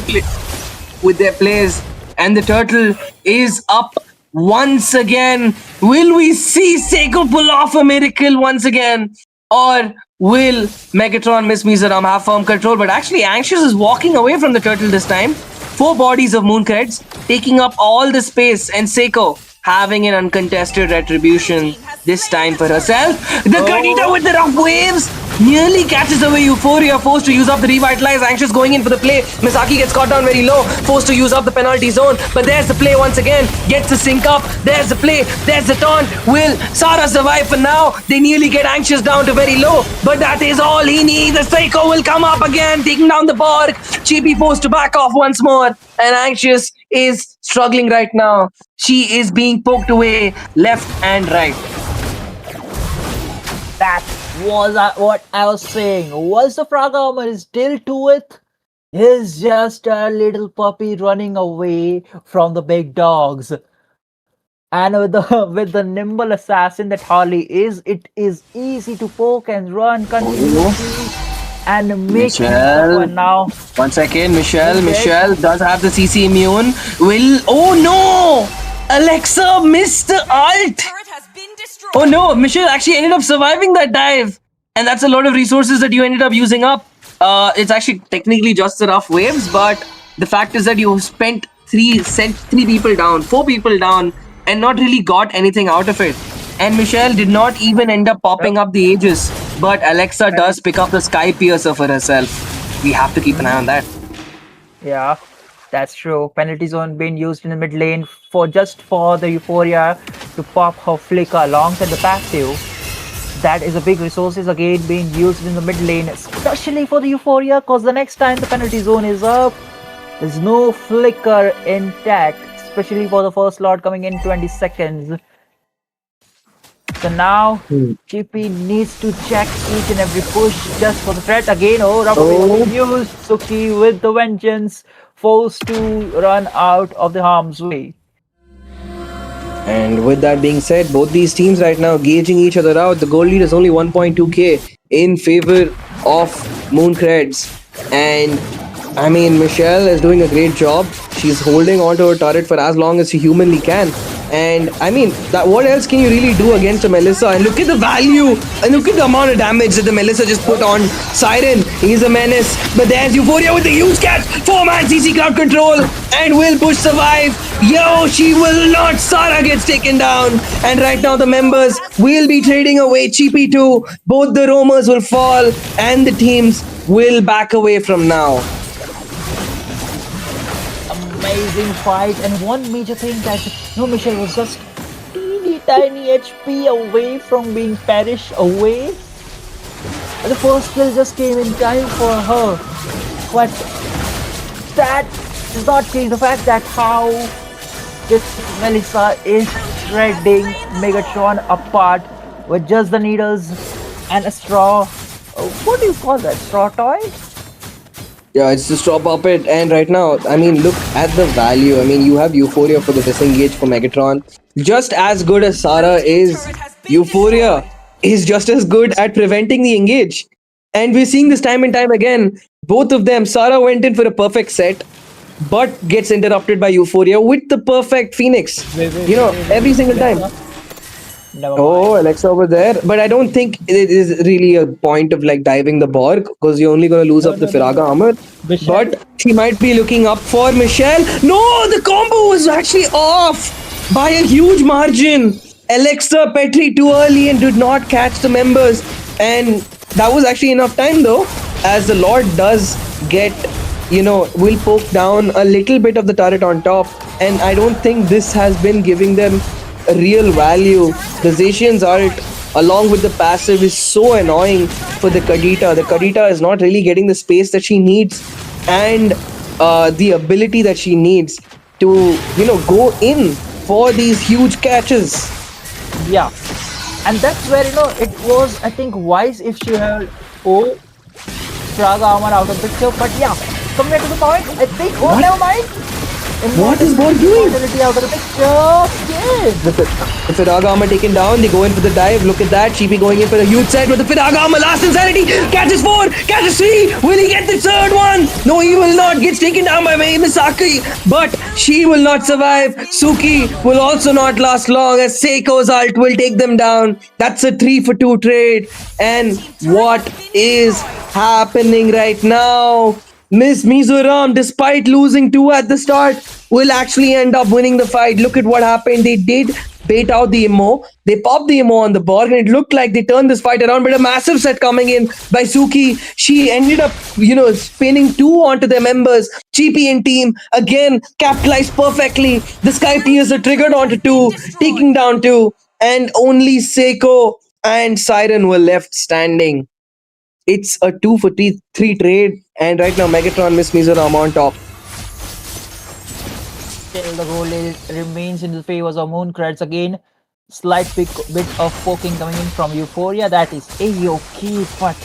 plays. And the turtle is up once again. Will we see Seiko pull off a miracle once again? Or will Megatron miss Mizoram have firm control? But actually, Anxious is walking away from the turtle this time. 4 bodies of Mooncreds taking up all the space, and Seiko having an uncontested retribution this time for herself. The Kadita with the rough waves nearly catches away Euphoria, forced to use up the revitalize. Anxious going in for the play. Misaki gets caught down very low, forced to use up the penalty zone. But there's the play once again. Gets the sync up. There's the play. There's the taunt. Will Sara survive for now? They nearly get Anxious down to very low. But that is all he needs. The Seiko will come up again, taking down the Borg. Chibi forced to back off once more. And Anxious is struggling right now. She is being poked away left and right. That was what I was saying. Was the frog armor still to it? Is just a little puppy running away from the big dogs. And with the nimble assassin that Harley is, it is easy to poke and run continuously and make it now. 1 second, Michelle does have the CC immune. Oh no! Alexa missed the alt. Turret has been destroyed. Oh no, Michelle actually ended up surviving that dive. And that's a lot of resources that you ended up using up. It's actually technically just the rough waves, but the fact is that you sent 4 people down, and not really got anything out of it. And Michelle did not even end up popping up the Aegis, but Alexa does pick up the Sky Piercer for herself. We have to keep an eye on that. Yeah, that's true. Penalty zone being used in the mid lane for the Euphoria to pop her flicker alongside the passive. That is a big resources again being used in the mid lane, especially for the Euphoria, because the next time the penalty zone is up, there's no flicker intact, especially for the first slot coming in 20 seconds. So now, GP needs to check each and every push just for the threat. Again, rubber used. Suki with the vengeance, forced to run out of the harm's way. And with that being said, both these teams right now gauging each other out. The goal lead is only 1.2k in favor of Mooncreds. And I mean, Michelle is doing a great job. She's holding onto her turret for as long as she humanly can. And I mean, what else can you really do against a Melissa? And look at the value and look at the amount of damage that the Melissa just put on Siren. He's a menace, but there's Euphoria with the huge catch. 4-man CC crowd control, and will push survive. Yo, she will not. Sara gets taken down, and right now the members will be trading away Cheapy too. Both the roamers will fall, and the teams will back away from now. Amazing fight, and one major thing that Michelle was just teeny tiny HP away from being perished away. The first kill just came in time for her, but that does not change the fact that how this Melissa is shredding Megatron apart with just the needles and a straw. What do you call that? Straw toy? Yeah, it's the straw puppet, and right now, I mean, look at the value. I mean, you have Euphoria for the disengage for Megatron. Just as good as Sara is, Euphoria is just as good at preventing the engage. And we're seeing this time and time again. Both of them, Sara went in for a perfect set, but gets interrupted by Euphoria with the perfect Phoenix. Every single time. Oh, Alexa over there. But I don't think it is really a point of like diving the Borg, because you're only going to lose up the Firaga armor. But she might be looking up for Michelle. No, the combo was actually off by a huge margin. Alexa Petri too early and did not catch the members. And that was actually enough time though, as the Lord does get, will poke down a little bit of the turret on top. And I don't think this has been giving them a real value. The Zacian's ult along with the passive is so annoying for the Kadita. The Kadita is not really getting the space that she needs and the ability that she needs to go in for these huge catches. Yeah, and that's where it was, I think, wise if she had Praga armor out of the picture. But yeah, coming back to the point, I think never mind. What is Borg doing? Out of the picture. Yes. The Firaga armor taken down. They go in for the dive. Look at that. Cheapy going in for a huge set with the Firaga armor. Last insanity. Catches 4. Catches 3. Will he get the third one? No, he will not. Gets taken down by Misaki. But she will not survive. Suki will also not last long, as Seiko's ult will take them down. That's a 3-for-2 trade. And what is happening right now? Miss Mizoram, despite losing 2 at the start, will actually end up winning the fight. Look at what happened. They did bait out the MO. They popped the MO on the Borg, and it looked like they turned this fight around, but a massive set coming in by Suki. She ended up, spinning 2 onto their members. Cheapy and team, again, capitalized perfectly. The Sky Piercer triggered onto 2, taking down 2, and only Seiko and Siren were left standing. It's a 2-for-3 trade, and right now Megatron, Miss Mizoram on top. Still the goal remains in the favor of Mooncreds again. Slight bit of poking coming in from Euphoria. That is A-OK, but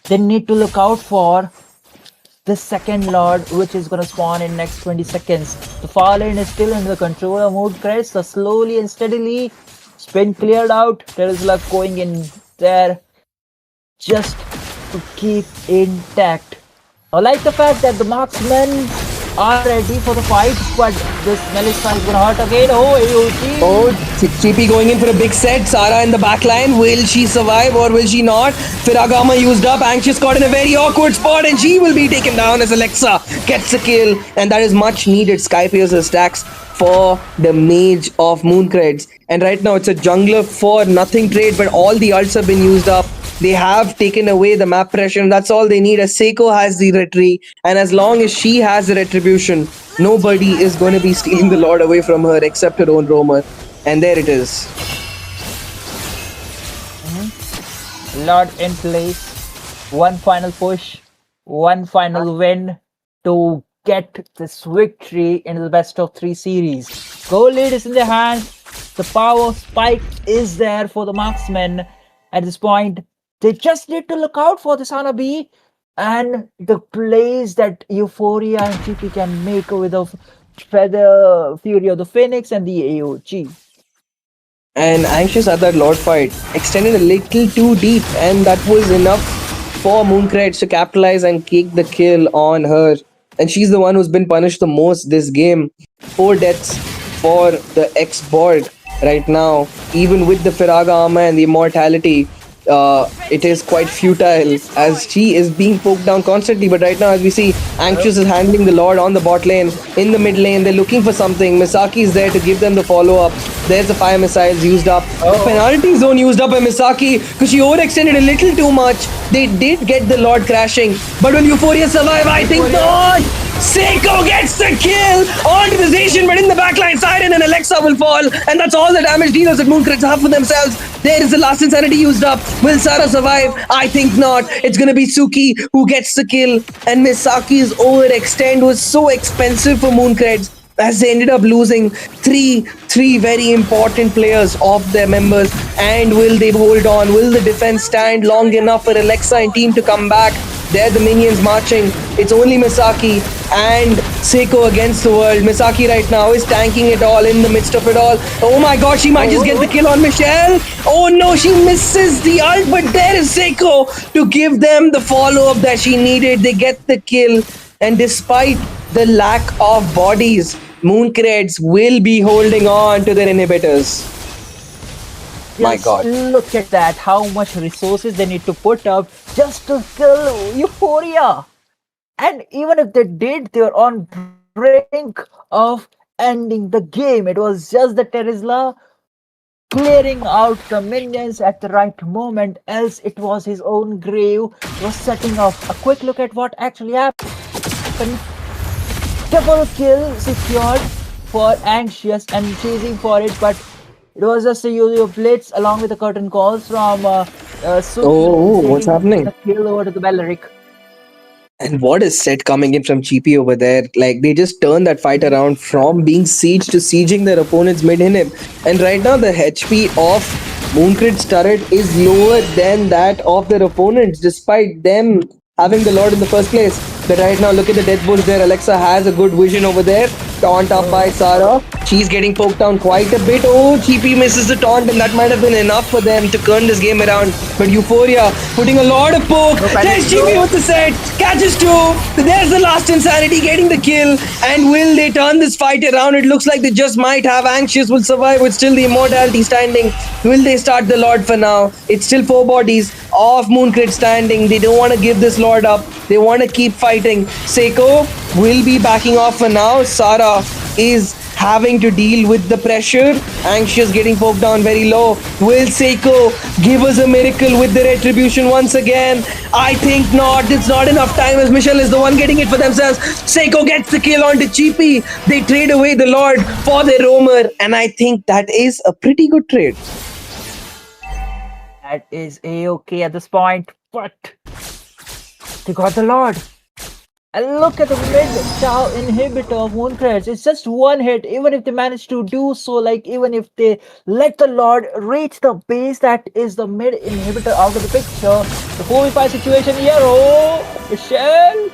they need to look out for the second Lord, which is going to spawn in next 20 seconds. The far lane is still under the control of Mooncreds, so slowly and steadily. Spin cleared out. There is luck going in there, just to keep intact. I like the fact that the marksman are ready for the fight, but this Melissa is gonna hurt again. Oh, AOT. Oh, TP going in for a big set. Sara in the back line. Will she survive or will she not? Firagama used up. Anxious caught in a very awkward spot and she will be taken down as Alexa gets a kill. And that is much needed Sky Piercer stacks for the mage of Mooncreds. And right now it's a jungler for nothing trade, but all the ults have been used up. They have taken away the map pressure, and that's all they need. As Seiko has the retreat, and as long as she has the retribution, nobody is going to be stealing the Lord away from her except her own roamer. And there it is. Lord in place. One final push, one final win to get this victory into the best of 3 series. Goal lead is in their hands. The power spike is there for the marksmen. At this point, they just need to look out for the Sana B and the plays that Euphoria and GP can make with the Feather Fury of the Phoenix and the AOG. And Anxious at that Lord fight extended a little too deep, and that was enough for Mooncreds to capitalize and kick the kill on her. And she's the one who's been punished the most this game. 4 deaths for the ex-Borg right now. Even with the Firaga armor and the immortality, it is quite futile as she is being poked down constantly. But right now, as we see, Anxious is handling the Lord on the bot lane. In the mid lane, they're looking for something. Misaki is there to give them the follow-up. There's the fire missiles used up. The penalty zone used up by Misaki because she overextended a little too much. They did get the Lord crashing, but will Euphoria survive? I think not! Seiko gets the kill onto the Zacian, but in the backline, Siren and Alexa will fall, and that's all the damage dealers at Mooncreds have for themselves. There is the last insanity used up. Will Sara survive? I think not. It's gonna be Suki who gets the kill, and Misaki's overextend was so expensive for Mooncreds as they ended up losing three very important players of their members. And will they hold on? Will the defense stand long enough for Alexa and team to come back? There the minions marching. It's only Misaki and Seiko against the world. Misaki right now is tanking it all in the midst of it all. Oh my god, she might just get the kill on Michelle. Oh no, she misses the ult, but there is Seiko to give them the follow-up that she needed. They get the kill, and despite the lack of bodies, Mooncreds will be holding on to their inhibitors. My god. Look at that, how much resources they need to put up just to kill Euphoria. And even if they did, they were on brink of ending the game. It was just the Terizla clearing out the minions at the right moment, else it was his own grave. He was setting off. A quick look at what actually happened. Double kill secured for Anxious and chasing for it, but it was just a Yo-Yo Blitz along with the curtain calls from Suki. Oh, what's happening? The kill over to the Belleric. And what is set coming in from GP over there? Like, they just turned that fight around from being sieged to sieging their opponent's mid-inhib. And right now, the HP of Mooncreds' turret is lower than that of their opponents, despite them having the Lord in the first place. But right now, look at the death bulls there. Alexa has a good vision over there. Taunt up by Sara. She's getting poked down quite a bit. Oh, GP misses the taunt, and that might have been enough for them to turn this game around. But Euphoria putting a lot of poke. There's GP with the set. Catches 2. There's the last insanity getting the kill. And will they turn this fight around? It looks like they just might have. Anxious will survive with still the immortality standing. Will they start the Lord for now? It's still 4 bodies of Mooncreds standing. They don't want to give this Lord up. They want to keep fighting. Seiko will be backing off for now. Sara is having to deal with the pressure. Anxious getting poked down very low. Will Seiko give us a miracle with the retribution once again? I think not. It's not enough time as Michelle is the one getting it for themselves. Seiko gets the kill onto GP. They trade away the Lord for their roamer, and I think that is a pretty good trade. That is A-okay at this point, but they got the Lord. And look at the mid-tower inhibitor of Mooncreds. It's just one hit. Even if they manage to do so, like even if they let the Lord reach the base, that is the mid inhibitor out of the picture. The 4v5 situation here. Oh, Michelle.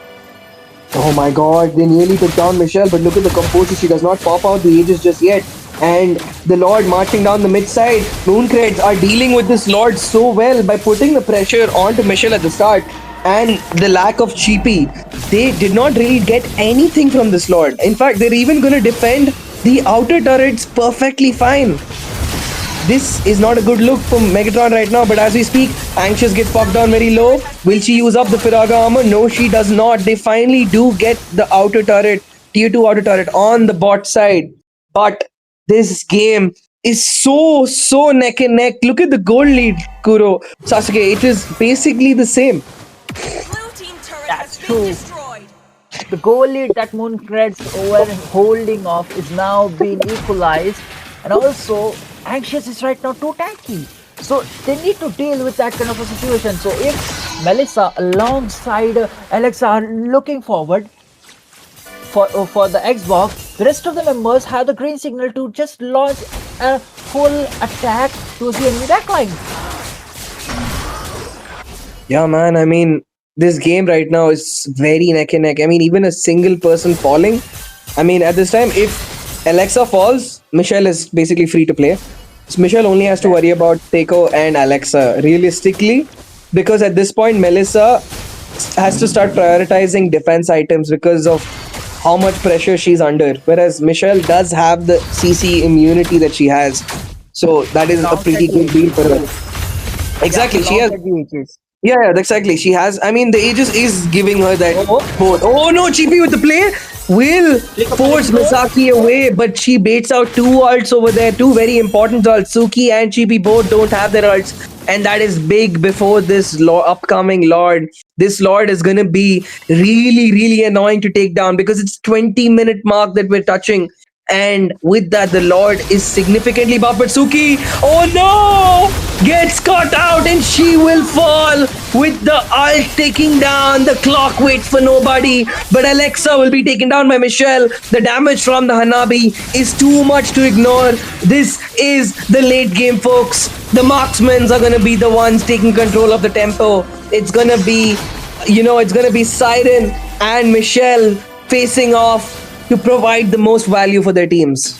Oh my god, they nearly took down Michelle, but look at the composure. She does not pop out the Aegis just yet. And the Lord marching down the mid side. Mooncreds are dealing with this Lord so well by putting the pressure onto Michelle at the start. and the lack of cheapy, they did not really get anything from this Lord. In fact, they're even going to defend the outer turrets perfectly fine. This is not a good look for Megatron right now, but as we speak, Anxious gets popped down very low. Will she use up the Firaga armor? No, she does not. They finally do get the outer turret, tier 2 outer turret on the bot side. But this game is so neck and neck. Look at the gold lead, Kuro. Sasuke, it is basically the same. Blue team turret That's has been true. destroyed. The goal lead that Mooncreds were holding off is now being equalized, and also Anxious is right now too tanky. So they need to deal with that kind of a situation. So if Melissa alongside Alexa are looking forward for the Xbox, the rest of the members have the green signal to just launch a full attack towards the enemy backline. Yeah, man. I mean, this game right now is very neck and neck. I mean, even a single person falling. I mean, at this time, if Alexa falls, Michelle is basically free to play. So Michelle only has to worry about Seiko and Alexa realistically, because at this point, Melissa has to start prioritizing defense items because of how much pressure she's under. Whereas Michelle does have the CC immunity that she has. So that is a pretty good deal for her. Exactly. She has. Yeah, exactly. She has. I mean, the Aegis is giving her that both. Oh no, Chippy with the play will force Misaki away, but she baits out two ults over there. Two very important ults. Suki and Chippy both don't have their ults, and that is big before this upcoming Lord. This Lord is gonna be really annoying to take down because it's 20-minute mark that we're touching. And with that, the Lord is significantly buffed. But Suki, oh no, gets caught out and she will fall with the ult taking down. The clock waits for nobody. But Alexa will be taken down by Michelle. The damage from the Hanabi is too much to ignore. This is the late game, folks. The marksmen are going to be the ones taking control of the tempo. It's going to be, it's going to be Siren and Michelle facing off to provide the most value for their teams.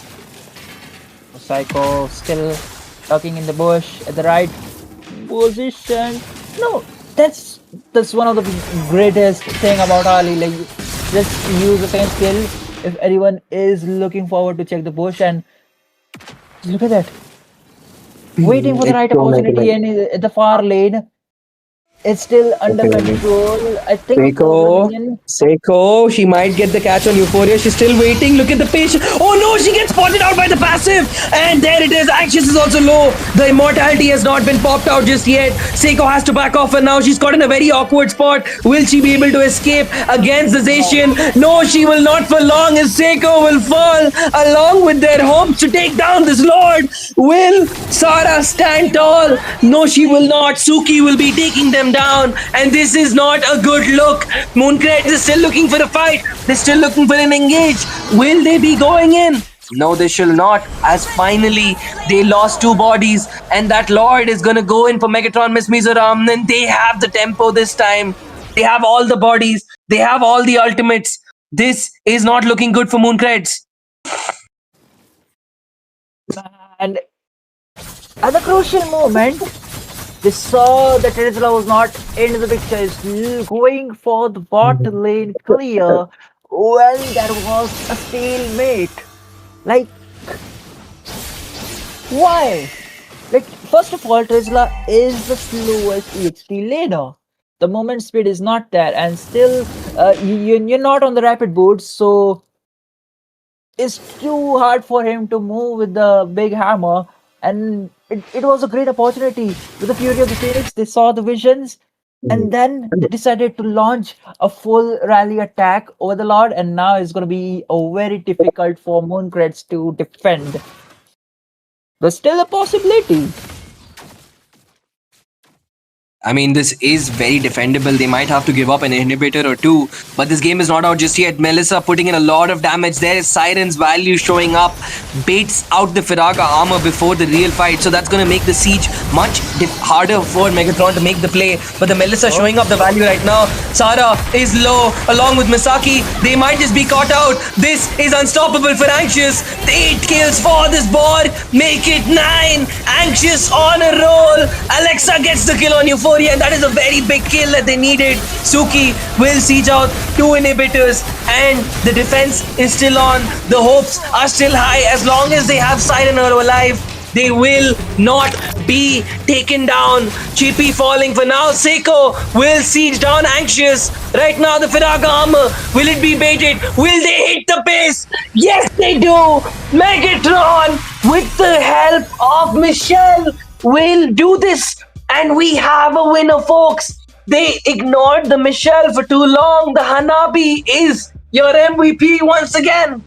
Psycho still lurking in the bush at the right position. No, that's one of the greatest thing about Ali. Like, just use the same skill if anyone is looking forward to check the bush, and look at that. Waiting for the right opportunity, and at the far lane. It's still under control. I think Seiko, she might get the catch on Euphoria. She's still waiting. Look at the patient. Oh no, she gets spotted out by the passive. And there it is. Anxious is also low. The immortality has not been popped out just yet. Seiko has to back off, and now she's caught in a very awkward spot. Will she be able to escape against the Zacian? No, she will not for long, as Seiko will fall along with their hopes to take down this Lord. Will Sara stand tall? No, she will not. Suki will be taking them down, and this is not a good look. Mooncreds is still looking for a fight. They're still looking for an engage. Will they be going in? No, they shall not, as finally they lost two bodies, and that Lord is gonna go in for Megatron Miss Mizoram, and they have the tempo this time. They have all the bodies. They have all the ultimates. This is not looking good for Mooncreds. And at the crucial moment, they saw that Rizla was not in the picture. Is going for the bot lane clear when there was a stalemate. Like, why? Like, first of all, Rizla is the slowest EXP laner. The movement speed is not there, and still you're not on the rapid boots, so it's too hard for him to move with the big hammer. And it was a great opportunity. With the Fury of the Phoenix, they saw the visions, and then they decided to launch a full rally attack over the Lord, and now it's going to be very difficult for Mooncreds to defend. There's still a possibility. I mean, this is very defendable. They might have to give up an inhibitor or two, but this game is not out just yet. Melissa putting in a lot of damage. There is Siren's value showing up. baits out the Firaga armor before the real fight. So that's going to make the siege much harder for Megatron to make the play. But the Melissa showing up the value right now. Sara is low along with Misaki. They might just be caught out. This is unstoppable for Anxious. 8 kills for this board. Make it 9. Anxious on a roll. Alexa gets the kill on Euphoria, and that is a very big kill that they needed. Suki will siege out 2 inhibitors, and the defense is still on. The hopes are still high. As long as they have Siren alive, they will not be taken down. Chippy falling for now. Seiko will siege down Anxious. Right now, the Firaga armor. Will it be baited? Will they hit the base? Yes, they do. Megatron, with the help of Michelle, will do this. And we have a winner, folks. They ignored the Michelle for too long. The Hanabi is your MVP once again.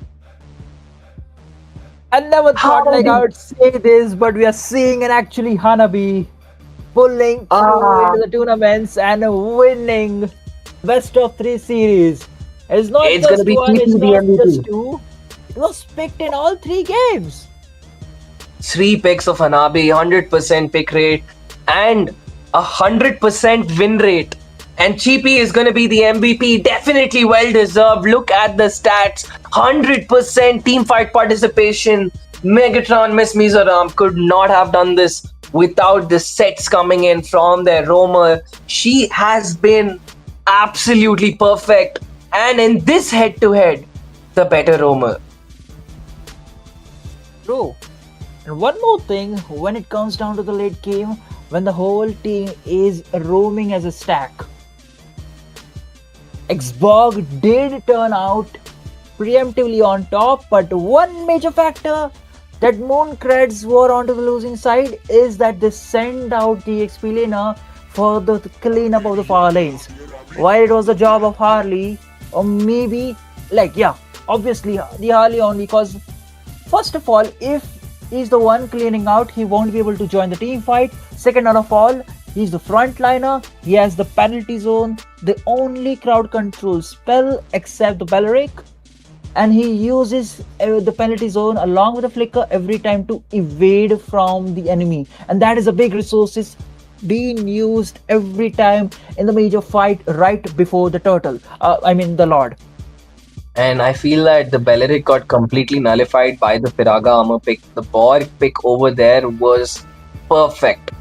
I never thought I would say this, but we are seeing an actually Hanabi pulling through into the tournaments and winning best of 3 series. It's not It's just gonna be one, it's TP the not MVP. just 2. It was picked in all 3 games. 3 picks of Hanabi, 100% pick rate, and 100% win rate. And Cheapy is going to be the MVP. Definitely well deserved. Look at the stats. 100% team fight participation. Megatron, Miss Mizoram could not have done this without the sets coming in from their roamer. She has been absolutely perfect. And in this head-to-head, the better roamer. True. And one more thing, when it comes down to the late game, when the whole team is roaming as a stack, Xborg did turn out preemptively on top, but one major factor that Mooncreds were onto the losing side is that they send out the XP laner for the cleanup of the far lanes. While it was the job of Harley, or maybe, obviously the Harley only, because first of all, if he's the one cleaning out, he won't be able to join the team fight. Second of all, he's the frontliner, he has the penalty zone, the only crowd control spell except the Belleric, and he uses the penalty zone along with the flicker every time to evade from the enemy, and that is a big resources being used every time in the major fight right before the the Lord. And I feel that the Belleric got completely nullified by the Firaga armor pick. The Borg pick over there was perfect.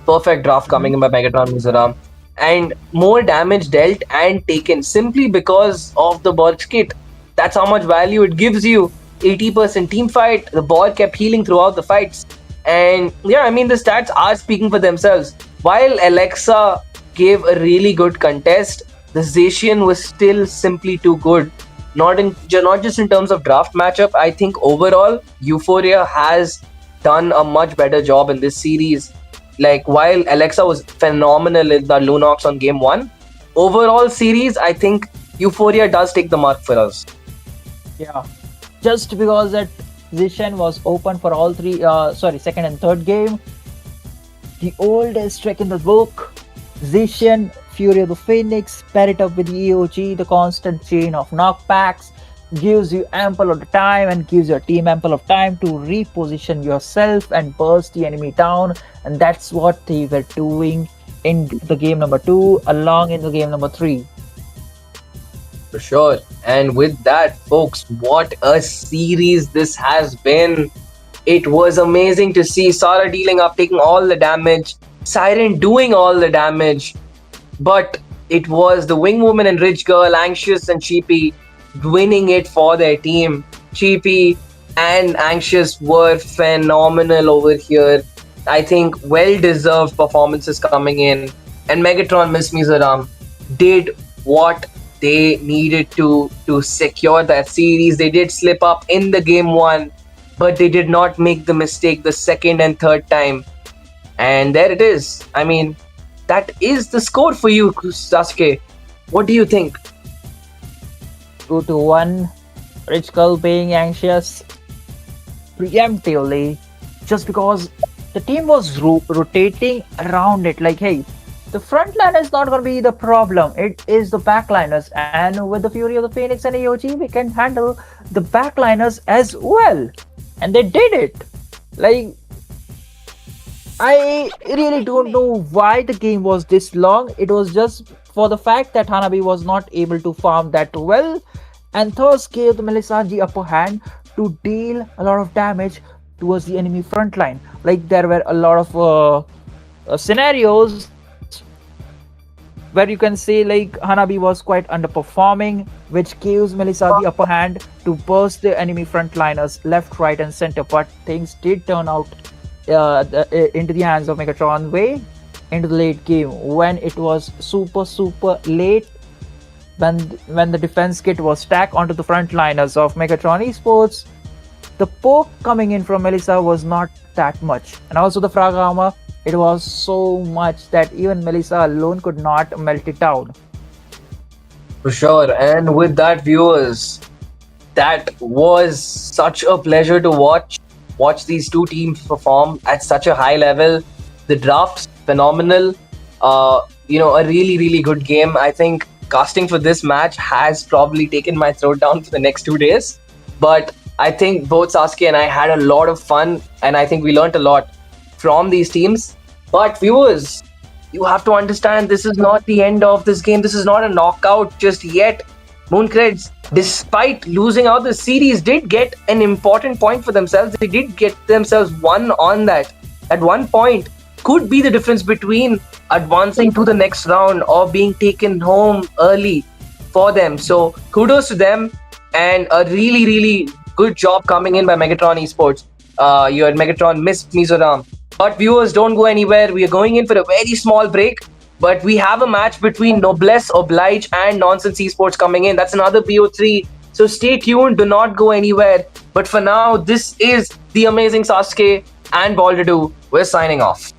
Perfect draft coming in by Megatron Mizoram. And more damage dealt and taken simply because of the Borg's kit. That's how much value it gives you. 80% team fight. The Borg kept healing throughout the fights. And yeah, the stats are speaking for themselves. While Alexa gave a really good contest, the Zacian was still simply too good. Not just in terms of draft matchup. I think overall, Euphoria has done a much better job in this series. While Alexa was phenomenal in the Lunox on game 1, overall series, I think Euphoria does take the mark for us. Yeah, just because that Zishan was open for all 3, second and third game. The oldest trick in the book, Zishan, Fury of the Phoenix, pair it up with EOG, the constant chain of knockbacks, gives you ample of the time and gives your team ample of time to reposition yourself and burst the enemy down, and that's what they were doing in the game number 2 along in the game number 3. For sure. And with that, folks, what a series this has been. It was amazing to see Sara dealing up, taking all the damage, Siren doing all the damage, but it was the Wing Woman and Rich Girl, Anxious and Cheapy, winning it for their team. Cheapy and Anxious were phenomenal over here. I think well-deserved performances coming in. And Megatron, Miss Mizoram did what they needed to secure that series. They did slip up in the game 1, but they did not make the mistake the second and third time. And there it is. That is the score for you, Sasuke. What do you think? 2-1, Rich Girl being Anxious preemptively, just because the team was rotating around it. Hey, the front line is not going to be the problem. It is the backliners, and with the Fury of the Phoenix and AOG, we can handle the backliners as well. and they did it. Like, I really don't know why the game was this long. It was just for the fact that Hanabi was not able to farm that well, and thus gave the Melissa the upper hand to deal a lot of damage towards the enemy front line. Like, there were a lot of scenarios where you can say like Hanabi was quite underperforming, which gives Melissa the upper hand to burst the enemy frontliners left, right, and center. But things did turn out into the hands of Megatron way into the late game, when it was super late, when the defense kit was stacked onto the frontliners of Megatron Esports. The poke coming in from Melissa was not that much, and also the frag armor, it was so much that even Melissa alone could not melt it down. For sure. And with that, viewers, that was such a pleasure to watch these two teams perform at such a high level. The draft's phenomenal. A really good game. I think casting for this match has probably taken my throat down for the next 2 days, but I think both Sasuke and I had a lot of fun, and I think we learned a lot from these teams. But viewers, you have to understand, this is not the end of this game. This is not a knockout just yet. Mooncreds, despite losing out the series, did get an important point for themselves. They did get themselves one on that. At one point, could be the difference between advancing to the next round or being taken home early for them. So kudos to them, and a really good job coming in by Megatron Esports. You had Megatron missed Mizoram. But viewers, don't go anywhere. We are going in for a very small break, but we have a match between Noblesse Oblige and Nonsense Esports coming in. That's another BO3. So stay tuned. Do not go anywhere. But for now, this is the amazing Sasuke and Balderdu. We're signing off.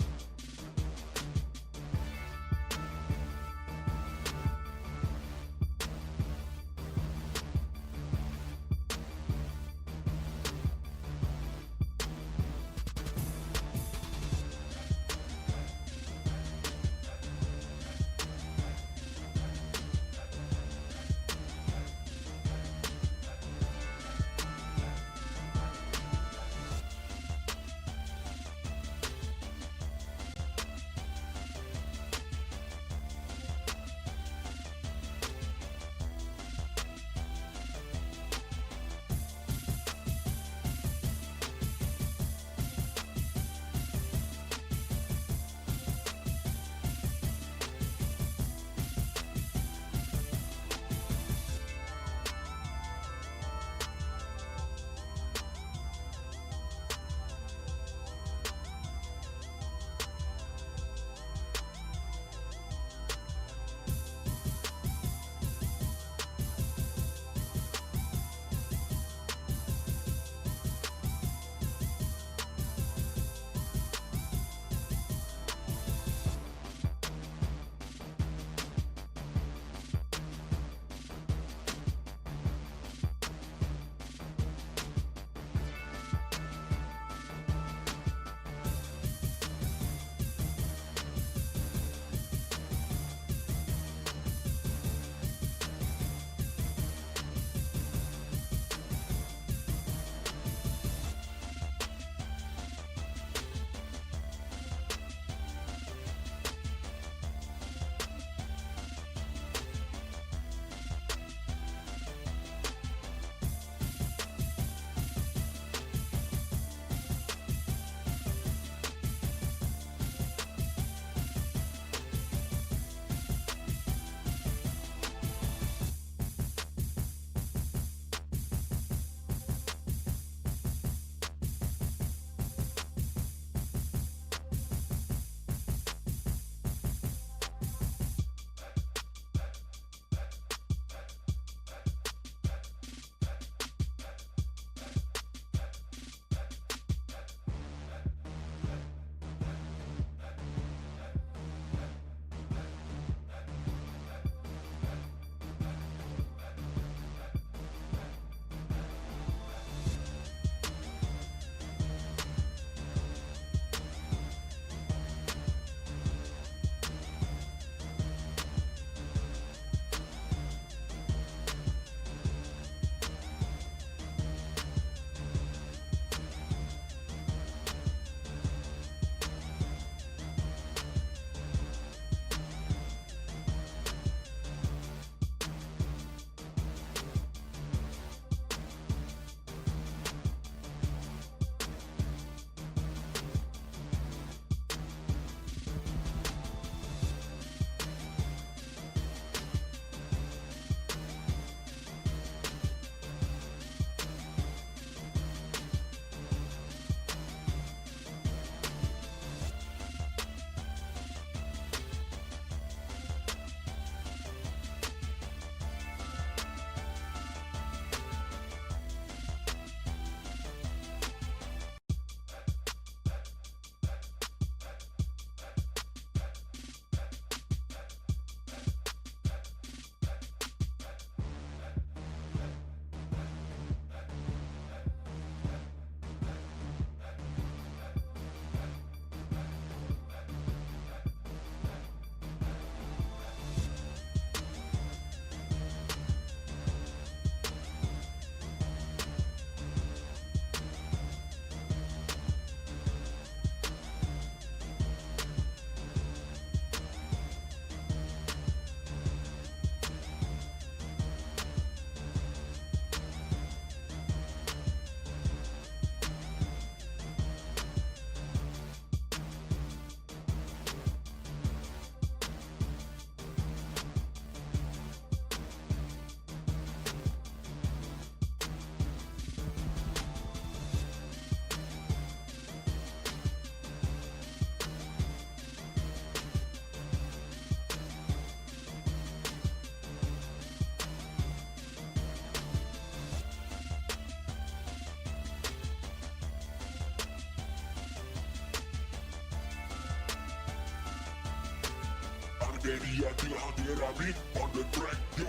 तेरी या दिल हाँ तेरा भी on the track, yo.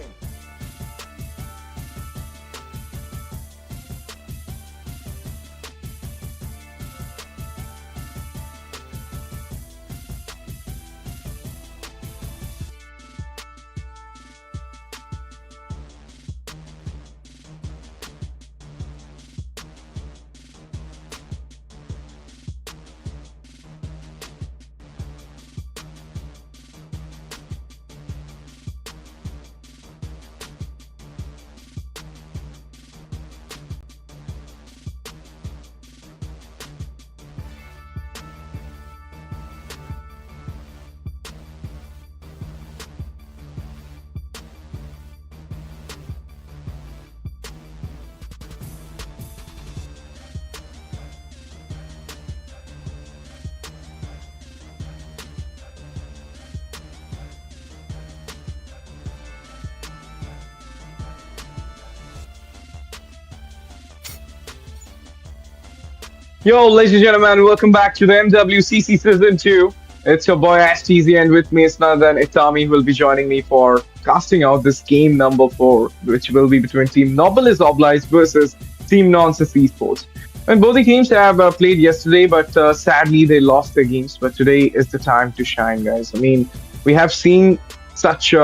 Yo, ladies and gentlemen, welcome back to the MWCC Season 2. It's your boy STZ, and with me is none other than Itami, who will be joining me for casting out this game number 4, which will be between Team Noblesse Oblige versus Team Nonsense Esports. And both the teams have played yesterday, but sadly they lost their games. But today is the time to shine, guys. I mean, we have seen such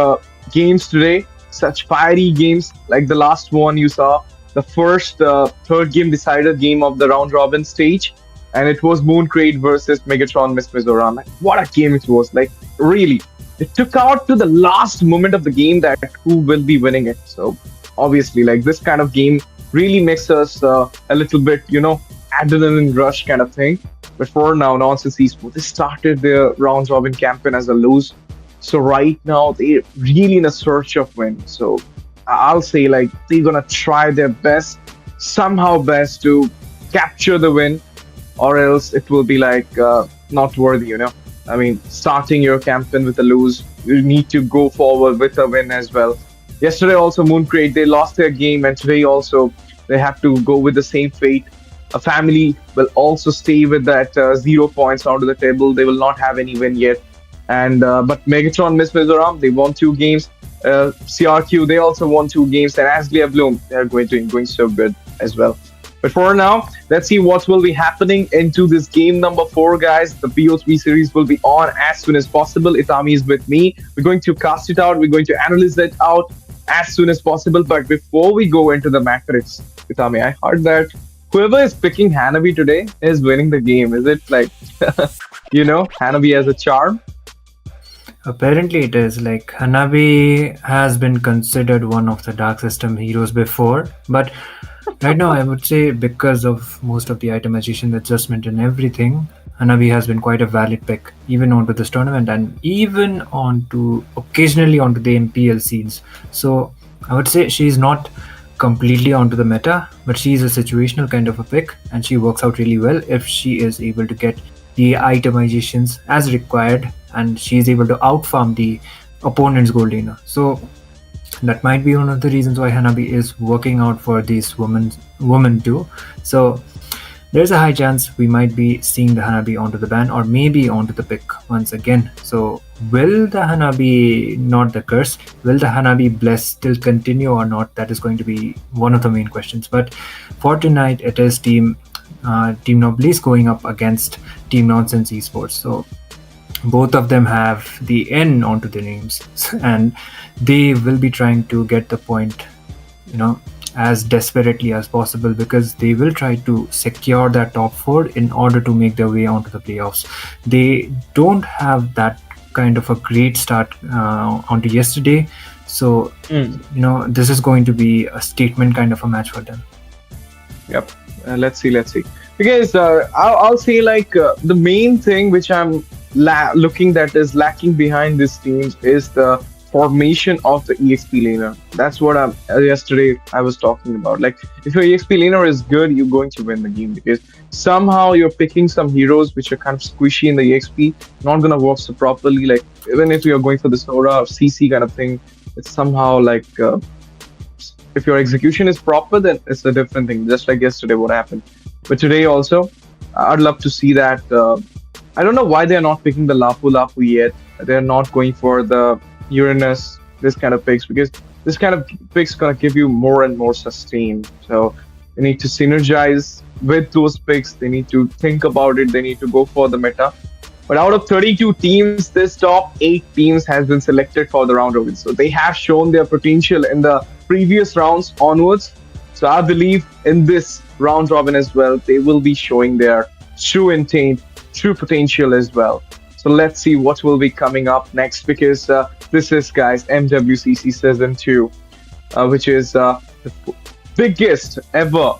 games today, such fiery games, like the last one you saw. The first third game decider game of the round robin stage, and it was Mooncreds versus Megatron Miss Mizoram. What a game it was! Like really, it took out to the last moment of the game that who will be winning it. So obviously, like this kind of game really makes us a little bit, adrenaline rush kind of thing. But for now, Nonsense Esports, they started their round robin campaign as a lose. So right now they're really in a search of win. So I'll say like they're gonna try their best, somehow best to capture the win, or else it will be like not worthy, I mean, starting your campaign with a lose, you need to go forward with a win as well. Yesterday also Mooncreds, they lost their game, and today also they have to go with the same fate. A family will also stay with that 0 points onto the table. They will not have any win yet. And but Megatron Miss Mizoram, they won 2 games. CRQ, they also won 2 games, and Azalea Bloom, they're going so good as well. But for now, let's see what will be happening into this game number 4, guys. The BO3 series will be on as soon as possible. Itami is with me. We're going to cast it out. We're going to analyze it out as soon as possible. But before we go into the matrix, Itami, I heard that whoever is picking Hanabi today is winning the game. Is it like, Hanabi has a charm? Apparently it is. Like, Hanabi has been considered one of the Dark System heroes before, but right now I would say because of most of the itemization adjustment and everything, Hanabi has been quite a valid pick, even onto this tournament and even occasionally onto the MPL scenes. So I would say she's not completely onto the meta, but she's a situational kind of a pick, and she works out really well if she is able to get the itemizations as required, and she's able to outfarm the opponent's gold laner. So that might be one of the reasons why Hanabi is working out for these women too. So there's a high chance we might be seeing the Hanabi onto the ban, or maybe onto the pick once again. So will the Hanabi, not the curse, will the Hanabi bless still continue or not? That is going to be one of the main questions. But for tonight, it is Team Noblesse going up against Team Nonsense Esports. So both of them have the N onto their names, and they will be trying to get the point, as desperately as possible, because they will try to secure that top 4 in order to make their way onto the playoffs. They don't have that kind of a great start onto yesterday, so this is going to be a statement kind of a match for them. Yep. Let's see. Because I'll say like the main thing which I'm looking that is lacking behind this team is the formation of the EXP laner. That's what yesterday I was talking about. Like, if your EXP laner is good, you're going to win the game, because somehow you're picking some heroes which are kind of squishy in the EXP, not gonna work so properly. Like, even if you're going for the Sora or CC kind of thing, it's somehow like if your execution is proper, then it's a different thing. Just like yesterday, what happened. But today also, I'd love to see that. I don't know why they're not picking the Lapu yet. They're not going for the Uranus, this kind of picks, because this kind of picks gonna give you more and more sustain. So they need to synergize with those picks. They need to think about it. They need to go for the meta. But out of 32 teams, this top 8 teams has been selected for the round robin. So they have shown their potential in the previous rounds onwards. So I believe in this round robin as well, they will be showing their true intent, true potential as well. So let's see what will be coming up next, because this is, guys, MWCC Season 2, which is the biggest ever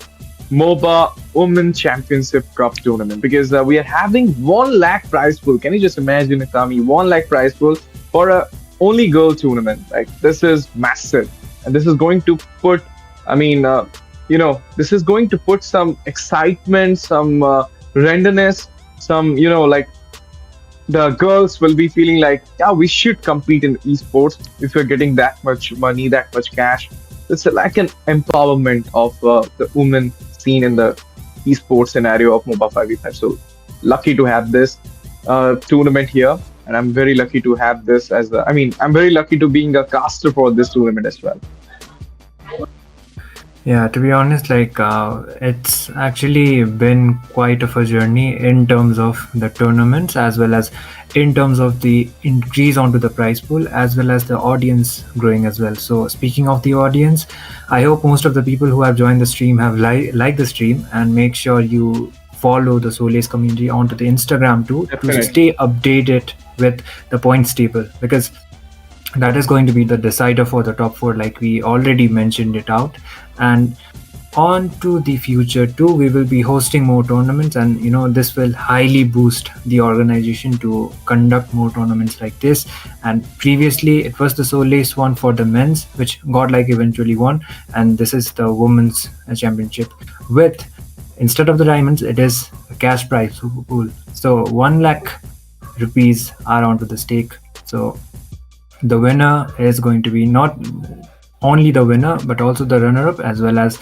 MOBA Women Championship Cup tournament, because we are having 1 lakh prize pool. Can you just imagine, Itami, 1 lakh prize pool for a only girl tournament? Like, this is massive, and this is going to put, this is going to put some excitement, some renderness, some, like, the girls will be feeling like, yeah, we should compete in esports if we're getting that much money, that much cash. It's like an empowerment of the women scene in the esports scenario of MOBA 5v5. So lucky to have this tournament here, and I'm very lucky to have this as I'm very lucky to being a caster for this tournament as well. Yeah, to be honest, it's actually been quite of a journey in terms of the tournaments, as well as in terms of the increase onto the prize pool, as well as the audience growing as well. So speaking of the audience, I hope most of the people who have joined the stream have liked the stream, and make sure you follow the Solace Community onto the Instagram too, to stay updated with the points table, because that is going to be the decider for the top 4, like we already mentioned it out. And on to the future too, we will be hosting more tournaments, and this will highly boost the organization to conduct more tournaments like this. And previously it was the Solace one for the men's, which Godlike eventually won, and this is the women's championship with, instead of the diamonds, it is a cash prize pool. So 1 lakh rupees are onto the stake. So the winner is going to be not only the winner, but also the runner-up, as well as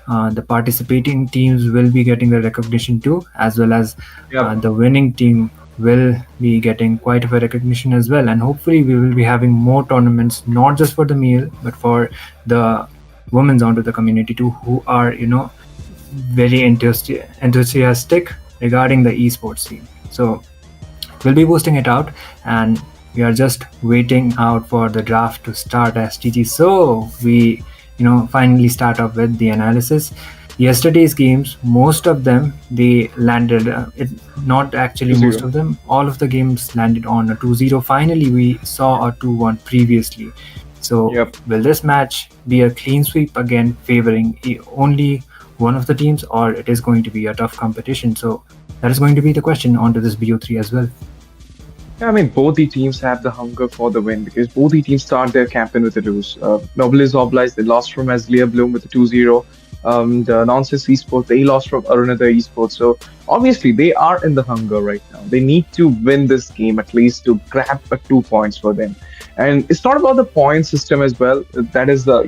the participating teams will be getting the recognition too, as well as the winning team will be getting quite of a recognition as well. And hopefully we will be having more tournaments, not just for the male, but for the women's onto the community too, who are very enthusiastic regarding the esports scene. So we'll be boosting it out, and we are just waiting out for the draft to start, STG. So we finally start off with the analysis. Yesterday's games, most of them, they landed, not actually 2-0. Most of them, all of the games landed on a 2-0. Finally, we saw a 2-1 previously. So will this match be a clean sweep again, favoring only one of the teams, or it is going to be a tough competition? So that is going to be the question onto this BO3 as well. Yeah, both the teams have the hunger for the win, because both the teams start their campaign with a lose. Noblesse Oblige, they lost from Azalea Bloom with a 2-0. The Nonsense Esports, they lost from Arunoday Esports. So obviously they are in the hunger right now. They need to win this game at least to grab 2 points for them. And it's not about the point system as well. That is the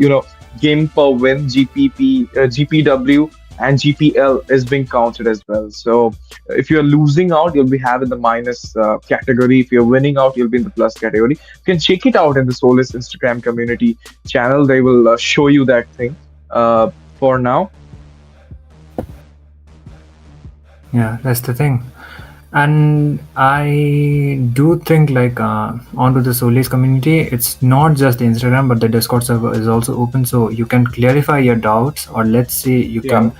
game per win, GPW. And GPL is being counted as well. So if you're losing out, you'll be having the minus category. If you're winning out, you'll be in the plus category. You can check it out in the Solace Instagram community channel. They will show you that thing for now. Yeah, that's the thing. And I do think onto the Solace community, it's not just the Instagram, but the Discord server is also open, so you can clarify your doubts, or let's say you can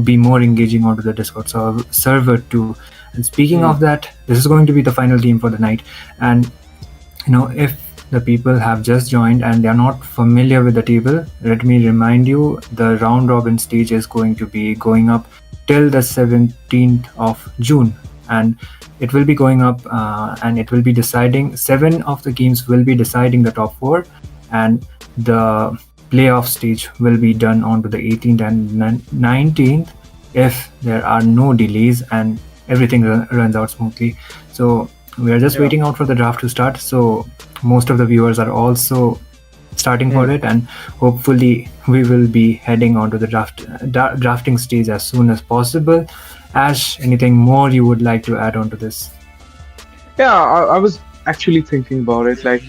be more engaging onto the Discord server too. And speaking of that, this is going to be the final game for the night. And if the people have just joined and they are not familiar with the table, let me remind you, the round robin stage is going to be going up till the 17th of June. And it will be going up and it will be deciding, 7 of the games will be deciding the top 4, and the playoff stage will be done onto the 18th and 19th if there are no delays and everything runs out smoothly. So we are just waiting out for the draft to start, so most of the viewers are also starting for it, and hopefully we will be heading onto the drafting stage as soon as possible. Ash, anything more you would like to add on to this? Yeah, I was actually thinking about it, like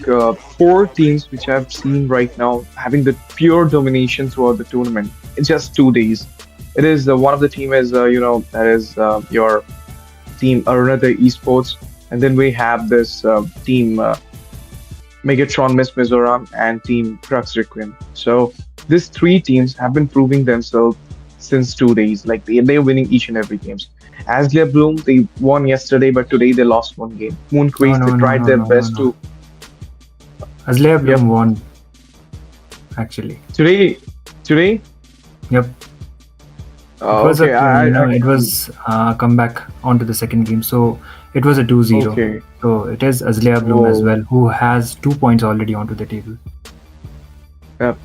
four teams which I've seen right now having the pure domination throughout the tournament in just 2 days. It is one of the team is that is your team Arunoday Esports, and then we have this team Megatron, Miss Mizoram, and team CRQ. So these three teams have been proving themselves since 2 days. Like they're winning each and every games. Azalea Bloom, they won yesterday, but today they lost one game. Mooncreds, they tried their best to. Azalea Bloom won. Actually. Today. Yep. It was a comeback onto the second game, so it was a 2-0. Okay. So it is Azalea Bloom as well, who has 2 points already onto the table. Yep.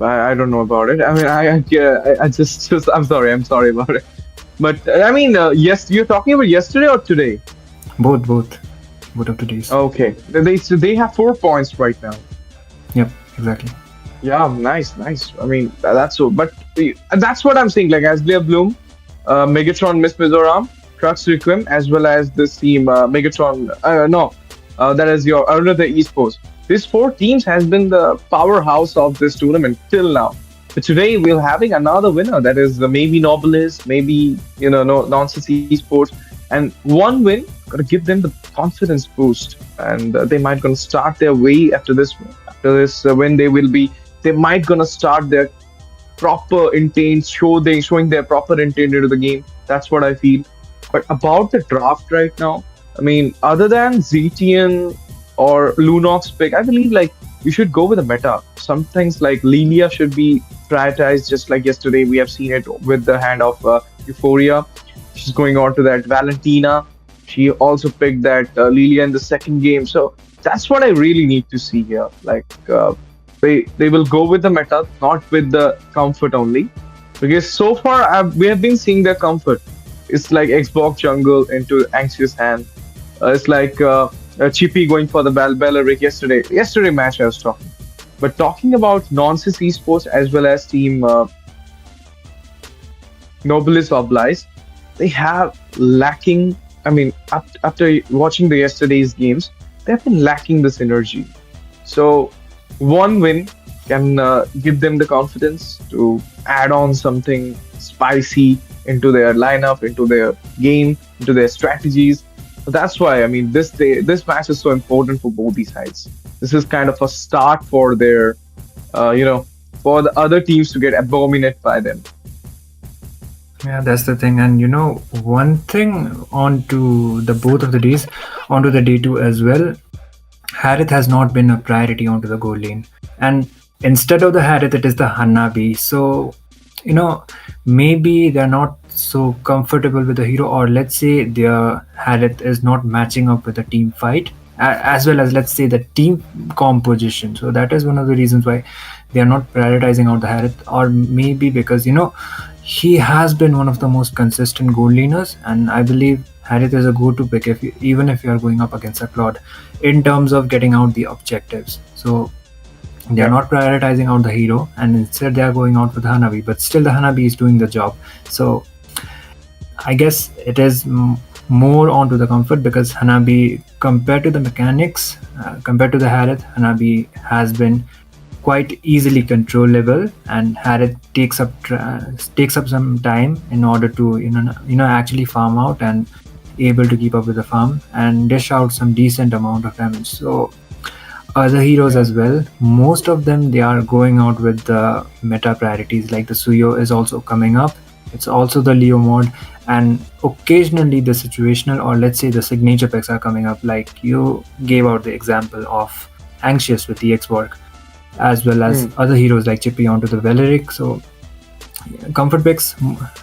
I don't know about it. I mean, I just I'm sorry about it. But I mean, yes, you're talking about yesterday or today? Both of today's. Okay, they have 4 points right now. Yep, exactly. Yeah, nice. I mean, that's so. But that's what I'm saying. Like Azalea Bloom, Megatron, Miss Mizoram, CRQ, as well as this team Megatron. That is your Arunoday Esports. These four teams has been the powerhouse of this tournament till now. But today we're having another winner. That is maybe Noblesse, maybe Noblesse Esports, and one win gonna give them the confidence boost, and they might gonna start their way after this. When they might gonna start their proper intent, showing their proper intent into the game. That's what I feel. But about the draft right now, I mean, other than ZTN or Lunox pick, I believe like you should go with a meta. Some things like Lilia should be prioritized, just like yesterday we have seen it with the hand of Euphoria. She's going on to that Valentina. She also picked that Lilia in the second game. So that's what I really need to see here. Like they will go with the meta, not with the comfort only. Because so far we have been seeing their comfort. It's like Xbox jungle into Anxious hand. It's like Chippy going for the Belleric yesterday match I was talking. But talking about Noblesse Esports as well as team Noblesse Oblige, they have lacking. I mean, after watching the yesterday's games, they have been lacking this energy. So one win can give them the confidence to add on something spicy into their lineup, into their game, into their strategies. That's why I mean this match is so important for both these sides. This is kind of a start for their, for the other teams to get abominated by them. Yeah, that's the thing. And one thing onto the both of the days, onto the day 2 as well, Harith has not been a priority onto the goal lane. And instead of the Harith, it is the Hanabi. So, maybe they're not so comfortable with the hero, or let's say their Harith is not matching up with the team fight, as well as let's say the team composition. So that is one of the reasons why they are not prioritizing out the Harith, or maybe because he has been one of the most consistent goal laners, and I believe Harith is a go-to pick even if you are going up against a Claude in terms of getting out the objectives. So they are not prioritizing out the hero, and instead they are going out with Hanabi, but still the Hanabi is doing the job. So I guess it is more onto the comfort, because Hanabi, compared to the mechanics, compared to the Harith, Hanabi has been quite easily controllable, and Harith takes up some time in order to actually farm out and able to keep up with the farm and dish out some decent amount of damage. So other heroes as well, most of them, they are going out with the meta priorities, like the Suyo is also coming up. It's also the Leo mod, and occasionally the situational, or let's say the signature picks are coming up, like you gave out the example of Anxious with the X-Work, as well as other heroes like Chippy onto the Valeric. So comfort picks,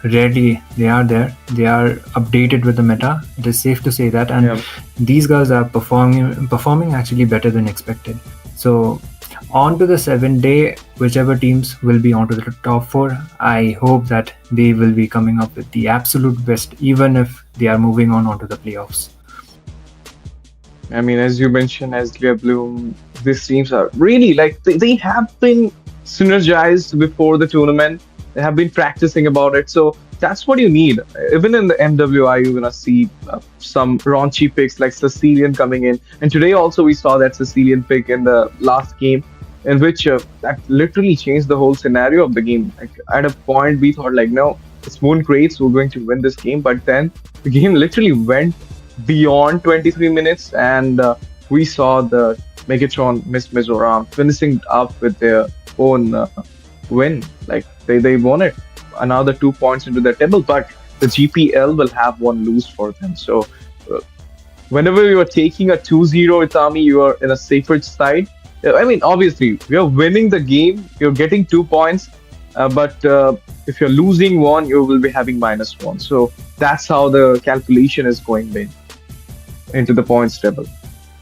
rarely they are there. They are updated with the meta. It is safe to say that, and these guys are performing actually better than expected. So on to the 7-day, whichever teams will be onto the top 4, I hope that they will be coming up with the absolute best, even if they are moving on onto the playoffs. I mean, as you mentioned, Azalea Bloom, these teams are really like they have been synergized before the tournament. They have been practicing about it. So that's what you need. Even in the MWI, you're gonna see some raunchy picks like Sicilian coming in, and today also we saw that Sicilian pick in the last game, in which that literally changed the whole scenario of the game. Like at a point, we thought like, no, it's Mooncreds, we're going to win this game, but then the game literally went beyond 23 minutes, and we saw the Megatron Miss Mizoram finishing up with their own win. Like they won it, another 2 points into the table, but the GPL will have one lose for them. So whenever you are taking a 2-0 Itami, you are in a safer side. I mean, obviously, you're winning the game, you're getting 2 points, but if you're losing one, you will be having -1. So that's how the calculation is going into the points table.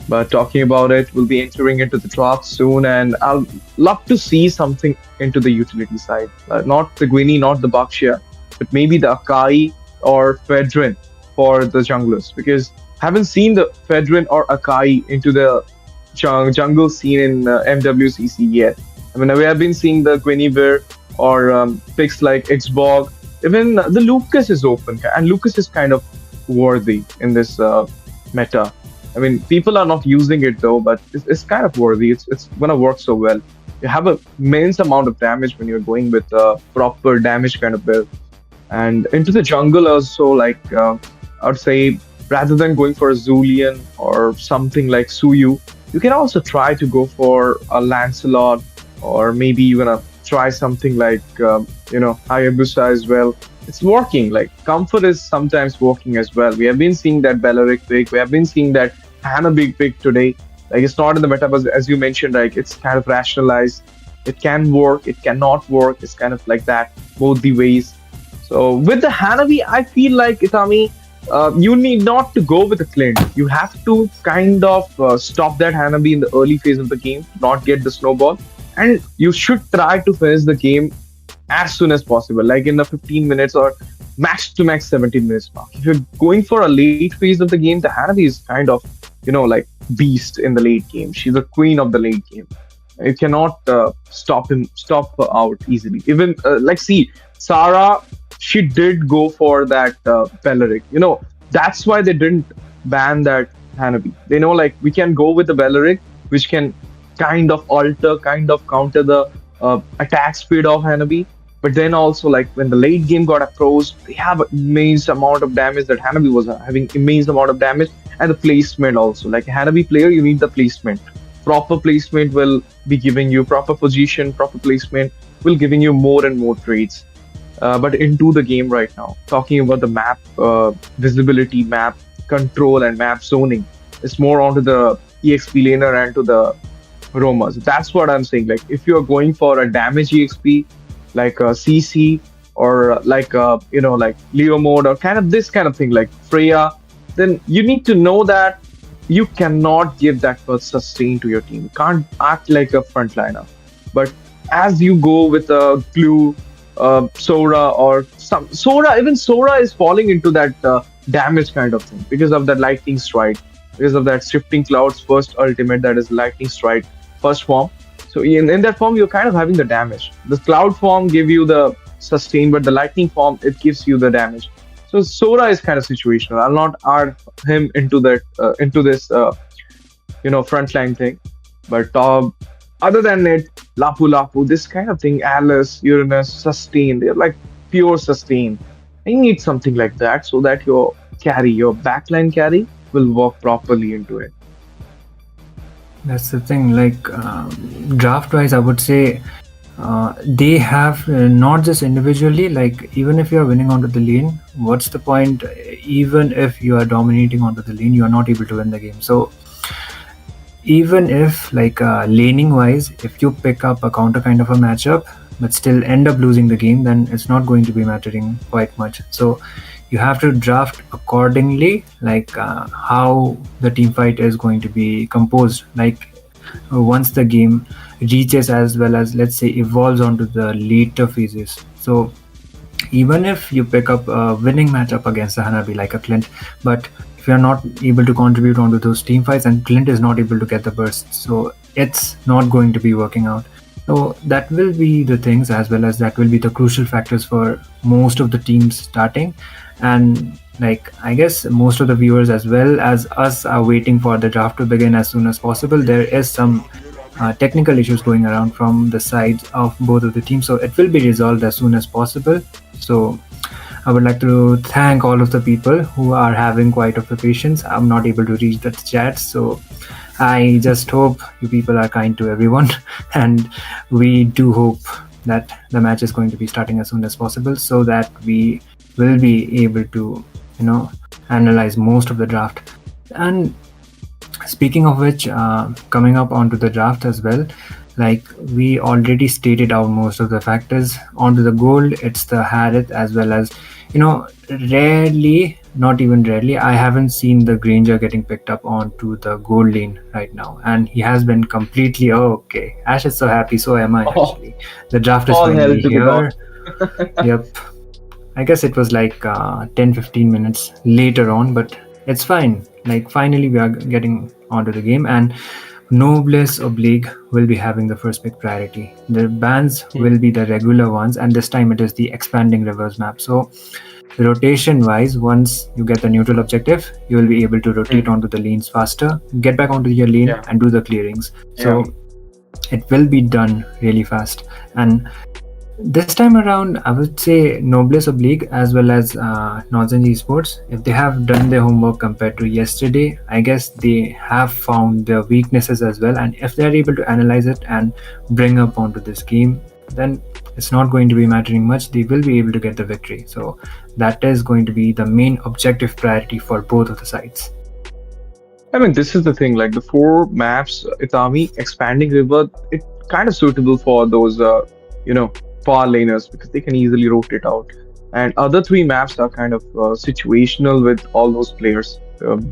But talking about it, we'll be entering into the draft soon, and I'll love to see something into the utility side. Not the Gwynny, not the Bakshia, but maybe the Akai or Fedrin for the junglers, because I haven't seen the Fedrin or Akai into the jungle scene in MWCC yet. I mean, we have been seeing the Guinevere or picks like Xbog. Even the Lucas is open, and Lucas is kind of worthy in this meta. I mean, people are not using it though, but it's kind of worthy. It's gonna work so well. You have an immense amount of damage when you're going with a proper damage kind of build. And into the jungle also, like I would say, rather than going for a Zulian or something like Suyu, you can also try to go for a Lancelot, or maybe you're gonna try something like Hayabusa as well. It's working. Like Comfort is sometimes working as well. We have been seeing that Belleric pick. We have been seeing that Hannah big pick today. Like it's not in the meta, but as you mentioned, like it's kind of rationalized. It can work, it cannot work. It's kind of like that both the ways. So with the Hanabi, I feel like Itami, you need not to go with a Clint. You have to kind of stop that Hanabi in the early phase of the game, not get the snowball, and you should try to finish the game as soon as possible, like in the 15 minutes or max to max 17 minutes mark. If you're going for a late phase of the game, the Hanabi is kind of, like beast in the late game. She's the queen of the late game. You cannot stop her out easily. Even see, Sarah, she did go for that Belleric. That's why they didn't ban that Hanabi. They know like we can go with the Belleric, which can kind of alter, kind of counter the attack speed of Hanabi. But then also, like when the late game got approached, they have an immense amount of damage that Hanabi was having, immense amount of damage, and the placement also. Like a Hanabi player, you need the placement. Proper placement will be giving you proper position, proper placement will giving you more and more trades. But into the game right now, talking about the map visibility, map control, and map zoning, it's more onto the EXP laner and to the roamers. That's what I'm saying. Like if you're going for a damage EXP, like a CC or like like Leo mode or kind of this kind of thing, like Freya, then you need to know that you cannot give that first sustain to your team. You can't act like a frontliner. But as you go with a Glue, Sora or some Sora, even Sora is falling into that damage kind of thing because of that Lightning Strike, because of that Shifting Clouds first ultimate, that is Lightning Strike first form. So in that form, you're kind of having the damage. The Cloud form give you the sustain, but the Lightning form, it gives you the damage. So Sora is kind of situational. I'll not add him into that into this frontline thing. But other than it, Lapu, this kind of thing, Alice, Uranus, sustain, they're like pure sustain. You need something like that so that your backline carry will work properly into it. That's the thing. Like draft wise, I would say they have not just individually, like even if you are winning onto the lane, what's the point? Even if you are dominating onto the lane, you are not able to win the game. So even if like laning wise, if you pick up a counter kind of a matchup but still end up losing the game, then it's not going to be mattering quite much. So you have to draft accordingly, like how the team fight is going to be composed, like once the game reaches as well as, let's say, evolves onto the later phases. So even if you pick up a winning matchup against the Hanabi like a Clint, but if you're not able to contribute onto those team fights and Clint is not able to get the burst, so it's not going to be working out. So that will be the things, as well as that will be the crucial factors for most of the teams starting. And like, I guess most of the viewers as well as us are waiting for the draft to begin as soon as possible. There is some technical issues going around from the sides of both of the teams, so it will be resolved as soon as possible. So I would like to thank all of the people who are having quite of the patience. I'm not able to reach the chat, so I just hope you people are kind to everyone, and we do hope that the match is going to be starting as soon as possible, so that we will be able to, analyze most of the draft. And speaking of which, coming up onto the draft as well, like we already stated out most of the factors. Onto the gold, it's the Harith, as well as, rarely, not even rarely, I haven't seen the Granger getting picked up onto the gold lane right now, and he has been completely okay. Ash is so happy, so am I actually. The draft is All hell finally to the here. god. Yep. I guess it was like 10-15 minutes later on, but it's fine. Like, finally we are getting onto the game, and Noblesse Oblige will be having the first pick priority. The bans will be the regular ones, and this time it is the expanding rivers map. So rotation wise, once you get the neutral objective, you will be able to rotate onto the lanes faster, get back onto your lane, and do the clearings. So it will be done really fast. And this time around, I would say Noblesse Oblige as well as Northern Esports, if they have done their homework compared to yesterday, I guess they have found their weaknesses as well. And if they are able to analyze it and bring up onto this game, then it's not going to be mattering much. They will be able to get the victory. So that is going to be the main objective priority for both of the sides. I mean, this is the thing. Like the 4 maps, Itami, Expanding River, it's kind of suitable for those, far laners, because they can easily rotate out. And other 3 maps are kind of situational with all those players.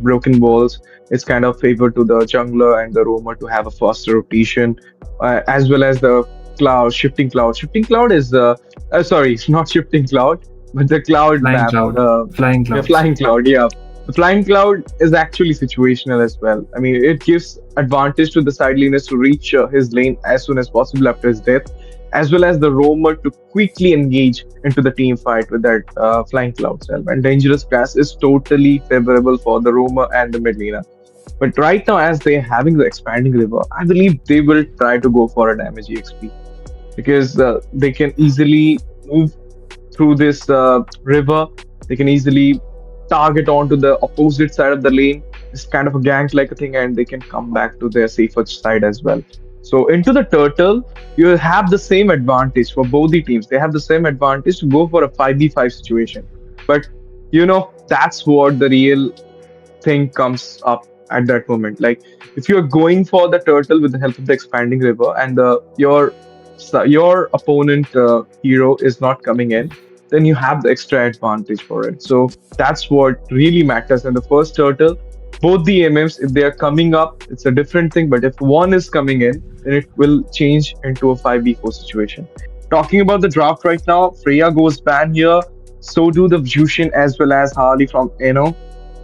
Broken Balls is kind of favored to the jungler and the roamer to have a faster rotation, as well as the Shifting Cloud. Shifting Cloud is sorry, it's not Shifting Cloud, but the Cloud Flying map. Cloud. Flying Cloud. The Flying Cloud, yeah. The Flying Cloud is actually situational as well. I mean, it gives advantage to the side laners to reach his lane as soon as possible after his death, as well as the roamer to quickly engage into the team fight with that Flying Cloud self. And Dangerous Grass is totally favorable for the roamer and the mid laner. But right now, as they're having the Expanding River, I believe they will try to go for a damage EXP, because they can easily move through this river. They can easily target onto the opposite side of the lane. It's kind of a gank like a thing, and they can come back to their safer side as well. So into the turtle, you will have the same advantage for both the teams. They have the same advantage to go for a 5v5 situation. But that's what the real thing comes up at that moment. Like if you're going for the turtle with the help of the Expanding River, and your opponent hero is not coming in, then you have the extra advantage for it. So that's what really matters. And the first turtle, both the MMs, if they are coming up, it's a different thing. But if one is coming in, then it will change into a 5v4 situation. Talking about the draft right now, Freya goes ban here. So do the Jushin as well as Harley from Eno.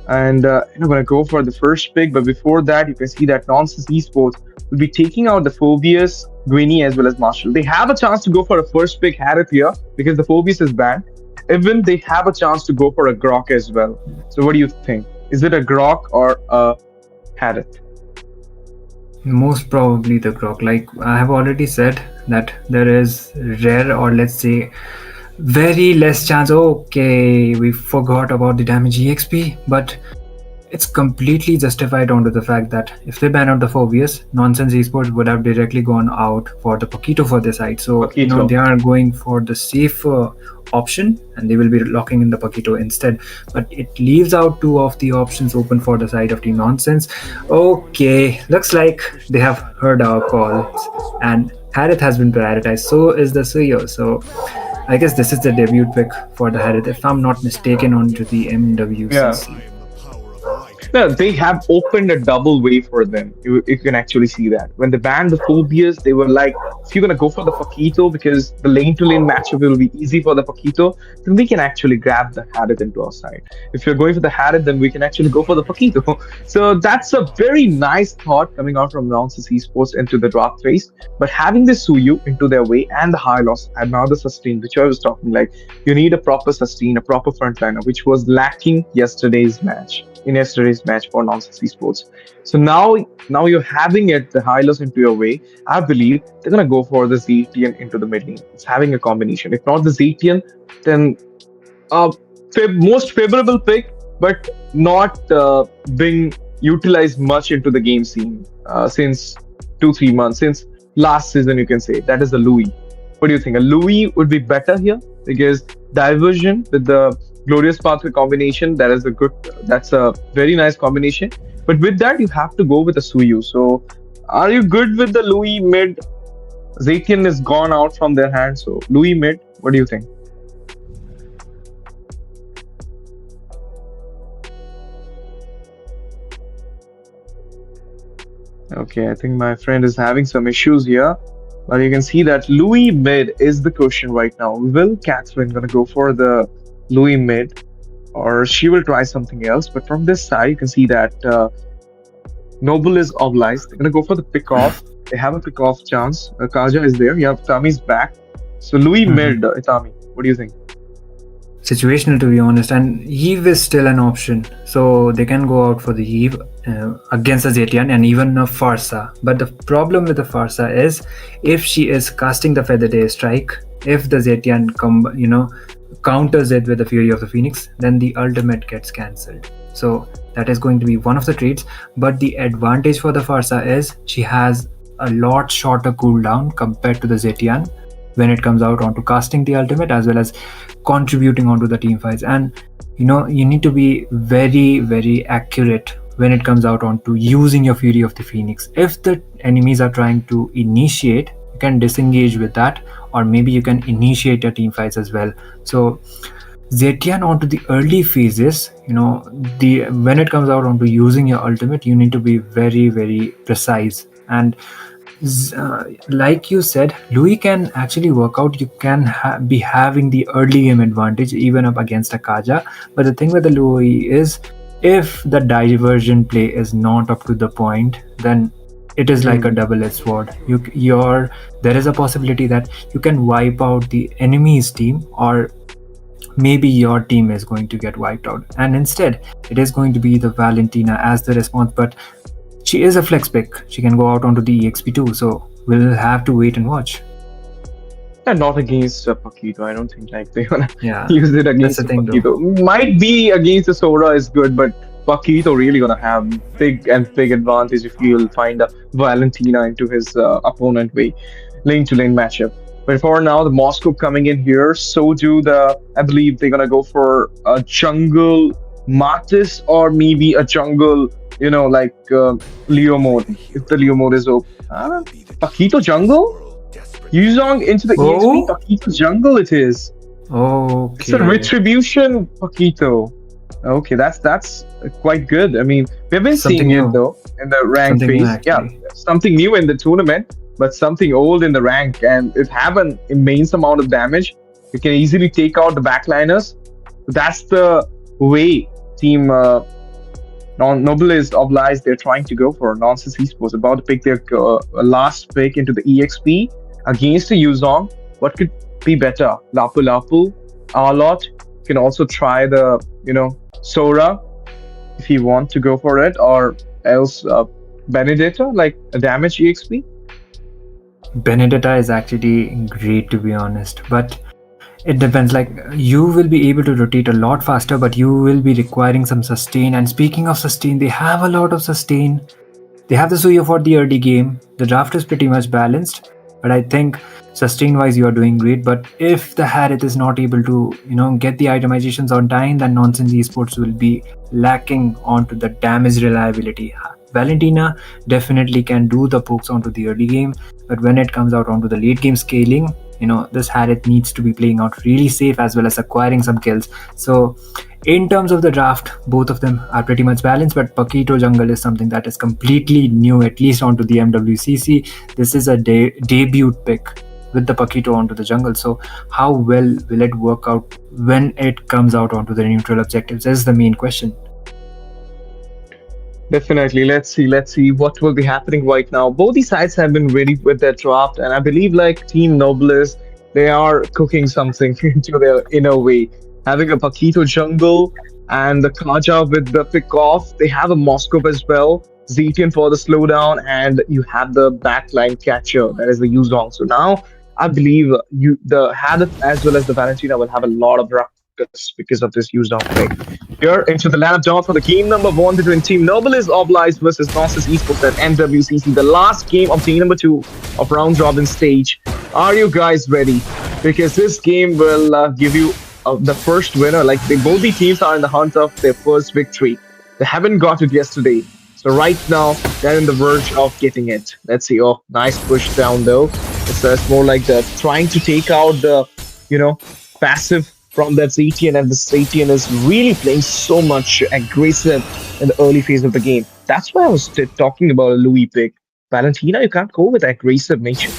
And I'm going to go for the first pick. But before that, you can see that Nonsense Esports will be taking out the Phobius, Gwynny as well as Marshall. They have a chance to go for a first pick Harith here because the Phobius is banned. Even they have a chance to go for a Grok as well. So what do you think? Is it a Grok or a Harith? Most probably the Grok. Like I have already said that there is rare, or let's say very less chance. Okay, we forgot about the damage EXP, but it's completely justified onto the fact that if they ban out the Phobius, Nonsense Esports would have directly gone out for the Paquito for this side. So they are going for the safer option, and they will be locking in the Paquito instead. But it leaves out 2 of the options open for the side of the Nonsense. Okay, looks like they have heard our calls, and Harith has been prioritized. So is the Suyo. So I guess this is the debut pick for the Harith, if I'm not mistaken, onto the MWCC. No, they have opened a double way for them. You can actually see that. When they banned the phobias, they were like, if you're going to go for the Paquito because the lane to lane matchup will be easy for the Paquito, then we can actually grab the Hadith into our side. If you're going for the Hadith, then we can actually go for the Paquito. So that's a very nice thought coming out from Noblesse Esports into the draft phase. But having the Suyu into their way and the high loss and now the sustain, which I was talking like, you need a proper sustain, a proper frontliner, which was lacking in yesterday's match for Noblesse Esports. So now you're having it, the high loss into your way. I believe they're gonna go for the Zetian into the mid lane. It's having a combination. If not the Zetian, then most favorable pick, but not being utilized much into the game scene since 2-3 months, since last season, you can say. That is the Louis. What do you think? A Louis would be better here because diversion with the glorious pathway combination, that's a very nice combination. But with that, you have to go with a Suyu. So are you good with the Louis mid? Zetian is gone out from their hands. So Louis mid, what do you think? Okay, I think my friend is having some issues here. But you can see that Louis mid is the question right now. Will Catherine gonna go for the Louis mid, or she will try something else? But from this side, you can see that Noblesse Oblige. They're gonna go for the pick off. They have a pick off chance. Kaja is there. Yeah, Itami's back. So Louis mid, Itami. What do you think? Situational, to be honest, and Eve is still an option, so they can go out for the Eve against the Zetian and even a Farsa. But the problem with the Farsa is if she is casting the Feather Day Strike, if the Zetian counters it with the Fury of the Phoenix, then the ultimate gets cancelled. So that is going to be one of the traits. But the advantage for the Farsa is she has a lot shorter cooldown compared to the Zetian when it comes out onto casting the ultimate as well as contributing onto the team fights. And you need to be very, very accurate when it comes out onto using your Fury of the Phoenix. If the enemies are trying to initiate, you can disengage with that, or maybe you can initiate your team fights as well. So Zetian onto the early phases, when it comes out onto using your ultimate, you need to be very, very precise. And like you said, Louis can actually work out. You can be having the early game advantage even up against a Kaja. But the thing with the Louis is, if the diversion play is not up to the point, then it is like a double-edged sword. There is a possibility that you can wipe out the enemy's team, or maybe your team is going to get wiped out. And instead, it is going to be the Valentina as the response. But she is a flex pick. She can go out onto the EXP too. So we'll have to wait and watch. And not against Paquito. I don't think they're gonna use it against Paquito. Might be against the Sora is good, but Paquito really gonna have big advantage if he'll find a Valentina into his opponent way, lane to lane matchup. But for now, the Moscow coming in here. So do I believe they're gonna go for a jungle Martis, or maybe a jungle, Leo mode. If the Leo mode is open, Paquito jungle. Yuzong into the EXP, Paquito jungle it is. Okay. It's a retribution Paquito. Okay, that's quite good. I mean, we've been seeing it though in the rank phase. Yeah, something new in the tournament, but something old in the rank, and it have an immense amount of damage. You can easily take out the backliners. That's the way team Noblesse Oblige they're trying to go for. Noblesse Esports about to pick their last pick into the EXP against the Yuzong. What could be better? Lapu Lapu, Arlot. You can also try the Sora if you want to go for it, or else Benedetta, like a damage EXP. Benedetta is actually great, to be honest, but it depends. Like, you will be able to rotate a lot faster, but you will be requiring some sustain. And speaking of sustain, they have a lot of sustain. They have the Suyo for the early game. The draft is pretty much balanced, but I think sustain wise you are doing great. But if the Harith is not able to get the itemizations on time, then Nonsense Esports will be lacking onto the damage reliability. Valentina definitely can do the pokes onto the early game, but when it comes out onto the late game scaling, this Harith needs to be playing out really safe as well as acquiring some kills. So In terms of the draft, both of them are pretty much balanced, but Paquito jungle is something that is completely new, at least onto the MWCC. This is a debut pick with the Paquito onto the jungle. So how well will it work out when it comes out onto the neutral objectives is the main question. Definitely. Let's see what will be happening right now. Both these sides have been ready with their draft, and I believe like Team Noblesse, they are cooking something into their inner way. Having a Paquito jungle and the Kaja with the pick off. They have a Moscow as well, Zetian for the slowdown, and you have the backline catcher, that is the Yuzong. So now I believe the Hadith as well as the Valentina will have a lot of ruckus because of this Yuzong pick. Here into the lineup draw for the game number 1 between Team Noblesse Oblige versus Noblesse Esports at MWCC, the last game of day number 2 of round robin stage. Are you guys ready? Because this game will give you the first winner. Like both the teams are in the hunt of their first victory. They haven't got it yesterday, so right now they're in the verge of getting it. Let's see. Oh, nice push down though. It's more like the trying to take out the passive from that Zetian, and the Zetian is really playing so much aggressive in the early phase of the game. That's why I was talking about a Louis pick. Valentina, you can't go with aggressive nature.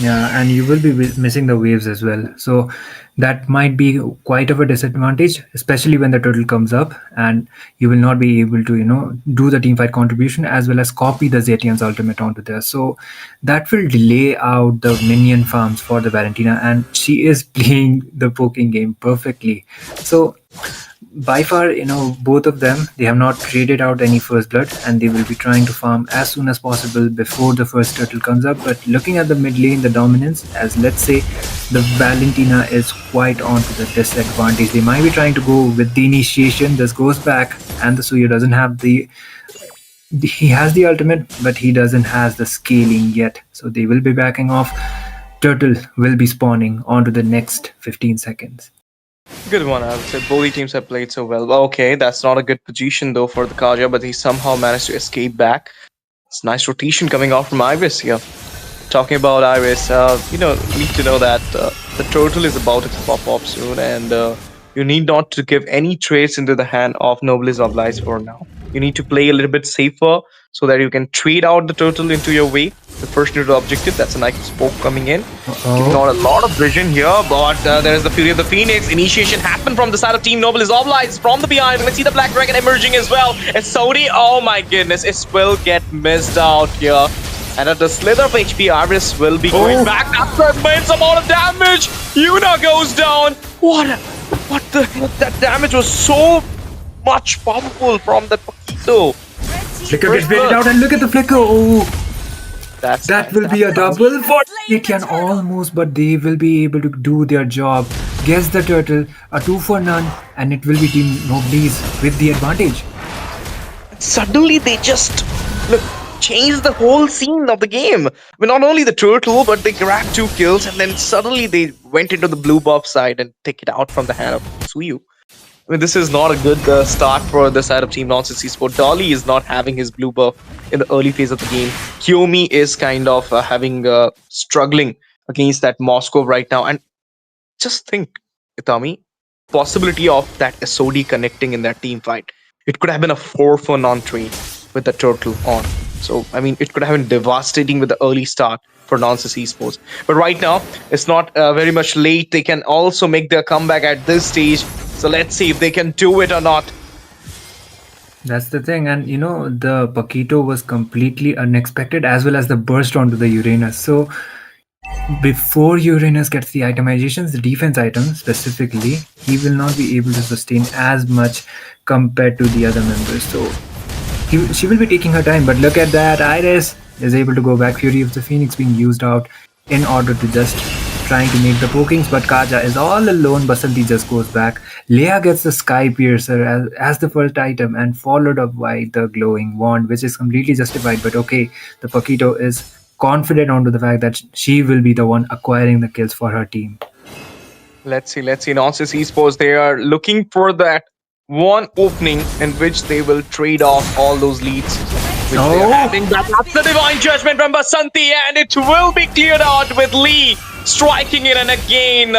Yeah, and you will be missing the waves as well. So that might be quite of a disadvantage, especially when the turtle comes up and you will not be able to, do the teamfight contribution as well as copy the Zetian's ultimate onto there. So that will delay out the minion farms for the Valentina, and she is playing the poking game perfectly. So by far, both of them, they have not traded out any first blood, and they will be trying to farm as soon as possible before the first turtle comes up. But looking at the mid lane, the dominance, as let's say the Valentina is quite onto the disadvantage. They might be trying to go with the initiation. This goes back, and the Suya doesn't have he has the ultimate, but he doesn't have the scaling yet. So they will be backing off. Turtle will be spawning onto the next 15 seconds. Good one, I would say. Both teams have played so well. Okay, that's not a good position though for the Kaja, but he somehow managed to escape back. It's nice rotation coming out from Iris here. Talking about Iris, you need to know that the turtle is about to pop up soon, and you need not to give any trades into the hand of Noblesse Oblige for now. You need to play a little bit safer so that you can trade out the turtle into your way. The first neutral objective, that's a nice spoke coming in. Giving out a lot of vision here, but there is the Fury of the Phoenix. Initiation happened from the side of Team Noblesse Oblige from the behind. Let's see the Black Dragon emerging as well. It's Saudi. Oh my goodness, it will get missed out here. And at the slither of HP, Iris will be going back. That's an immense amount of damage. Yuna goes down. That damage was so much powerful from that Paquito. Flicker gets baited out, and look at the flicker. Oh, that will be a double for Zetian almost, but they will be able to do their job. Guess the turtle, a 2 for none, and it will be Team Noblesse with the advantage. Suddenly they just changed the whole scene of the game. I mean, not only the turtle, but they grabbed 2 kills, and then suddenly they went into the blue buff side and take it out from the hand of Suyu. I mean, this is not a good start for the side of Team Noblesse Esports. Dolly is not having his blue buff in the early phase of the game. Kiyomi is kind of struggling against that Moscow right now. And just think, Itami, possibility of that SOD connecting in that team fight. It could have been a 4 for non-trade with the turtle on. So, I mean, it could have been devastating with the early start for Noblesse Esports. But right now, it's not very much late. They can also make their comeback at this stage. So let's see if they can do it or not. That's the thing. And, the Paquito was completely unexpected, as well as the burst onto the Uranus. So before Uranus gets the itemizations, the defense items specifically, he will not be able to sustain as much compared to the other members. So she will be taking her time. But look at that. Iris is able to go back. Fury of the Phoenix being used out in order to just trying to make the pokings, but Kaja is all alone. Basanti just goes back. Leia gets the Sky Piercer as the first item, and followed up by the glowing wand, which is completely justified. But okay, the Paquito is confident onto the fact that she will be the one acquiring the kills for her team. Let's see. Noblesse Esports, they are looking for that one opening in which they will trade off all those leads. That's the divine judgment from Basanti, and it will be cleared out with Lee striking in, and again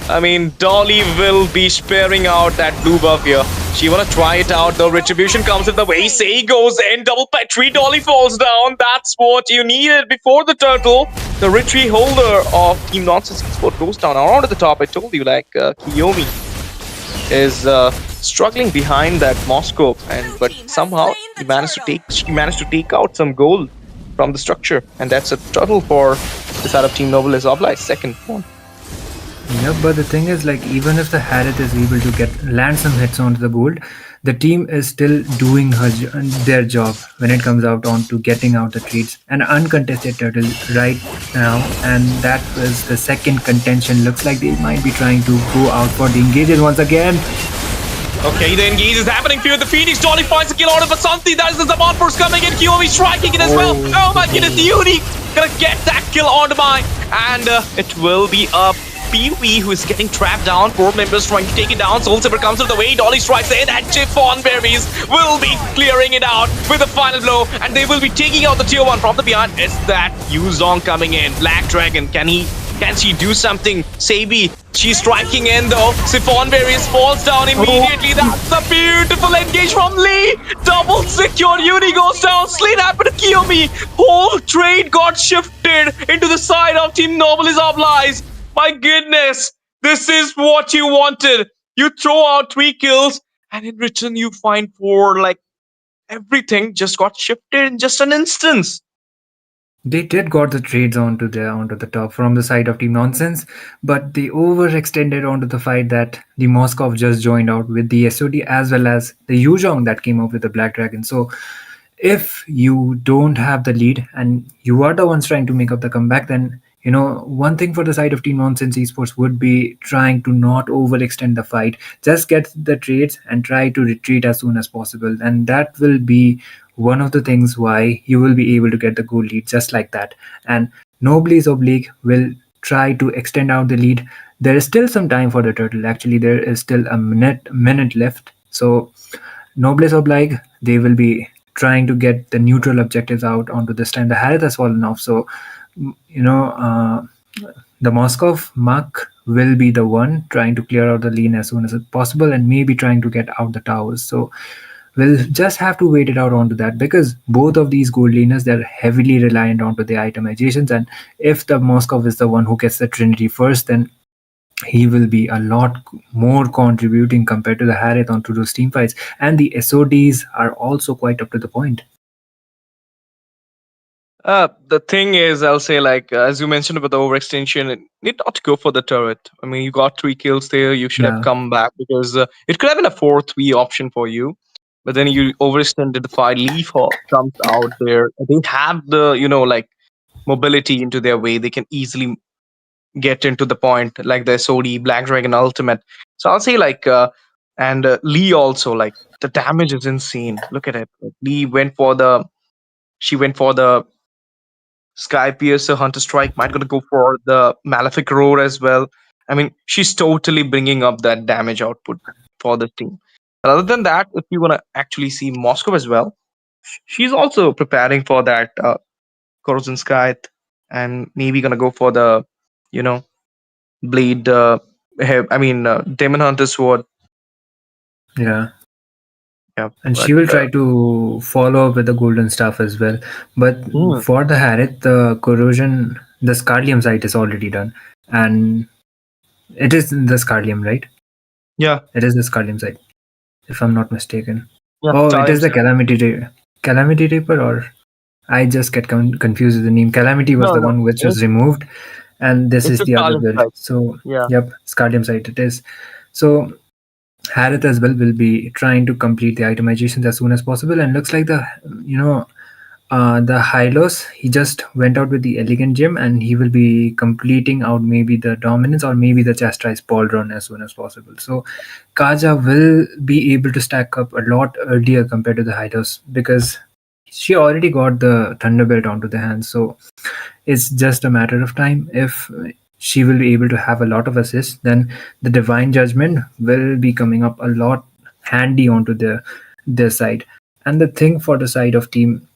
I mean, Dolly will be sparing out that blue buff here. She wanna try it out, though. Retribution comes in the way. Say goes in, double petri. Dolly falls down. That's what you needed before the turtle. The retreat holder of Team Nonsense Esport goes down. Around at the top, I told you, like, Kiyomi is struggling behind that Moscow, but somehow she managed to take out some gold from the structure, and that's a turtle for the side of Team Noblesse Oblige, second one. Yeah, but the thing is, like, even if the Harith is able to land some hits onto the gold, the team is still doing their job when it comes out onto getting out the trades. An uncontested turtle right now, and that was the second contention. Looks like they might be trying to go out for the engages once again. Okay, the engage is happening. Fear the Phoenix. Dolly finds a kill out of Vasanti. That is the Zaman Force coming in. Kiyomi striking it as well. Oh my goodness, the Uni gonna get that kill on my, and it will be a PV who is getting trapped down. 4 members trying to take it down. Soul Saber comes to the way. Dolly strikes in, and Chiffon Berries will be clearing it out with a final blow, and they will be taking out the tier 1 from the behind. It's that Yuzong coming in. Black Dragon, can she do something? Sabi, she's striking in though. Siphon Berries falls down immediately. That's a beautiful engage from Lee. Double secure. Uni goes down. Slate happened to Kiyomi. Whole trade got shifted into the side of Team Noblesse Oblige. My goodness, this is what you wanted. You throw out 3 kills, and in return you find 4. Like, everything just got shifted in just an instance. They did got the trades onto the top from the side of Team Nonsense, but they overextended onto the fight that the Moskov just joined out with the SOD as well as the Yuzhong that came up with the Black Dragon. So if you don't have the lead and you are the ones trying to make up the comeback, then one thing for the side of Team Nonsense Esports would be trying to not overextend the fight. Just get the trades and try to retreat as soon as possible. And that will be one of the things why you will be able to get the goal lead just like that. And Noblesse Oblige will try to extend out the lead. There is still some time for the turtle. Actually, there is still a minute left. So Noblesse Oblige, they will be trying to get the neutral objectives out onto this time. The Harith has fallen off. So the Moskov Mark will be the one trying to clear out the lane as soon as possible and maybe trying to get out the towers. So we'll just have to wait it out onto that, because both of these gold laners, they're heavily reliant onto the itemizations, and if the Moskov is the one who gets the Trinity first, then he will be a lot more contributing compared to the Harith onto those team fights. And the SODs are also quite up to the point. The thing is, I'll say, like, as you mentioned about the overextension, it need not go for the turret. I mean, you got 3 kills there. You should have come back, because it could have been a 4-3 option for you. But then you overextended the fight. Leaf Hawk comes out there. They have the, like, mobility into their way. They can easily get into the point, like the SOD, Black Dragon Ultimate. So I'll say, like, and Lee also, like, the damage is insane. Look at it. Lee went for the Sky Piercer, Hunter Strike, might gonna go for the Malefic Roar as well. I mean, she's totally bringing up that damage output for the team. But other than that, if you want to actually see Moscow as well, she's also preparing for that Corrosion Scythe, and maybe gonna go for the, Blade, Demon Hunter Sword. Yeah. Yeah, and she will try to follow up with the golden staff as well. But for the Harith, the corrosion, the Scarlium site is already done. And it is the Scarlium, right? Yeah. It is the Scarlium site, if I'm not mistaken. Yeah, it is the Calamity Reaper, or I just get confused with the name. Calamity was the one which was removed, and this is the other build. Site. So, yeah. Yep, Scarlium site it is. So, Harith as well will be trying to complete the itemizations as soon as possible, and looks like the Hylos, he just went out with the Elegant Gem, and he will be completing out maybe the Dominance or maybe the Chastise Pauldron as soon as possible. So Kaja will be able to stack up a lot earlier compared to the Hylos, because she already got the Thunderbelt onto the hand. So it's just a matter of time. If she will be able to have a lot of assists, then the Divine Judgment will be coming up a lot handy onto their side. And the thing for the side of Team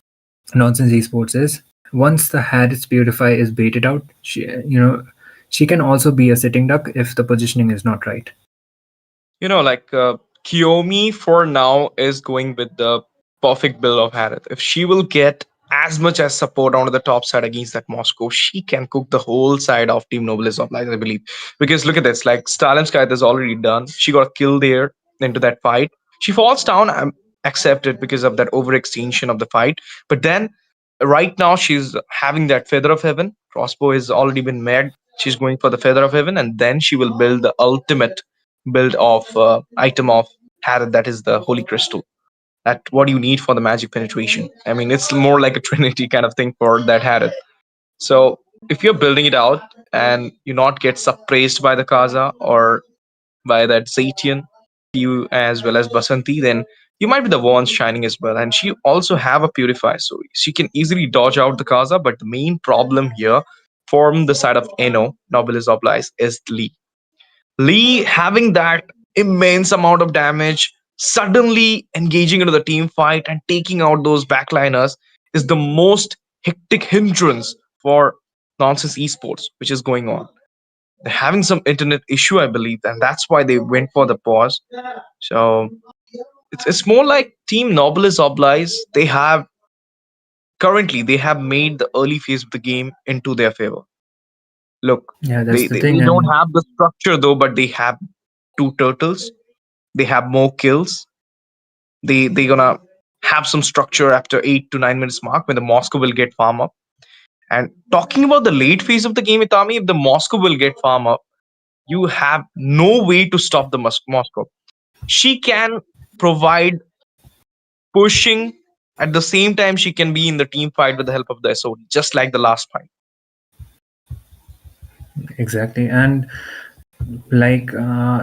Nonsense Esports is, once the Harith's Purify is baited out, she can also be a sitting duck if the positioning is not right. Kiyomi for now is going with the perfect build of Harith. If she will get as much as support onto the top side against that Moscow, she can cook the whole side of Team Noblesse Oblige, I believe. Because look at this, like Stalinskaya is already done. She got killed there into that fight. She falls down, I'm accepted because of that overextension of the fight. But then right now she's having that Feather of Heaven. Crossbow has already been made. She's going for the Feather of Heaven, and then she will build the ultimate build of item of Harith, that is the Holy Crystal. That what you need for the magic penetration. I mean, it's more like a Trinity kind of thing for that Harith. So if you're building it out and you not get suppressed by the Kaza or by that Zatian, you as well as Basanti, then you might be the ones shining as well. And she also have a purify, so she can easily dodge out the Kaza. But the main problem here from the side of Eno, Noblesse Oblige, is Lee. Lee having that immense amount of damage, suddenly engaging into the team fight and taking out those backliners is the most hectic hindrance for Nonsense Esports, which is going on. They're having some internet issue, I believe, and that's why they went for the pause. So it's more like Team Noblesse Oblige. They have made the early phase of the game into their favor. Look, Yeah, that's the thing. they don't And have the structure though, but they have two turtles. They have more kills. They gonna have some structure after 8 to 9 minutes mark when the Moscow will get farm up. And talking about the late phase of the game, Itami, if the Moscow will get farm up, you have no way to stop the Moscow. She can provide pushing at the same time she can be in the team fight with the help of the SOD, just like the last fight. exactly. And like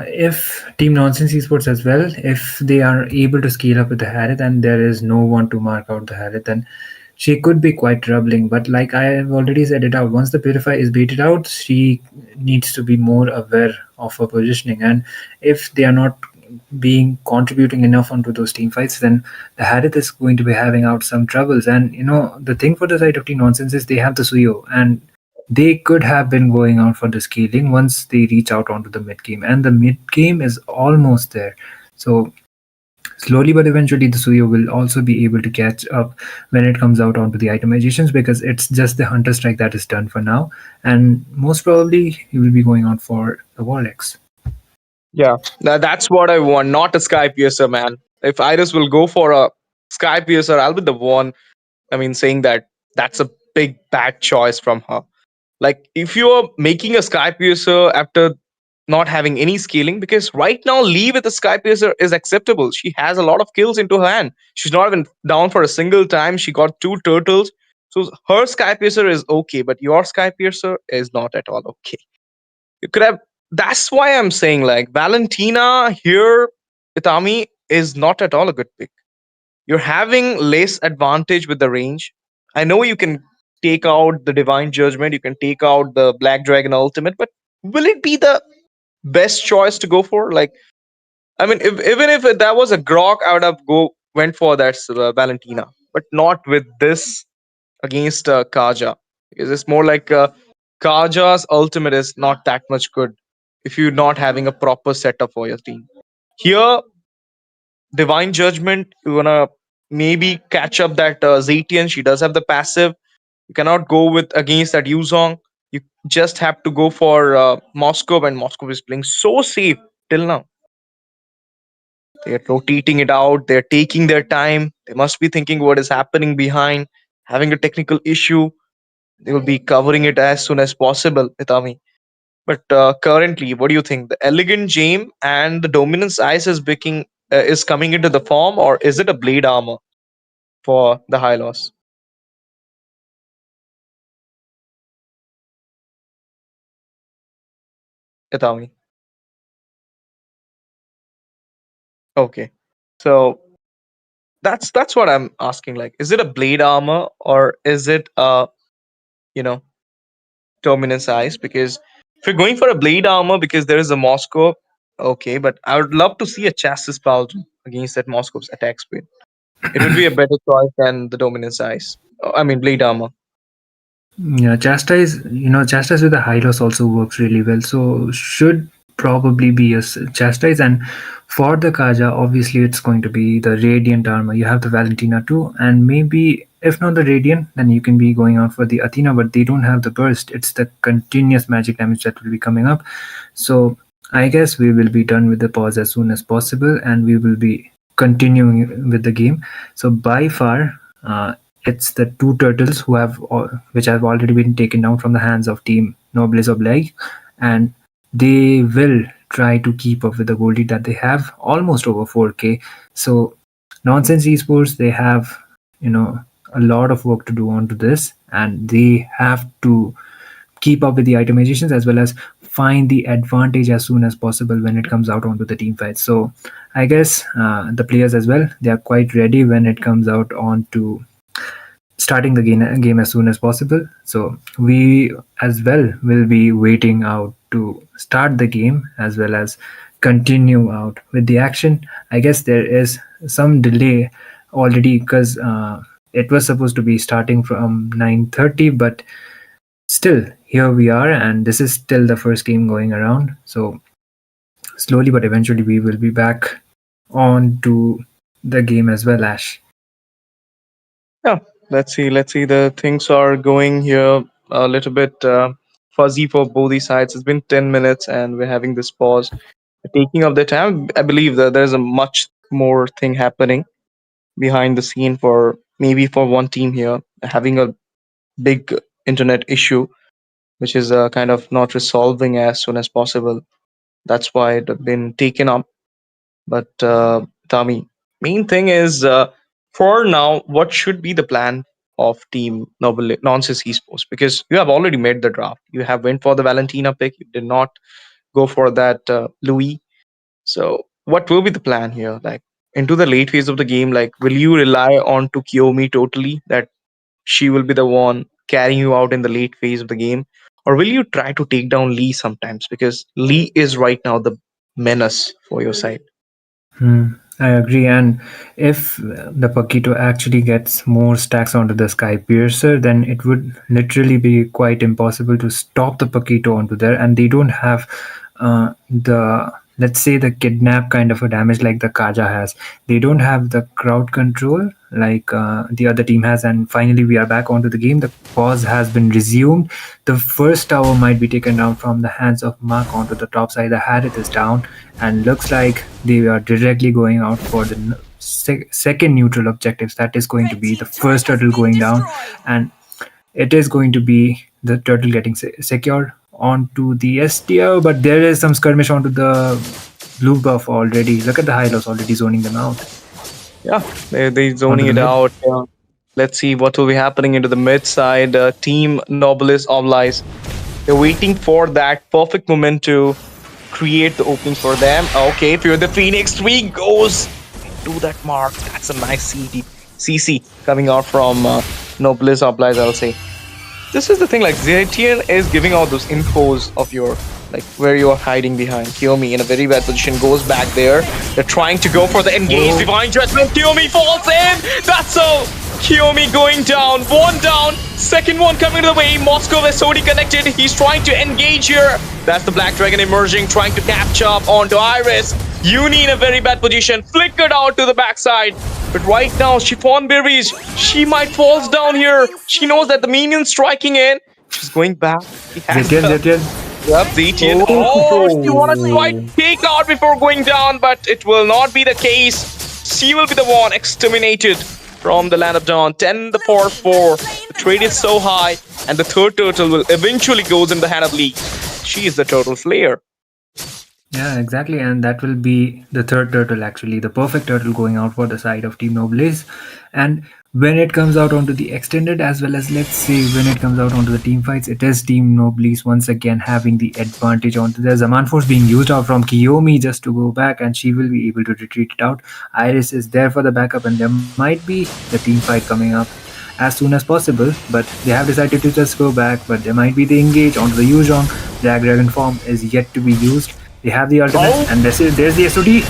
if Team Nonsense Esports as well, if they are able to scale up with the Harith and there is no one to mark out the Harith, then she could be quite troubling. But like I have already said it out, once the Purify is baited out, she needs to be more aware of her positioning. And if they are not being contributing enough onto those team fights, then the Harith is going to be having out some troubles. And the thing for the side of Team Nonsense is they have the Suyo, and they could have been going out for the scaling once they reach out onto the mid game, and the mid game is almost there. So slowly but eventually the Suyo will also be able to catch up when it comes out onto the itemizations, because it's just the Hunter Strike that is done for now, and most probably he will be going out for the Warlex. Yeah, that's what I want, not a Sky Piercer, man. If Iris will go for a Sky Piercer, I'll be the one, saying that that's a big bad choice from her. Like, if you're making a Sky Piercer after not having any scaling, because right now Lee with a Sky Piercer is acceptable. She has a lot of kills into her hand. She's not even down for a single time. She got 2 turtles. So her Sky Piercer is okay, but your Sky Piercer is not at all okay. You could have. That's why I'm saying, like, Valentina here, Itami, is not at all a good pick. You're having less advantage with the range. I know you can take out the Divine Judgment, you can take out the Black Dragon Ultimate, but will it be the best choice to go for? Like, even if that was a Grok, I would have went for that Valentina, but not with this against Kaja, because it's more like Kaja's ultimate is not that much good if you're not having a proper setup for your team. Here, Divine Judgment, you're gonna maybe catch up that Zatian. She does have the passive. You cannot go with against that Yuzong. You just have to go for Moscow, and Moscow is playing so safe till now. They're rotating it out. They're taking their time. They must be thinking what is happening behind, having a technical issue. They will be covering it as soon as possible, Itami. But currently, what do you think? The Elegant Jame and the Dominance Ice is coming into the form, or is it a Blade Armor for the high loss? Itami. Okay. So that's what I'm asking. Like, is it a Blade Armor or is it you know Dominance Ice? Because if you're going for a Blade Armor because there is a Moscow, okay, but I would love to see a Chassis Paladin against that Moscow's attack speed. It would be a better choice than the Dominance Ice. Blade Armor. Yeah, chastise with the high loss also works really well. So should probably be a chastise. And for the Kaja, obviously it's going to be the radiant armor. You have the Valentina too, and maybe if not the radiant, then you can be going out for the Athena. But they don't have the burst. It's the continuous magic damage that will be coming up. So I guess we will be done with the pause as soon as possible, and we will be continuing with the game. So by far. It's the two turtles which have already been taken down from the hands of Team Noblesse Oblige, and they will try to keep up with the goal lead that they have, almost over 4K. So Nonsense Esports, they have a lot of work to do onto this, and they have to keep up with the itemizations as well as find the advantage as soon as possible when it comes out onto the team fight. So I guess the players as well, they are quite ready when it comes out onto starting the game as soon as possible. So we as well will be waiting out to start the game as well as continue out with the action. I guess there is some delay already because it was supposed to be starting from 9:30, but still here we are, and this is still the first game going around. So slowly but eventually we will be back on to the game as well, Ash. Yeah, let's see. The things are going here a little bit fuzzy for both these sides. It's been 10 minutes and we're having this pause. Taking up the time, I believe that there's a much more thing happening behind the scene for maybe for one team here having a big internet issue, which is kind of not resolving as soon as possible. That's why it have been taken up. But Tommy, main thing is for now, what should be the plan of Team Nonsense Esports? Because you have already made the draft. You have went for the Valentina pick. You did not go for that Louis. So what will be the plan here? Like into the late phase of the game, like will you rely on to Kiyomi totally that she will be the one carrying you out in the late phase of the game? Or will you try to take down Lee sometimes? Because Lee is right now the menace for your side. I agree. And if the Paquito actually gets more stacks onto the Sky Piercer, then it would literally be quite impossible to stop the Paquito onto there. And they don't have let's say the kidnap kind of a damage like the Kaja has. They don't have the crowd control like the other team has. And finally we are back onto the game. The pause has been resumed. The first tower might be taken down from the hands of Mark onto the top side. The Harith is down, and looks like they are directly going out for the second neutral objectives. That is going to be the first turtle going down, and it is going to be the turtle getting secured onto the S tier, but there is some skirmish onto the blue buff already. Look at the high loss already zoning them out. Yeah, they're zoning it out. Let's see what will be happening into the mid side. Team Noblesse Oblige. They're waiting for that perfect moment to create the opening for them. Okay, Fear the Phoenix 3 goes to that mark. That's a nice CC coming out from Noblesse Oblige, I'll say. This is the thing, like Zetian is giving out those infos of your, like where you are hiding behind. Kiyomi in a very bad position goes back there. They're trying to go for the engage divine judgment. Kiyomi falls in. That's all. Kiyomi going down. One down. Second one coming to the way. Moscow is already connected. He's trying to engage here. That's the Black Dragon emerging, trying to catch up onto Iris. Uni in a very bad position. Flickered out to the backside. But right now, Chiffon Berries, she might falls down here. She knows that the minion's striking in. She's going back. Zetian. Yep, Zetian. Oh, she wanted to quite take out before going down, but it will not be the case. She will be the one exterminated from the Land of Dawn. 10 the for 4. The trade is so high, and the third turtle will eventually goes in the hand of Lee. She is the turtle slayer. Yeah, exactly, and that will be the third turtle actually, the perfect turtle going out for the side of Team Noblesse. And when it comes out onto the extended as well as, let's say, when it comes out onto the team fights, it is Team Noblesse once again having the advantage onto the Zaman Force being used out from Kiyomi just to go back, and she will be able to retreat it out. Iris is there for the backup, and there might be the team fight coming up as soon as possible, but they have decided to just go back. But there might be the engage onto the Yuzhong. Black Dragon form is yet to be used. They have the ultimate, and there's the SOD.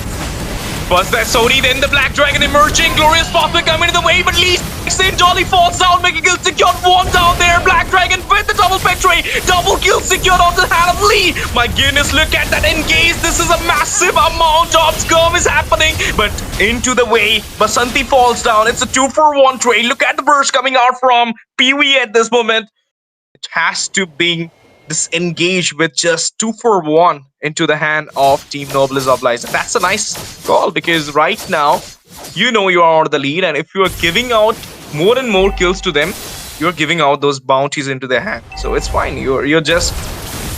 Was that Sony? Then the Black Dragon emerging. Glorious Popper coming in the way, but Lee in Jolly falls down. Mega kill secured. One down there. Black Dragon with the double petray. Double kill secured on the hand of Lee. My goodness, look at that engage. This is a massive amount of scum is happening. But into the way, Basanti falls down. It's a 2-for-1 trade. Look at the burst coming out from Pee-wee at this moment. It has to be disengaged with just 2-for-1 into the hand of Team Noblesse Oblige. That's a nice call because right now, you know you are on the lead, and if you are giving out more and more kills to them, you're giving out those bounties into their hand. So it's fine. You're just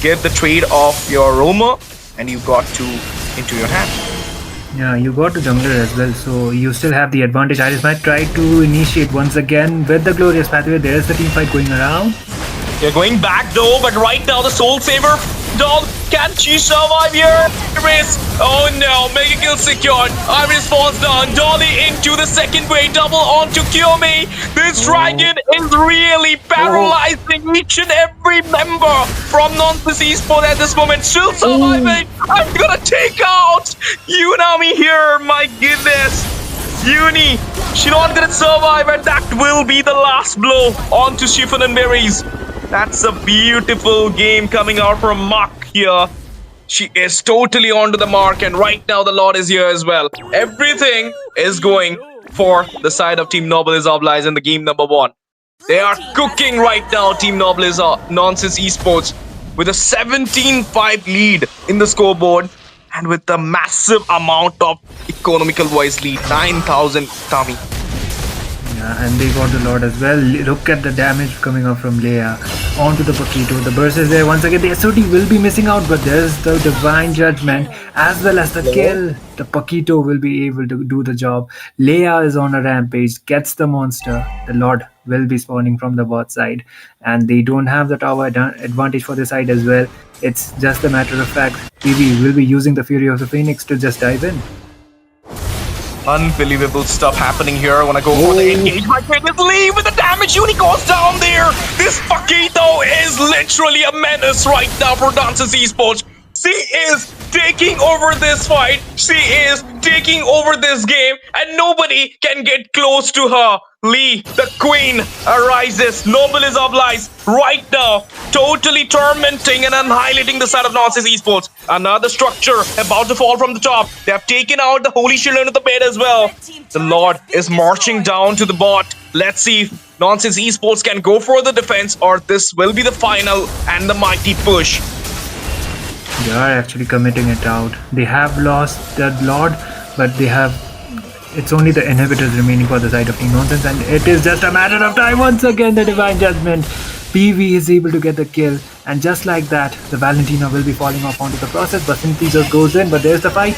get the trade of your Roma, and you got two into your hand. Yeah, you got to jungler as well, so you still have the advantage. Iris might try to initiate once again with the Glorious Pathway. There's the team fight going around. They're going back though, but right now the Soul Saver dog, can she survive here? Iris, oh no, Mega kill secured. Iris falls down. Dolly into the second wave, double onto Kiyomi. This dragon is really paralyzing each and every member from Noblesse Esports at this moment. Still surviving. I'm gonna take out Unami here. My goodness. Uni, she's not gonna survive, and that will be the last blow onto Chiffon and Berries. That's a beautiful game coming out from Mark here. She is totally onto the mark, and right now the Lord is here as well. Everything is going for the side of Team Noblesse Oblige in the game number 1. They are cooking right now, Team Noblesse Esports, with a 17-5 lead in the scoreboard, and with a massive amount of economical wise lead, 9,000 Tommy. Yeah, and they got the Lord as well. Look at the damage coming up from Leia onto the Paquito. The burst is there once again. The SOT will be missing out, but there's the Divine Judgment as well as the kill. The Paquito will be able to do the job. Leia is on a rampage, gets the monster. The Lord will be spawning from the bot side, and they don't have the tower advantage for the side as well. It's just a matter of fact, PV will be using the Fury of the Phoenix to just dive in. Unbelievable stuff happening here. I want to go for the engage. My goodness, leave with the damage. Uni goes down there. This Paquito is literally a menace right now for Noblesse Esports. She is taking over this fight. She is taking over this game, and nobody can get close to her. Lee, the queen, arises. Noblesse Oblige right now, totally tormenting and annihilating the side of Noblesse Esports. Another structure about to fall from the top. They have taken out the Holy Shield into the bed as well. The Lord is marching down to the bot. Let's see if Noblesse Esports can go for the defense, or this will be the final and the mighty push. They are actually committing it out. They have lost the Lord, but they have... It's only the inhibitors remaining for the side of Team Nonsense, and it is just a matter of time. Once again, the Divine Judgment. PV is able to get the kill, and just like that, the Valentina will be falling off onto the process. Basanti just goes in, but there's the fight.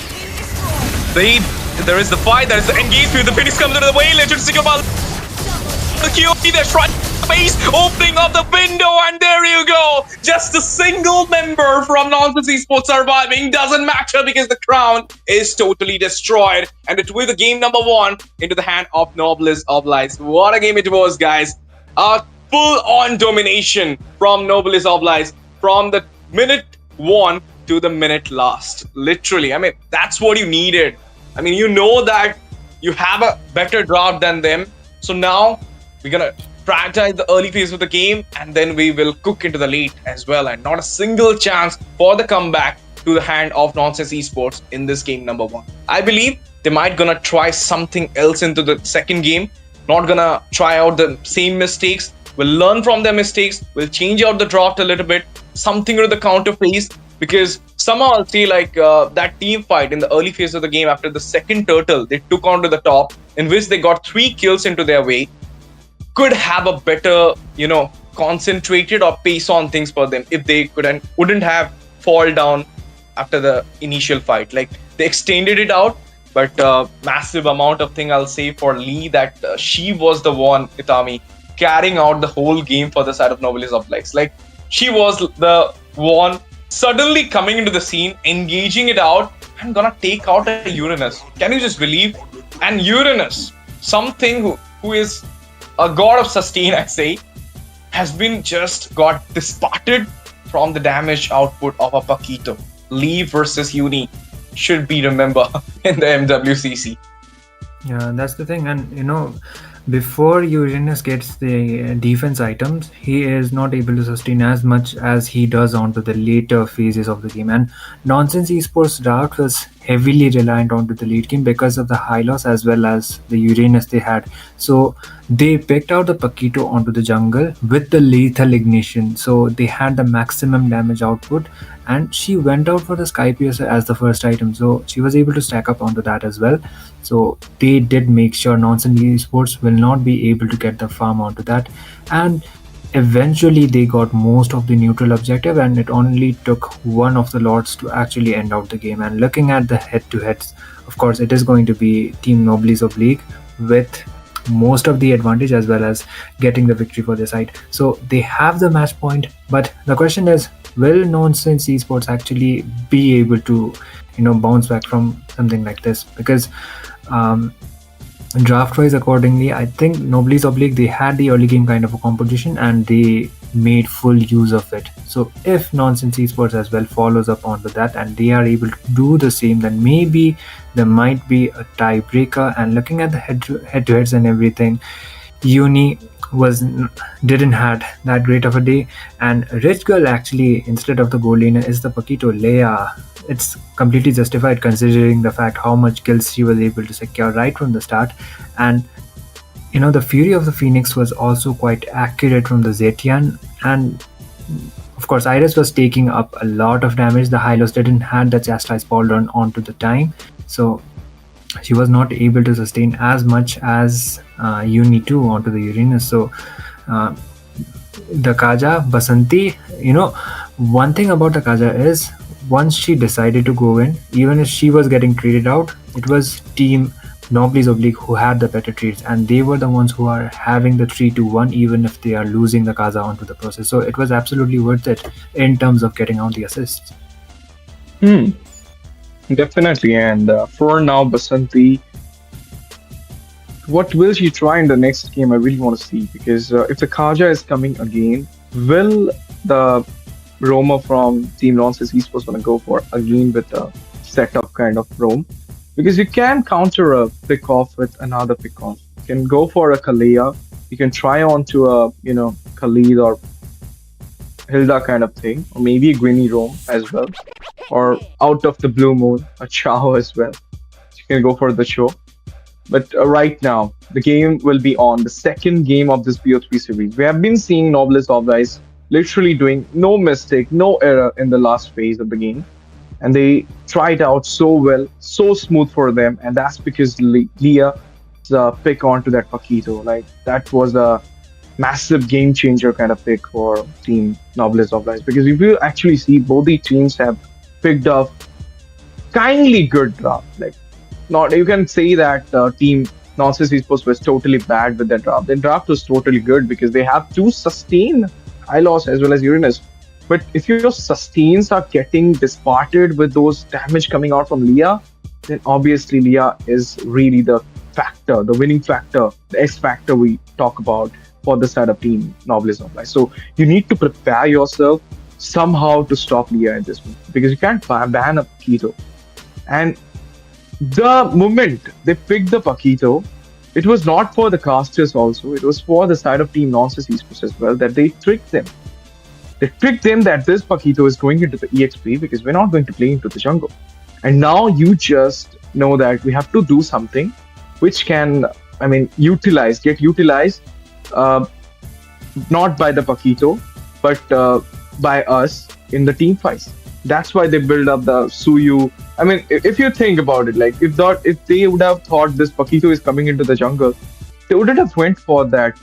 There is the fight, there is the engagement. The finish comes into the way. Legend secure ball. The QOP, they're trying space, opening up the window, and there you go. Just a single member from Noblesse Esports surviving. Doesn't matter because the crown is totally destroyed, and it with the game number 1 into the hand of Noblesse Oblige. What a game it was, guys. A full-on domination from Noblesse Oblige from the minute 1 to the minute last. Literally, I mean, that's what you needed. I mean, you know that you have a better draft than them, so now we're gonna prioritize the early phase of the game, and then we will cook into the late as well, and not a single chance for the comeback to the hand of Noblesse Esports in this game number 1. I believe they might gonna try something else into the second game, not gonna try out the same mistakes. We'll learn from their mistakes, we'll change out the draft a little bit, something to the counter phase, because somehow I'll see like that team fight in the early phase of the game after the second turtle they took onto the top, in which they got 3 kills into their way, could have a better, you know, concentrated or pace on things for them if they wouldn't have fall down after the initial fight. Like, they extended it out, but massive amount of thing I'll say for Lee, that she was the one, Itami, carrying out the whole game for the side of Noblesse Oblige. Like, she was the one suddenly coming into the scene, engaging it out, and gonna take out a Uranus. Can you just believe? And Uranus, something who is a god of sustain, I say, has been just got disparted from the damage output of a Paquito. Lee versus Uni. should be remembered in the MWCC. Yeah, that's the thing. And before Uranus gets the defense items, he is not able to sustain as much as he does onto the later phases of the game. And Nonsense Esports draft was heavily reliant onto the late game because of the high loss as well as the Uranus they had. So they picked out the Paquito onto the jungle with the lethal ignition. So they had the maximum damage output, and she went out for the Sky Piercer as the first item. So she was able to stack up onto that as well. So they did make sure Nonsense Esports will not be able to get the farm onto that. And eventually they got most of the neutral objective, and it only took one of the lots to actually end out the game. And looking at the head-to-heads, of course, it is going to be Team Noblesse Oblige with most of the advantage as well as getting the victory for their side. So they have the match point, but the question is, will Nonsense Esports actually be able to bounce back from something like this? Because draft wise, accordingly, I think Noblesse Oblige, they had the early game kind of a competition and they made full use of it. So if Nonsense Esports as well follows up onto that and they are able to do the same, then maybe there might be a tiebreaker. And looking at the head-to-heads and everything, Uni didn't had that great of a day, and Rich Girl actually, instead of the gold laner, is the Paquito Leia. It's completely justified considering the fact how much kills she was able to secure right from the start. And the Fury of the Phoenix was also quite accurate from the Zetian, and of course Iris was taking up a lot of damage. The Hylos didn't had the Chastise Paul run onto the time, so she was not able to sustain as much as Uni 2 onto the Uranus. So the Kaja Basanti, one thing about the Kaja is, once she decided to go in, even if she was getting traded out, it was Team Noblesse Oblige who had the better trades, and they were the ones who are having the 3-1 even if they are losing the Kaza onto the process. So it was absolutely worth it in terms of getting out the assists. Definitely. And for now, Basanti, what will she try in the next game? I really want to see, because if the Kaja is coming again, will the roamer from Team Nonsense Esports going to go for again with a setup kind of roam? Because you can counter a pick off with another pick off. You can go for a Kalea. You can try on to a Khalid or Hilda kind of thing, or maybe a Gwynny roam as well, or out of the blue moon a Chao as well. You can go for the show. But right now the game will be on the second game of this BO3 series. We have been seeing Noblesse Oblige literally doing no mistake, no error in the last phase of the game. And they tried out so well, so smooth for them. And that's because Leah's pick onto that Paquito. Like, that was a massive game changer kind of pick for Team Noblesse Oblige. Because if you actually see, both the teams have picked up kindly good draft. Like, not you can say that Team Nonsense Esports was totally bad with their draft. Their draft was totally good because they have to sustain Hylos as well as Uranus. But if your sustains are getting disparted with those damage coming out from Leah, then obviously Leah is really the factor, the winning factor, the X factor we talk about for the side of Team Noblesse Oblige. So you need to prepare yourself somehow to stop Leah in this one, because you can't ban a Paquito. And the moment they picked the Paquito, it was not for the casters also, it was for the side of Team Nonsense Esports as well, that they tricked them. They tricked them that this Paquito is going into the EXP because we're not going to play into the jungle. And now you just know that we have to do something which can, get utilized, not by the Paquito, but by us in the team fights. That's why they build up the Suyu. If you think about it, like if they would have thought this Paquito is coming into the jungle, they wouldn't have went for that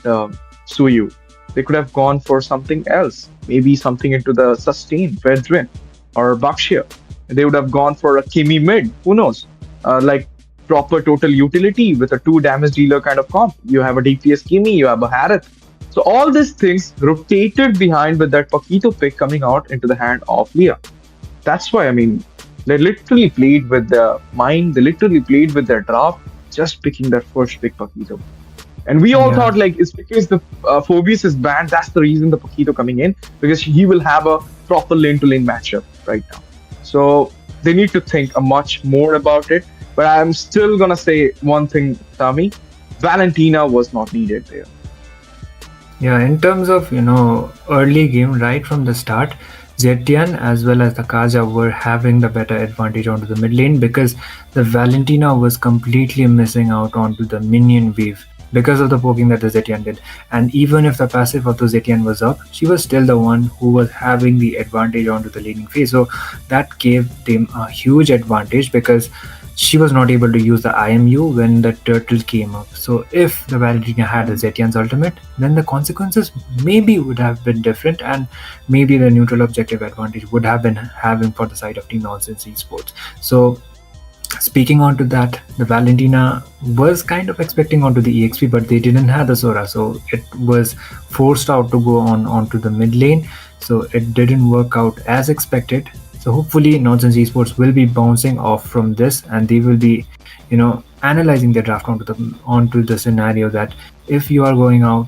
Suyu. They could have gone for something else, maybe something into the sustain, Vedrin, or Bakshia. They would have gone for a Kimi mid, who knows? Like proper total utility with a 2 damage dealer kind of comp. You have a DPS Kimi, you have a Harith. So all these things rotated behind with that Paquito pick coming out into the hand of Leah. That's why, they literally played with their mind, they literally played with their draft, just picking that first pick Paquito. And we all thought it's because the Phoebus is banned, that's the reason the Paquito coming in, because he will have a proper lane-to-lane matchup right now. So they need to think a much more about it. But I'm still gonna say one thing, Tommy. Valentina was not needed there. Yeah, in terms of early game, right from the start, Zetian as well as the Kaja were having the better advantage onto the mid lane because the Valentina was completely missing out onto the minion wave because of the poking that the Zetian did. And even if the passive of the Zetian was up, she was still the one who was having the advantage onto the laning phase. So that gave them a huge advantage because she was not able to use the IMU when the turtle came up. So if the Valentina had a Zetian's ultimate, then the consequences maybe would have been different, and maybe the neutral objective advantage would have been having for the side of Team Nonsense Esports. So speaking onto that, the Valentina was kind of expecting onto the EXP, but they didn't have the Sora, so it was forced out to go onto the mid lane. So it didn't work out as expected. So hopefully Nonsense Esports will be bouncing off from this, and they will be, analyzing their draft onto the scenario that if you are going out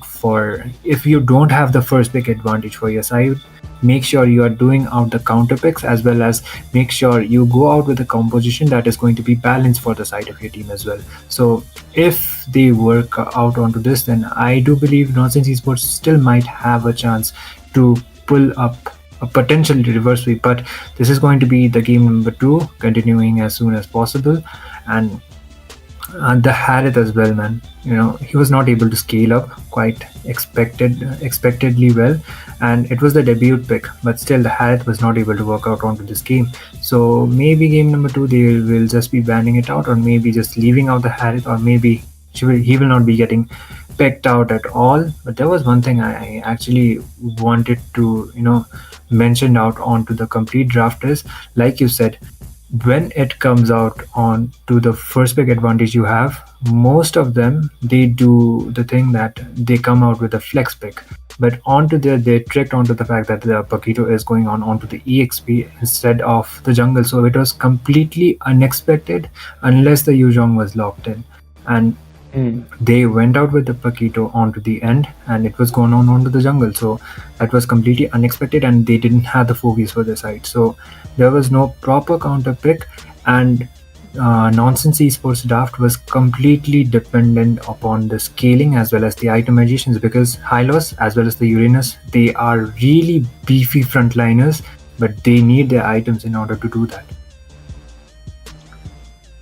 if you don't have the first pick advantage for your side, make sure you are doing out the counter picks, as well as make sure you go out with a composition that is going to be balanced for the side of your team as well. So if they work out onto this, then I do believe Nonsense Esports still might have a chance to pull up a potential reverse sweep, but this is going to be the game number 2, continuing as soon as possible. And the Harith as well, man, he was not able to scale up quite expectedly well, and it was the debut pick, but still the Harith was not able to work out onto this game. So maybe game number 2 they will just be banning it out, or maybe just leaving out the Harith, or maybe he will not be getting picked out at all. But there was one thing I actually wanted to mention out onto the complete draft is, like you said, when it comes out on to the first pick advantage you have, most of them, they do the thing that they come out with a flex pick, but onto there they tricked onto the fact that the Paquito is going onto the EXP instead of the jungle. So it was completely unexpected unless the Yuzhong was locked in, and they went out with the Paquito onto the end, and it was going onto the jungle. So that was completely unexpected, and they didn't have the focus for the side. So there was no proper counter pick, and Nonsense Esports draft was completely dependent upon the scaling as well as the itemizations, because Hylos as well as the Uranus, they are really beefy frontliners, but they need their items in order to do that.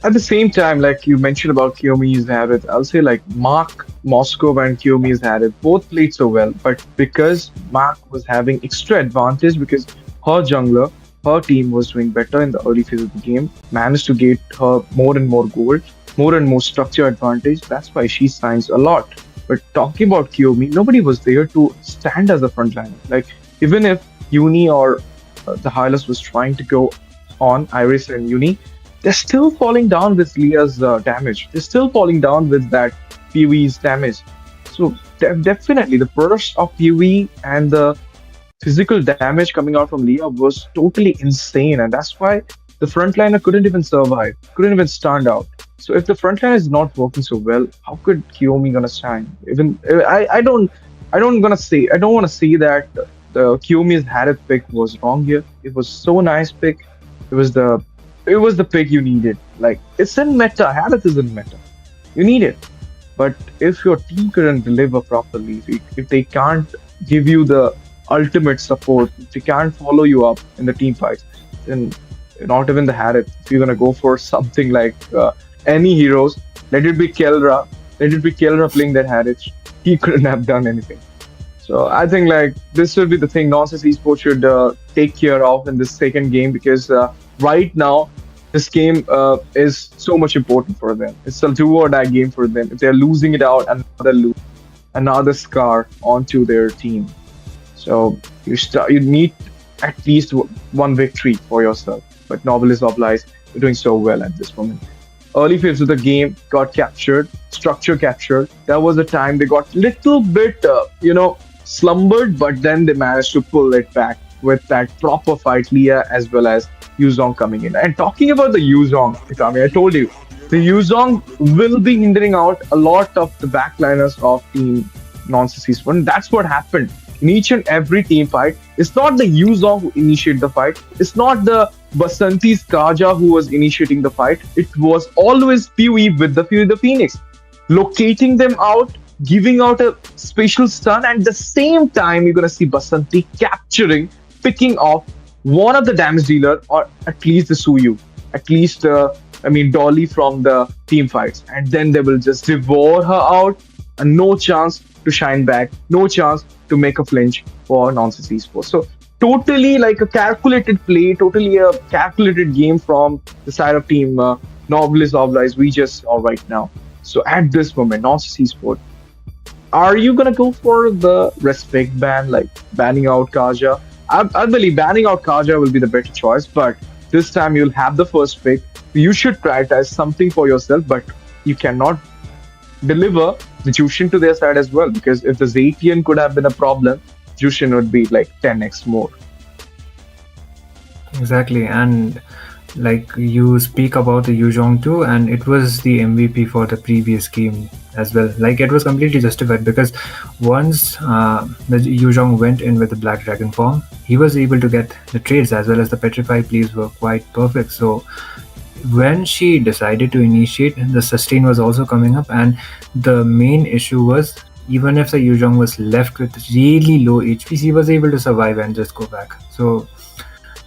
At the same time, like you mentioned about Kiyomi's Harith, I'll say like Mark Moscow and Kiyomi's Harith both played so well, but because Mark was having extra advantage because her jungler, her team was doing better in the early phase of the game, managed to get her more and more gold, more and more structure advantage. That's why she shines a lot. But talking about Kiyomi, nobody was there to stand as a frontliner. Like even if Uni or the Hylos was trying to go on Iris and Uni, they're still falling down with Leah's damage. They're still falling down with that PoE's damage. So definitely the burst of PoE and the physical damage coming out from Leah was totally insane, and that's why the frontliner couldn't even survive, couldn't even stand out. So if the frontliner is not working so well, how could Kiyomi gonna shine? Even I don't want to say that the Kiyomi's Harith pick was wrong here. It was so nice pick. It was the pick you needed. Like, it's in meta. Harith is in meta. You need it. But if your team couldn't deliver properly, if they can't give you the ultimate support, if they can't follow you up in the team fights, then not even the Harith. If you're gonna go for something like any heroes, let it be Kelra playing that Harith, he couldn't have done anything. So I think like this will be the thing Nonsense Esports should take care of in this second game, because right now this game is so much important for them. It's a do or die game for them. If they're losing it out, another scar onto their team. So you need at least one victory for yourself. But Noblesse Oblige, you're doing so well at this moment. Early phase of the game got captured, structure captured. There was a time they got little bit, slumbered, but then they managed to pull it back with that proper fight, Leah as well as Yuzong coming in. And talking about the Yuzong, Itami, I told you, the Yuzong will be hindering out a lot of the backliners of Team Nonsense Esports. And that's what happened. in each and every team fight. It's not the Yuzong who initiated the fight. It's not the Basanti's Kaja who was initiating the fight. It was always Pui with the Phoenix, locating them out, giving out a special stun, and at the same time you're gonna see Basanti capturing, picking off one of the damage dealer, or at least the Suyu, at least Dolly from the team fights, and then they will just devour her out, and no chance to shine back, no chance to make a flinch for Nonsense Esports. So totally like a calculated play, totally a calculated game from the side of team Noblesse Oblige we just saw right now. So at this moment, Nonsense Esports, are you gonna go for the respect ban, like banning out Kaja? I believe banning out Kaja will be the better choice, but this time you'll have the first pick. You should prioritize something for yourself, but you cannot deliver the Jushin to their side as well, because if the Zatian could have been a problem, Jushin would be like 10x more. Exactly, and like you speak about the Yuzhong too, and it was the MVP for the previous game as well. Like it was completely justified, because once the Yuzhong went in with the Black Dragon form, he was able to get the trades as well as the Petrify plays were quite perfect. So when she decided to initiate, the sustain was also coming up, and the main issue was even if the Yuzhong was left with really low HP, he was able to survive and just go back. So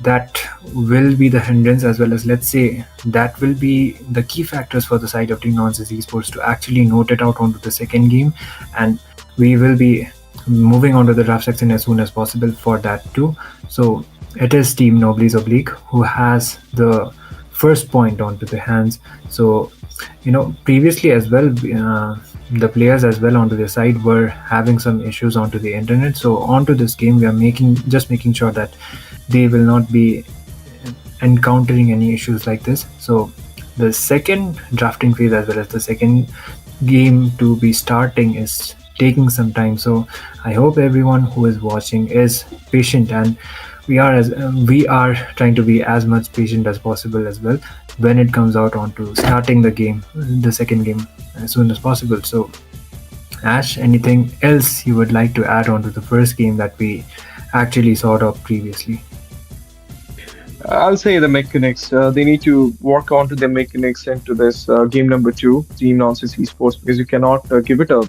that will be the hindrance, as well as, let's say, that will be the key factors for the side of Team Nonsense Esports to actually note it out onto the second game, and we will be moving on to the draft section as soon as possible for that too. So it is Team Noblesse Oblige who has the first point onto the hands. So previously as well, the players as well onto the side were having some issues onto the internet. So onto this game, we are making sure that they will not be encountering any issues like this. So the second drafting phase as well as the second game to be starting is taking some time. So I hope everyone who is watching is patient, and we are trying to be as much patient as possible as well when it comes out onto starting the second game as soon as possible. So Ash, anything else you would like to add on to the first game that we actually saw up previously? I'll say the mechanics. They need to work on to the mechanics into this game number 2, Team Nonsense Esports, because you cannot give it a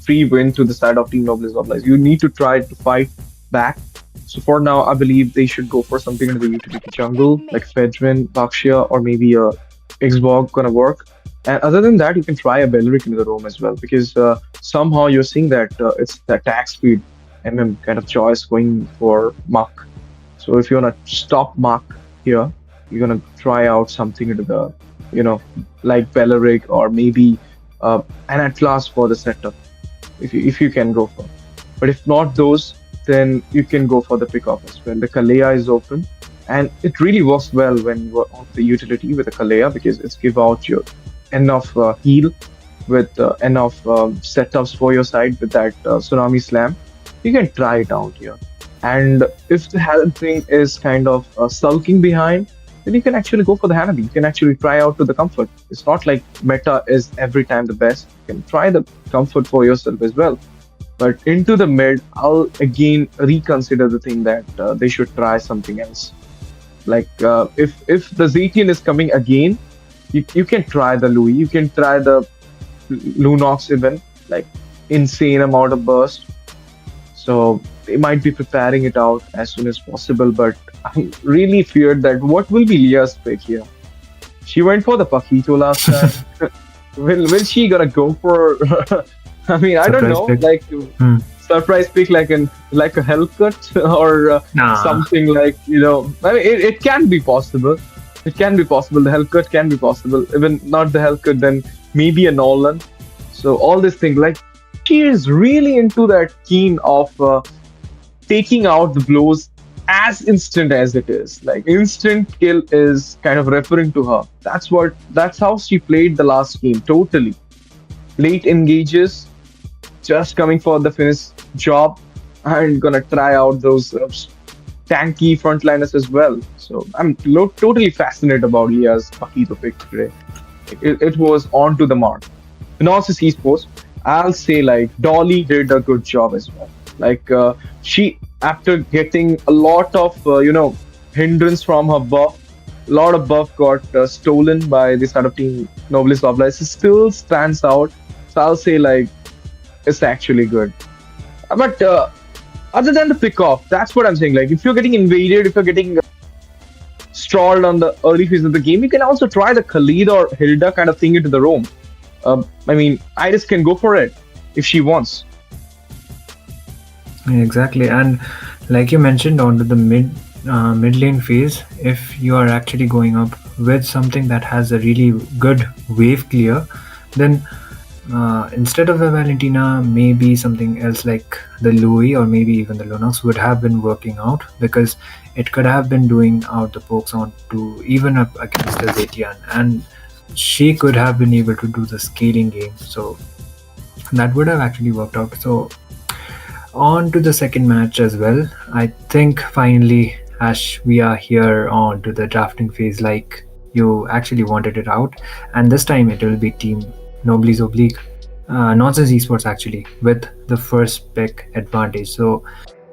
free win to the side of Team Noblesse Oblige. You need to try to fight back. So for now, I believe they should go for something in the utility jungle, like Fedrin, Bakshia, or maybe a Xborg gonna work. And other than that, you can try a Belric into the roam as well, because somehow you're seeing that it's the attack speed MM kind of choice going for Mach. So if you want to stop Mach here, you're going to try out something into the, like Beleric, or maybe an Atlas for the setup, if you can go for. But if not those, then you can go for the pickoff as well. The Kalea is open, and it really works well when you are on the utility with the Kalea, because it's give out your enough heal with enough setups for your side with that Tsunami Slam. You can try it out here. And if the health thing is kind of sulking behind, then you can actually go for the Hanabi. You can actually try out to the comfort. It's not like meta is every time the best. You can try the comfort for yourself as well. But into the mid, I'll again reconsider the thing that they should try something else. Like if the Zatian is coming again, you can try the Louis. You can try the Lunox even, like insane amount of burst. So they might be preparing it out as soon as possible, but I really feared that what will be Leah's pick here? She went for the Paquito last time. will she gonna go for? I mean, I don't know, like surprise pick, like a Hellcut or something like I mean, it can be possible. It can be possible. The Hellcut can be possible. Even not the Hellcut, then maybe a Nolan. So all this thing, like she is really into that keen of taking out the blows as instant as it is. Like instant kill is kind of referring to her. That's how she played the last game. Totally late engages, just coming for the finish job, and gonna try out those tanky frontliners as well. So I'm totally fascinated about Leah's Paquito pick today. It was on to the mark. Nonsense Esports, I'll say like Dolly did a good job as well. Like she, after getting a lot of hindrance from her buff, a lot of buff got stolen by the startup team Noblesse Oblige. It still stands out. So I'll say like it's actually good. But other than the pick off, that's what I'm saying. Like if you're getting invaded, if you're getting stalled on the early phase of the game, you can also try the Khalid or Hilda kind of thing into the roam. I mean, Iris can go for it if she wants. Exactly, and like you mentioned, onto the mid lane phase, if you are actually going up with something that has a really good wave clear, then instead of the Valentina, maybe something else like the Louis or maybe even the Lunox would have been working out, because it could have been doing out the pokes on to even up against the Zetian, and she could have been able to do the scaling game, so that would have actually worked out. So on to the second match as well. I think finally, Ash, we are here on to the drafting phase like you actually wanted it out, and this time it will be team Noblesse Oblige, Nonsense Esports actually, with the first pick advantage. So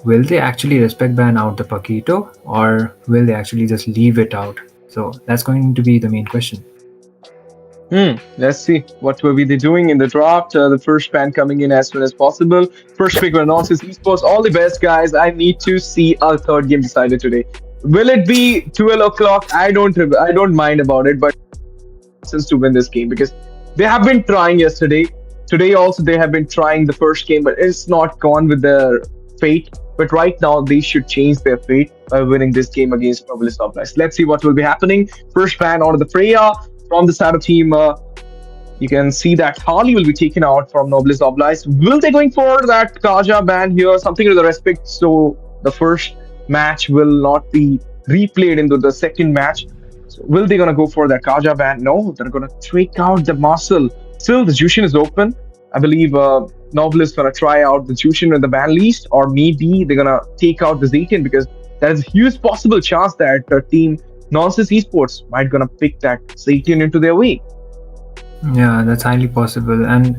will they actually respect ban out the Paquito, or will they actually just leave it out? So that's going to be the main question. Let's see what will be they doing in the draft. The first ban coming in as soon as possible. First pick for Nonsense Esports. All the best, guys. I need to see our third game decided today. Will it be 12 o'clock? I don't mind about it, but since to win this game, because they have been trying yesterday. Today also they have been trying the first game, but it's not gone with their fate. But right now they should change their fate by winning this game against Noblesse Oblige. Let's see what will be happening. First ban onto the Freya from the startup team. You can see that Harley will be taken out from Noblesse Oblige. Will they going for that Kaja ban here? Something to the respect, so the first match will not be replayed into the second match. So will they gonna go for that Kaja ban? No, they're gonna take out the Marcel. Still, the Jushin is open. I believe Noblesse gonna try out the Jushin with the ban list, or maybe they're gonna take out the Zetian, because there is a huge possible chance that team Nonsense Esports might gonna pick that Zetian into their way. Yeah, that's highly possible. And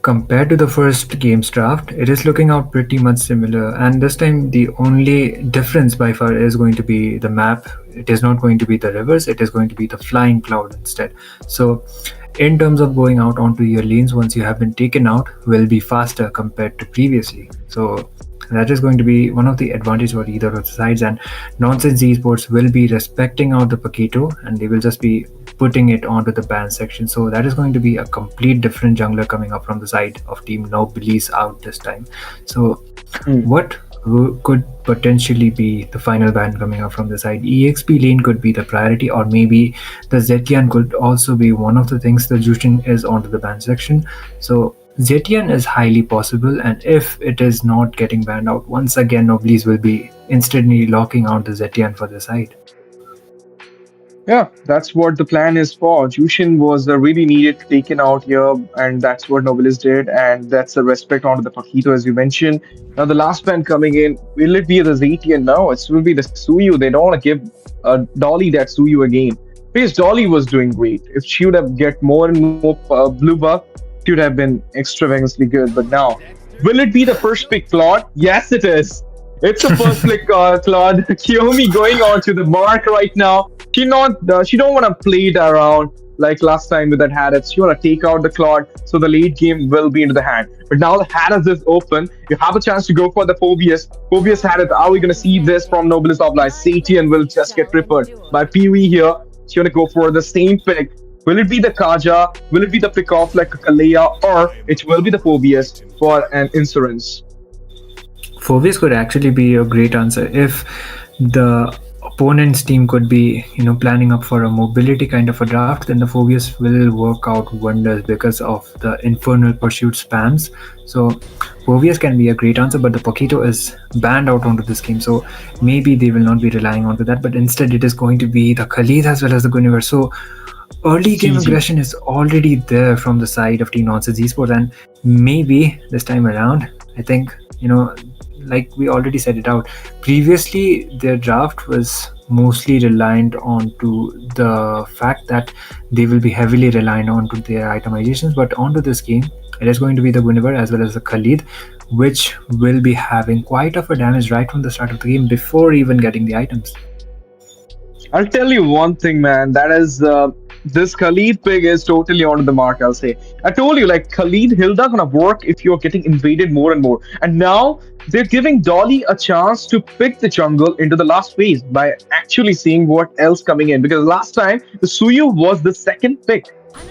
compared to the first game's draft, it is looking out pretty much similar. And this time, the only difference by far is going to be the map. It is not going to be the rivers, it is going to be the flying cloud instead. So in terms of going out onto your lanes once you have been taken out, will be faster compared to previously. So that is going to be one of the advantages for either of the sides, and Nonsense Esports will be respecting out the Paquito and they will just be putting it onto the ban section. So that is going to be a complete different jungler coming up from the side of team Noblesse out this time. So what could potentially be the final ban coming up from the side? EXP lane could be the priority, or maybe the Zetian could also be one of the things. The Jushin is onto the ban section, so Zetian is highly possible, and if it is not getting banned out, once again Noblesse will be instantly locking out the Zetian for the side. Yeah, that's what the plan is for. Jushin was really needed taken out here, and that's what Noblesse did, and that's the respect onto the Paquito, as you mentioned. Now the last ban coming in, will it be the Zetian? No, it will be the Suyu. They don't want to give Dolly that Suyu again, because Dolly was doing great. If she would have get more and more blue buff, she would have been extravagantly good. But now, will it be the first pick Claude? Yes, it is. It's a first pick Claude. Kiyomi going on to the mark right now. She don't want to play it around like last time with that Hades. She want to take out the Claude, so the late game will be into the hand. But now the Hades is open. You have a chance to go for the Phobius. Phobius Hades. Are we going to see this from Noblesse Oblige? Satian will just get tripled by Pee-wee here. She's going to go for the same pick. Will it be the Kaja? Will it be the pick off like a Kalea? Or it will be the Phobius for an insurance? Phobius could actually be a great answer if the opponent's team could be, planning up for a mobility kind of a draft. Then the Phobius will work out wonders because of the Infernal Pursuit spams. So Phobius can be a great answer, but the Paquito is banned out onto this game, so maybe they will not be relying onto that, but instead it is going to be the Khalid as well as the Guinevere. So early game aggression is already there from the side of Team Nonsense Esports, and maybe this time around, I think, like we already said it out, previously their draft was mostly reliant onto the fact that they will be heavily reliant onto their itemizations. But onto this game, it is going to be the Guinevere as well as the Khalid, which will be having quite of a damage right from the start of the game before even getting the items. I'll tell you one thing, man. That is, this Khalid pick is totally onto the mark, I'll say. I told you, like, Khalid Hilda gonna work if you're getting invaded more and more. And now they're giving Dolly a chance to pick the jungle into the last phase by actually seeing what else coming in. Because last time, the Suyu was the second pick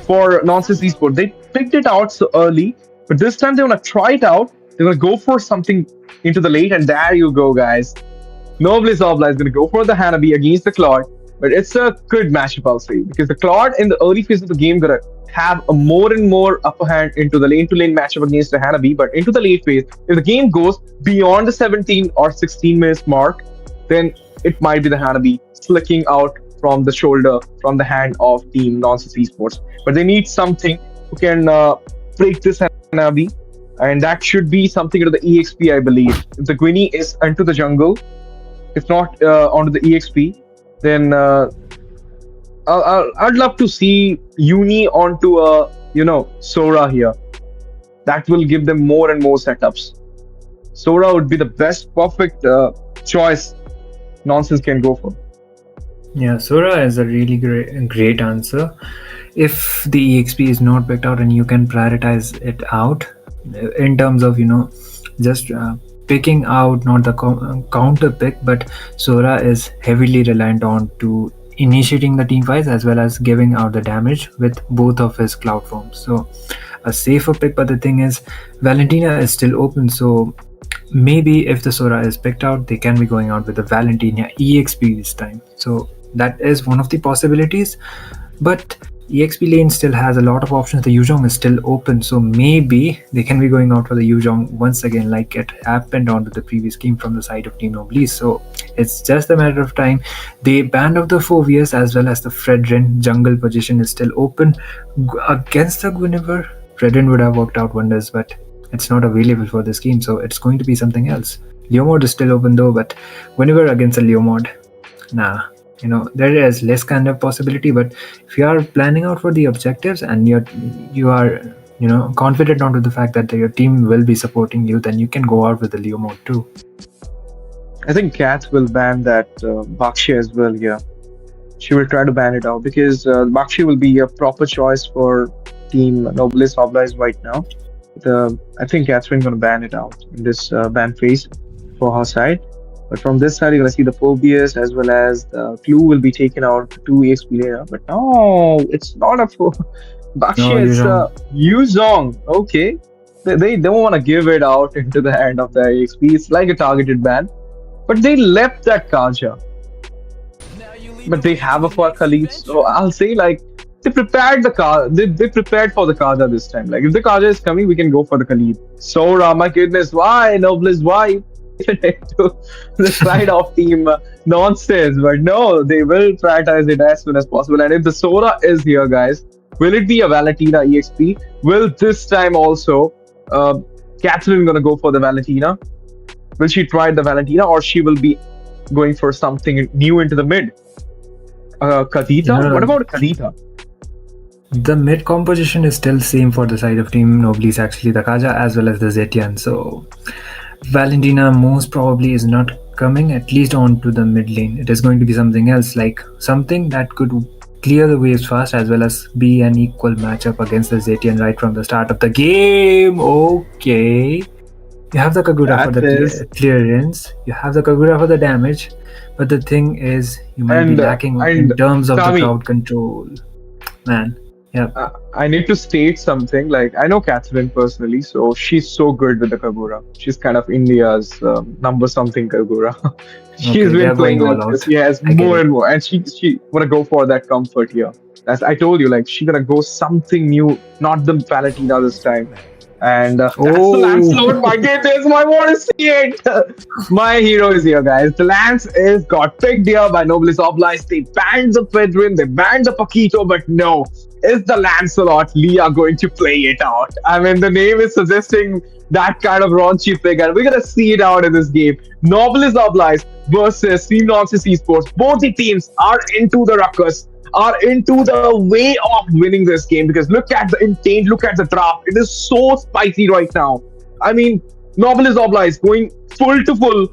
for Nonsense Esports. They picked it out so early, but this time they wanna try it out. They're gonna go for something into the late, and there you go, guys. Noblesse Oblige is going to go for the Hanabi against the Claude, but it's a good matchup, I'll say, because the Claude in the early phase of the game going to have a more and more upper hand into the lane-to-lane matchup against the Hanabi, but into the late phase, if the game goes beyond the 17 or 16 minutes mark, then it might be the Hanabi slicking out from the shoulder, from the hand of Team Nonsense Esports. But they need something who can break this Hanabi, and that should be something into the EXP, I believe. If the Gwynny is into the jungle, if not onto the EXP, then I'd love to see Uni onto Sora here. That will give them more and more setups. Sora would be the best perfect choice Nonsense can go for. Yeah, Sora is a really great answer. If the EXP is not picked out and you can prioritize it out in terms of, just picking out not the counter pick, but Sora is heavily reliant on to initiating the team fights as well as giving out the damage with both of his cloud forms. So a safer pick, but the thing is Valentina is still open, so maybe if the Sora is picked out, they can be going out with the Valentina EXP this time. So that is one of the possibilities, but EXP lane still has a lot of options. The Yuzhong is still open, so maybe they can be going out for the Yuzhong once again, like it happened onto the previous game from the side of Team Noblesse. So it's just a matter of time. They banned out the Phobius as well as the Fredrin. Jungle position is still open against the Guinevere. Fredrin would have worked out wonders, but it's not available for this game, so it's going to be something else. Leomord is still open though, but Guinevere against a Leomord, nah. There is less kind of possibility, but if you are planning out for the objectives and you are confident onto the fact that your team will be supporting you, then you can go out with the Leo mode too. I think Kat will ban that Bakshi as well. Yeah, she will try to ban it out because Bakshi will be a proper choice for Team Noblesse Oblige right now. I think Catherine going to ban it out in this ban phase for her side. But from this side, you're going to see the Phobius as well as the Clue will be taken out to 2 EXP later. But no, it's not a Bakshi, it's Yuzhong. Okay. They don't want to give it out into the hand of the EXP. It's like a targeted ban. But they left that Kaja. But they have a for Khalid. So I'll say like they prepared the car. They prepared for the Kaja this time. Like if the Kaja is coming, we can go for the Khalid. Sora, my goodness, why Noblesse? Why? To the side of Team Nonsense, but no, they will prioritize it as soon as possible. And if the Sora is here, guys, will it be a Valentina EXP? Will this time also Catherine gonna go for the Valentina? Will she try the Valentina, or she will be going for something new into the mid? Kadita? What about Kadita? The mid composition is still same for the side of Team Noblesse, actually, the Kaja as well as the Zetian. So Valentina most probably is not coming, at least onto the mid lane. It is going to be something else, like something that could clear the waves fast as well as be an equal matchup against the Zetian right from the start of the game. Okay. You have the Kagura for the clearance, you have the Kagura for the damage, but the thing is, you might be lacking in terms of the crowd control. Man. Yeah. I need to state something. Like I know Catherine personally, so she's so good with the Kagura. She's kind of India's number something Kagura. She's been playing like this. Yes, more and more, and she wanna go for that comfort here. As I told you, like she's gonna go something new, not the Valentina this time. And that's the Lancelot. My goodness, I want to see it. My hero is here, guys. The Lance is got picked here by Noblesse Oblige. They banned the Fedrin, they banned the Paquito, but no. Is the Lancelot Leah going to play it out? I mean, the name is suggesting that kind of raunchy pick, and we're going to see it out in this game. Noblesse Oblige versus Team Nonsense Esports. Both the teams are into the ruckus, are into the way of winning this game, because look at the intent, look at the draft. It is so spicy right now. I mean, Noblesse Oblige going full to full,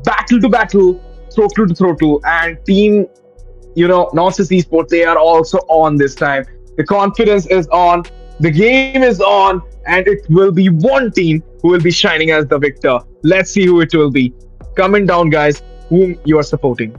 battle to battle, throttle to throttle, and Team, Nonsense Esports, they are also on this time. The confidence is on, the game is on, and it will be one team who will be shining as the victor. Let's see who it will be. Comment down, guys, whom you are supporting.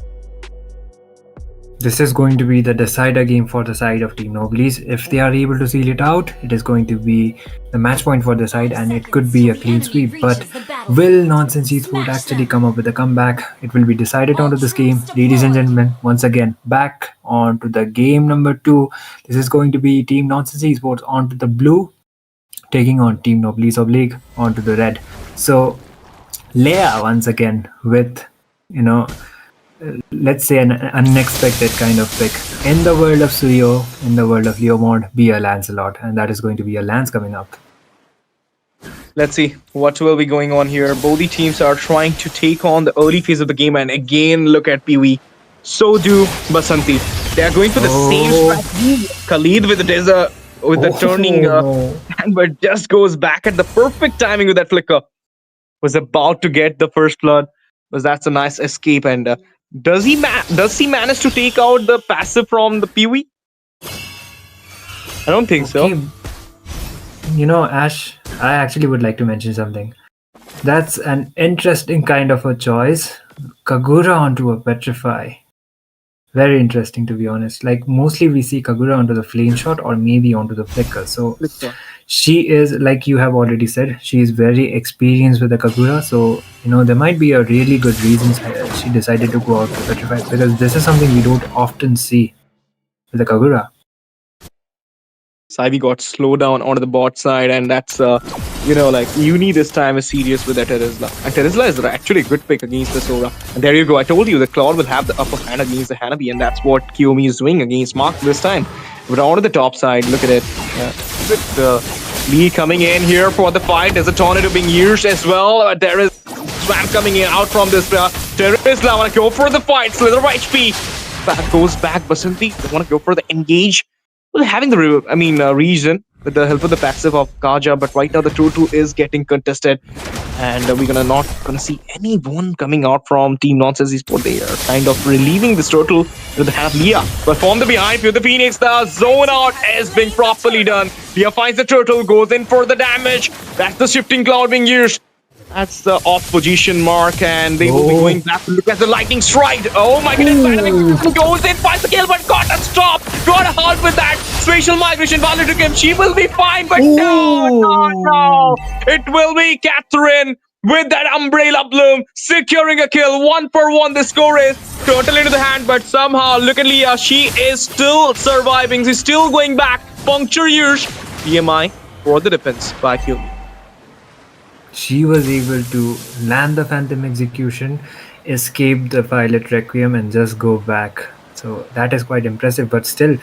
This is going to be the decider game for the side of Team Noblesse. If they are able to seal it out, it is going to be the match point for the side, and it could be a clean sweep. But will Nonsense Esports actually come up with a comeback? It will be decided onto this game. Ladies and gentlemen, once again, back onto the game number 2. This is going to be Team Nonsense Esports onto the blue, taking on Team Noblesse Oblige onto the red. So Leia once again with, let's say an unexpected kind of pick. In the world of Suyo, in the world of Leomord, be a Lancelot, and that is going to be a Lance coming up. Let's see what will be going on here. Both the teams are trying to take on the early phase of the game, and again, look at Pee-wee. So do Basanti. They are going for the same strategy. Khalid with the turning, but just goes back at the perfect timing with that flicker. Was about to get the first blood, but that's a nice escape. And does he manage to take out the passive from the Pee-wee? I don't think so. Ash, I actually would like to mention something. That's an interesting kind of a choice. Kagura onto a Petrify. Very interesting, to be honest. Like, mostly we see Kagura onto the flame shot or maybe onto the flicker. So she is, like you have already said, she is very experienced with the Kagura. So, there might be a really good reason she decided to go out to Petrify, because this is something we don't often see with the Kagura. Saivi got slowed down onto the bot side, and that's Uni this time is serious with that Terizla. And Terizla is actually a good pick against the Sora. And there you go, I told you the Claude will have the upper hand against the Hanabi, and that's what Kiyomi is doing against Mark this time. But onto the top side, look at it. With Lee coming in here for the fight. There's a tornado being used as well. There is Swamp coming in out from this. Terizla want to go for the fight. Slither of HP. That goes back. Basanti, they want to go for the engage. Well, having the region with the help of the passive of Kaja, but right now the 2-2 is getting contested, and we're not gonna see anyone coming out from Team Nonsense Esports. They are kind of relieving this turtle with the hand of Leah. But from the behind, with the Phoenix, the zone out is being properly done. Leah finds the turtle, goes in for the damage. That's the shifting cloud being used. That's the off position mark, and they will be going back to look at the lightning strike. Oh my goodness, Dynamic goes in, finds the kill, but got a stop. Got a halt with that. Spatial migration value to him. She will be fine, but no. It will be Catherine with that umbrella bloom, securing a kill. 1-for-1 the score is. Turtle into the hand, but somehow, look at Leah. She is still surviving. She's still going back. Puncture use. BMI for the defense by Kiyomi. She was able to land the Phantom Execution, escape the Violet Requiem, and just go back. So that is quite impressive. But still,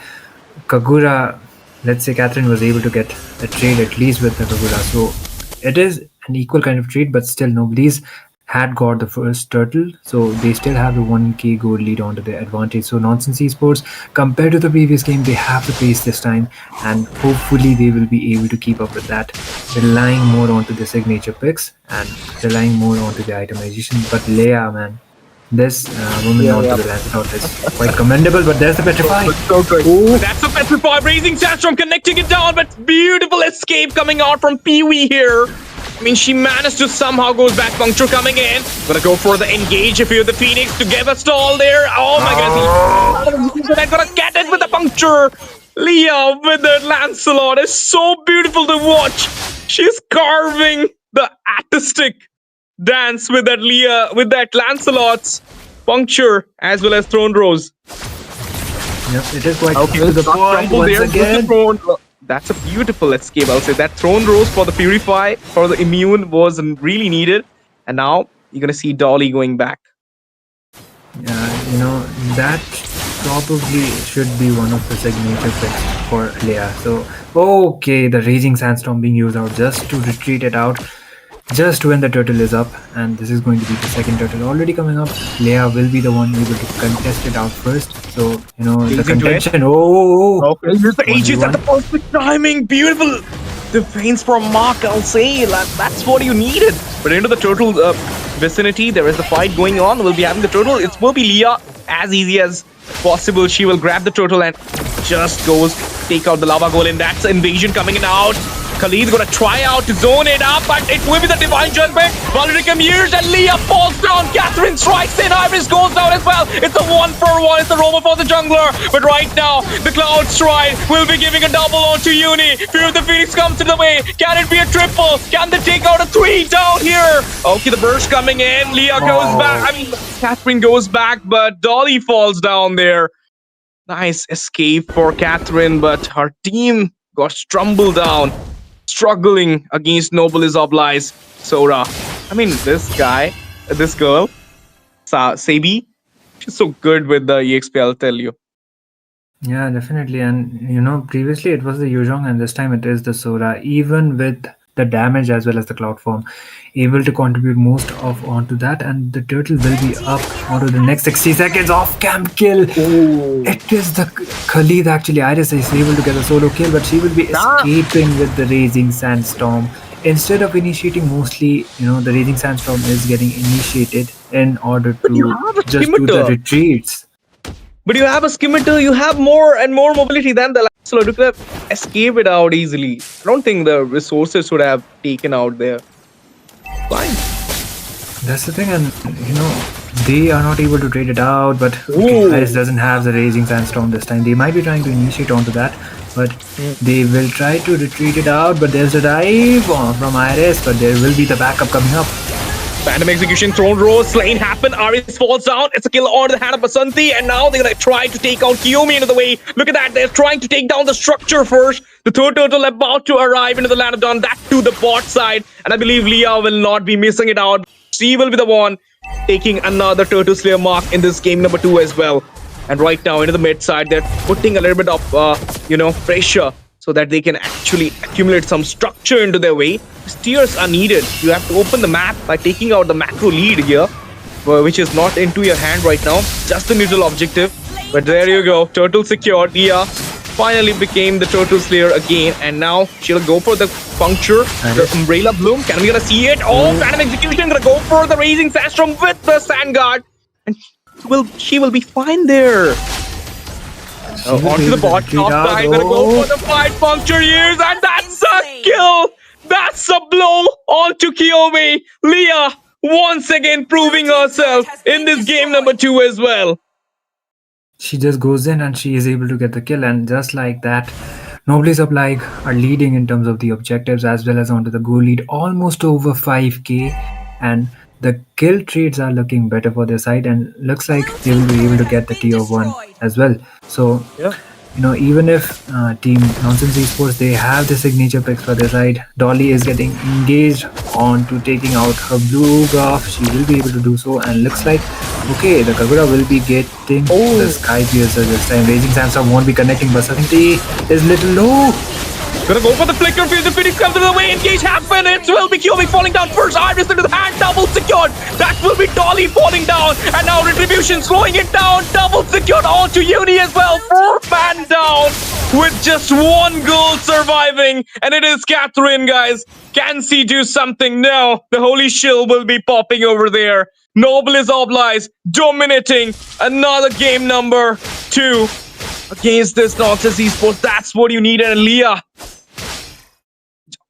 Kagura, let's say Catherine was able to get a trade at least with the Kagura. So it is an equal kind of trade, but still Noblesse had got the first turtle, so they still have the 1k gold lead onto their advantage. So Nonsense Esports, compared to the previous game, they have the pace this time, and hopefully they will be able to keep up with that, relying more onto the signature picks and relying more onto the itemization. But Leia, man, this woman onto the Lancelot is quite commendable. But there's the Petrify. That's a Petrify, raising Sandstrom, connecting it down, but beautiful escape coming out from Pee-wee here. I mean, she managed to somehow goes back. Puncture coming in. Gonna go for the engage if you're the Phoenix to get a stall there. Oh my goodness. I'm gonna get it with the puncture. Leah with the Lancelot is so beautiful to watch. She's carving the artistic dance with that Leah, with that Lancelot's puncture as well as Throne Rose. Yep, it is quite to the point once again. that's a beautiful escape, I'll say. That Throne Rose for the Purify, for the Immune was really needed. And now you're going to see Dolly going back. Yeah, that probably should be one of the signature picks for Leia. So, okay, the Raging Sandstorm being used out just to retreat it out just when the turtle is up. And this is going to be the second turtle already coming up. Leia will be the one able to contest it out first. So, the contention. Okay, here's the Aegis at the perfect timing. Beautiful defense from Mark, I'll say. That's what you needed. But into the turtle vicinity, there is the fight going on. We'll be having the turtle. It will be Leia as easy as possible. She will grab the turtle and just goes take out the lava golem. That's invasion coming in out. Khalid's gonna try out to zone it up, but it will be the Divine Judgment. Valerie Mears and Leia falls down. Catherine strikes in. Iris goes down as well. It's a 1-for-1. It's the rover for the jungler. But right now, the Cloud Stride will be giving a double on to Uni. Fear of the Phoenix comes to the way. Can it be a triple? Can they take out a 3 down here? Okay, the burst coming in. Leia goes back. Catherine goes back, but Dolly falls down there. Nice escape for Catherine, but her team got stumbled down. Struggling against Noblesse Oblige, Sora. This girl, Sabi, she's so good with the EXP, I'll tell you. Yeah, definitely. And, previously it was the Yuzhong and this time it is the Sora. Even with the damage as well as the cloud form, able to contribute most of onto that, and the turtle will be up onto the next 60 seconds. Off camp kill. It is the Khalid actually. Iris is able to get a solo kill, but she will be escaping with the Raging Sandstorm. Instead of initiating, mostly the Raging Sandstorm is getting initiated in order to just do the retreats. But you have a scimitar, you have more and more mobility than the last slot. You could have escaped it out easily. I don't think the resources would have taken out there. Fine. That's the thing, and they are not able to trade it out, but Iris doesn't have the Raging Sandstorm this time. They might be trying to initiate onto that, but they will try to retreat it out, but there's a dive from Iris, but there will be the backup coming up. Phantom Execution, Throne Rose, Slain happen, Aris falls down, it's a kill on the hand of Basanti, and now they're gonna try to take out Kiyomi into the way. Look at that, they're trying to take down the structure first. The third turtle about to arrive into the land of Dawn, that to the bot side, and I believe Leia will not be missing it out. She will be the one taking another Turtle Slayer mark in this game number 2 as well. And right now into the mid side, they're putting a little bit of pressure so that they can actually accumulate some structure into their way. Steers are needed. You have to open the map by taking out the macro lead here, which is not into your hand right now. Just the neutral objective. But there you go. Turtle secured. Leia finally became the Turtle Slayer again. And now she'll go for the puncture. The Umbrella Bloom. Can we gonna see it? Oh, Phantom Execution gonna go for the Raging Sandstorm with the Sand Guard. And she will be fine there. Onto the bot top side, gonna go for the fight puncture years, and that's a kill! That's a blow onto Kiyomi. Leia once again proving herself in this game number 2 as well. She just goes in and she is able to get the kill, and just like that, Noblesse Oblige are leading in terms of the objectives as well as onto the goal lead, almost over 5k, and the kill trades are looking better for their side, and looks like they will be able to get the tier 1 as well. So even if Team Nonsense Esports, they have the signature picks for their side, Dolly is getting engaged on to taking out her blue graph. She will be able to do so, and looks like okay, the Kagura will be getting the Sky Piercer this time. Raging Sandstorm won't be connecting, but certainty is little low. Gonna go for the flicker, feel the Phoenix comes to the way, engage happen, it will be Kiyomi falling down first, Iris into the hand, double secured, that will be Dolly falling down, and now Retribution slowing it down, double secured onto Uni as well, 4th man down, with just 1 goal surviving, and it is Catherine, guys. Can she do something? No, the Holy Shield will be popping over there. Noblesse Oblige dominating another game number 2. Against this Nonsense Esports, that's what you need. And Leia,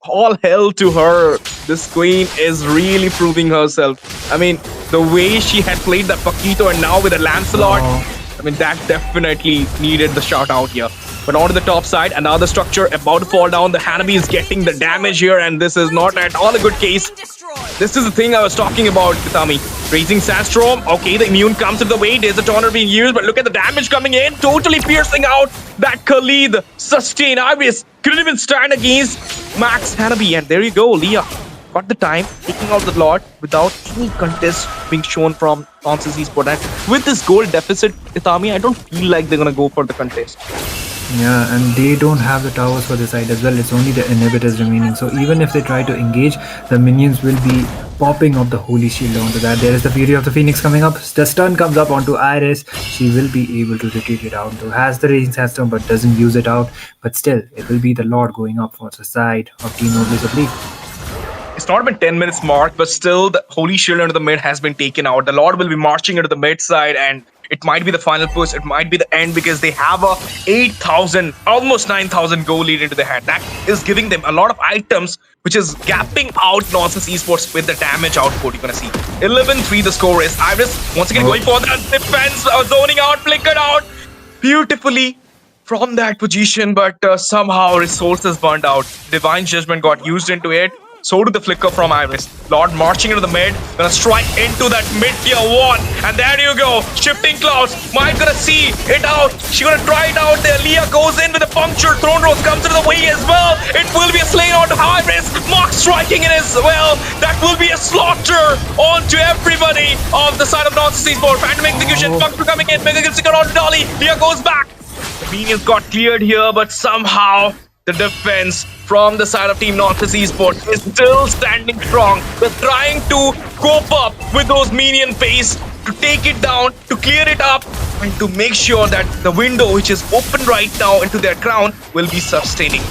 all hell to her. This queen is really proving herself. I mean, the way she had played that Paquito and now with a Lancelot, I mean, that definitely needed the shout out here. But onto the top side, another structure about to fall down. The Hanabi is getting the damage here, and this is not at all a good case. This is the thing I was talking about, Itami. Raising Sandstorm. Okay, the immune comes into the way. There's a toner being used, but look at the damage coming in. Totally piercing out that Khalid sustain. Iris couldn't even stand against Max Hanabi. And there you go, Leah. Got the time, taking out the Lord without any contest being shown from Solace Esports. And with this goal deficit, Itami, I don't feel like they're gonna go for the contest. Yeah, and they don't have the towers for the side as well. It's only the inhibitors remaining. So even if they try to engage, the minions will be popping up the Holy Shield onto that. There is the Fury of the Phoenix coming up. The stun comes up onto Iris. She will be able to retreat it out. So has the Raging Sandstorm but doesn't use it out. But still, it will be the Lord going up for the side of Team Noblesse Oblige. It's not been 10 minutes marked, but still the Holy Shield into the mid has been taken out. The Lord will be marching into the mid side, and it might be the final push. It might be the end because they have a 8,000, almost 9,000 goal lead into the hand. That is giving them a lot of items, which is gapping out Solace Esports with the damage output. You're going to see 11-3 the score is. Iris once again going for that defense, zoning out, flickered out beautifully from that position, but somehow resources burned out. Divine Judgment got used into it. So did the flicker from Iris. Lord marching into the mid, gonna strike into that mid tier 1, and there you go. Shifting clouds, might gonna see it out. She gonna try it out there. Leah goes in with a puncture. Throne Rose comes into the way as well. It will be a slain onto Iris. Mark striking it as well. That will be a slaughter onto everybody of the side of Solace Esports. Phantom execution, puncture coming in. Mega gets onto Dolly. Leah goes back. The minions got cleared here, but somehow the defense from the side of Team Solace Esports is still standing strong. They're trying to cope up with those minion phase, to take it down, to clear it up, and to make sure that the window which is open right now into their crown will be sustaining.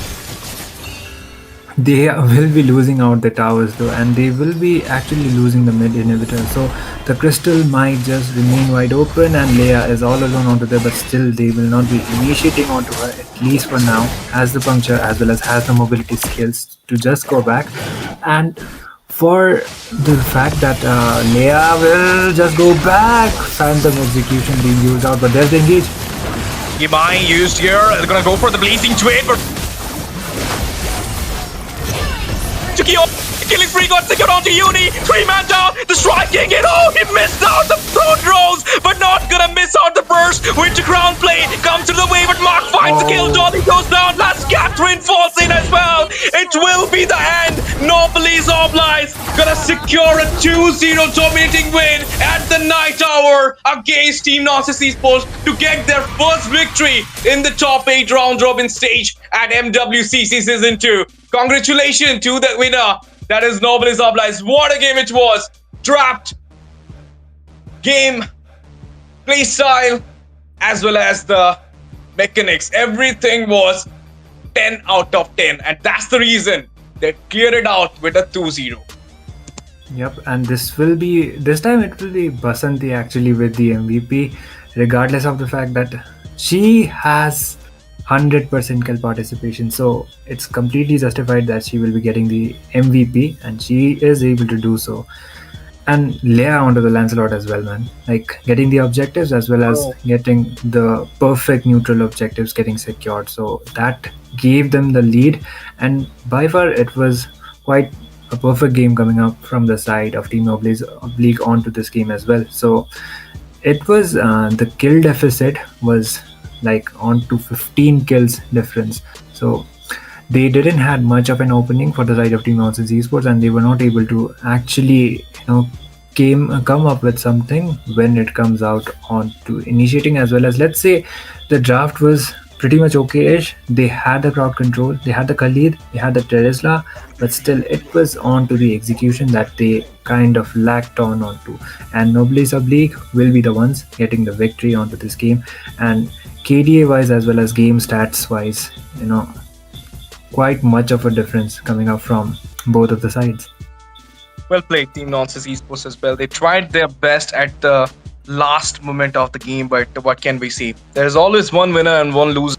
They will be losing out the towers though, and they will be actually losing the mid inhibitor. So the crystal might just remain wide open, and Leia is all alone onto there, but still they will not be initiating onto her, at least for now. Has the puncture as well as has the mobility skills to just go back. And for the fact that Leia will just go back, Phantom execution being used out, but there's the engage. Yimai used here. They're gonna go for the blazing trade, but killing spree got secured onto Uni. 3-man down. The striking it. Oh, he missed out the Throne Rose, but not gonna miss out the burst. Winter Crown play comes to the way, but Mark finds the kill. Dolly goes down. Last Catherine falls in as well. It will be the end. Noblesse Oblige gonna secure a 2-0 dominating win at the night hour against Team Solace Esports to get their first victory in the top 8 round robin stage at MWCC Season 2. Congratulations to the winner. That is Noblesse Oblige. What a game it was. Trapped. Game. Play style. As well as the mechanics. Everything was 10 out of 10. And that's the reason they cleared it out with a 2-0. Yep, and this time it will be Basanti actually with the MVP, regardless of the fact that she has 100% kill participation, so it's completely justified that she will be getting the MVP, and she is able to do so. And Leia onto the Lancelot as well, man. Like getting the objectives as well as getting the perfect neutral objectives getting secured. So that gave them the lead, and by far it was quite a perfect game coming up from the side of Team Noblesse Oblige onto this game as well. So it was the kill deficit was like on to 15 kills difference. So they didn't had much of an opening for the side of Team Solace Esports, and they were not able to actually come up with something when it comes out on to initiating, as well as, let's say, the draft was pretty much okay-ish. They had the crowd control, they had the Khalid, they had the Teresla, but still it was on to the execution that they kind of lacked onto. And Noblesse Oblige will be the ones getting the victory onto this game. And KDA wise as well as game stats wise, quite much of a difference coming up from both of the sides. Well played, Team Solace Esports as well. They tried their best at the last moment of the game, but what can we say? There's always one winner and one loser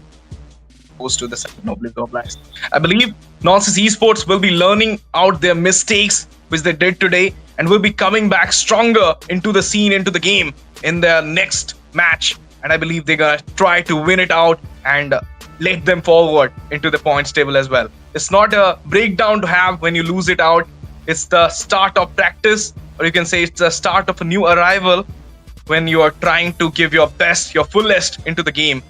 goes to the side of Noblesse Oblige. I believe Solace Esports will be learning out their mistakes which they did today, and will be coming back stronger into the scene, into the game in their next match. And I believe they're gonna try to win it out and let them forward into the points table as well. It's not a breakdown to have when you lose it out. It's the start of practice, or you can say it's the start of a new arrival when you are trying to give your best, your fullest into the game.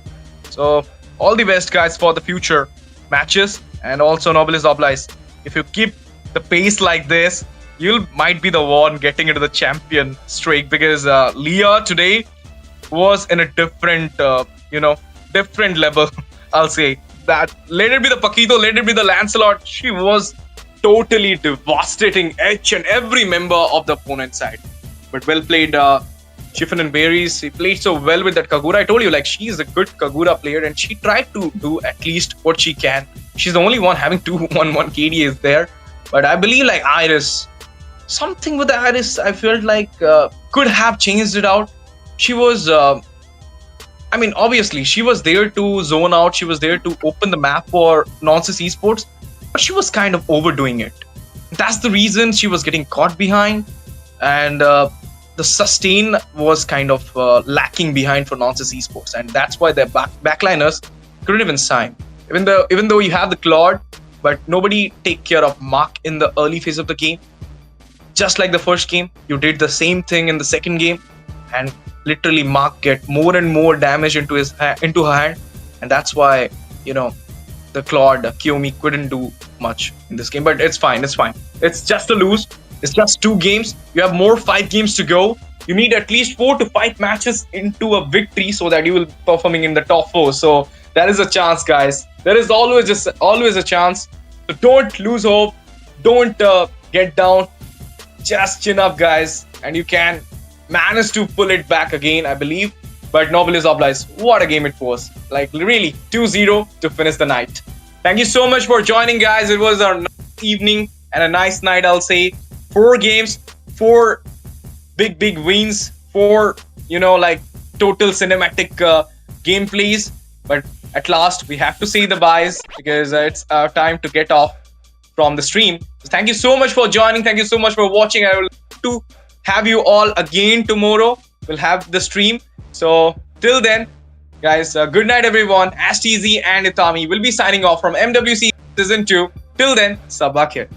So all the best, guys, for the future matches, and also Noblesse Oblige. If you keep the pace like this, you might be the one getting into the champion streak, because Leah today was in a different, different level. I'll say that. Let it be the Paquito, let it be the Lancelot. She was totally devastating each and every member of the opponent side. But well played, Chiffon and Berries. He played so well with that Kagura. I told you, like, she's a good Kagura player, and she tried to do at least what she can. She's the only one having 2-1-1 KDAs there. But I believe, like, Iris, something with the Iris, I felt like could have changed it out. She was, obviously, she was there to zone out. She was there to open the map for Nonsense Esports, but she was kind of overdoing it. That's the reason she was getting caught behind, and the sustain was kind of lacking behind for Nonsense Esports, and that's why their backliners couldn't even sign. Even though you have the Claude, but nobody take care of Mark in the early phase of the game. Just like the first game, you did the same thing in the second game, and literally Mark get more and more damage into her hand, and that's why the Claude Kiyomi couldn't do much in this game. But it's fine. It's just a lose. It's just 2 games. You have more 5 games to go. You need at least 4 to 5 matches into a victory so that you will be performing in the top 4. So there is a chance, guys. There is always a chance. So don't lose hope. Don't get down. Just chin up, guys, and you can manage to pull it back again, I believe. But Noblesse Oblige, what a game it was. Like, really, 2-0 to finish the night. Thank you so much for joining, guys. It was a nice evening and a nice night, I'll say. 4 games, 4 big wins, 4, total cinematic gameplays. But at last, we have to say the byes, because it's our time to get off from the stream. So thank you so much for joining. Thank you so much for watching. I will to have you all again tomorrow. We'll have the stream. So till then, guys, good night, everyone. Ash TZ and Itami will be signing off from MWC Season 2. Till then, Sabakir.